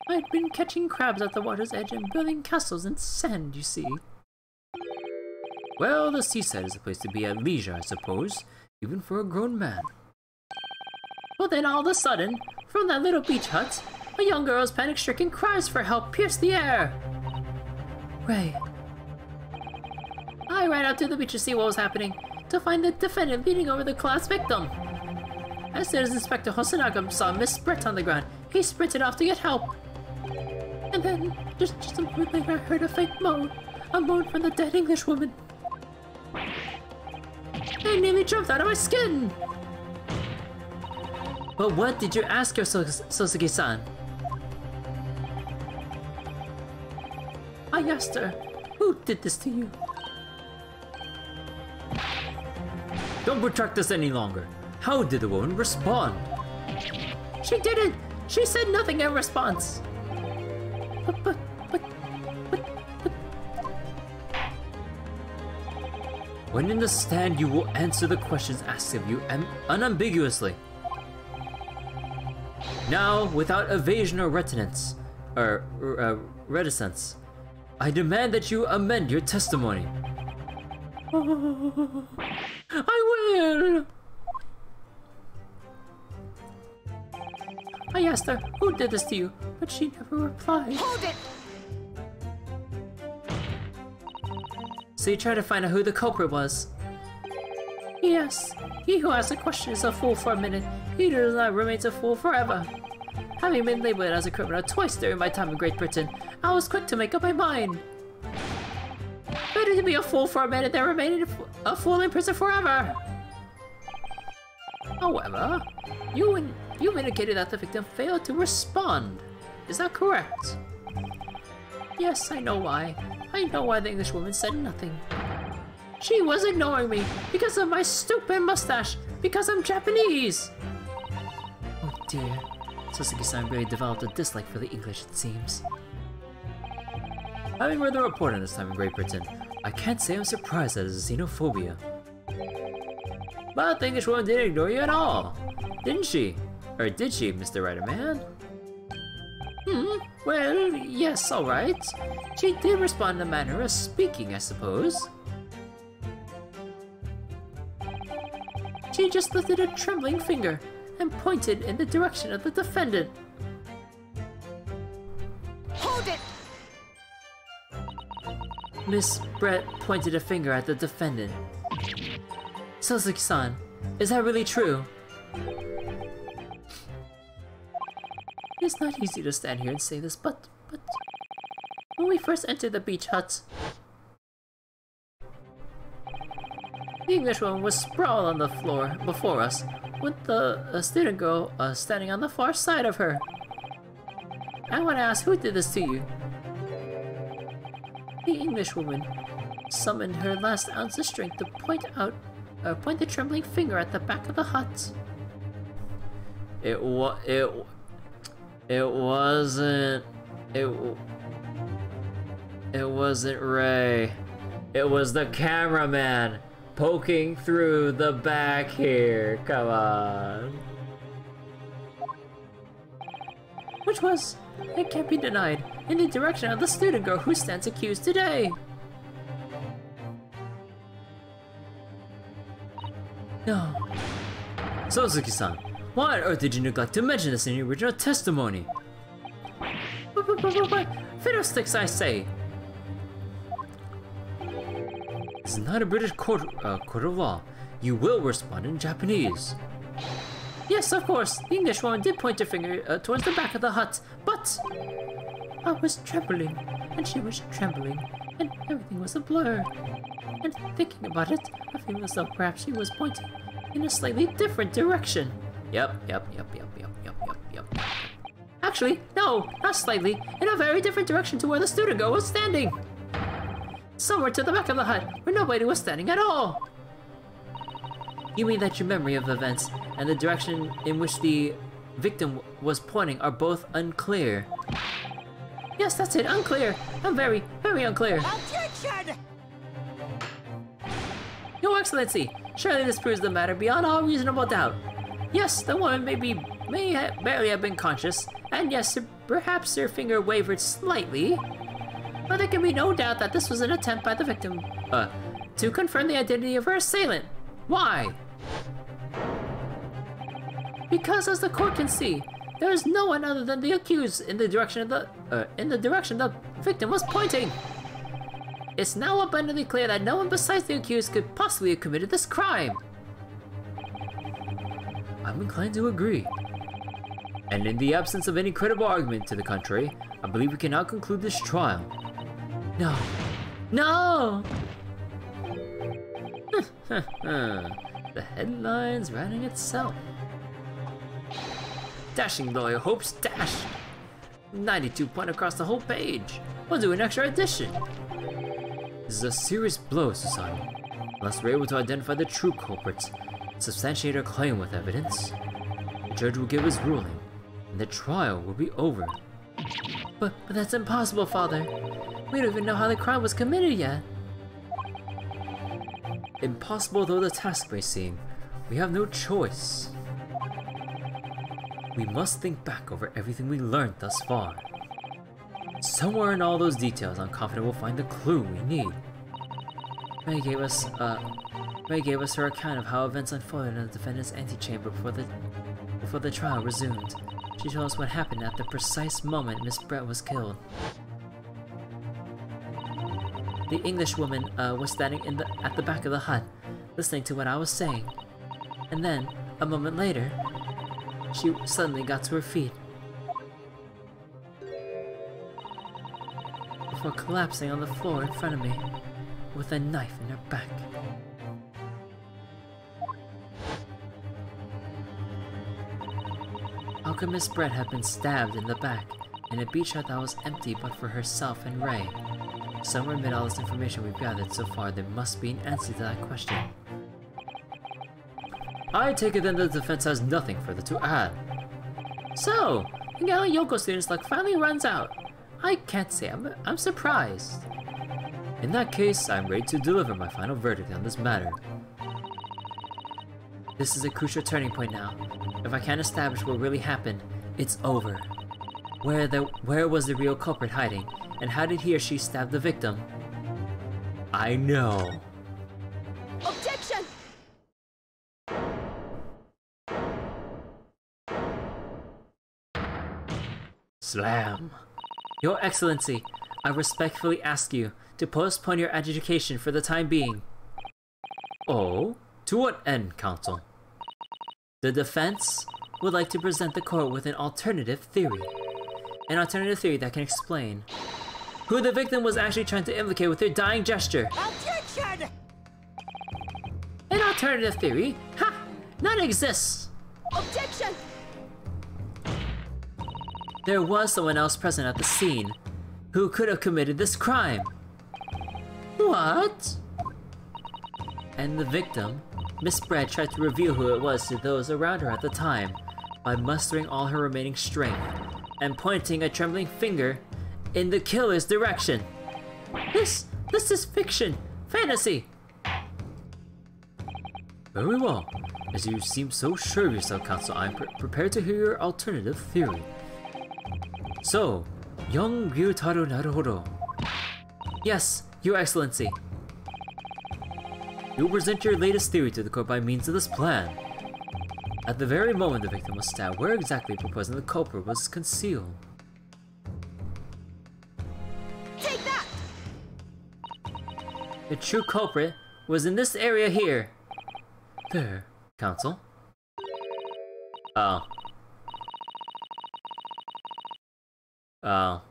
I'd been catching crabs at the water's edge and building castles in sand, you see. Well, the seaside is a place to be at leisure, I suppose, even for a grown man. Well then, all of a sudden, from that little beach hut, a young girl's panic-stricken cries for help pierced the air. Ray. I ran out to the beach to see what was happening, to find the defendant leaning over the class victim. As soon as Inspector Hosonaga saw Miss Brett on the ground, he sprinted off to get help. And then, just a moment later, I heard a faint moan, a moan from the dead English woman. I nearly jumped out of my skin! But what did you ask her, Soseki-san? I asked her, who did this to you? Don't protract this any longer. How did the woman respond? She didn't! She said nothing in response. But... When in the stand, you will answer the questions asked of you unambiguously. Now, without evasion or reticence, I demand that you amend your testimony. Oh, I will! I asked her, who did this to you? But she never replied. Hold it! So you tried to find out who the culprit was? Yes. He who asks a question is a fool for a minute. He does not remain a fool forever. Having been labeled as a criminal twice during my time in Great Britain, I was quick to make up my mind. Better to be a fool for a minute than remain a fool in prison forever. However, you indicated that the victim failed to respond. Is that correct? Yes, I know why. I know why the Englishwoman said nothing. She was ignoring me because of my stupid mustache, because I'm Japanese! Oh dear. Soseki-san really developed a dislike for the English, it seems. Having read the report on this time in Great Britain, I can't say I'm surprised at his xenophobia. But the Englishwoman didn't ignore you at all, didn't she? Or did she, Mr. Riderman? Well, yes, alright. She did respond in a manner of speaking, I suppose. She just lifted a trembling finger and pointed in the direction of the defendant. Hold it! Miss Brett pointed a finger at the defendant. Soseki-san, is that really true? It's not easy to stand here and say this, but when we first entered the beach hut, The Englishwoman was sprawled on the floor before us, with the student girl standing on the far side of her. I want to ask, who did this to you? The Englishwoman summoned her last ounce of strength to point the trembling finger at the back of the hut. It wasn't Ray. It was the cameraman poking through the back here. Come on. Which was, it can't be denied, in the direction of the student girl who stands accused today. No. Suzuki-san, why on earth did you neglect to mention this in your original testimony? But, fiddlesticks, I say. This is not a British court of law. You will respond in Japanese. Yes, of course, the Englishwoman did point her finger towards the back of the hut, but I was trembling, and she was trembling, and everything was a blur. And thinking about it, I feel as though perhaps she was pointing in a slightly different direction. Yep. Actually, no, not slightly, in a very different direction to where the student girl was standing. Somewhere to the back of the hut, where nobody was standing at all. You mean that your memory of events and the direction in which the victim was pointing are both unclear? Yes, that's it, unclear. I'm very, very unclear. Objection! Your Excellency, surely this proves the matter beyond all reasonable doubt. Yes, the woman may barely have been conscious, and yes, perhaps her finger wavered slightly, but there can be no doubt that this was an attempt by the victim to confirm the identity of her assailant. Why? Because as the court can see, there is no one other than the accused in the direction the victim was pointing. It's now abundantly clear that no one besides the accused could possibly have committed this crime. I'm inclined to agree. And in the absence of any credible argument to the contrary, I believe we can now conclude this trial. No. No! The headline's writing itself. Dashing lawyer hopes dashed. 92 point across the whole page. We'll do an extra edition. This is a serious blow, Susato. Unless we're able to identify the true culprits, substantiate our claim with evidence, the judge will give his ruling, and the trial will be over. But that's impossible, Father. We don't even know how the crime was committed yet. Impossible though the task may seem, we have no choice. We must think back over everything we learned thus far. Somewhere in all those details, I'm confident we'll find the clue we need. May gave us her account of how events unfolded in the defendant's antechamber before the trial resumed. She told us what happened at the precise moment Miss Brett was killed. The Englishwoman was standing at the back of the hut, listening to what I was saying. And then, a moment later, she suddenly got to her feet, before collapsing on the floor in front of me, with a knife in her back. How could Miss Brett have been stabbed in the back, in a beach hut that was empty but for herself and Ray? Somewhere amid all this information we've gathered so far, there must be an answer to that question. I take it then the defense has nothing further to add. So, the Gala Yoko student's luck finally runs out. I can't say I'm surprised. In that case, I'm ready to deliver my final verdict on this matter. This is a crucial turning point now. If I can't establish what really happened, it's over. Where was the real culprit hiding, and how did he or she stab the victim? I know. Objection! Slam. Your Excellency, I respectfully ask you to postpone your adjudication for the time being. Oh? To what end, counsel? The defense would like to present the court with an alternative theory. An alternative theory that can explain who the victim was actually trying to implicate with her dying gesture. Objection! alternative theory? Ha! None exists! Objection! There was someone else present at the scene who could have committed this crime. What? And the victim, Miss Bread, tried to reveal who it was to those around her at the time by mustering all her remaining strength and pointing a trembling finger in the killer's direction. This is fiction, fantasy. Very well. As you seem so sure of yourself, Counsel, I'm prepared to hear your alternative theory. So, young Ryutaro Naruhodo. Yes, Your Excellency. You will present your latest theory to the court by means of this plan. At the very moment the victim was stabbed, where exactly proposing the culprit was concealed? Take that! The true culprit was in this area here. There, Counsel. Oh. Oh.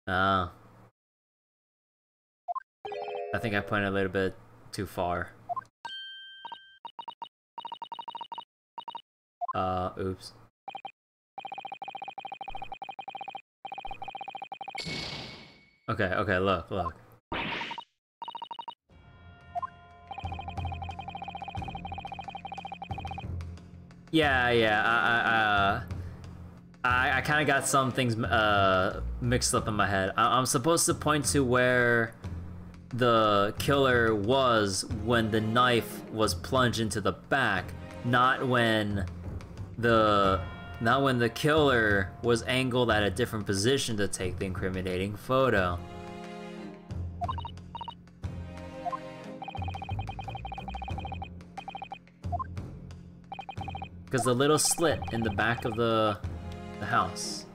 Oh. I think I pointed a little bit too far. Oops. Okay, look. Yeah, I kind of got some things mixed up in my head. I'm supposed to point to where the killer was when the knife was plunged into the back, not when the killer was angled at a different position to take the incriminating photo. Because the little slit in the back of the house.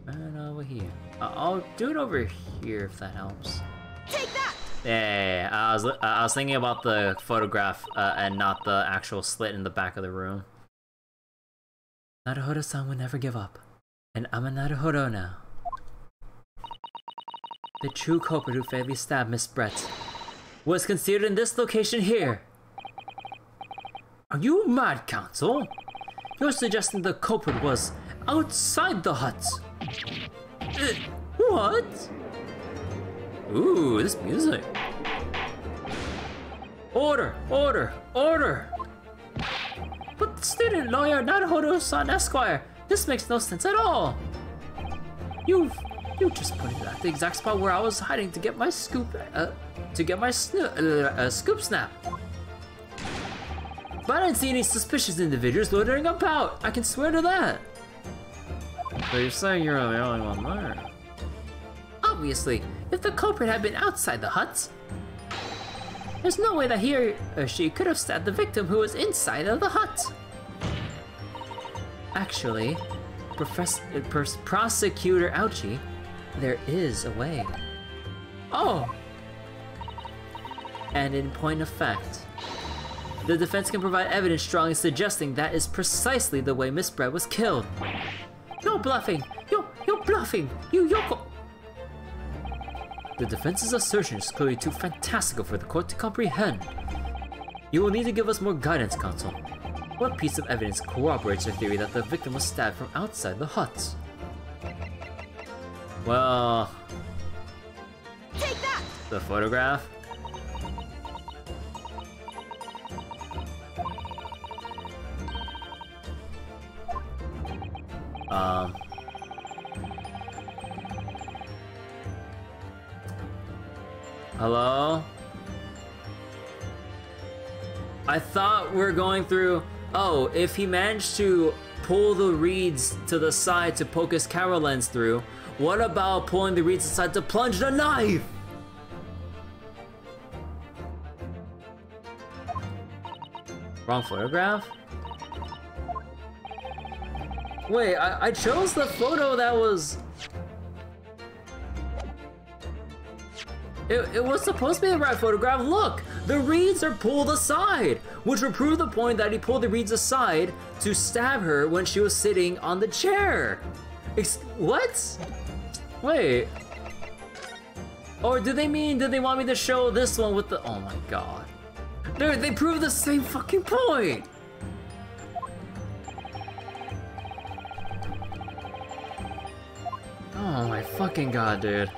And over here. I'll do it over here if that helps. Take that! Yeah. I was thinking about the photograph and not the actual slit in the back of the room. Naruhodo-san will never give up. And I'm a Naruhodo now. The true culprit who fatally stabbed Miss Brett was concealed in this location here. Are you mad, Counsel? You're suggesting the culprit was outside the hut. What? Ooh, this music. Order! But student lawyer Naruhodo-san Esquire, this makes no sense at all. You just pointed at the exact spot where I was hiding to get my scoop snap. But I didn't see any suspicious individuals loitering about. I can swear to that. So you're saying you're the only one there? Obviously, if the culprit had been outside the hut, there's no way that he or she could have stabbed the victim who was inside of the hut. Actually, Prosecutor Ouchie, there is a way. Oh! And in point of fact, the defense can provide evidence strongly suggesting that is precisely the way Miss Brett was killed. You're bluffing! You're bluffing! You Yoko! The defense's assertion is clearly too fantastical for the court to comprehend. You will need to give us more guidance, Counsel. What piece of evidence corroborates your theory that the victim was stabbed from outside the hut? Well... Take that! The photograph? Hello? I thought we're going through... Oh, if he managed to pull the reeds to the side to poke his camera lens through, what about pulling the reeds aside to plunge the knife? Wrong photograph? Wait, I chose the photo that was... It was supposed to be the right photograph. Look, the reeds are pulled aside, which would prove the point that he pulled the reeds aside to stab her when she was sitting on the chair. What? Wait. Or do they want me to show this one with the... Oh my god. Dude, they prove the same fucking point! Oh my fucking god, dude.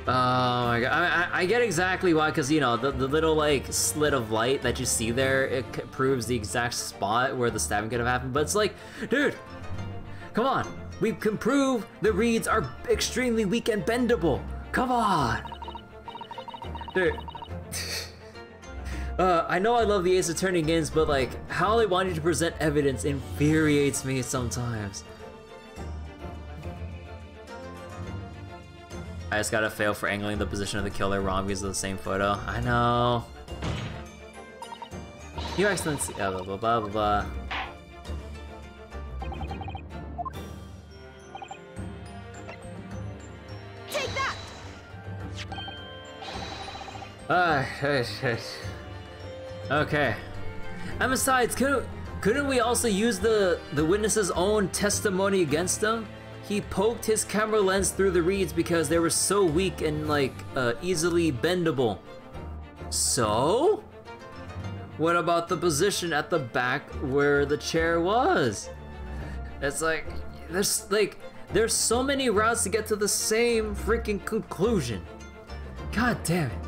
Oh my god, I get exactly why, because, you know, the little, like, slit of light that you see there, it proves the exact spot where the stabbing could have happened, but it's like, dude, come on, we can prove the reeds are extremely weak and bendable, come on! Dude, I know I love the Ace Attorney games, but, like, how they want you to present evidence infuriates me sometimes. I just gotta fail for angling the position of the killer wrong because of the same photo. I know. Your Excellency. Blah blah blah blah blah. Take that! Okay. And besides, couldn't we also use the witness's own testimony against him? He poked his camera lens through the reeds because they were so weak and, like, easily bendable. So? What about the position at the back where the chair was? It's like, there's so many routes to get to the same freaking conclusion. God damn it.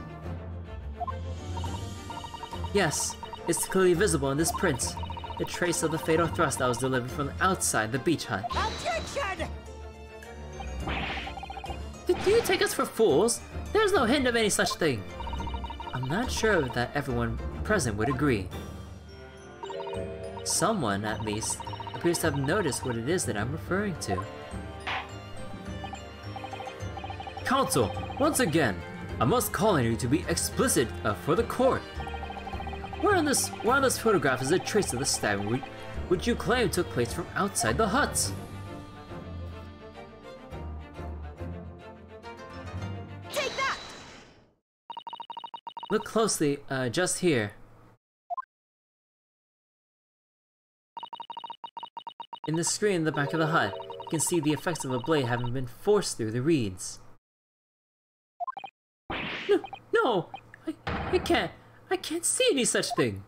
Yes, it's clearly visible in this print. The trace of the fatal thrust that was delivered from outside the beach hut. Objection! Do you take us for fools? There's no hint of any such thing. I'm not sure that everyone present would agree. Someone, at least, appears to have noticed what it is that I'm referring to. Counsel, once again, I must call on you to be explicit for the court. Where on this photograph is a trace of the stabbing which you claim took place from outside the hut? Take that! Look closely, just here. In the screen in the back of the hut, you can see the effects of a blade having been forced through the reeds. No, I can't see any such thing.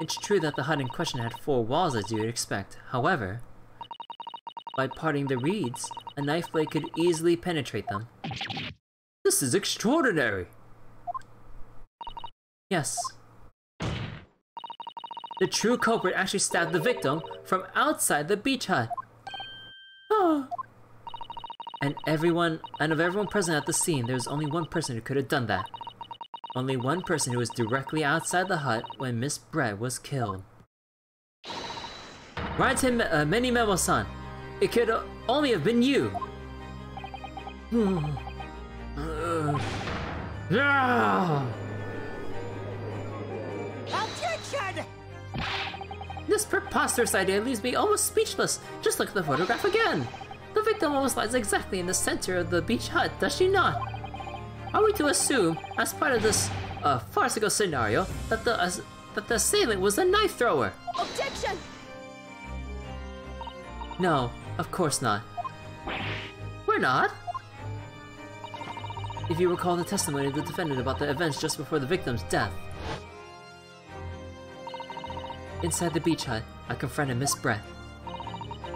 It's true that the hut in question had 4 walls as you would expect. However, by parting the reeds, a knife blade could easily penetrate them. This is extraordinary! Yes. The true culprit actually stabbed the victim from outside the beach hut. Oh. And of everyone present at the scene, there was only one person who could have done that. Only one person who was directly outside the hut when Miss Brett was killed. Many Memo-san, it could only have been you. Objection! This preposterous idea leaves me almost speechless. Just look at the photograph again. The victim almost lies exactly in the center of the beach hut, does she not? Are we to assume, as part of this farcical scenario, that the assailant was a knife thrower? Objection! No, of course not. We're not. If you recall the testimony of the defendant about the events just before the victim's death. Inside the beach hut, I confronted Miss Brett.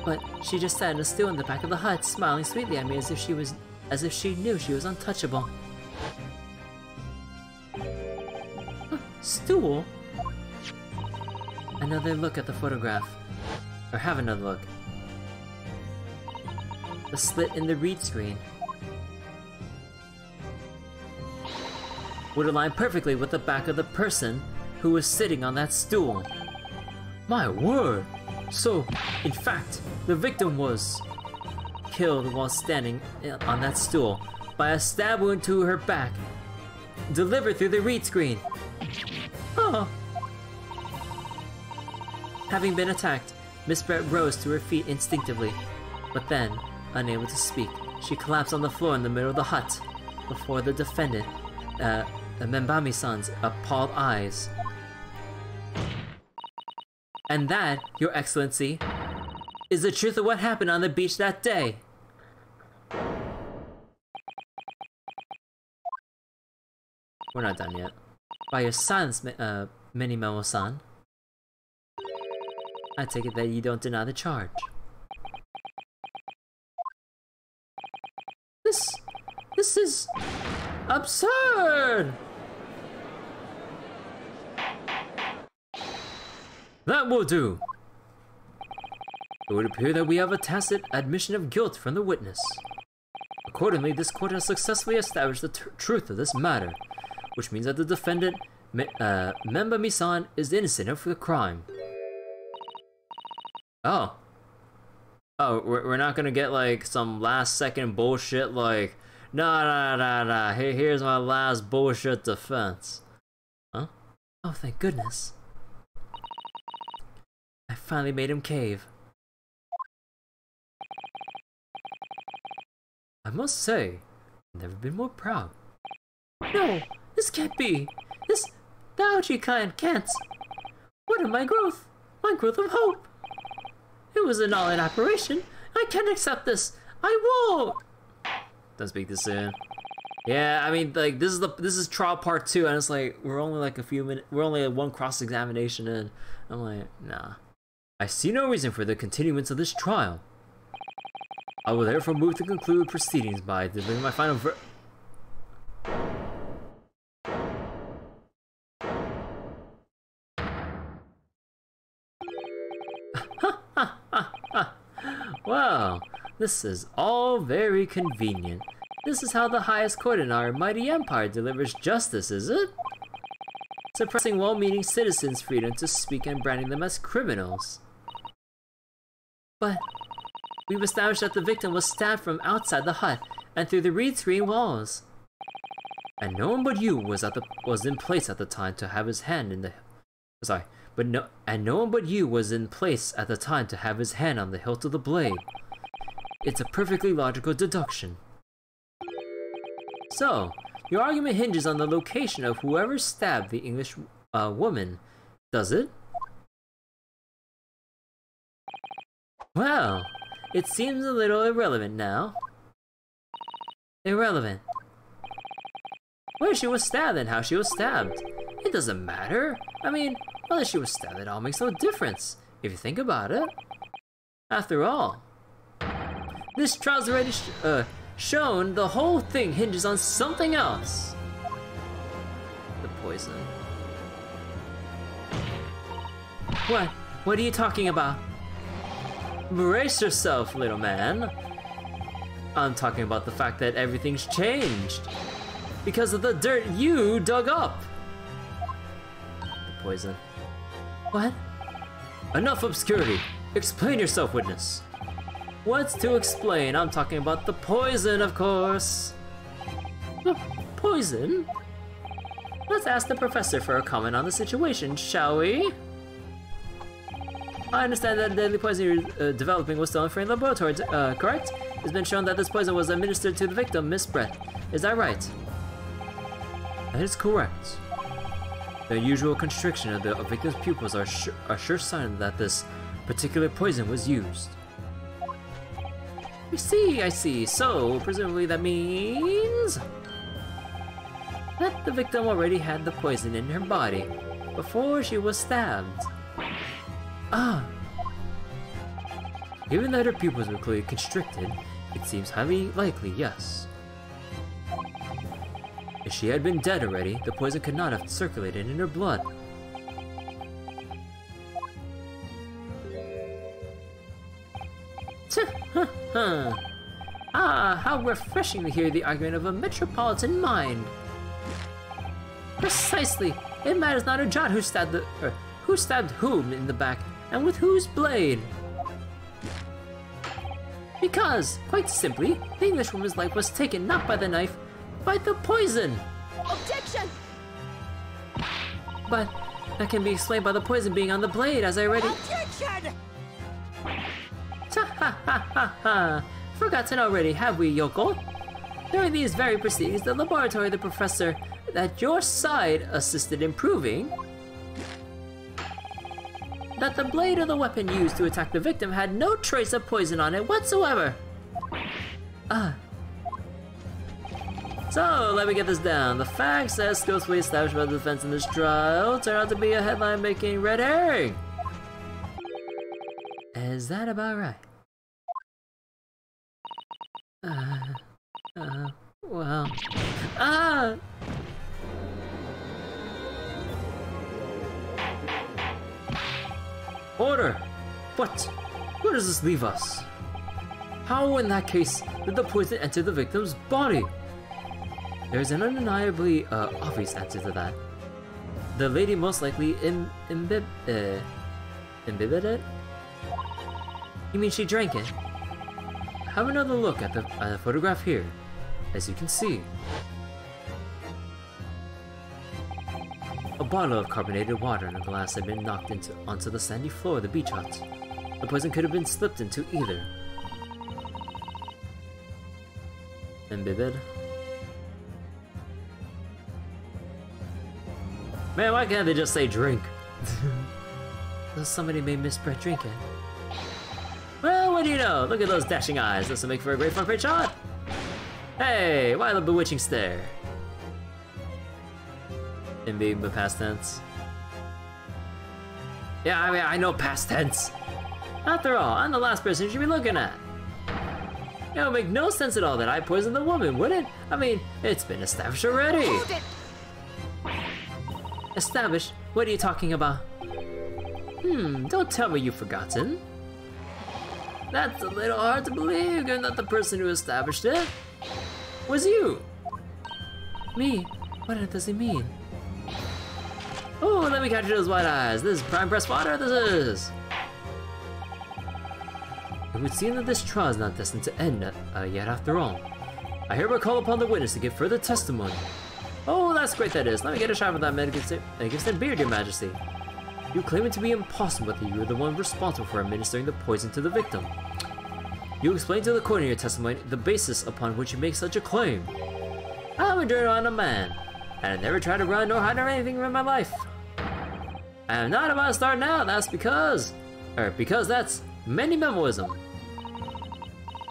But she just sat in a stool in the back of the hut, smiling sweetly at me as if she knew she was untouchable. Stool? Another look at the photograph. Or have another look. The slit in the reed screen would align perfectly with the back of the person who was sitting on that stool. My word! So, in fact, the victim was killed while standing on that stool by a stab wound to her back, delivered through the reed screen. Oh. Having been attacked, Miss Brett rose to her feet instinctively, but then, unable to speak, she collapsed on the floor in the middle of the hut, before the defendant, Membami-san's appalled eyes. And that, Your Excellency, is the truth of what happened on the beach that day. We're not done yet. By your silence, Minimomo-san, I take it that you don't deny the charge. This is absurd! That will do. It would appear that we have a tacit admission of guilt from the witness. Accordingly, this court has successfully established the truth of this matter, which means that the defendant, Membami-san, is innocent of the crime. Oh. Oh, we're not gonna get like some last second bullshit like, nah, here's my last bullshit defense. Huh? Oh, thank goodness. I finally made him cave. I must say, I've never been more proud. No, this can't be. The Aochi clan can't. What of my growth? My growth of hope. It was an all-in operation. I can't accept this. I won't. Don't speak this soon. Yeah, I mean, like this is trial part 2, and it's like we're only like a few minutes. We're only one cross-examination in. I'm like, nah. I see no reason for the continuance of this trial. I will therefore move to conclude proceedings by delivering my final Wow, this is all very convenient. This is how the highest court in our mighty empire delivers justice, is it? Suppressing well-meaning citizens' freedom to speak and branding them as criminals. But we've established that the victim was stabbed from outside the hut and through the reed screen walls. And no one but you was in place at the time to have his hand in the no one but you was in place at the time to have his hand on the hilt of the blade. It's a perfectly logical deduction. So, your argument hinges on the location of whoever stabbed the English woman, does it? Well, it seems a little irrelevant now. Irrelevant. Where she was stabbed and how she was stabbed. It doesn't matter. I mean, whether she was stabbed at all makes no difference, if you think about it. After all, this trial's already shown the whole thing hinges on something else. The poison. What are you talking about? Brace yourself, little man. I'm talking about the fact that everything's changed. Because of the dirt you dug up. The poison. What? Enough obscurity. Explain yourself, witness. What's to explain? I'm talking about the poison, of course. The poison? Let's ask the professor for a comment on the situation, shall we? I understand that the deadly poison you're developing was stolen from the laboratory, correct? It's been shown that this poison was administered to the victim, Miss Brett. Is that right? That is correct. The unusual constriction of the victim's pupils are a sure sign that this particular poison was used. I see. So, presumably that means that the victim already had the poison in her body before she was stabbed. Ah! Given that her pupils were clearly constricted, it seems highly likely, yes. If she had been dead already, the poison could not have circulated in her blood. Ah, how refreshing to hear the argument of a metropolitan mind. Precisely. It matters not a jot who stabbed whom in the back, and with whose blade. Because, quite simply, the Englishwoman's life was taken not by the knife, by the poison. Objection! But that can be explained by the poison being on the blade, as I already— Objection! Ha! Forgotten already, have we, Yoko? During these very proceedings, the laboratory the professor that your side assisted improving that the blade of the weapon used to attack the victim had no trace of poison on it whatsoever. So, let me get this down. The facts as skillfully established by the defense in this trial turn out to be a headline-making red herring. Is that about right? Well... Order! What? Where does this leave us? How, in that case, did the poison enter the victim's body? There's an undeniably obvious answer to that. The lady most likely imbibed it? You mean she drank it? Have another look at the photograph here. As you can see, a bottle of carbonated water and a glass had been knocked onto the sandy floor of the beach hut. The poison could have been slipped into either. Imbibed? Man, why can't they just say drink? Somebody may misread drinking. Well, what do you know? Look at those dashing eyes. This will make for a great front page shot. Hey, why the bewitching stare? Imbibe the past tense. Yeah, I mean, I know past tense. After all, I'm the last person you should be looking at. It would make no sense at all that I poisoned the woman, would it? I mean, it's been established already. Established? What are you talking about? Don't tell me you've forgotten. That's a little hard to believe, given that the person who established it was you. Me? What does he mean? Oh, let me catch those white eyes. This is prime press water, this is. It would seem that this trial is not destined to end yet after all. I hereby call upon the witness to give further testimony. Oh, that's great that is. Let me get a shot of that magnificent beard, your majesty. You claim it to be impossible that you were the one responsible for administering the poison to the victim. You explain to the court in your testimony the basis upon which you make such a claim. I'm a journeyman man, and I never tried to run nor hide anything in my life. I am not about to start now, because that's minimalism.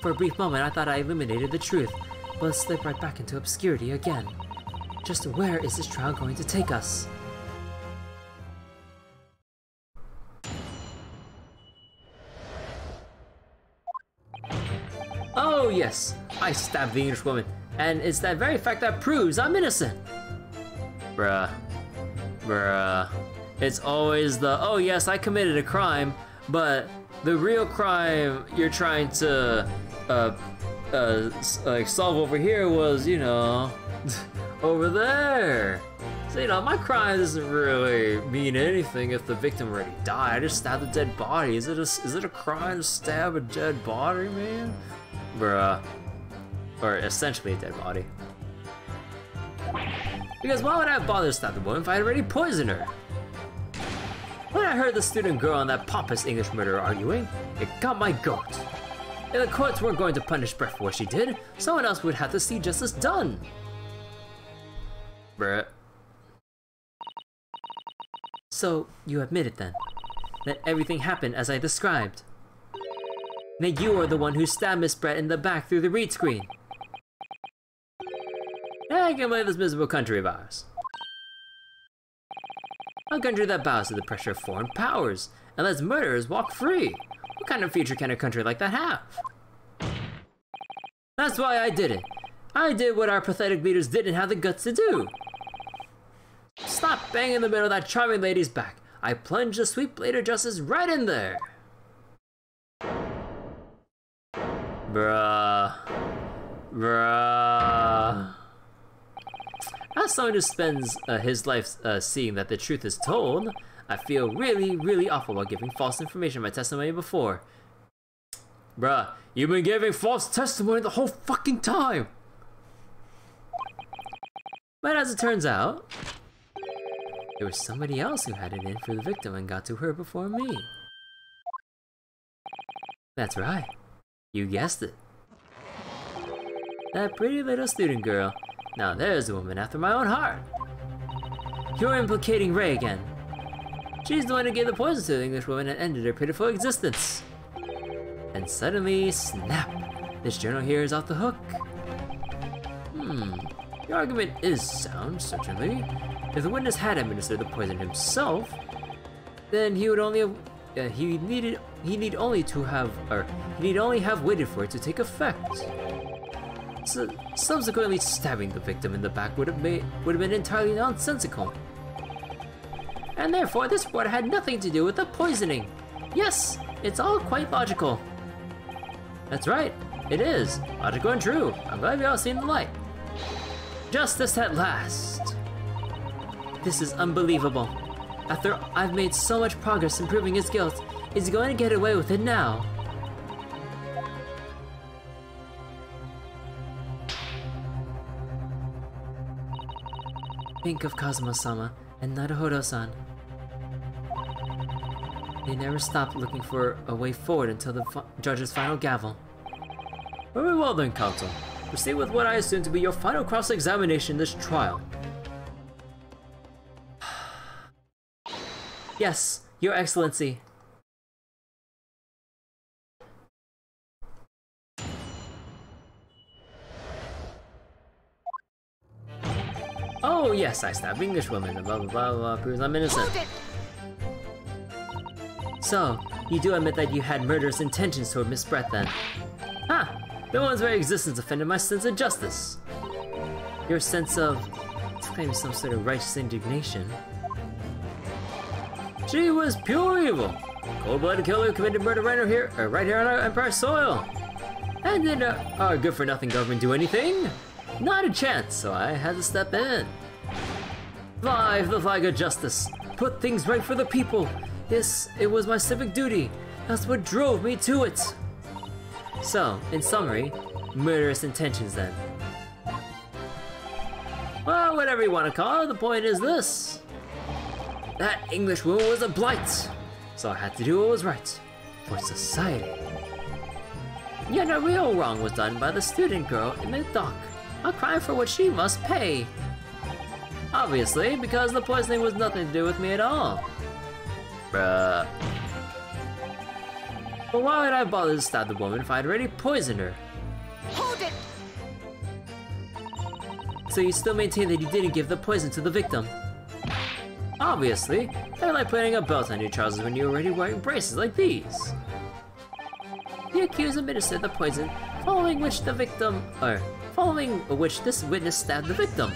For a brief moment, I thought I eliminated the truth, but it slipped right back into obscurity again. Just where is this trial going to take us? Oh yes, I stabbed the English woman, and it's that very fact that proves I'm innocent. Bruh. It's always the, oh yes, I committed a crime, but the real crime you're trying to like solve over here was, you know, over there. So, you know, my crime doesn't really mean anything if the victim already died. I just stabbed a dead body. Is it a crime to stab a dead body, man? Bruh. Or essentially a dead body. Because why would I bother to stab the woman if I had already poisoned her? When I heard the student girl and that pompous English murderer arguing, it got my goat. If the courts weren't going to punish Brett for what she did, someone else would have to see justice done. Bruh. So, you admit it then, that everything happened as I described. That you are the one who stabbed Miss Brett in the back through the read screen. I can blame this miserable country of ours. A country that bows to the pressure of foreign powers and lets murderers walk free. What kind of future can a country like that have? That's why I did it. I did what our pathetic leaders didn't have the guts to do. Stop banging in the middle of that charming lady's back. I plunged the sweet blade of justice right in there. Bruh. As someone who spends his life seeing that the truth is told, I feel really, really awful about giving false information in my testimony before. Bruh, you've been giving false testimony the whole fucking time! But as it turns out, there was somebody else who had it in for the victim and got to her before me. That's right. You guessed it. That pretty little student girl. Now there's a woman after my own heart. You're implicating Ray again. She's the one who gave the poison to the English woman and ended her pitiful existence. And suddenly, snap! This journal here is off the hook. Your argument is sound, certainly. If the witness had administered the poison himself, then he would only have, he need only have waited for it to take effect. So, subsequently stabbing the victim in the back would have been entirely nonsensical. And therefore, this report had nothing to do with the poisoning. Yes, it's all quite logical. That's right, it is. Logical and true. I'm glad we all seen the light. Justice at last. This is unbelievable. After I've made so much progress in proving his guilt, is he going to get away with it now? Think of Kazuma-sama and Naruhodo-san. They never stopped looking for a way forward until the judge's final gavel. Very well then, counsel. Proceed with what I assume to be your final cross-examination in this trial. Yes, Your Excellency. Oh yes, I stabbed Englishwoman, blah blah blah blah, proves I'm innocent. So, you do admit that you had murderous intentions toward Miss Brett then? Ah, the one's very existence offended my sense of justice. Your sense of... claiming some sort of righteous indignation. She was pure evil. Cold-blooded killer who committed murder right here on our Empire soil. And did our good-for-nothing government do anything? Not a chance, so I had to step in. Fly the flag of justice. Put things right for the people. Yes, it was my civic duty. That's what drove me to it. So, in summary, murderous intentions then. Well, whatever you want to call it, the point is this. That English woman was a blight. So I had to do what was right. For society. Yet a real wrong was done by the student girl in the dock. A crime for which she must pay. Obviously, because the poisoning was nothing to do with me at all. Bruh. But why would I bother to stab the woman if I'd already poisoned her? Hold it! So you still maintain that you didn't give the poison to the victim? Obviously, they're like putting a belt on your trousers when you're already wearing braces like these. The accused administered the poison, following which this witness stabbed the victim.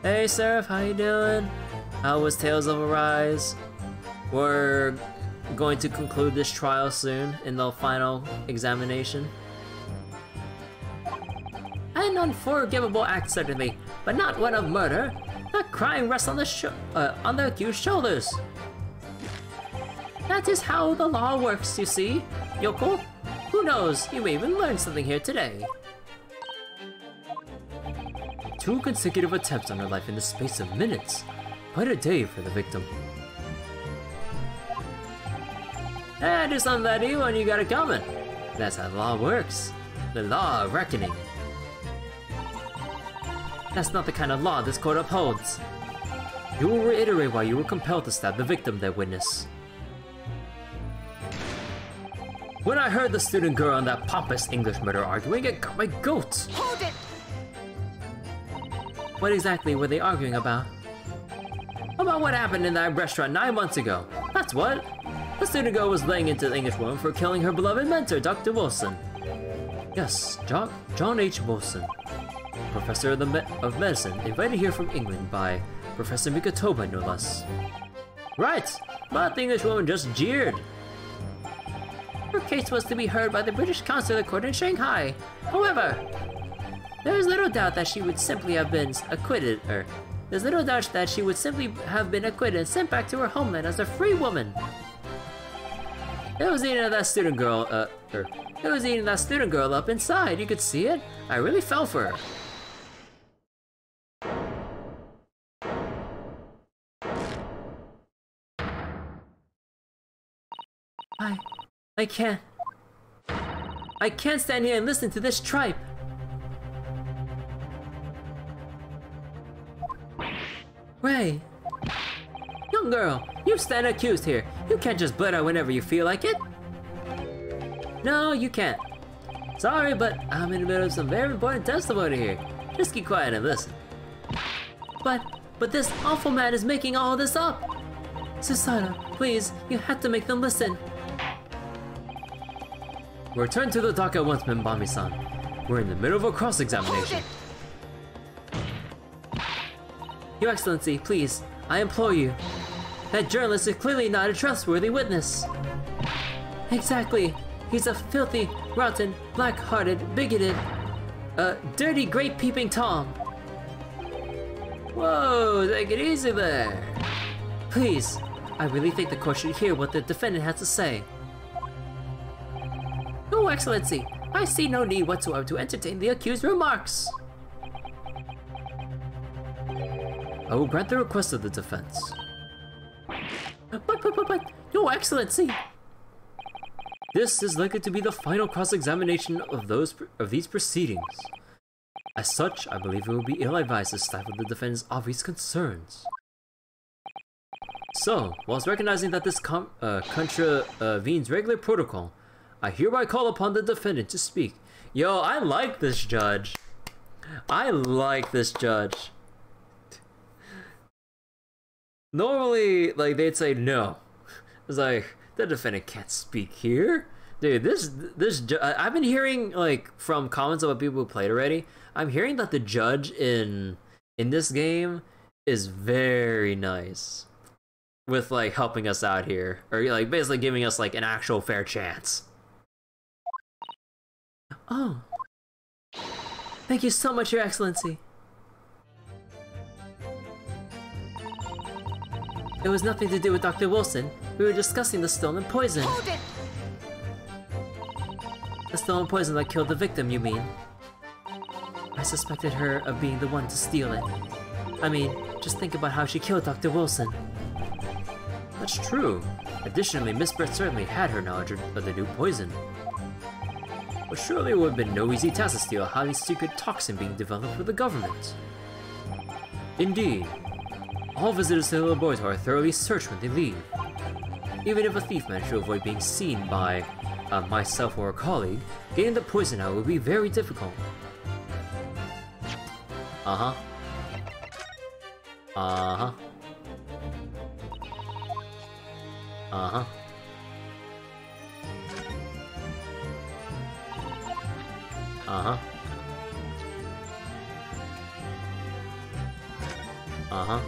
Hey Seraph, how you doing? How was Tales of Arise? We're going to conclude this trial soon in the final examination. An unforgivable act certainly, but not one of murder. The crime rests on the accused's shoulders. That is how the law works, you see, Yoko. Who knows, you may even learn something here today. 2 consecutive attempts on her life in the space of minutes. Quite a day for the victim. Do something that evil and you got it coming. That's how the law works. The law of reckoning. That's not the kind of law this court upholds. You will reiterate why you were compelled to stab the victim, there, witness. When I heard the student girl and that pompous English murder arguing, it got my goat. Hold it! What exactly were they arguing about? About what happened in that restaurant 9 months ago. That's what. The student girl was laying into the English woman for killing her beloved mentor, Dr. Wilson. Yes, John H. Wilson. Professor of Medicine, invited here from England by Professor Mikotoba, no less. Right, but the English woman just jeered. Her case was to be heard by the British Consular Court in Shanghai. However, there is little doubt that she would simply have been acquitted, there's little doubt that she would simply have been acquitted and sent back to her homeland as a free woman. It was eating that student girl, it was eating that student girl up inside, you could see it. I really fell for her. I can't stand here and listen to this tripe. Ray, young Young girl, you stand accused here. You can't just blurt out whenever you feel like it. No, you can't. Sorry, but I'm in the middle of some very important testimony here. Just keep quiet and listen. But this awful man is making all this up. Susato, please, you have to make them listen. Return to the dock at once, Minbami-san. We're in the middle of a cross-examination. Your Excellency, please, I implore you. That journalist is clearly not a trustworthy witness. Exactly. He's a filthy, rotten, black-hearted, bigoted, dirty, great-peeping Tom. Whoa, take it easy there. Please, I really think the court should hear what the defendant has to say. Your Excellency, I see no need whatsoever to entertain the accused's remarks. I will grant the request of the defense. But, Your Excellency! This is likely to be the final cross-examination of these proceedings. As such, I believe it would be ill-advised to stifle the defendant's obvious concerns. So, whilst recognizing that this contravenes regular protocol, I hereby call upon the defendant to speak. Yo, I like this judge. I like this judge. Normally, like, they'd say no. It's like, the defendant can't speak here. Dude, I've been hearing, like, from comments about people who played already, I'm hearing that the judge in this game is very nice. With, like, helping us out here. Or, like, basically giving us, like, an actual fair chance. Oh. Thank you so much, Your Excellency. It was nothing to do with Dr. Wilson. We were discussing the stolen poison. Hold it! The stolen poison that killed the victim, you mean? I suspected her of being the one to steal it. I mean, just think about how she killed Dr. Wilson. That's true. Additionally, Miss Brett certainly had her knowledge of the new poison. But surely it would have been no easy task to steal a highly secret toxin being developed for the government. Indeed. All visitors to the laboratory are thoroughly searched when they leave. Even if a thief managed to avoid being seen by myself or a colleague, getting the poison out would be very difficult. Uh-huh. Uh-huh. Uh-huh. Uh-huh. Uh-huh.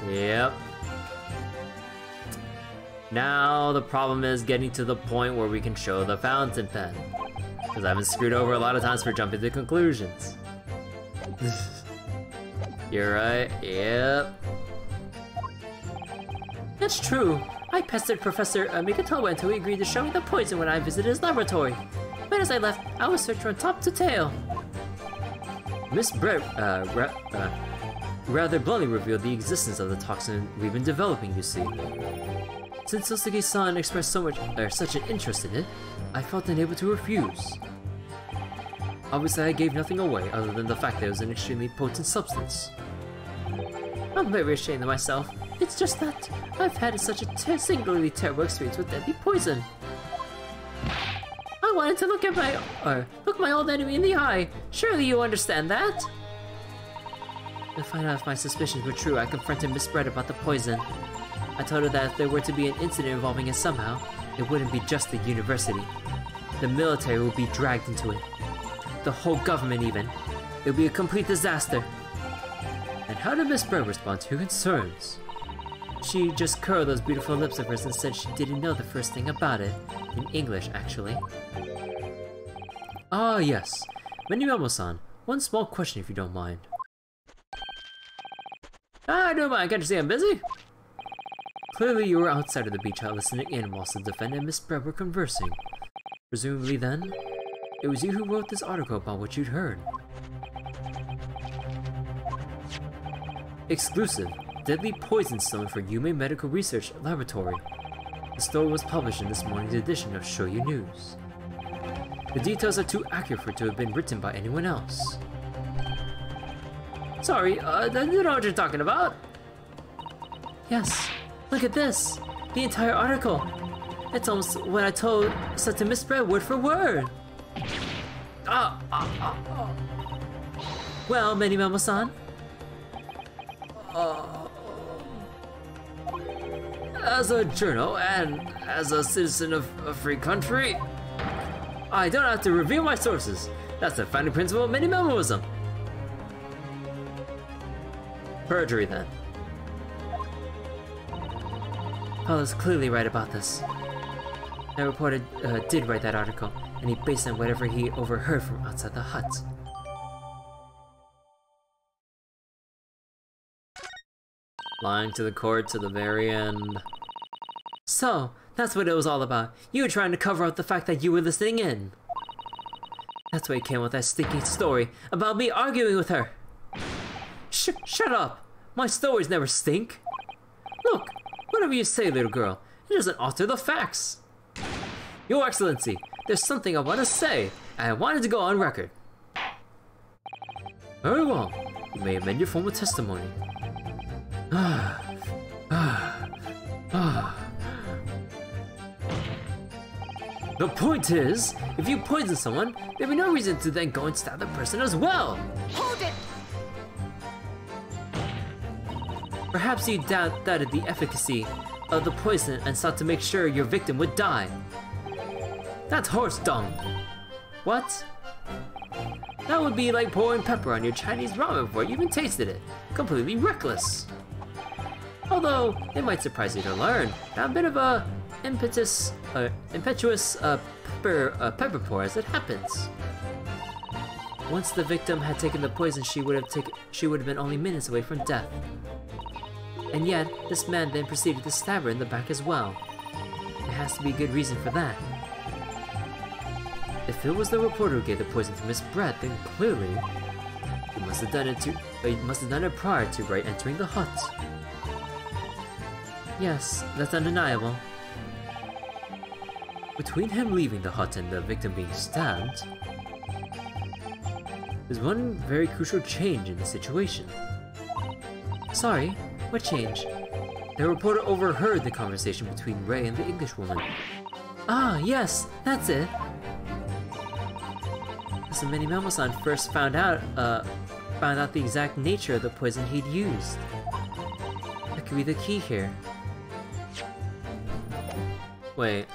Yep. Now the problem is getting to the point where we can show the fountain pen. Because I've been screwed over a lot of times for jumping to conclusions. You're right, yep. That's true. I pestered Professor Migatowa until he agreed to show me the poison when I visited his laboratory. But as I left, I was searched from top to tail. Miss Brett, rather bluntly revealed the existence of the toxin we've been developing, you see. Since Sosuke-san expressed such an interest in it, I felt unable to refuse. Obviously, I gave nothing away other than the fact that it was an extremely potent substance. I'm very ashamed of myself. It's just that I've had such a singularly terrible experience with deadly poison. I wanted to look my old enemy in the eye. Surely you understand that? To find out if my suspicions were true, I confronted Miss Brett about the poison. I told her that if there were to be an incident involving it somehow, it wouldn't be just the university. The military would be dragged into it. The whole government even. It would be a complete disaster. And how did Miss Brett respond to your concerns? She just curled those beautiful lips of hers and said she didn't know the first thing about it. In English, actually. Ah, yes. Minimamo-san, one small question if you don't mind. I don't mind, can't you see I'm busy? Clearly you were outside of the beach hut listening in whilst the defendant and Miss Brett were conversing. Presumably then, it was you who wrote this article about what you'd heard. Exclusive. Deadly poison stolen from Yume Medical Research Laboratory. The story was published in this morning's edition of Shoyu News. The details are too accurate for it to have been written by anyone else. Sorry, you know what you're talking about? Yes, look at this. The entire article. It's almost what I told Sept to misread word for word. Well, Many-Memo-san. As a journal and as a citizen of a free country, I don't have to reveal my sources. That's the founding principle of Many-Memoism. Perjury, then. Paul is clearly right about this. That reporter did write that article, and he based it on whatever he overheard from outside the hut. Lying to the court to the very end. So, that's what it was all about. You were trying to cover up the fact that you were listening in. That's why you came with that stinking story about me arguing with her. Shut up! My stories never stink. Look, whatever you say, little girl, it doesn't alter the facts. Your Excellency, there's something I want to say, and I wanted to go on record. Very well, you may amend your formal testimony. The point is, if you poison someone, there'd be no reason to then go and stab the person as well. Hold it! Perhaps you doubted the efficacy of the poison and sought to make sure your victim would die. That's horse dung. What? That would be like pouring pepper on your Chinese ramen before you even tasted it. Completely reckless. Although, it might surprise you to learn that a bit of a impetuous pepper pour as it happens. Once the victim had taken the poison, she would have been only minutes away from death. And yet, this man then proceeded to stab her in the back as well. There has to be a good reason for that. If it was the reporter who gave the poison to Miss Brett, then clearly he must have done it prior to right entering the hut. Yes, that's undeniable. Between him leaving the hut and the victim being stabbed, there's one very crucial change in the situation. Sorry, what change? The reporter overheard the conversation between Ray and the Englishwoman. Ah, yes, that's it. So Many-Memo-san first found out the exact nature of the poison he'd used. That could be the key here. Wait.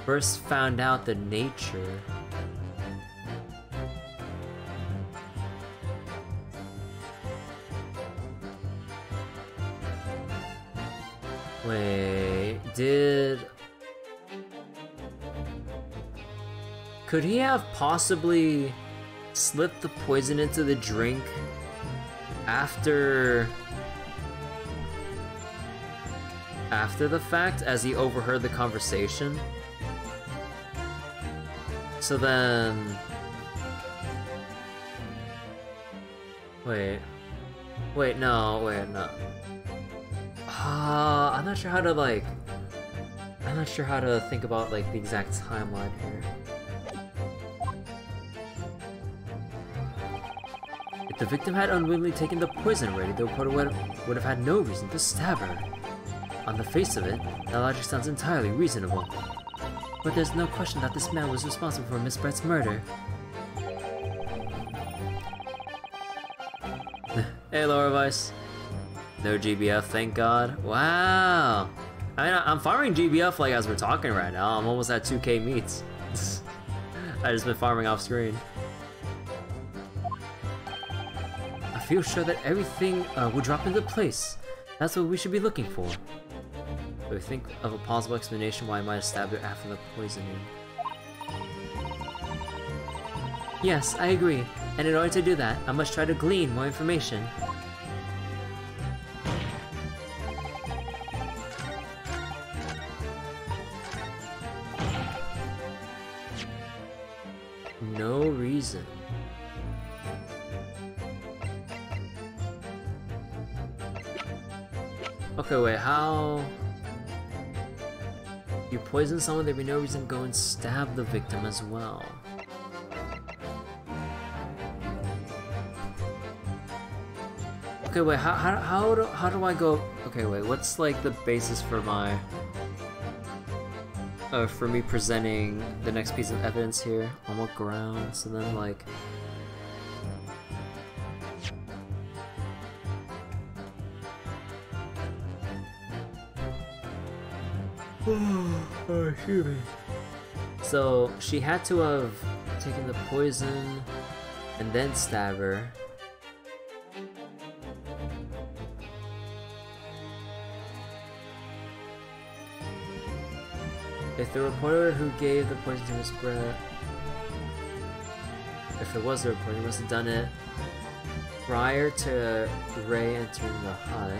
First found out the nature. Wait, could he have possibly slipped the poison into the drink after the fact, as he overheard the conversation? So then... Wait, no. I'm not sure how to think about like the exact timeline here. If the victim had unwillingly taken the poison already, the reporter would have had no reason to stab her. On the face of it, that logic sounds entirely reasonable. But there's no question that this man was responsible for Miss Brett's murder. Hey, Laura Weiss. No GBF, thank God. Wow. I mean, I'm farming GBF like as we're talking right now. I'm almost at 2k meats. I just been farming off screen. I feel sure that everything will drop into place. That's what we should be looking for. But we think of a plausible explanation why I might have stabbed her after the poisoning. Yes, I agree. And in order to do that, I must try to glean more information. No reason. Okay, wait, how... You poison someone, there'd be no reason to go and stab the victim as well. Okay, wait, how do I go? Okay, wait, what's like the basis for my for me presenting the next piece of evidence here? On what grounds? And then like oh, shoot me. So she had to have taken the poison and then stab her. If the reporter who gave the poison to Miss Brett, if it was the reporter, he must have done it prior to Ray entering the hut.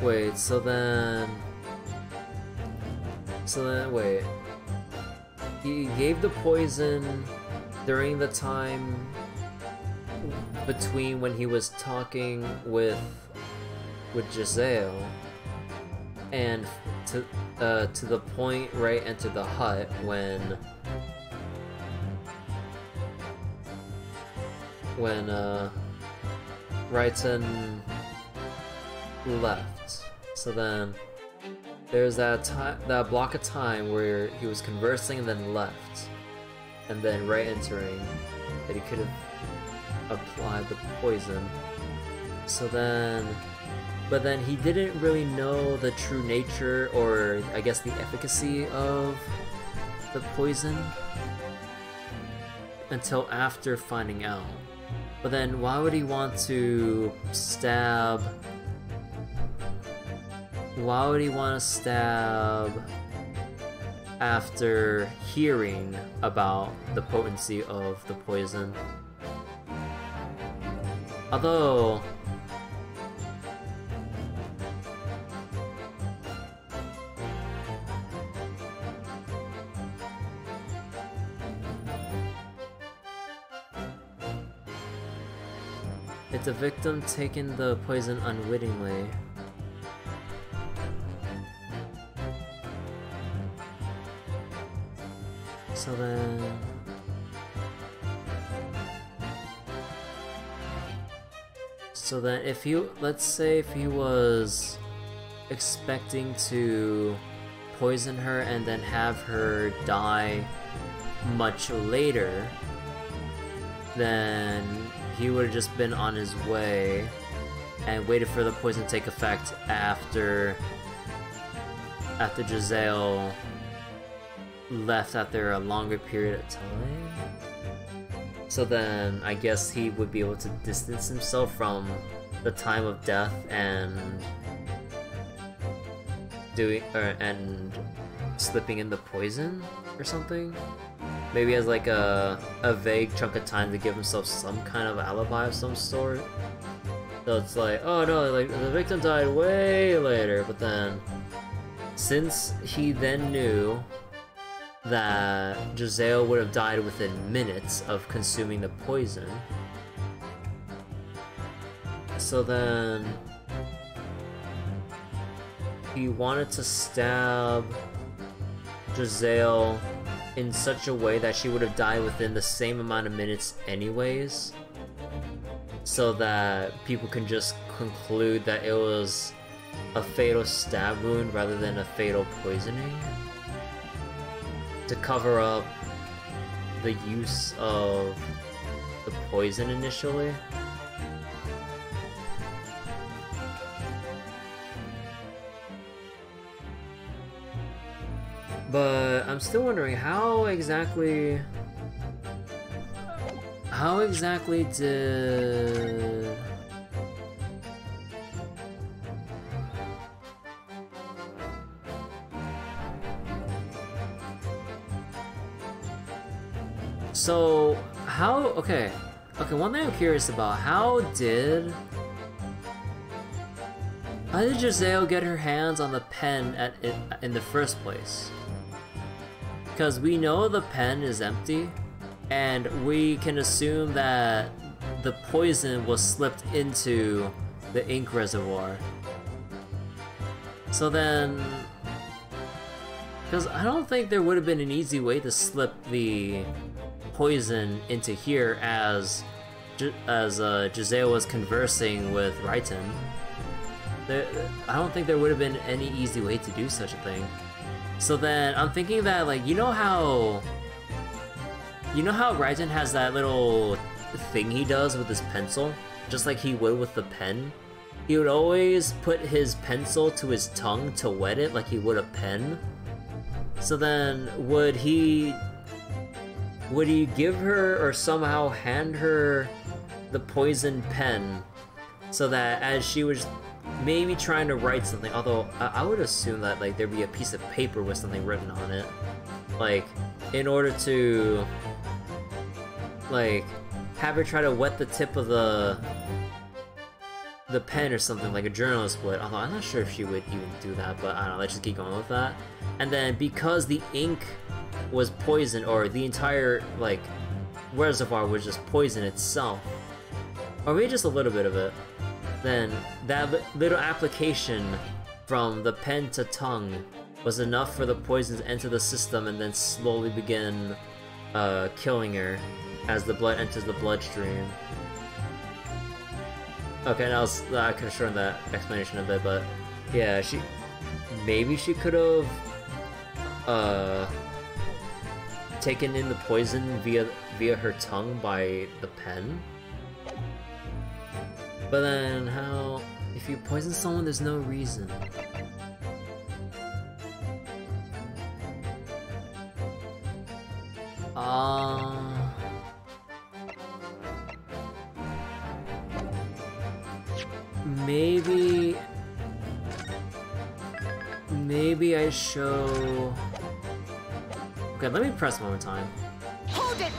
Wait, so then wait. He gave the poison during the time between when he was talking with Giselle and to the point Ray entered the hut when Raiten left. So then there's that block of time where he was conversing and then left, and then right entering that he could have applied the poison. So then, but then he didn't really know the true nature, or I guess the efficacy of the poison until after finding out. But then why would he want to stab? Why would he want to stab after hearing about the potency of the poison? Although if the victim taken the poison unwittingly, so then if he, let's say if he was expecting to poison her and then have her die much later, then he would have just been on his way and waited for the poison to take effect after Giselle left after a longer period of time. So then I guess he would be able to distance himself from the time of death and slipping in the poison or something. Maybe as like a vague chunk of time to give himself some kind of alibi of some sort. So it's like, oh no, like the victim died way later, but then since he then knew that Giselle would have died within minutes of consuming the poison, so then he wanted to stab Giselle in such a way that she would have died within the same amount of minutes anyways, so that people can just conclude that it was a fatal stab wound rather than a fatal poisoning, to cover up the use of the poison initially. But I'm still wondering how exactly did so how okay one thing I'm curious about, how did Giselle get her hands on the pen in the first place? Because we know the pen is empty, and we can assume that the poison was slipped into the ink reservoir. So then... Because I don't think there would have been an easy way to slip the poison into here as Giselle was conversing with Raiten. I don't think there would have been any easy way to do such a thing. So then I'm thinking that, like, you know how Raiten has that little thing he does with his pencil, just like he would with the pen? He would always put his pencil to his tongue to wet it like he would a pen. So then would he give her or somehow hand her the poison pen so that as she was maybe trying to write something, although I would assume that like there'd be a piece of paper with something written on it, like in order to like have her try to wet the tip of the pen or something like a journalist would, although I'm not sure if she would even do that, but I don't know, let's just keep going with that. And then because the ink was poison, or the entire like reservoir was just poison itself, or maybe just a little bit of it, then that little application from the pen to tongue was enough for the poison to enter the system and then slowly begin killing her as the blood enters the bloodstream. Okay, now I could have shortened that explanation a bit, but yeah, maybe she could have taken in the poison via her tongue by the pen. But then how, if you poison someone, there's no reason. Maybe I show... Okay, let me press one more time. Hold it!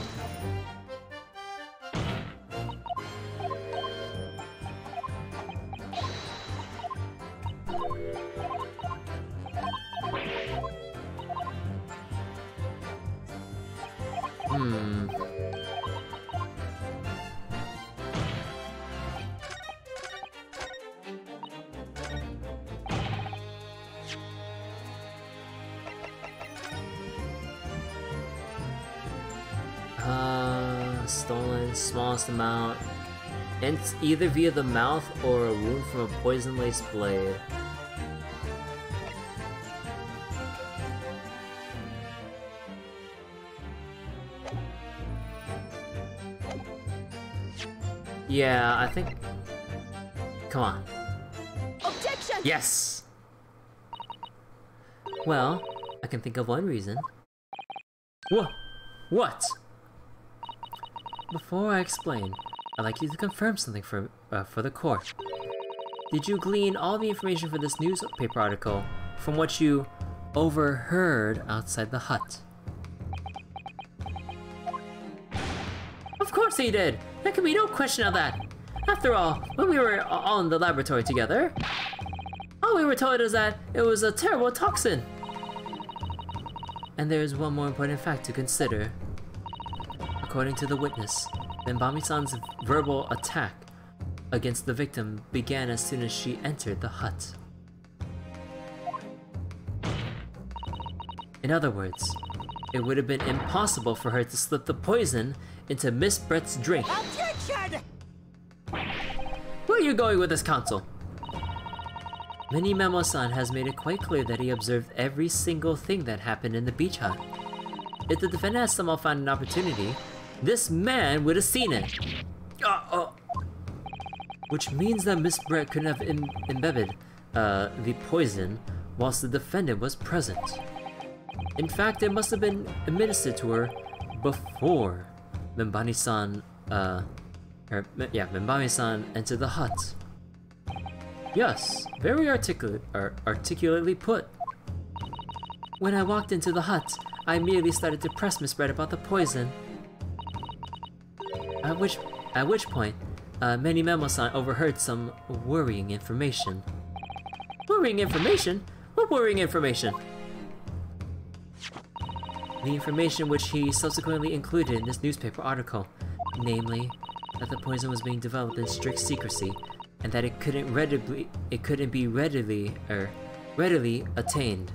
Stolen, smallest amount. And either via the mouth or a wound from a poison-laced blade. Yeah, I think... Come on. Objection! Yes! Well, I can think of one reason. What? Before I explain, I'd like you to confirm something for the court. Did you glean all the information for this newspaper article from what you overheard outside the hut? Of course he did! There can be no question of that! After all, when we were all in the laboratory together, all we were told is that it was a terrible toxin! And there is one more important fact to consider. According to the witness, Minbami-san's verbal attack against the victim began as soon as she entered the hut. In other words, it would have been impossible for her to slip the poison into Miss Brett's drink. Objection! Where are you going with this counsel? Minimemo-san has made it quite clear that he observed every single thing that happened in the beach hut. If the defendant had somehow found an opportunity, this man would have seen it. Which means that Miss Brett couldn't have imbibed the poison whilst the defendant was present. In fact, it must have been administered to her before Minbami-san entered the hut. Yes, very articulately put. When I walked into the hut, I immediately started to press Miss Brett about the poison. At which point, Minimemo-san overheard some worrying information. Worrying information? What worrying information? the information which he subsequently included in this newspaper article, namely, that the poison was being developed in strict secrecy, and that it couldn't be readily attained.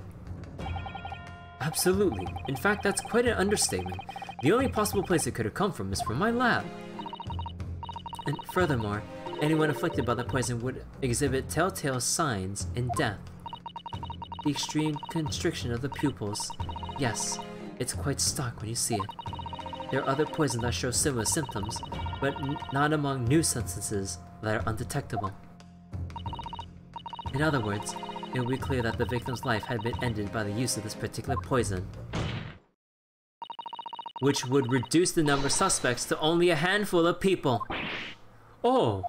Absolutely. In fact, that's quite an understatement. The only possible place it could have come from is from my lab. And furthermore, anyone afflicted by the poison would exhibit telltale signs in death. The extreme constriction of the pupils. Yes, it's quite stark when you see it. There are other poisons that show similar symptoms, but not among new substances that are undetectable. In other words, it will be clear that the victim's life had been ended by the use of this particular poison, which would reduce the number of suspects to only a handful of people. Oh!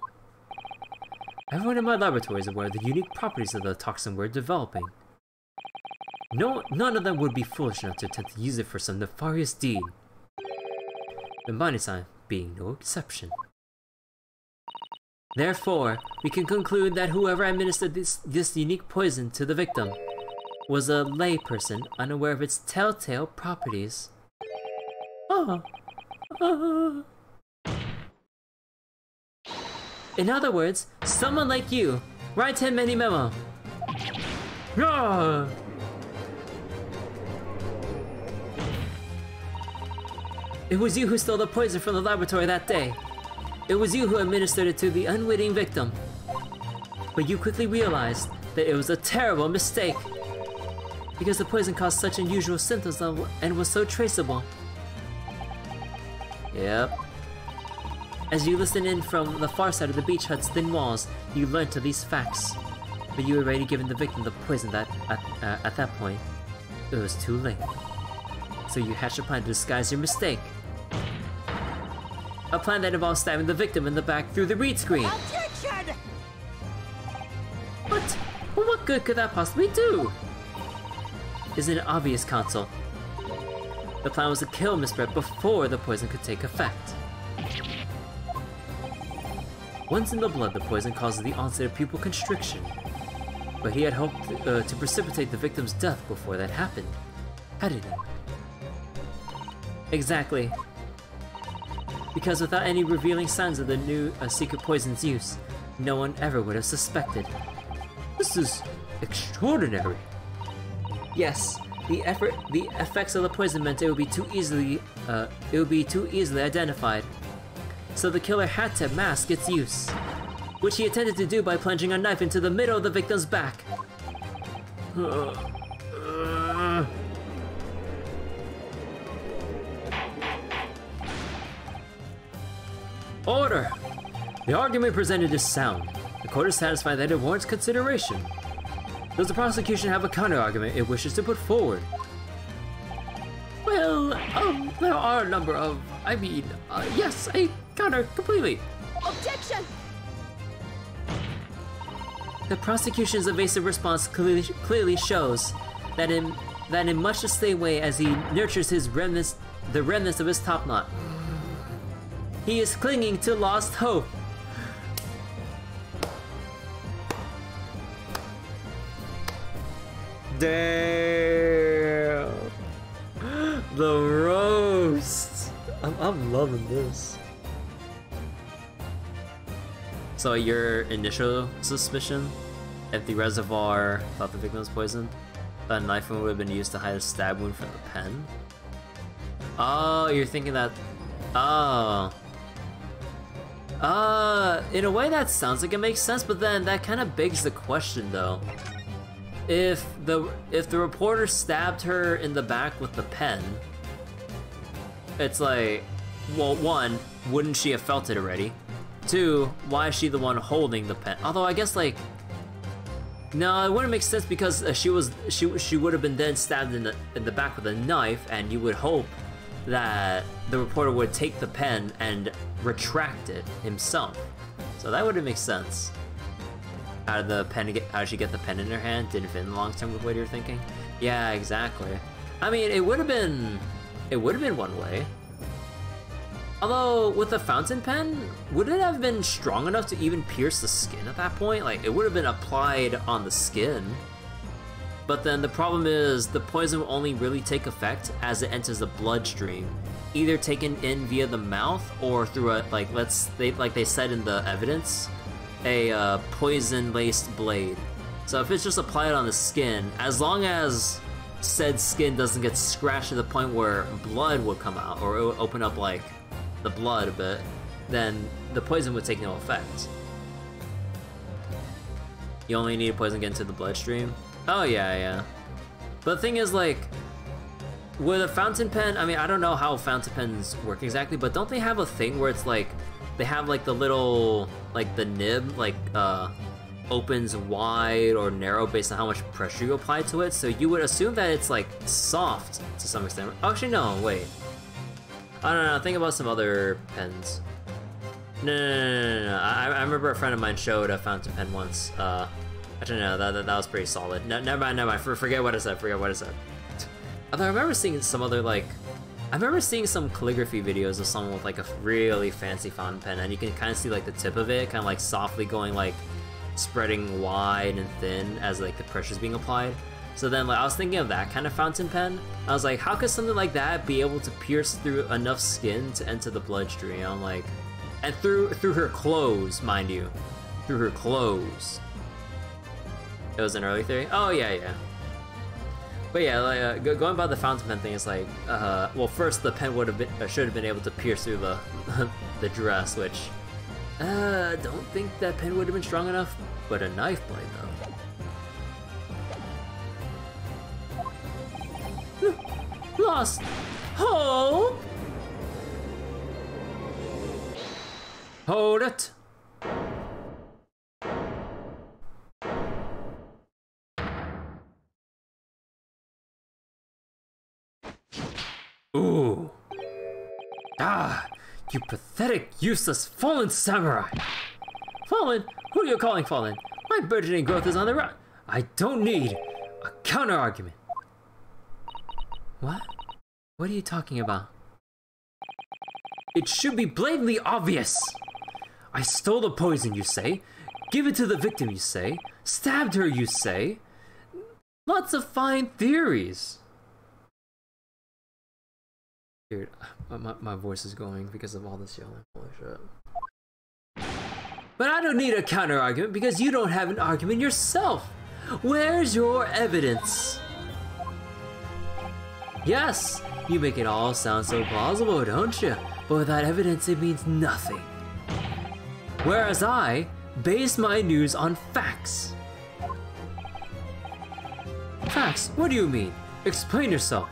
Everyone in my laboratory is aware of the unique properties of the toxin we're developing. None of them would be foolish enough to attempt to use it for some nefarious deed. The Bani-san being no exception. Therefore, we can conclude that whoever administered this unique poison to the victim was a layperson unaware of its telltale properties. In other words, someone like you, write him any memo. It was you who stole the poison from the laboratory that day. It was you who administered it to the unwitting victim. But you quickly realized that it was a terrible mistake, because the poison caused such unusual symptoms and was so traceable. Yep. As you listened in from the far side of the beach hut's thin walls, you learned of these facts. But you had already given the victim the poison that, at that point, it was too late. So you hatched a plan to disguise your mistake. A plan that involves stabbing the victim in the back through the read screen. Objection! But what good could that possibly do? Isn't it obvious, Counsel? The plan was to kill Miss Brett before the poison could take effect. Once in the blood, the poison causes the onset of pupil constriction. But he had hoped to precipitate the victim's death before that happened, hadn't he? Exactly. Because without any revealing signs of the new secret poison's use, no one ever would have suspected. This is extraordinary. Yes, the effects of the poison meant it would be too easily identified. So the killer had to mask its use, which he attempted to do by plunging a knife into the middle of the victim's back. Order! The argument presented is sound. The court is satisfied that it warrants consideration. Does the prosecution have a counter-argument it wishes to put forward? Well, there are a number of... yes, I counter completely. Objection! The prosecution's evasive response clearly shows that in much the same way as he nurtures the remnants of his top knot, he is clinging to lost hope. Damn. The roast. I'm loving this. So your initial suspicion, if the reservoir thought the victim was poisoned, that knife would have been used to hide a stab wound from the pen? Oh, you're thinking that... Oh. In a way that sounds like it makes sense, but then that kind of begs the question though. If the reporter stabbed her in the back with the pen, it's like, well, one, wouldn't she have felt it already? Two, why is she the one holding the pen? Although I guess like, no, it wouldn't make sense because she would have been then stabbed in the back with a knife, and you would hope that the reporter would take the pen and retract it himself. So that wouldn't make sense. How did she get the pen in her hand? Didn't fit in the long term with what you're thinking? Yeah, exactly. I mean, it would have been one way. Although, with the fountain pen, would it have been strong enough to even pierce the skin at that point? Like, it would have been applied on the skin. But then the problem is the poison will only really take effect as it enters the bloodstream, either taken in via the mouth or through a like they said in the evidence, a poison-laced blade. So if it's just applied on the skin, as long as said skin doesn't get scratched to the point where blood would come out or it would open up like the blood a bit, then the poison would take no effect. You only need poison to get into the bloodstream? Oh yeah. But the thing is, like, with a fountain pen, I mean, I don't know how fountain pens work exactly, but don't they have a thing where it's like, they have like the little, like the nib, like, opens wide or narrow based on how much pressure you apply to it, so you would assume that it's like soft to some extent. Actually, no, wait. I don't know, think about some other pens. No. I remember a friend of mine showed a fountain pen once. Actually, no, that was pretty solid. No, never mind. Forget what I said. Although I remember seeing some other, like, I remember seeing some calligraphy videos of someone with like a really fancy fountain pen, and you can kind of see like the tip of it, kind of like softly going like spreading wide and thin as like the pressure's being applied. So then like I was thinking of that kind of fountain pen. I was like, how could something like that be able to pierce through enough skin to enter the bloodstream? I'm like, and through her clothes, mind you, through her clothes. It was an early theory. Oh yeah. But yeah, like going by the fountain pen thing, it's like, well, first the pen should have been able to pierce through the the dress, which don't think that pen would have been strong enough. But a knife blade though. Lost hope. Hold it. Ooh. Ah, you pathetic, useless, fallen samurai. Fallen? Who are you calling fallen? My burgeoning growth is on the run. I don't need a counter-argument. What? What are you talking about? It should be blatantly obvious. I stole the poison, you say. Give it to the victim, you say. Stabbed her, you say. Lots of fine theories. Dude, my voice is going because of all this yelling. Holy shit. But I don't need a counter-argument because you don't have an argument yourself. Where's your evidence? Yes, you make it all sound so plausible, don't you? But without evidence, it means nothing. Whereas I base my news on facts. Facts? What do you mean? Explain yourself.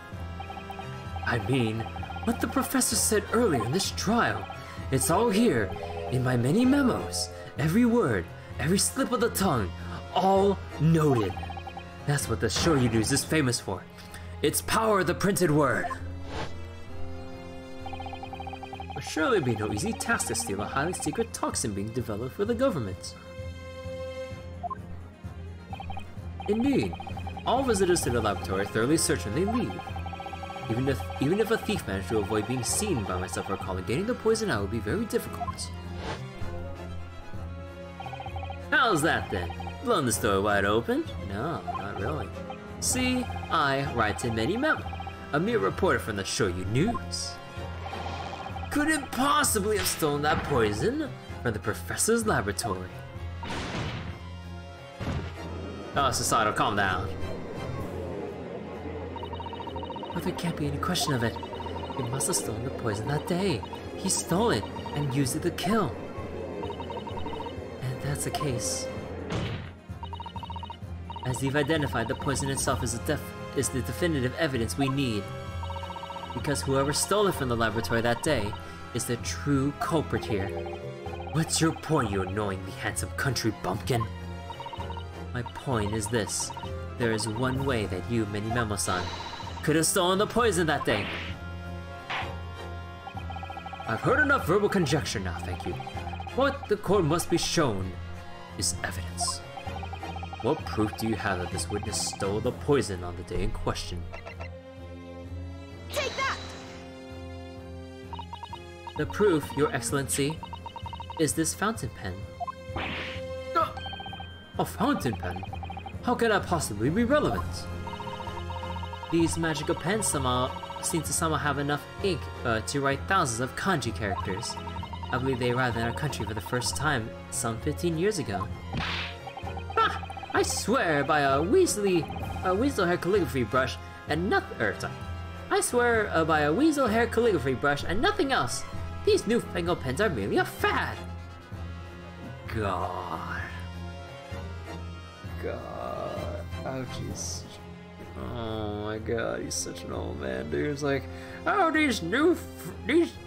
I mean, what the professor said earlier in this trial. It's all here, in my many memos. Every word, every slip of the tongue, all noted. That's what the Shoyu News is famous for. Its power of the printed word. It would surely be no easy task to steal a highly secret toxin being developed for the government. Indeed, all visitors to the laboratory thoroughly search when they leave. Even if a thief managed to avoid being seen by myself or colleague, getting the poison out would be very difficult. How's that then? Blown the story wide open? No, not really. See, I write in many memos, a mere reporter from the Shoyu News. Couldn't possibly have stolen that poison from the professor's laboratory. Oh, Susato, calm down. But there can't be any question of it. He must have stolen the poison that day. He stole it and used it to kill. And if that's the case, as you've identified, the poison itself is the definitive evidence we need. Because whoever stole it from the laboratory that day is the true culprit here. What's your point, you annoyingly handsome country bumpkin? My point is this. There is one way that you, Minimemo-san, could have stolen the poison that day. I've heard enough verbal conjecture now, thank you. What the court must be shown is evidence. What proof do you have that this witness stole the poison on the day in question? Take that! The proof, Your Excellency, is this fountain pen. A fountain pen? How could that possibly be relevant? These magical pens seem to somehow have enough ink to write thousands of kanji characters. I believe they arrived in our country for the first time some 15 years ago. Ah! I swear by a weasel hair calligraphy brush and nothing. I swear by a weasel hair calligraphy brush and nothing else. These newfangled pens are merely a fad. God. Oh jeez. Oh my god, he's such an old man, dude. It's like, oh, these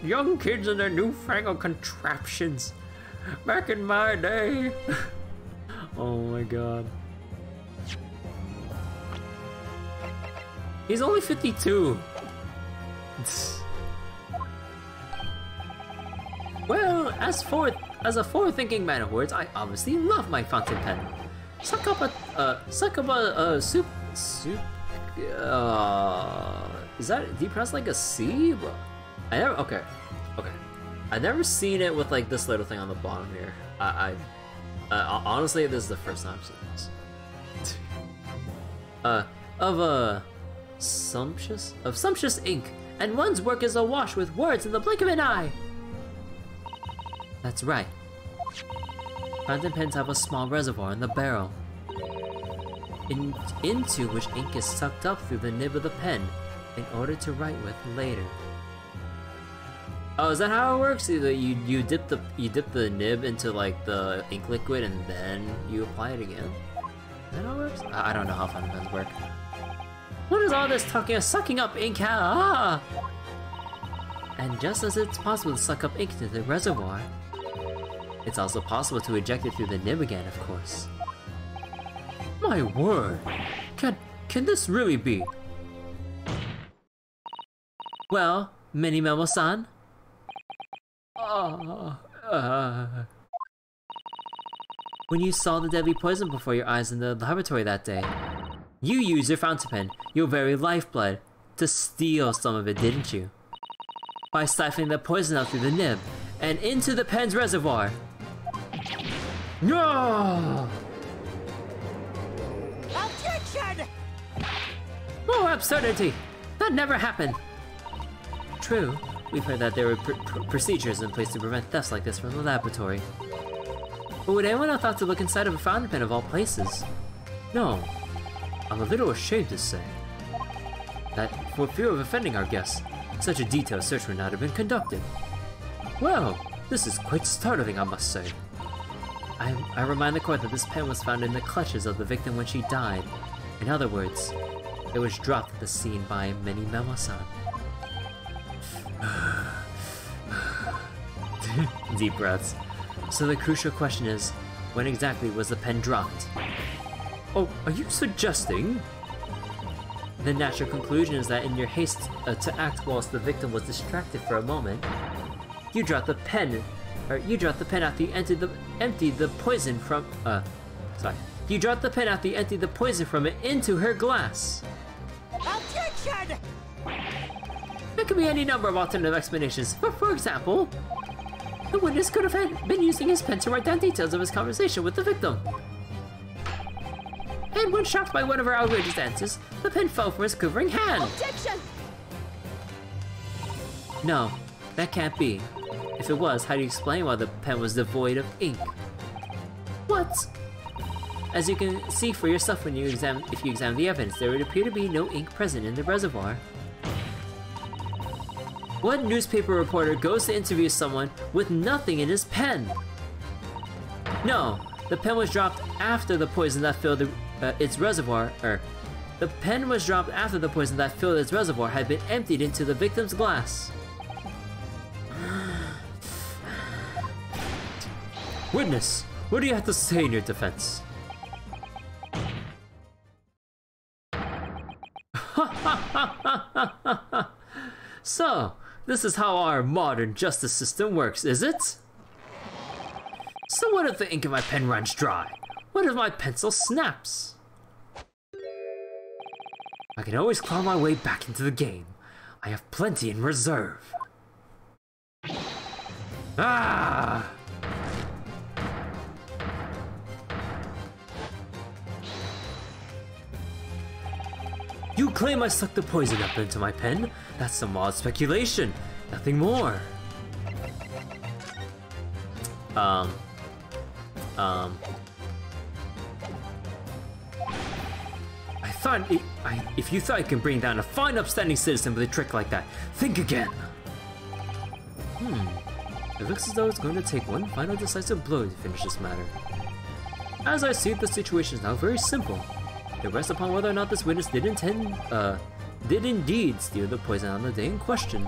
young kids and their newfangled contraptions. Back in my day. Oh my god. He's only 52. Well, as a forward-thinking man of words, I obviously love my fountain pen. Suck up a soup. Is that, do you pronounce like a C? I never. Okay. I've never seen it with like this little thing on the bottom here. Honestly, this is the first time I've seen this. Of sumptuous ink, and one's work is awash with words in the blink of an eye. That's right. Fountain pens have a small reservoir in the barrel, into which ink is sucked up through the nib of the pen in order to write with later. Oh, is that how it works? Either you dip the nib into like the ink liquid and then you apply it again? Is that how it works? I don't know how fountain pens work. What is all this talking of sucking up ink? Ah! And just as it's possible to suck up ink into the reservoir, it's also possible to eject it through the nib again, of course. My word! Can this really be? Well, Mini Memo-san? When you saw the deadly poison before your eyes in the laboratory that day, you used your fountain pen, your very lifeblood, to steal some of it, didn't you? By siphoning the poison out through the nib and into the pen's reservoir. No! Objection! More absurdity! That never happened! True, we've heard that there were procedures in place to prevent thefts like this from the laboratory. But would anyone have thought to look inside of a fountain pen of all places? No. I'm a little ashamed to say that, for fear of offending our guests, such a detailed search would not have been conducted. Well, this is quite startling, I must say. I remind the court that this pen was found in the clutches of the victim when she died. In other words, it was dropped at the scene by Mini Memo-san. Deep breaths. So the crucial question is, when exactly was the pen dropped? Oh, are you suggesting? The natural conclusion is that in your haste to act whilst the victim was distracted for a moment, you dropped the pen after you emptied the poison from You dropped the pen after you emptied the poison from it into her glass. Objection! There could be any number of alternative explanations. For example, the witness could have been using his pen to write down details of his conversation with the victim. And when shocked by one of her outrageous answers, the pen fell from his quivering hand. Objection! No, that can't be. If it was, how do you explain why the pen was devoid of ink? What? As you can see for yourself if you examine the evidence, there would appear to be no ink present in the reservoir. What newspaper reporter goes to interview someone with nothing in his pen? No, the pen was dropped after the poison that filled its reservoir, the pen was dropped after the poison that filled its reservoir had been emptied into the victim's glass. Witness, what do you have to say in your defense? So, this is how our modern justice system works, is it? So what if the ink in my pen runs dry? What if my pencil snaps? I can always claw my way back into the game. I have plenty in reserve. Ah! You claim I sucked the poison up into my pen? That's some wild speculation. Nothing more. If you thought you can bring down a fine upstanding citizen with a trick like that, think again. It looks as though it's going to take one final decisive blow to finish this matter. As I see it, the situation is now very simple. It rests upon whether or not this witness did indeed steal the poison on the day in question.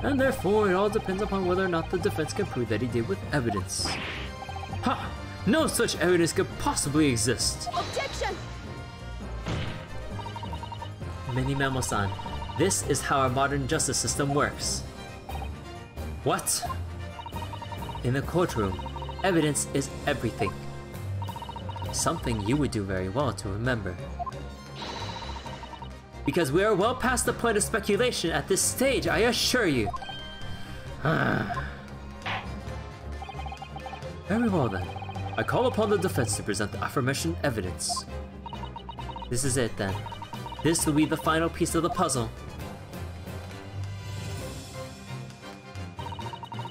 And therefore, it all depends upon whether or not the defense can prove that he did with evidence. Ha! No such evidence could possibly exist! Objection! Mini-Memo-san, this is how our modern justice system works. What? In the courtroom, evidence is everything. Something you would do very well to remember. Because we are well past the point of speculation at this stage, I assure you. Very well then. I call upon the defense to present the aforementioned evidence. This is it then. This will be the final piece of the puzzle.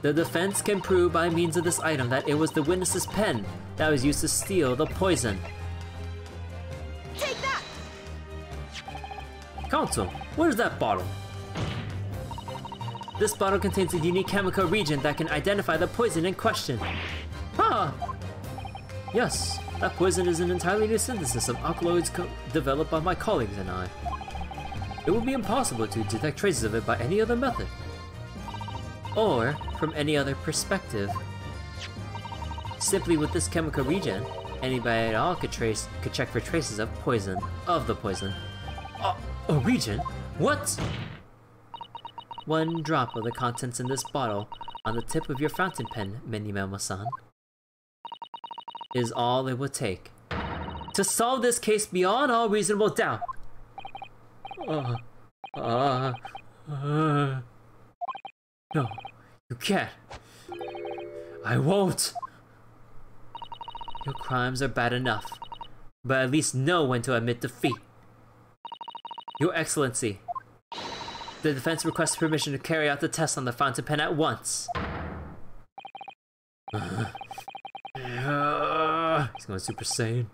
The defense can prove by means of this item that it was the witness's pen that was used to steal the poison. Take that! Counsel, what is that bottle? This bottle contains a unique chemical reagent that can identify the poison in question. Ah! Yes, that poison is an entirely new synthesis of alkaloids developed by my colleagues and I. It would be impossible to detect traces of it by any other method. Or from any other perspective. Simply with this chemical reagent, anybody at all could check for traces of the poison. A reagent? What? One drop of the contents in this bottle on the tip of your fountain pen, Mini-Memo-san, is all it would take to solve this case beyond all reasonable doubt. No, you can't. I won't. Your crimes are bad enough, but at least know when to admit defeat. Your Excellency, the defense requests permission to carry out the test on the fountain pen at once. He's going Super Saiyan.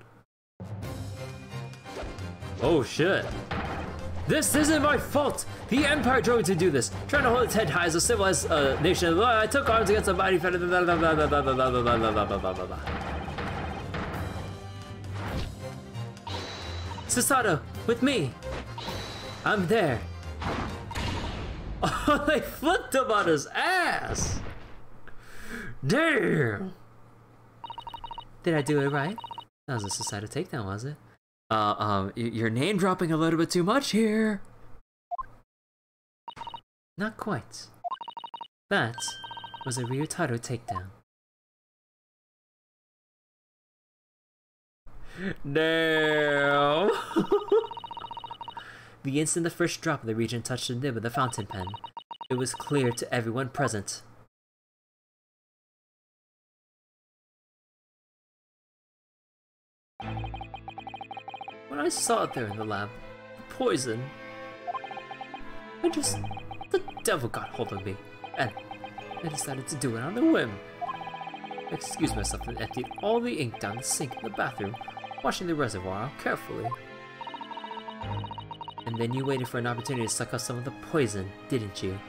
Oh shit. This isn't my fault! The Empire drove me to do this. Trying to hold its head high as a civilized nation. I took arms against a mighty fighter. Susato, with me! I'm there. Oh, they flipped him on his ass! Damn! Did I do it right? That was a Susato takedown, was it? You're name dropping a little bit too much here. Not quite. That was a Ryutaro takedown. Damn! The instant the first drop of the reagent touched the nib of the fountain pen, it was clear to everyone present. When I saw it there in the lab, the poison, the devil got hold of me, and I decided to do it on a whim. I excused myself and emptied all the ink down the sink in the bathroom, washing the reservoir out carefully. And then you waited for an opportunity to suck out some of the poison, didn't you?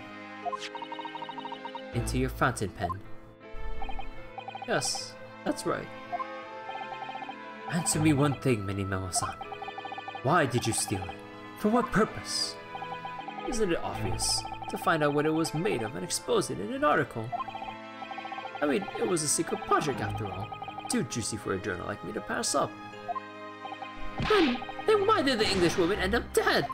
Into your fountain pen. Yes, that's right. Answer me one thing, Mini-Memo-san. Why did you steal it? For what purpose? Isn't it obvious? To find out what it was made of and expose it in an article. I mean, it was a secret project after all. Too juicy for a journal like me to pass up. Then why did the English woman end up dead?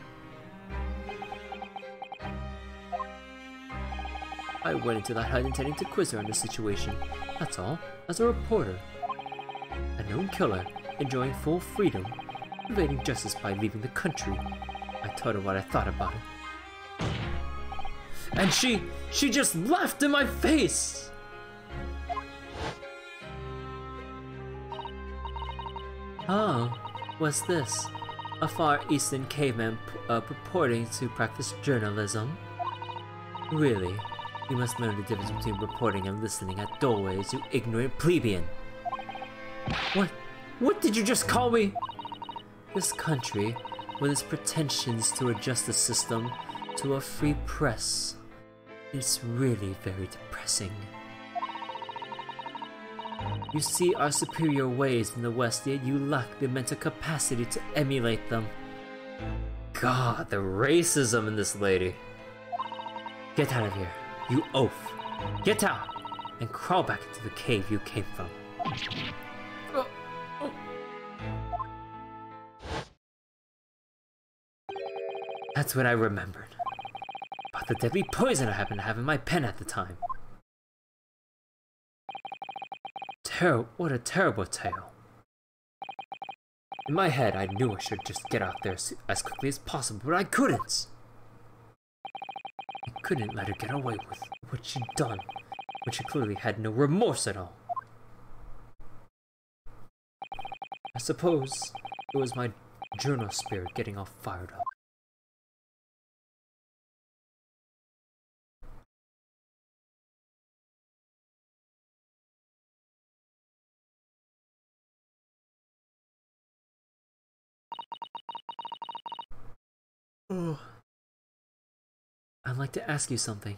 I went into that hut intending to quiz her on the situation. That's all. As a reporter. A known killer, enjoying full freedom, evading justice by leaving the country. I told her what I thought about it. And she just laughed in my face! Oh, what's this? A Far Eastern caveman purporting to practice journalism? Really? You must learn the difference between reporting and listening at doorways, you ignorant plebeian! What? What did you just call me? This country, with its pretensions to a justice system, to a free press, it's really very depressing. You see our superior ways in the West, yet you lack the mental capacity to emulate them. God, the racism in this lady. Get out of here, you oaf. Get out, and crawl back into the cave you came from. That's when I remembered about the deadly poison I happened to have in my pen at the time. What a terrible tale. In my head, I knew I should just get out there as quickly as possible, but I couldn't! I couldn't let her get away with what she'd done, when she clearly had no remorse at all. I suppose it was my journal spirit getting all fired up. I'd like to ask you something.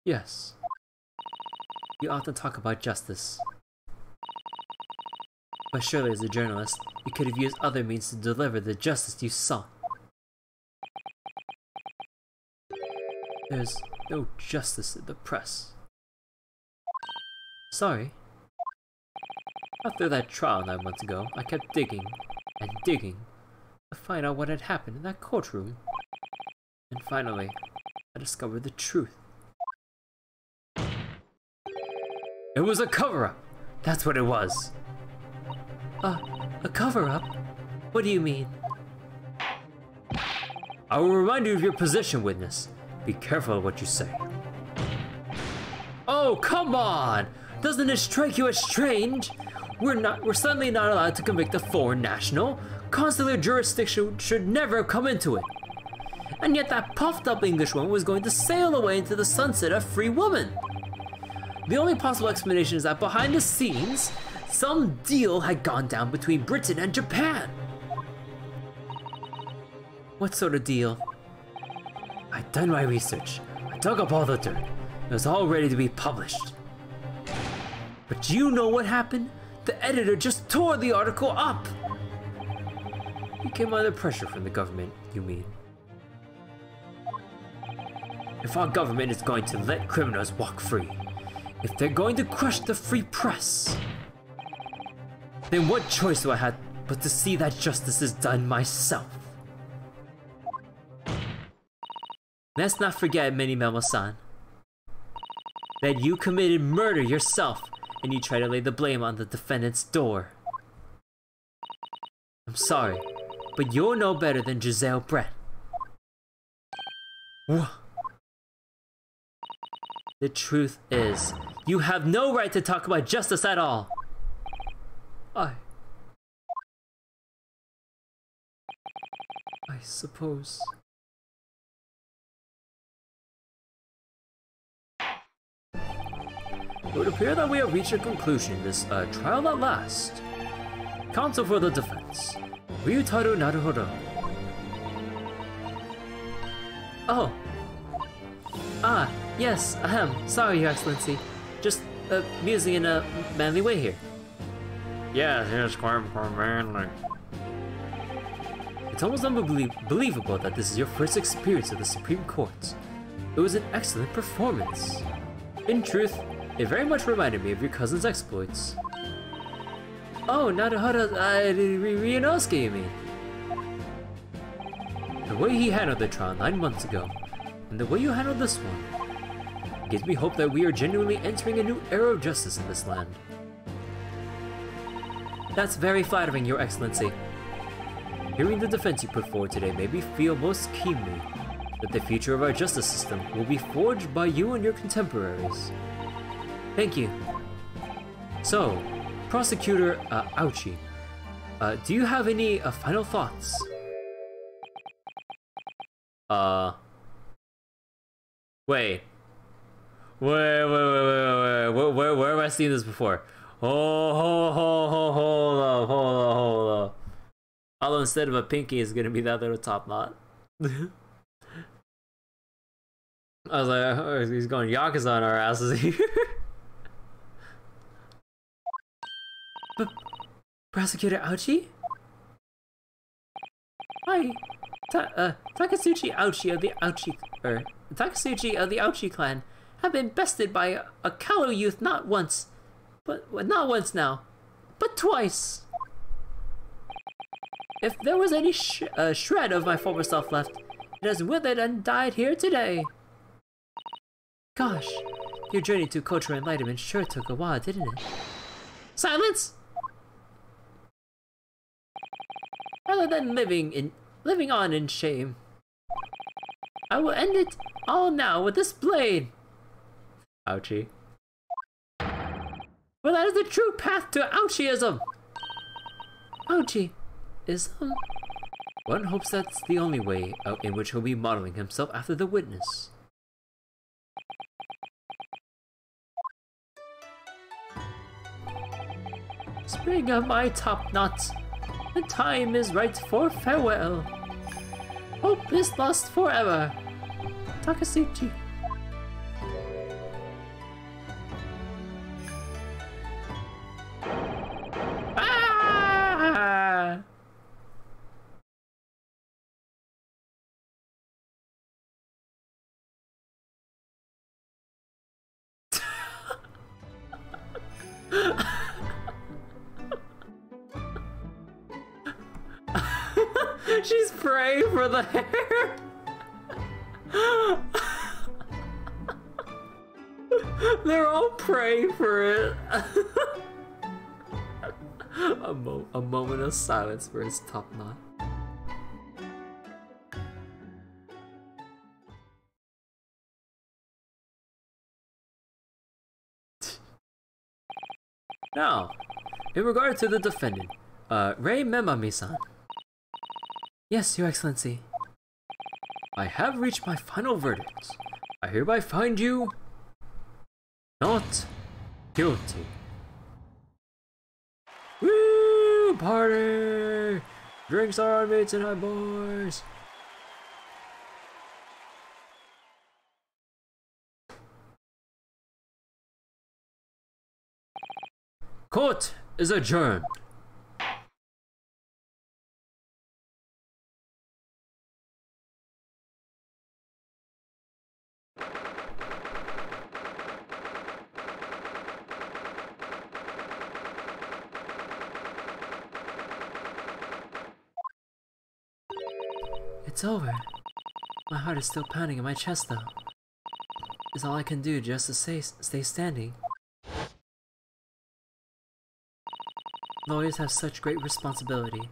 Yes. You often talk about justice. But surely as a journalist, you could have used other means to deliver the justice you sought. There's no justice in the press. Sorry. After that trial 9 months ago, I kept digging and digging to find out what had happened in that courtroom. And finally, I discovered the truth. It was a cover-up! That's what it was! A cover-up? What do you mean? I will remind you of your position, witness. Be careful of what you say. Oh, come on! Doesn't it strike you as strange? We're suddenly not allowed to convict a foreign national. Consular jurisdiction should never have come into it. And yet that puffed-up Englishwoman was going to sail away into the sunset a free woman. The only possible explanation is that behind the scenes, some deal had gone down between Britain and Japan. What sort of deal? I'd done my research. I dug up all the dirt. It was all ready to be published. But you know what happened? The editor just tore the article up. He came under pressure from the government, you mean? If our government is going to let criminals walk free, if they're going to crush the free press, then what choice do I have but to see that justice is done myself? Let's not forget, Minimemo-san, that you committed murder yourself and you try to lay the blame on the defendant's door. I'm sorry, but you're no better than Giselle Brett. The truth is, you have no right to talk about justice at all. I suppose. It would appear that we have reached a conclusion in this trial at last. Counsel for the defense. Ryutaru Naruhodo. Oh. Yes, sorry, Your Excellency. Just, musing in a manly way here. Yes, quite manly. It's almost unbelievable that this is your first experience at the Supreme Court. It was an excellent performance. In truth, it very much reminded me of your cousin's exploits. Oh, Naruhodo Ryunosuke, you mean? The way he handled the trial 9 months ago, and the way you handled this one, gives me hope that we are genuinely entering a new era of justice in this land. That's very flattering, Your Excellency. Hearing the defense you put forward today made me feel most keenly that the future of our justice system will be forged by you and your contemporaries. Thank you. So, Prosecutor Auchi, Do you have any final thoughts? Wait. Wait. Where have I seen this before? Hold up. Although instead of a pinky, it's gonna be that little top knot. I was like, oh, he's going Yakuza on our asses here. Prosecutor Ouchi? Hi. Takasuchi Ouchi of the Ouchi clan have been bested by a callow youth not once now, but twice. If there was any shred of my former self left, it has withered and died here today. Gosh, your journey to cultural enlightenment sure took a while, didn't it? Silence! Rather than living on in shame, I will end it all now with this blade. Ouchie. Well, that is the true path to Ouchieism. Ouchieism? One hopes that's the only way in which he'll be modeling himself after the witness. Spring of my top knot. The time is right for farewell. Hope is lost forever. Takasuchi. Ah! She's praying for the hair. They're all praying for it. A moment of silence for his top knot. Now, in regard to the defendant, Rei Memami-san. Yes, Your Excellency. I have reached my final verdict. I hereby find you not guilty. Woo! Party! Drinks are on me tonight, boys! Court is adjourned. It's over. My heart is still pounding in my chest, though. It's all I can do just to stay standing. Lawyers have such great responsibility,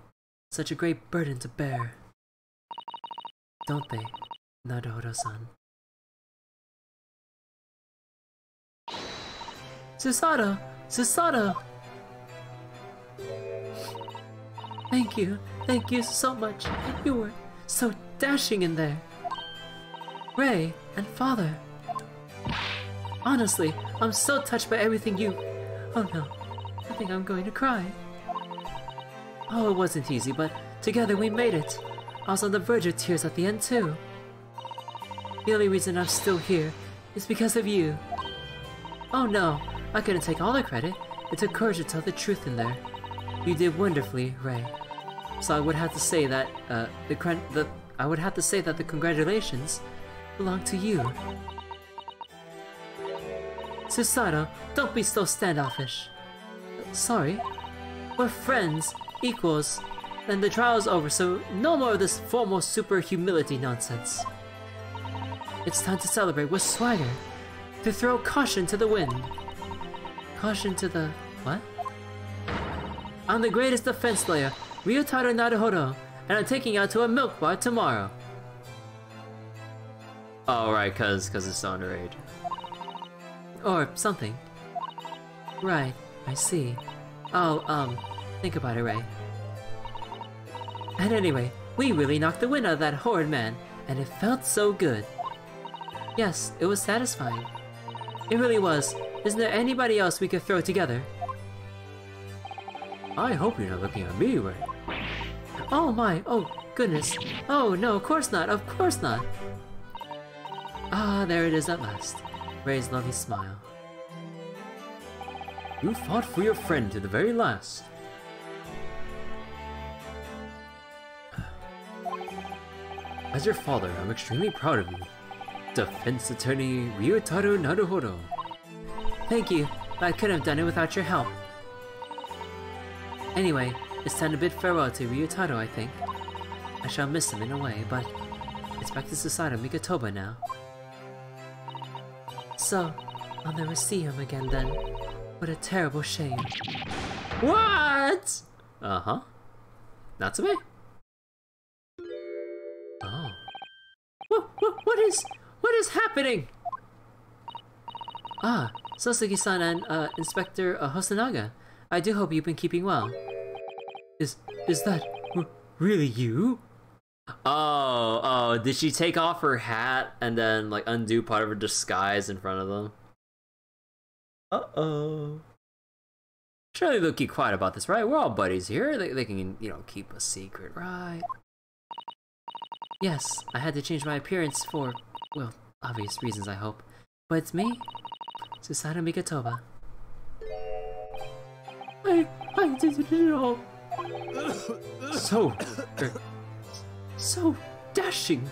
such a great burden to bear. Don't they, Naruhodo-san? Susato! Susato! Thank you so much. You were so dashing in there. Rei and Father. Honestly, I'm so touched by everything you... Oh no, I think I'm going to cry. Oh, it wasn't easy, but together we made it. I was on the verge of tears at the end too. The only reason I'm still here is because of you. Oh no, I couldn't take all the credit. It took courage to tell the truth in there. You did wonderfully, Rei. So I would have to say that the congratulations belong to you. Susato, don't be so standoffish. Sorry. We're friends, equals, and the trial's over, so no more of this formal super humility nonsense. It's time to celebrate with swagger, to throw caution to the wind. Caution to the... what? I'm the greatest defense lawyer, Ryutaro Naruhodo, and I'm taking you out to a milk bar tomorrow. Oh, right, cause it's so underage. Or something. Right, I see. Oh, think about it, Rei. And anyway, we really knocked the wind out of that horrid man, and it felt so good. Yes, it was satisfying. It really was. Isn't there anybody else we could throw together? I hope you're not looking at me, Ray. Oh my, oh goodness. Oh no, of course not, of course not. Ah, there it is at last. Ray's lovely smile. You fought for your friend to the very last. As your father, I'm extremely proud of you. Defense Attorney Ryutaro Naruhodo. Thank you, but I couldn't have done it without your help. Anyway, it's time to bid farewell to Ryutaro, I think. I shall miss him in a way, but it's back to Susato Mikotoba now. So, I'll never see him again then. What a terrible shame. What? Uh-huh. Natsume? Oh. What is happening? Ah, Soseki-san and Inspector Hosonaga. I do hope you've been keeping well. Is that really you? Oh, did she take off her hat and then like undo part of her disguise in front of them? Uh-oh. Surely they'll keep quiet about this, right? We're all buddies here. They can, you know, keep a secret, right? Yes, I had to change my appearance for, well, obvious reasons I hope. But it's me, Susato Mikotoba. I did it all. So dashing,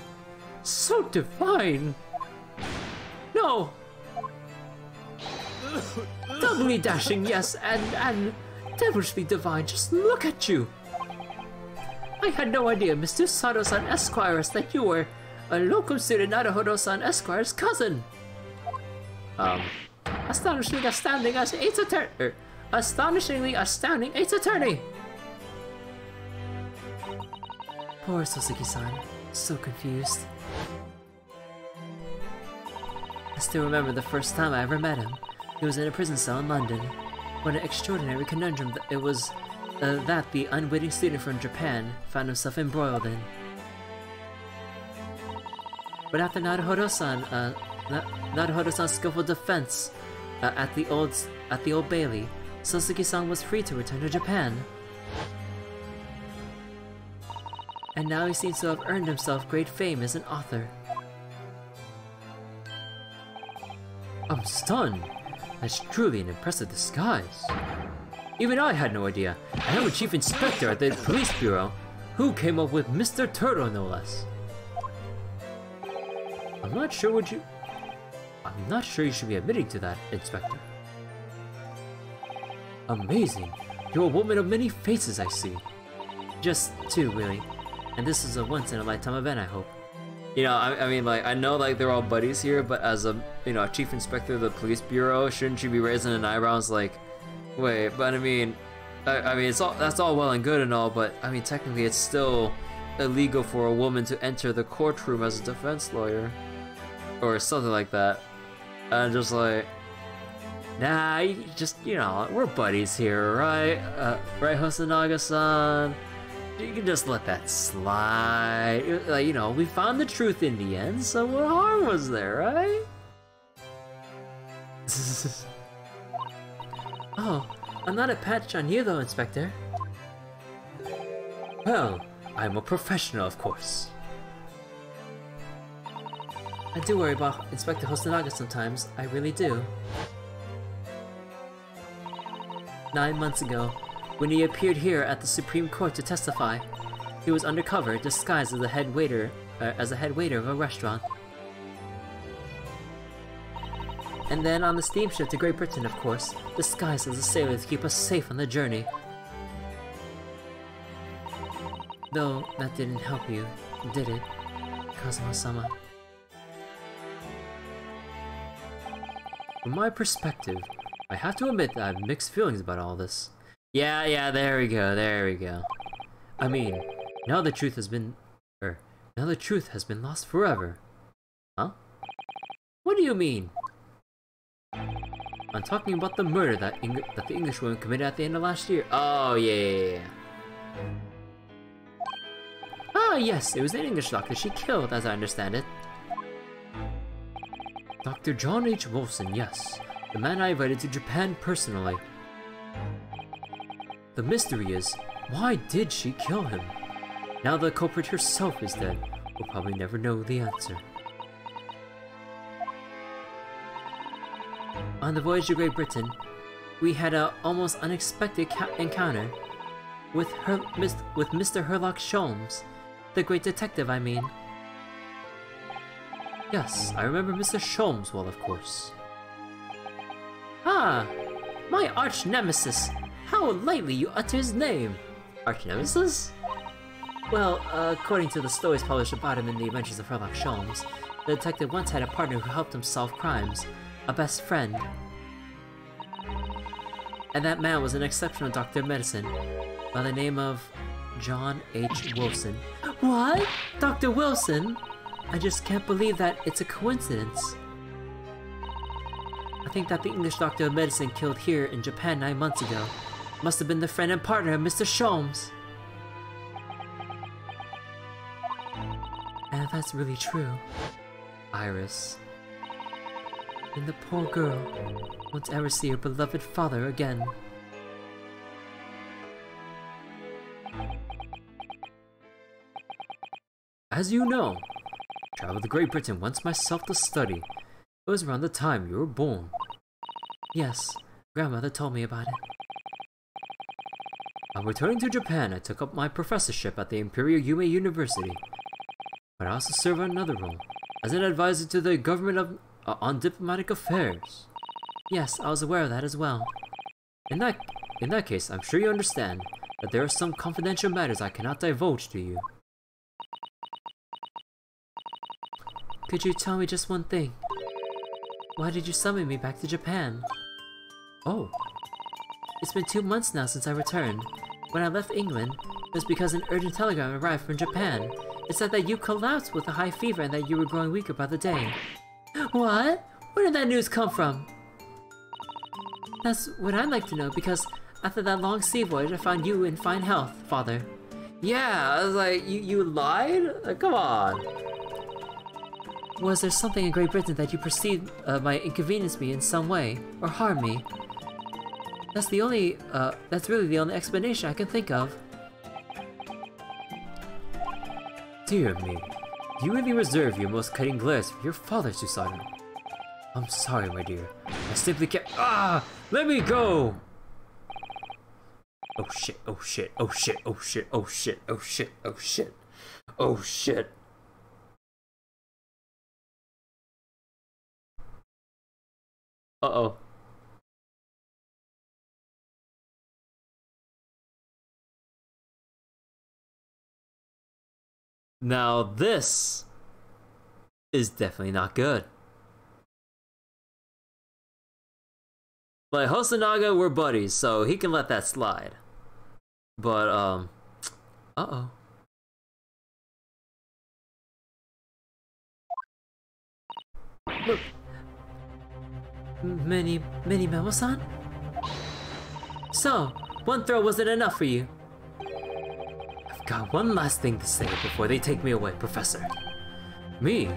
so divine. No! Doubly dashing, yes, and devilishly divine. Just look at you! I had no idea, Mr. Sato-san Esquires, that you were a locum student Naruhodo-san Esquire's cousin. Astonishingly astounding as Eight's attorney. Astonishingly astounding Eight's attorney. Poor Soseki-san, so confused. I still remember the first time I ever met him. He was in a prison cell in London. What an extraordinary conundrum it was that the unwitting student from Japan found himself embroiled in. But after Naruhodo-san's skillful defense at the Old Bailey, Soseki-san was free to return to Japan. And now he seems to have earned himself great fame as an author. I'm stunned. That's truly an impressive disguise. Even I had no idea. I am a chief inspector at the police bureau. Who came up with Mr. Turtle, no less? I'm not sure you should be admitting to that, Inspector. Amazing. You're a woman of many faces, I see. Just two, really. And this is a once-in-a-lifetime event, I hope. You know, I mean, like, I know, like, they're all buddies here, but as a, you know, a chief inspector of the police bureau, shouldn't you be raising an eyebrow? It's like, wait, but I mean, that's all well and good and all, but I mean, technically, it's still illegal for a woman to enter the courtroom as a defense lawyer, or something like that. And just like, nah, you know, we're buddies here, right? Right, Hosonaga-san? You can just let that slide. Like, you know, we found the truth in the end, so what harm was there, right? Oh, I'm not a patch on you though, Inspector. Well, I'm a professional, of course. I do worry about Inspector Hosonaga sometimes, I really do. 9 months ago, when he appeared here at the Supreme Court to testify, he was undercover, disguised as a head waiter of a restaurant. And then on the steamship to Great Britain, of course, disguised as a sailor to keep us safe on the journey. Though that didn't help you, did it, Kazuma-sama? From my perspective, I have to admit that I have mixed feelings about all this. Yeah, there we go. I mean, now the truth has been lost forever. Huh? What do you mean? I'm talking about the murder that the Englishwoman committed at the end of last year. Oh, yeah. Ah, yes, it was an English doctor she killed, as I understand it. Dr. John H. Wilson, yes. The man I invited to Japan personally. The mystery is, why did she kill him? Now the culprit herself is dead, we'll probably never know the answer. On the voyage to Great Britain, we had an almost unexpected encounter with Mr. Herlock Sholmes, the great detective, I mean. Yes, I remember Mr. Sholmes well, of course. Ah, my arch nemesis. How lightly you utter his name. Arch nemesis? Well, according to the stories published about him in the Adventures of Herlock Sholmes, the detective once had a partner who helped him solve crimes, a best friend. And that man was an exceptional doctor of medicine, by the name of John H. Wilson. What? Dr. Wilson? I just can't believe that it's a coincidence. I think that the English doctor of medicine killed here in Japan 9 months ago must have been the friend and partner of Mr. Sholmes. And if that's really true, Iris, then the poor girl won't ever see her beloved father again. As you know, I traveled to Great Britain once myself to study. It was around the time you were born. Yes, grandmother told me about it. On returning to Japan, I took up my professorship at the Imperial Yume University. But I also serve another role, as an advisor to the government on diplomatic affairs. Yes, I was aware of that as well. In that case, I'm sure you understand that there are some confidential matters I cannot divulge to you. Could you tell me just one thing? Why did you summon me back to Japan? Oh. It's been 2 months now since I returned. When I left England, it was because an urgent telegram arrived from Japan. It said that you collapsed with a high fever and that you were growing weaker by the day. What? Where did that news come from? That's what I'd like to know, because after that long sea voyage, I found you in fine health, Father. Yeah, I was like, you lied? Come on. Was there something in Great Britain that you perceived might inconvenience me in some way, or harm me? That's really the only explanation I can think of. Dear me, you really reserve your most cutting glares for your father, Susato. I'm sorry, my dear. I simply can't— Ah! Let me go! Oh shit, oh shit, oh shit, oh shit, oh shit, oh shit, oh shit. Oh shit. Uh-oh. Now this is definitely not good. Like, Hosonaga, we're buddies, so he can let that slide. But, uh-oh. Look. Many Memo-san? So, one throw wasn't enough for you? I've got one last thing to say before they take me away, Professor. Me?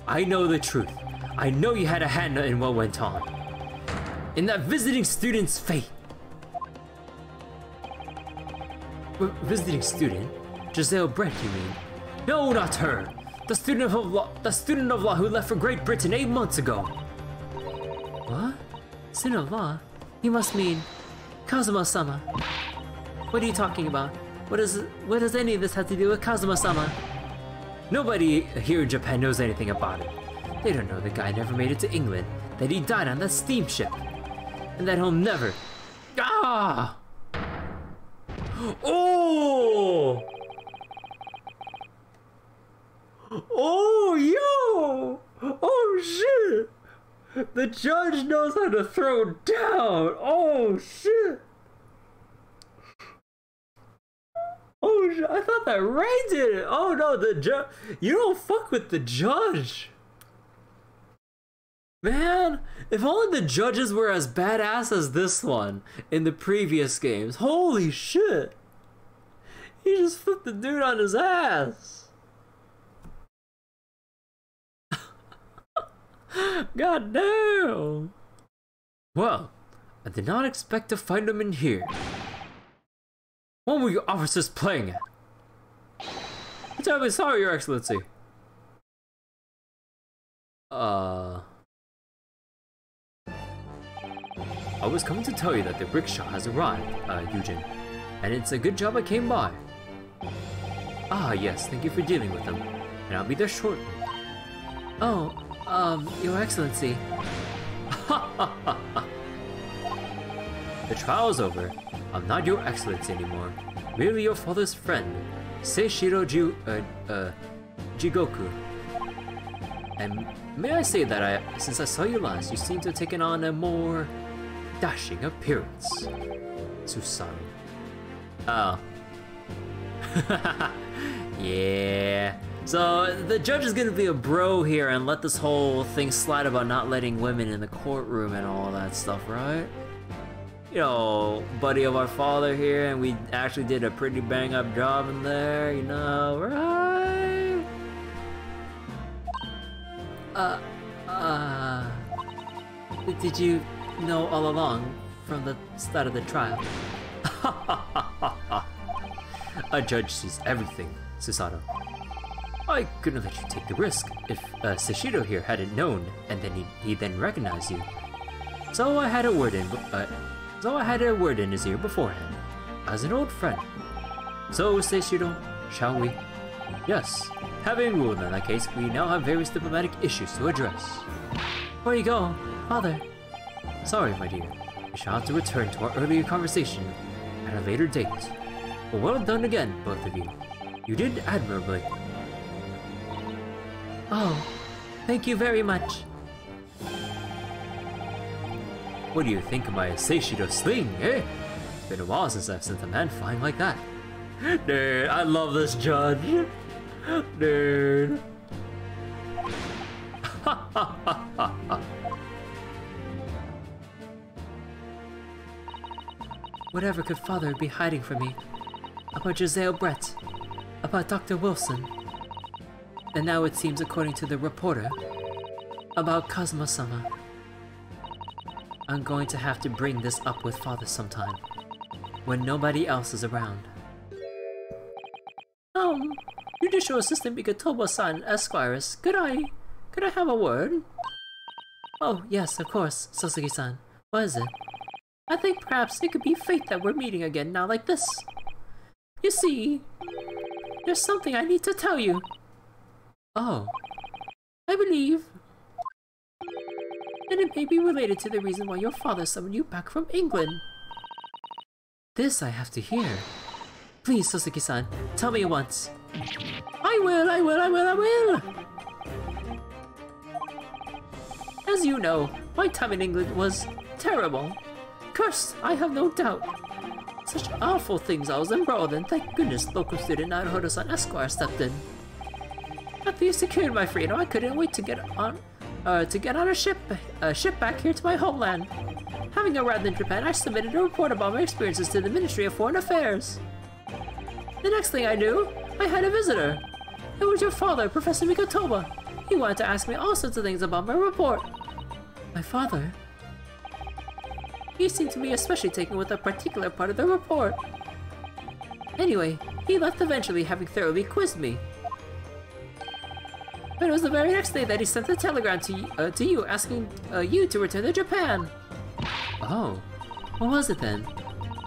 I know the truth. I know you had a hand in what went on. In that visiting student's fate. Visiting student? Giselle Brett, you mean? No, not her! The student of law who left for Great Britain 8 months ago! What? Student of law? You must mean Kazuma-sama. What are you talking about? What does any of this have to do with Kazuma-sama? Nobody here in Japan knows anything about it. They don't know the guy never made it to England, that he died on that steamship, and that he'll never— Ah! Oh! Oh, yo! Oh, shit! The judge knows how to throw down! Oh, shit! Oh, I thought that Ray did it! Oh, no, the judge— You don't fuck with the judge! Man, if only the judges were as badass as this one in the previous games. Holy shit! He just flipped the dude on his ass. God damn. Well, I did not expect to find him in here. What were you officers playing at? I'm terribly sorry, Your Excellency. I was coming to tell you that the rickshaw has arrived, Eugen. And it's a good job I came by. Ah, yes, thank you for dealing with them. And I'll be there shortly. Oh, Your Excellency. The trial's over. I'm not Your Excellency anymore. Merely your father's friend, Seishiro Jigoku. And may I say that since I saw you last, you seem to have taken on a more dashing appearance. Susato. Oh. Yeah. So the judge is gonna be a bro here and let this whole thing slide about not letting women in the courtroom and all that stuff, right? You know, buddy of our father here, and we actually did a pretty bang up job in there, you know, right? Did you know all along from the start of the trial? A judge sees everything, Susato. I couldn't let you take the risk if Seishiro here hadn't known, and then he then recognized you. So I had a word in his ear beforehand, as an old friend. So, Seishiro, shall we? Yes. Having ruled in that case, we now have various diplomatic issues to address. Before you go, Father. Sorry, my dear. We shall have to return to our earlier conversation at a later date. But well done again, both of you. You did admirably. Oh, thank you very much. What do you think of my Seishiro sling, eh? It's been a while since I've sent a man flying like that. Dude, I love this judge. Dude. Whatever could Father be hiding from me? About Josiah Brett? About Dr. Wilson? And now it seems, according to the reporter, about Kazuma-sama. I'm going to have to bring this up with Father sometime, when nobody else is around. Judicial Assistant Mikatoba-san, Esquires, could I have a word? Oh, yes, of course, Sasaki-san. What is it? I think perhaps it could be fate that we're meeting again now like this. You see, there's something I need to tell you. Oh. I believe that it may be related to the reason why your father summoned you back from England. This I have to hear. Please, Sasaki-san, tell me at once. I will! As you know, my time in England was terrible. Cursed, I have no doubt. Such awful things I was embroiled in. Thank goodness local student Naruhodo-san Esquire stepped in. After you secured my freedom, I couldn't wait to get on a ship back here to my homeland. Having arrived in Japan, I submitted a report about my experiences to the Ministry of Foreign Affairs. The next thing I knew, I had a visitor. It was your father, Professor Mikotoba. He wanted to ask me all sorts of things about my report. My father? He seemed to be especially taken with a particular part of the report. Anyway, he left eventually, having thoroughly quizzed me. But it was the very next day that he sent a telegram to you asking you to return to Japan. Oh, what was it then?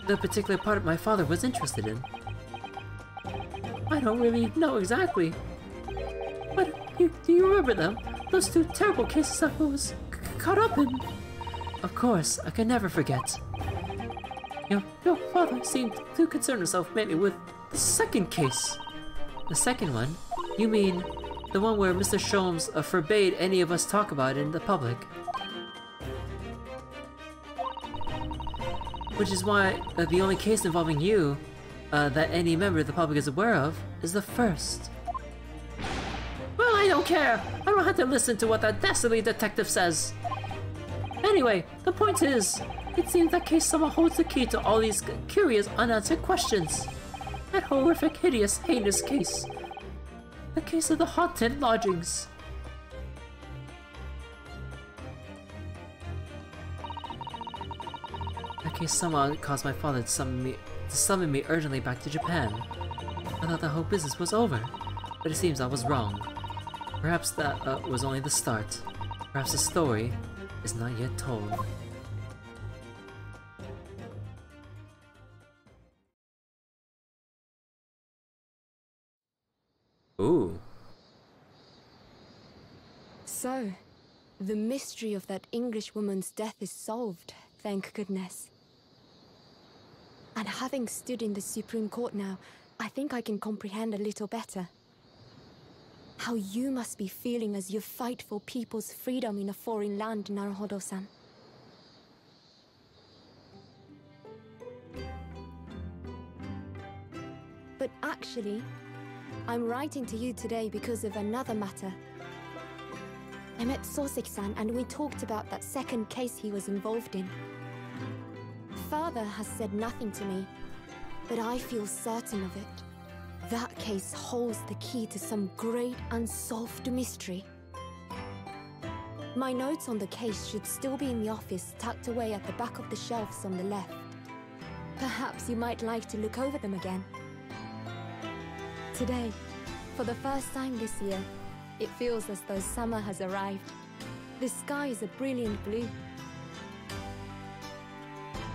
The particular part my father was interested in. I don't really know exactly. But do you remember them? Those two terrible cases I was caught up in. Of course, I can never forget. Your father seemed to concern himself mainly with the second case. The second one? You mean the one where Mr. Sholmes forbade any of us talk about it in the public? Which is why the only case involving you that any member of the public is aware of is the first. Well, I don't care. I don't have to listen to what that dastardly detective says. Anyway, the point is, it seems that case somehow holds the key to all these curious unanswered questions. That horrific, hideous, heinous case. The case of the haunted lodgings. That case somehow caused my father to summon me urgently back to Japan. I thought the whole business was over, but it seems I was wrong. Perhaps that was only the start. Perhaps the story is not yet told. Ooh. So, the mystery of that English woman's death is solved, thank goodness. And having stood in the Supreme Court now, I think I can comprehend a little better. How you must be feeling as you fight for people's freedom in a foreign land, Naruhodo-san. But actually, I'm writing to you today because of another matter. I met Soseki-san and we talked about that second case he was involved in. Father has said nothing to me, but I feel certain of it. That case holds the key to some great unsolved mystery. My notes on the case should still be in the office, tucked away at the back of the shelves on the left. Perhaps you might like to look over them again. Today, for the first time this year, it feels as though summer has arrived. The sky is a brilliant blue.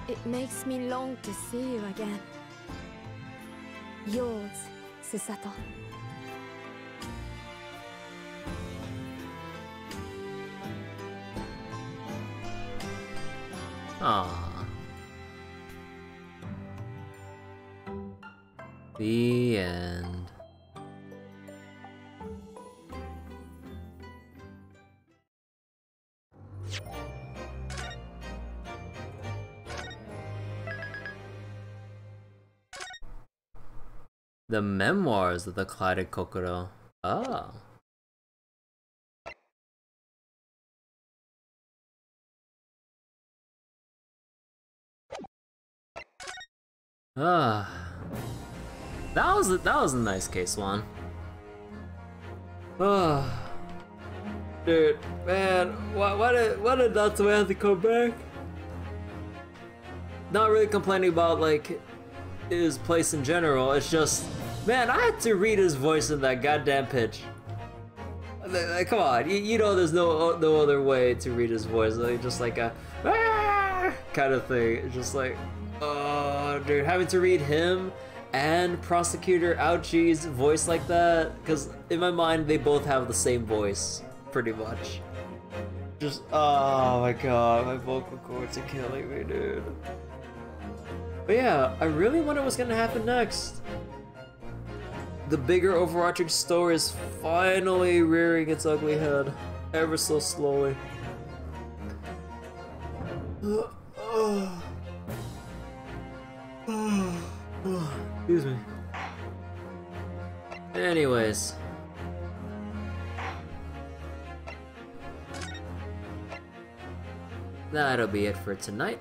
It makes me long to see you again. Yours, Susato. Aww. The end. The Memoirs of the Clouded Kokoro. Ah. Ah. That was a nice case one. Ah. Dude, man, why did Natsume have to come back? Not really complaining about like his place in general, it's just, man, I had to read his voice in that goddamn pitch. Like, come on, you know there's no other way to read his voice, like just like a kind of thing. It's just like, oh, dude, having to read him and Prosecutor Ouchie's voice like that, because in my mind they both have the same voice, pretty much. Just, oh my god, my vocal cords are killing me, dude. But yeah, I really wonder what's gonna happen next. The bigger overarching story is finally rearing its ugly head, ever so slowly. Excuse me. Anyways. That'll be it for tonight.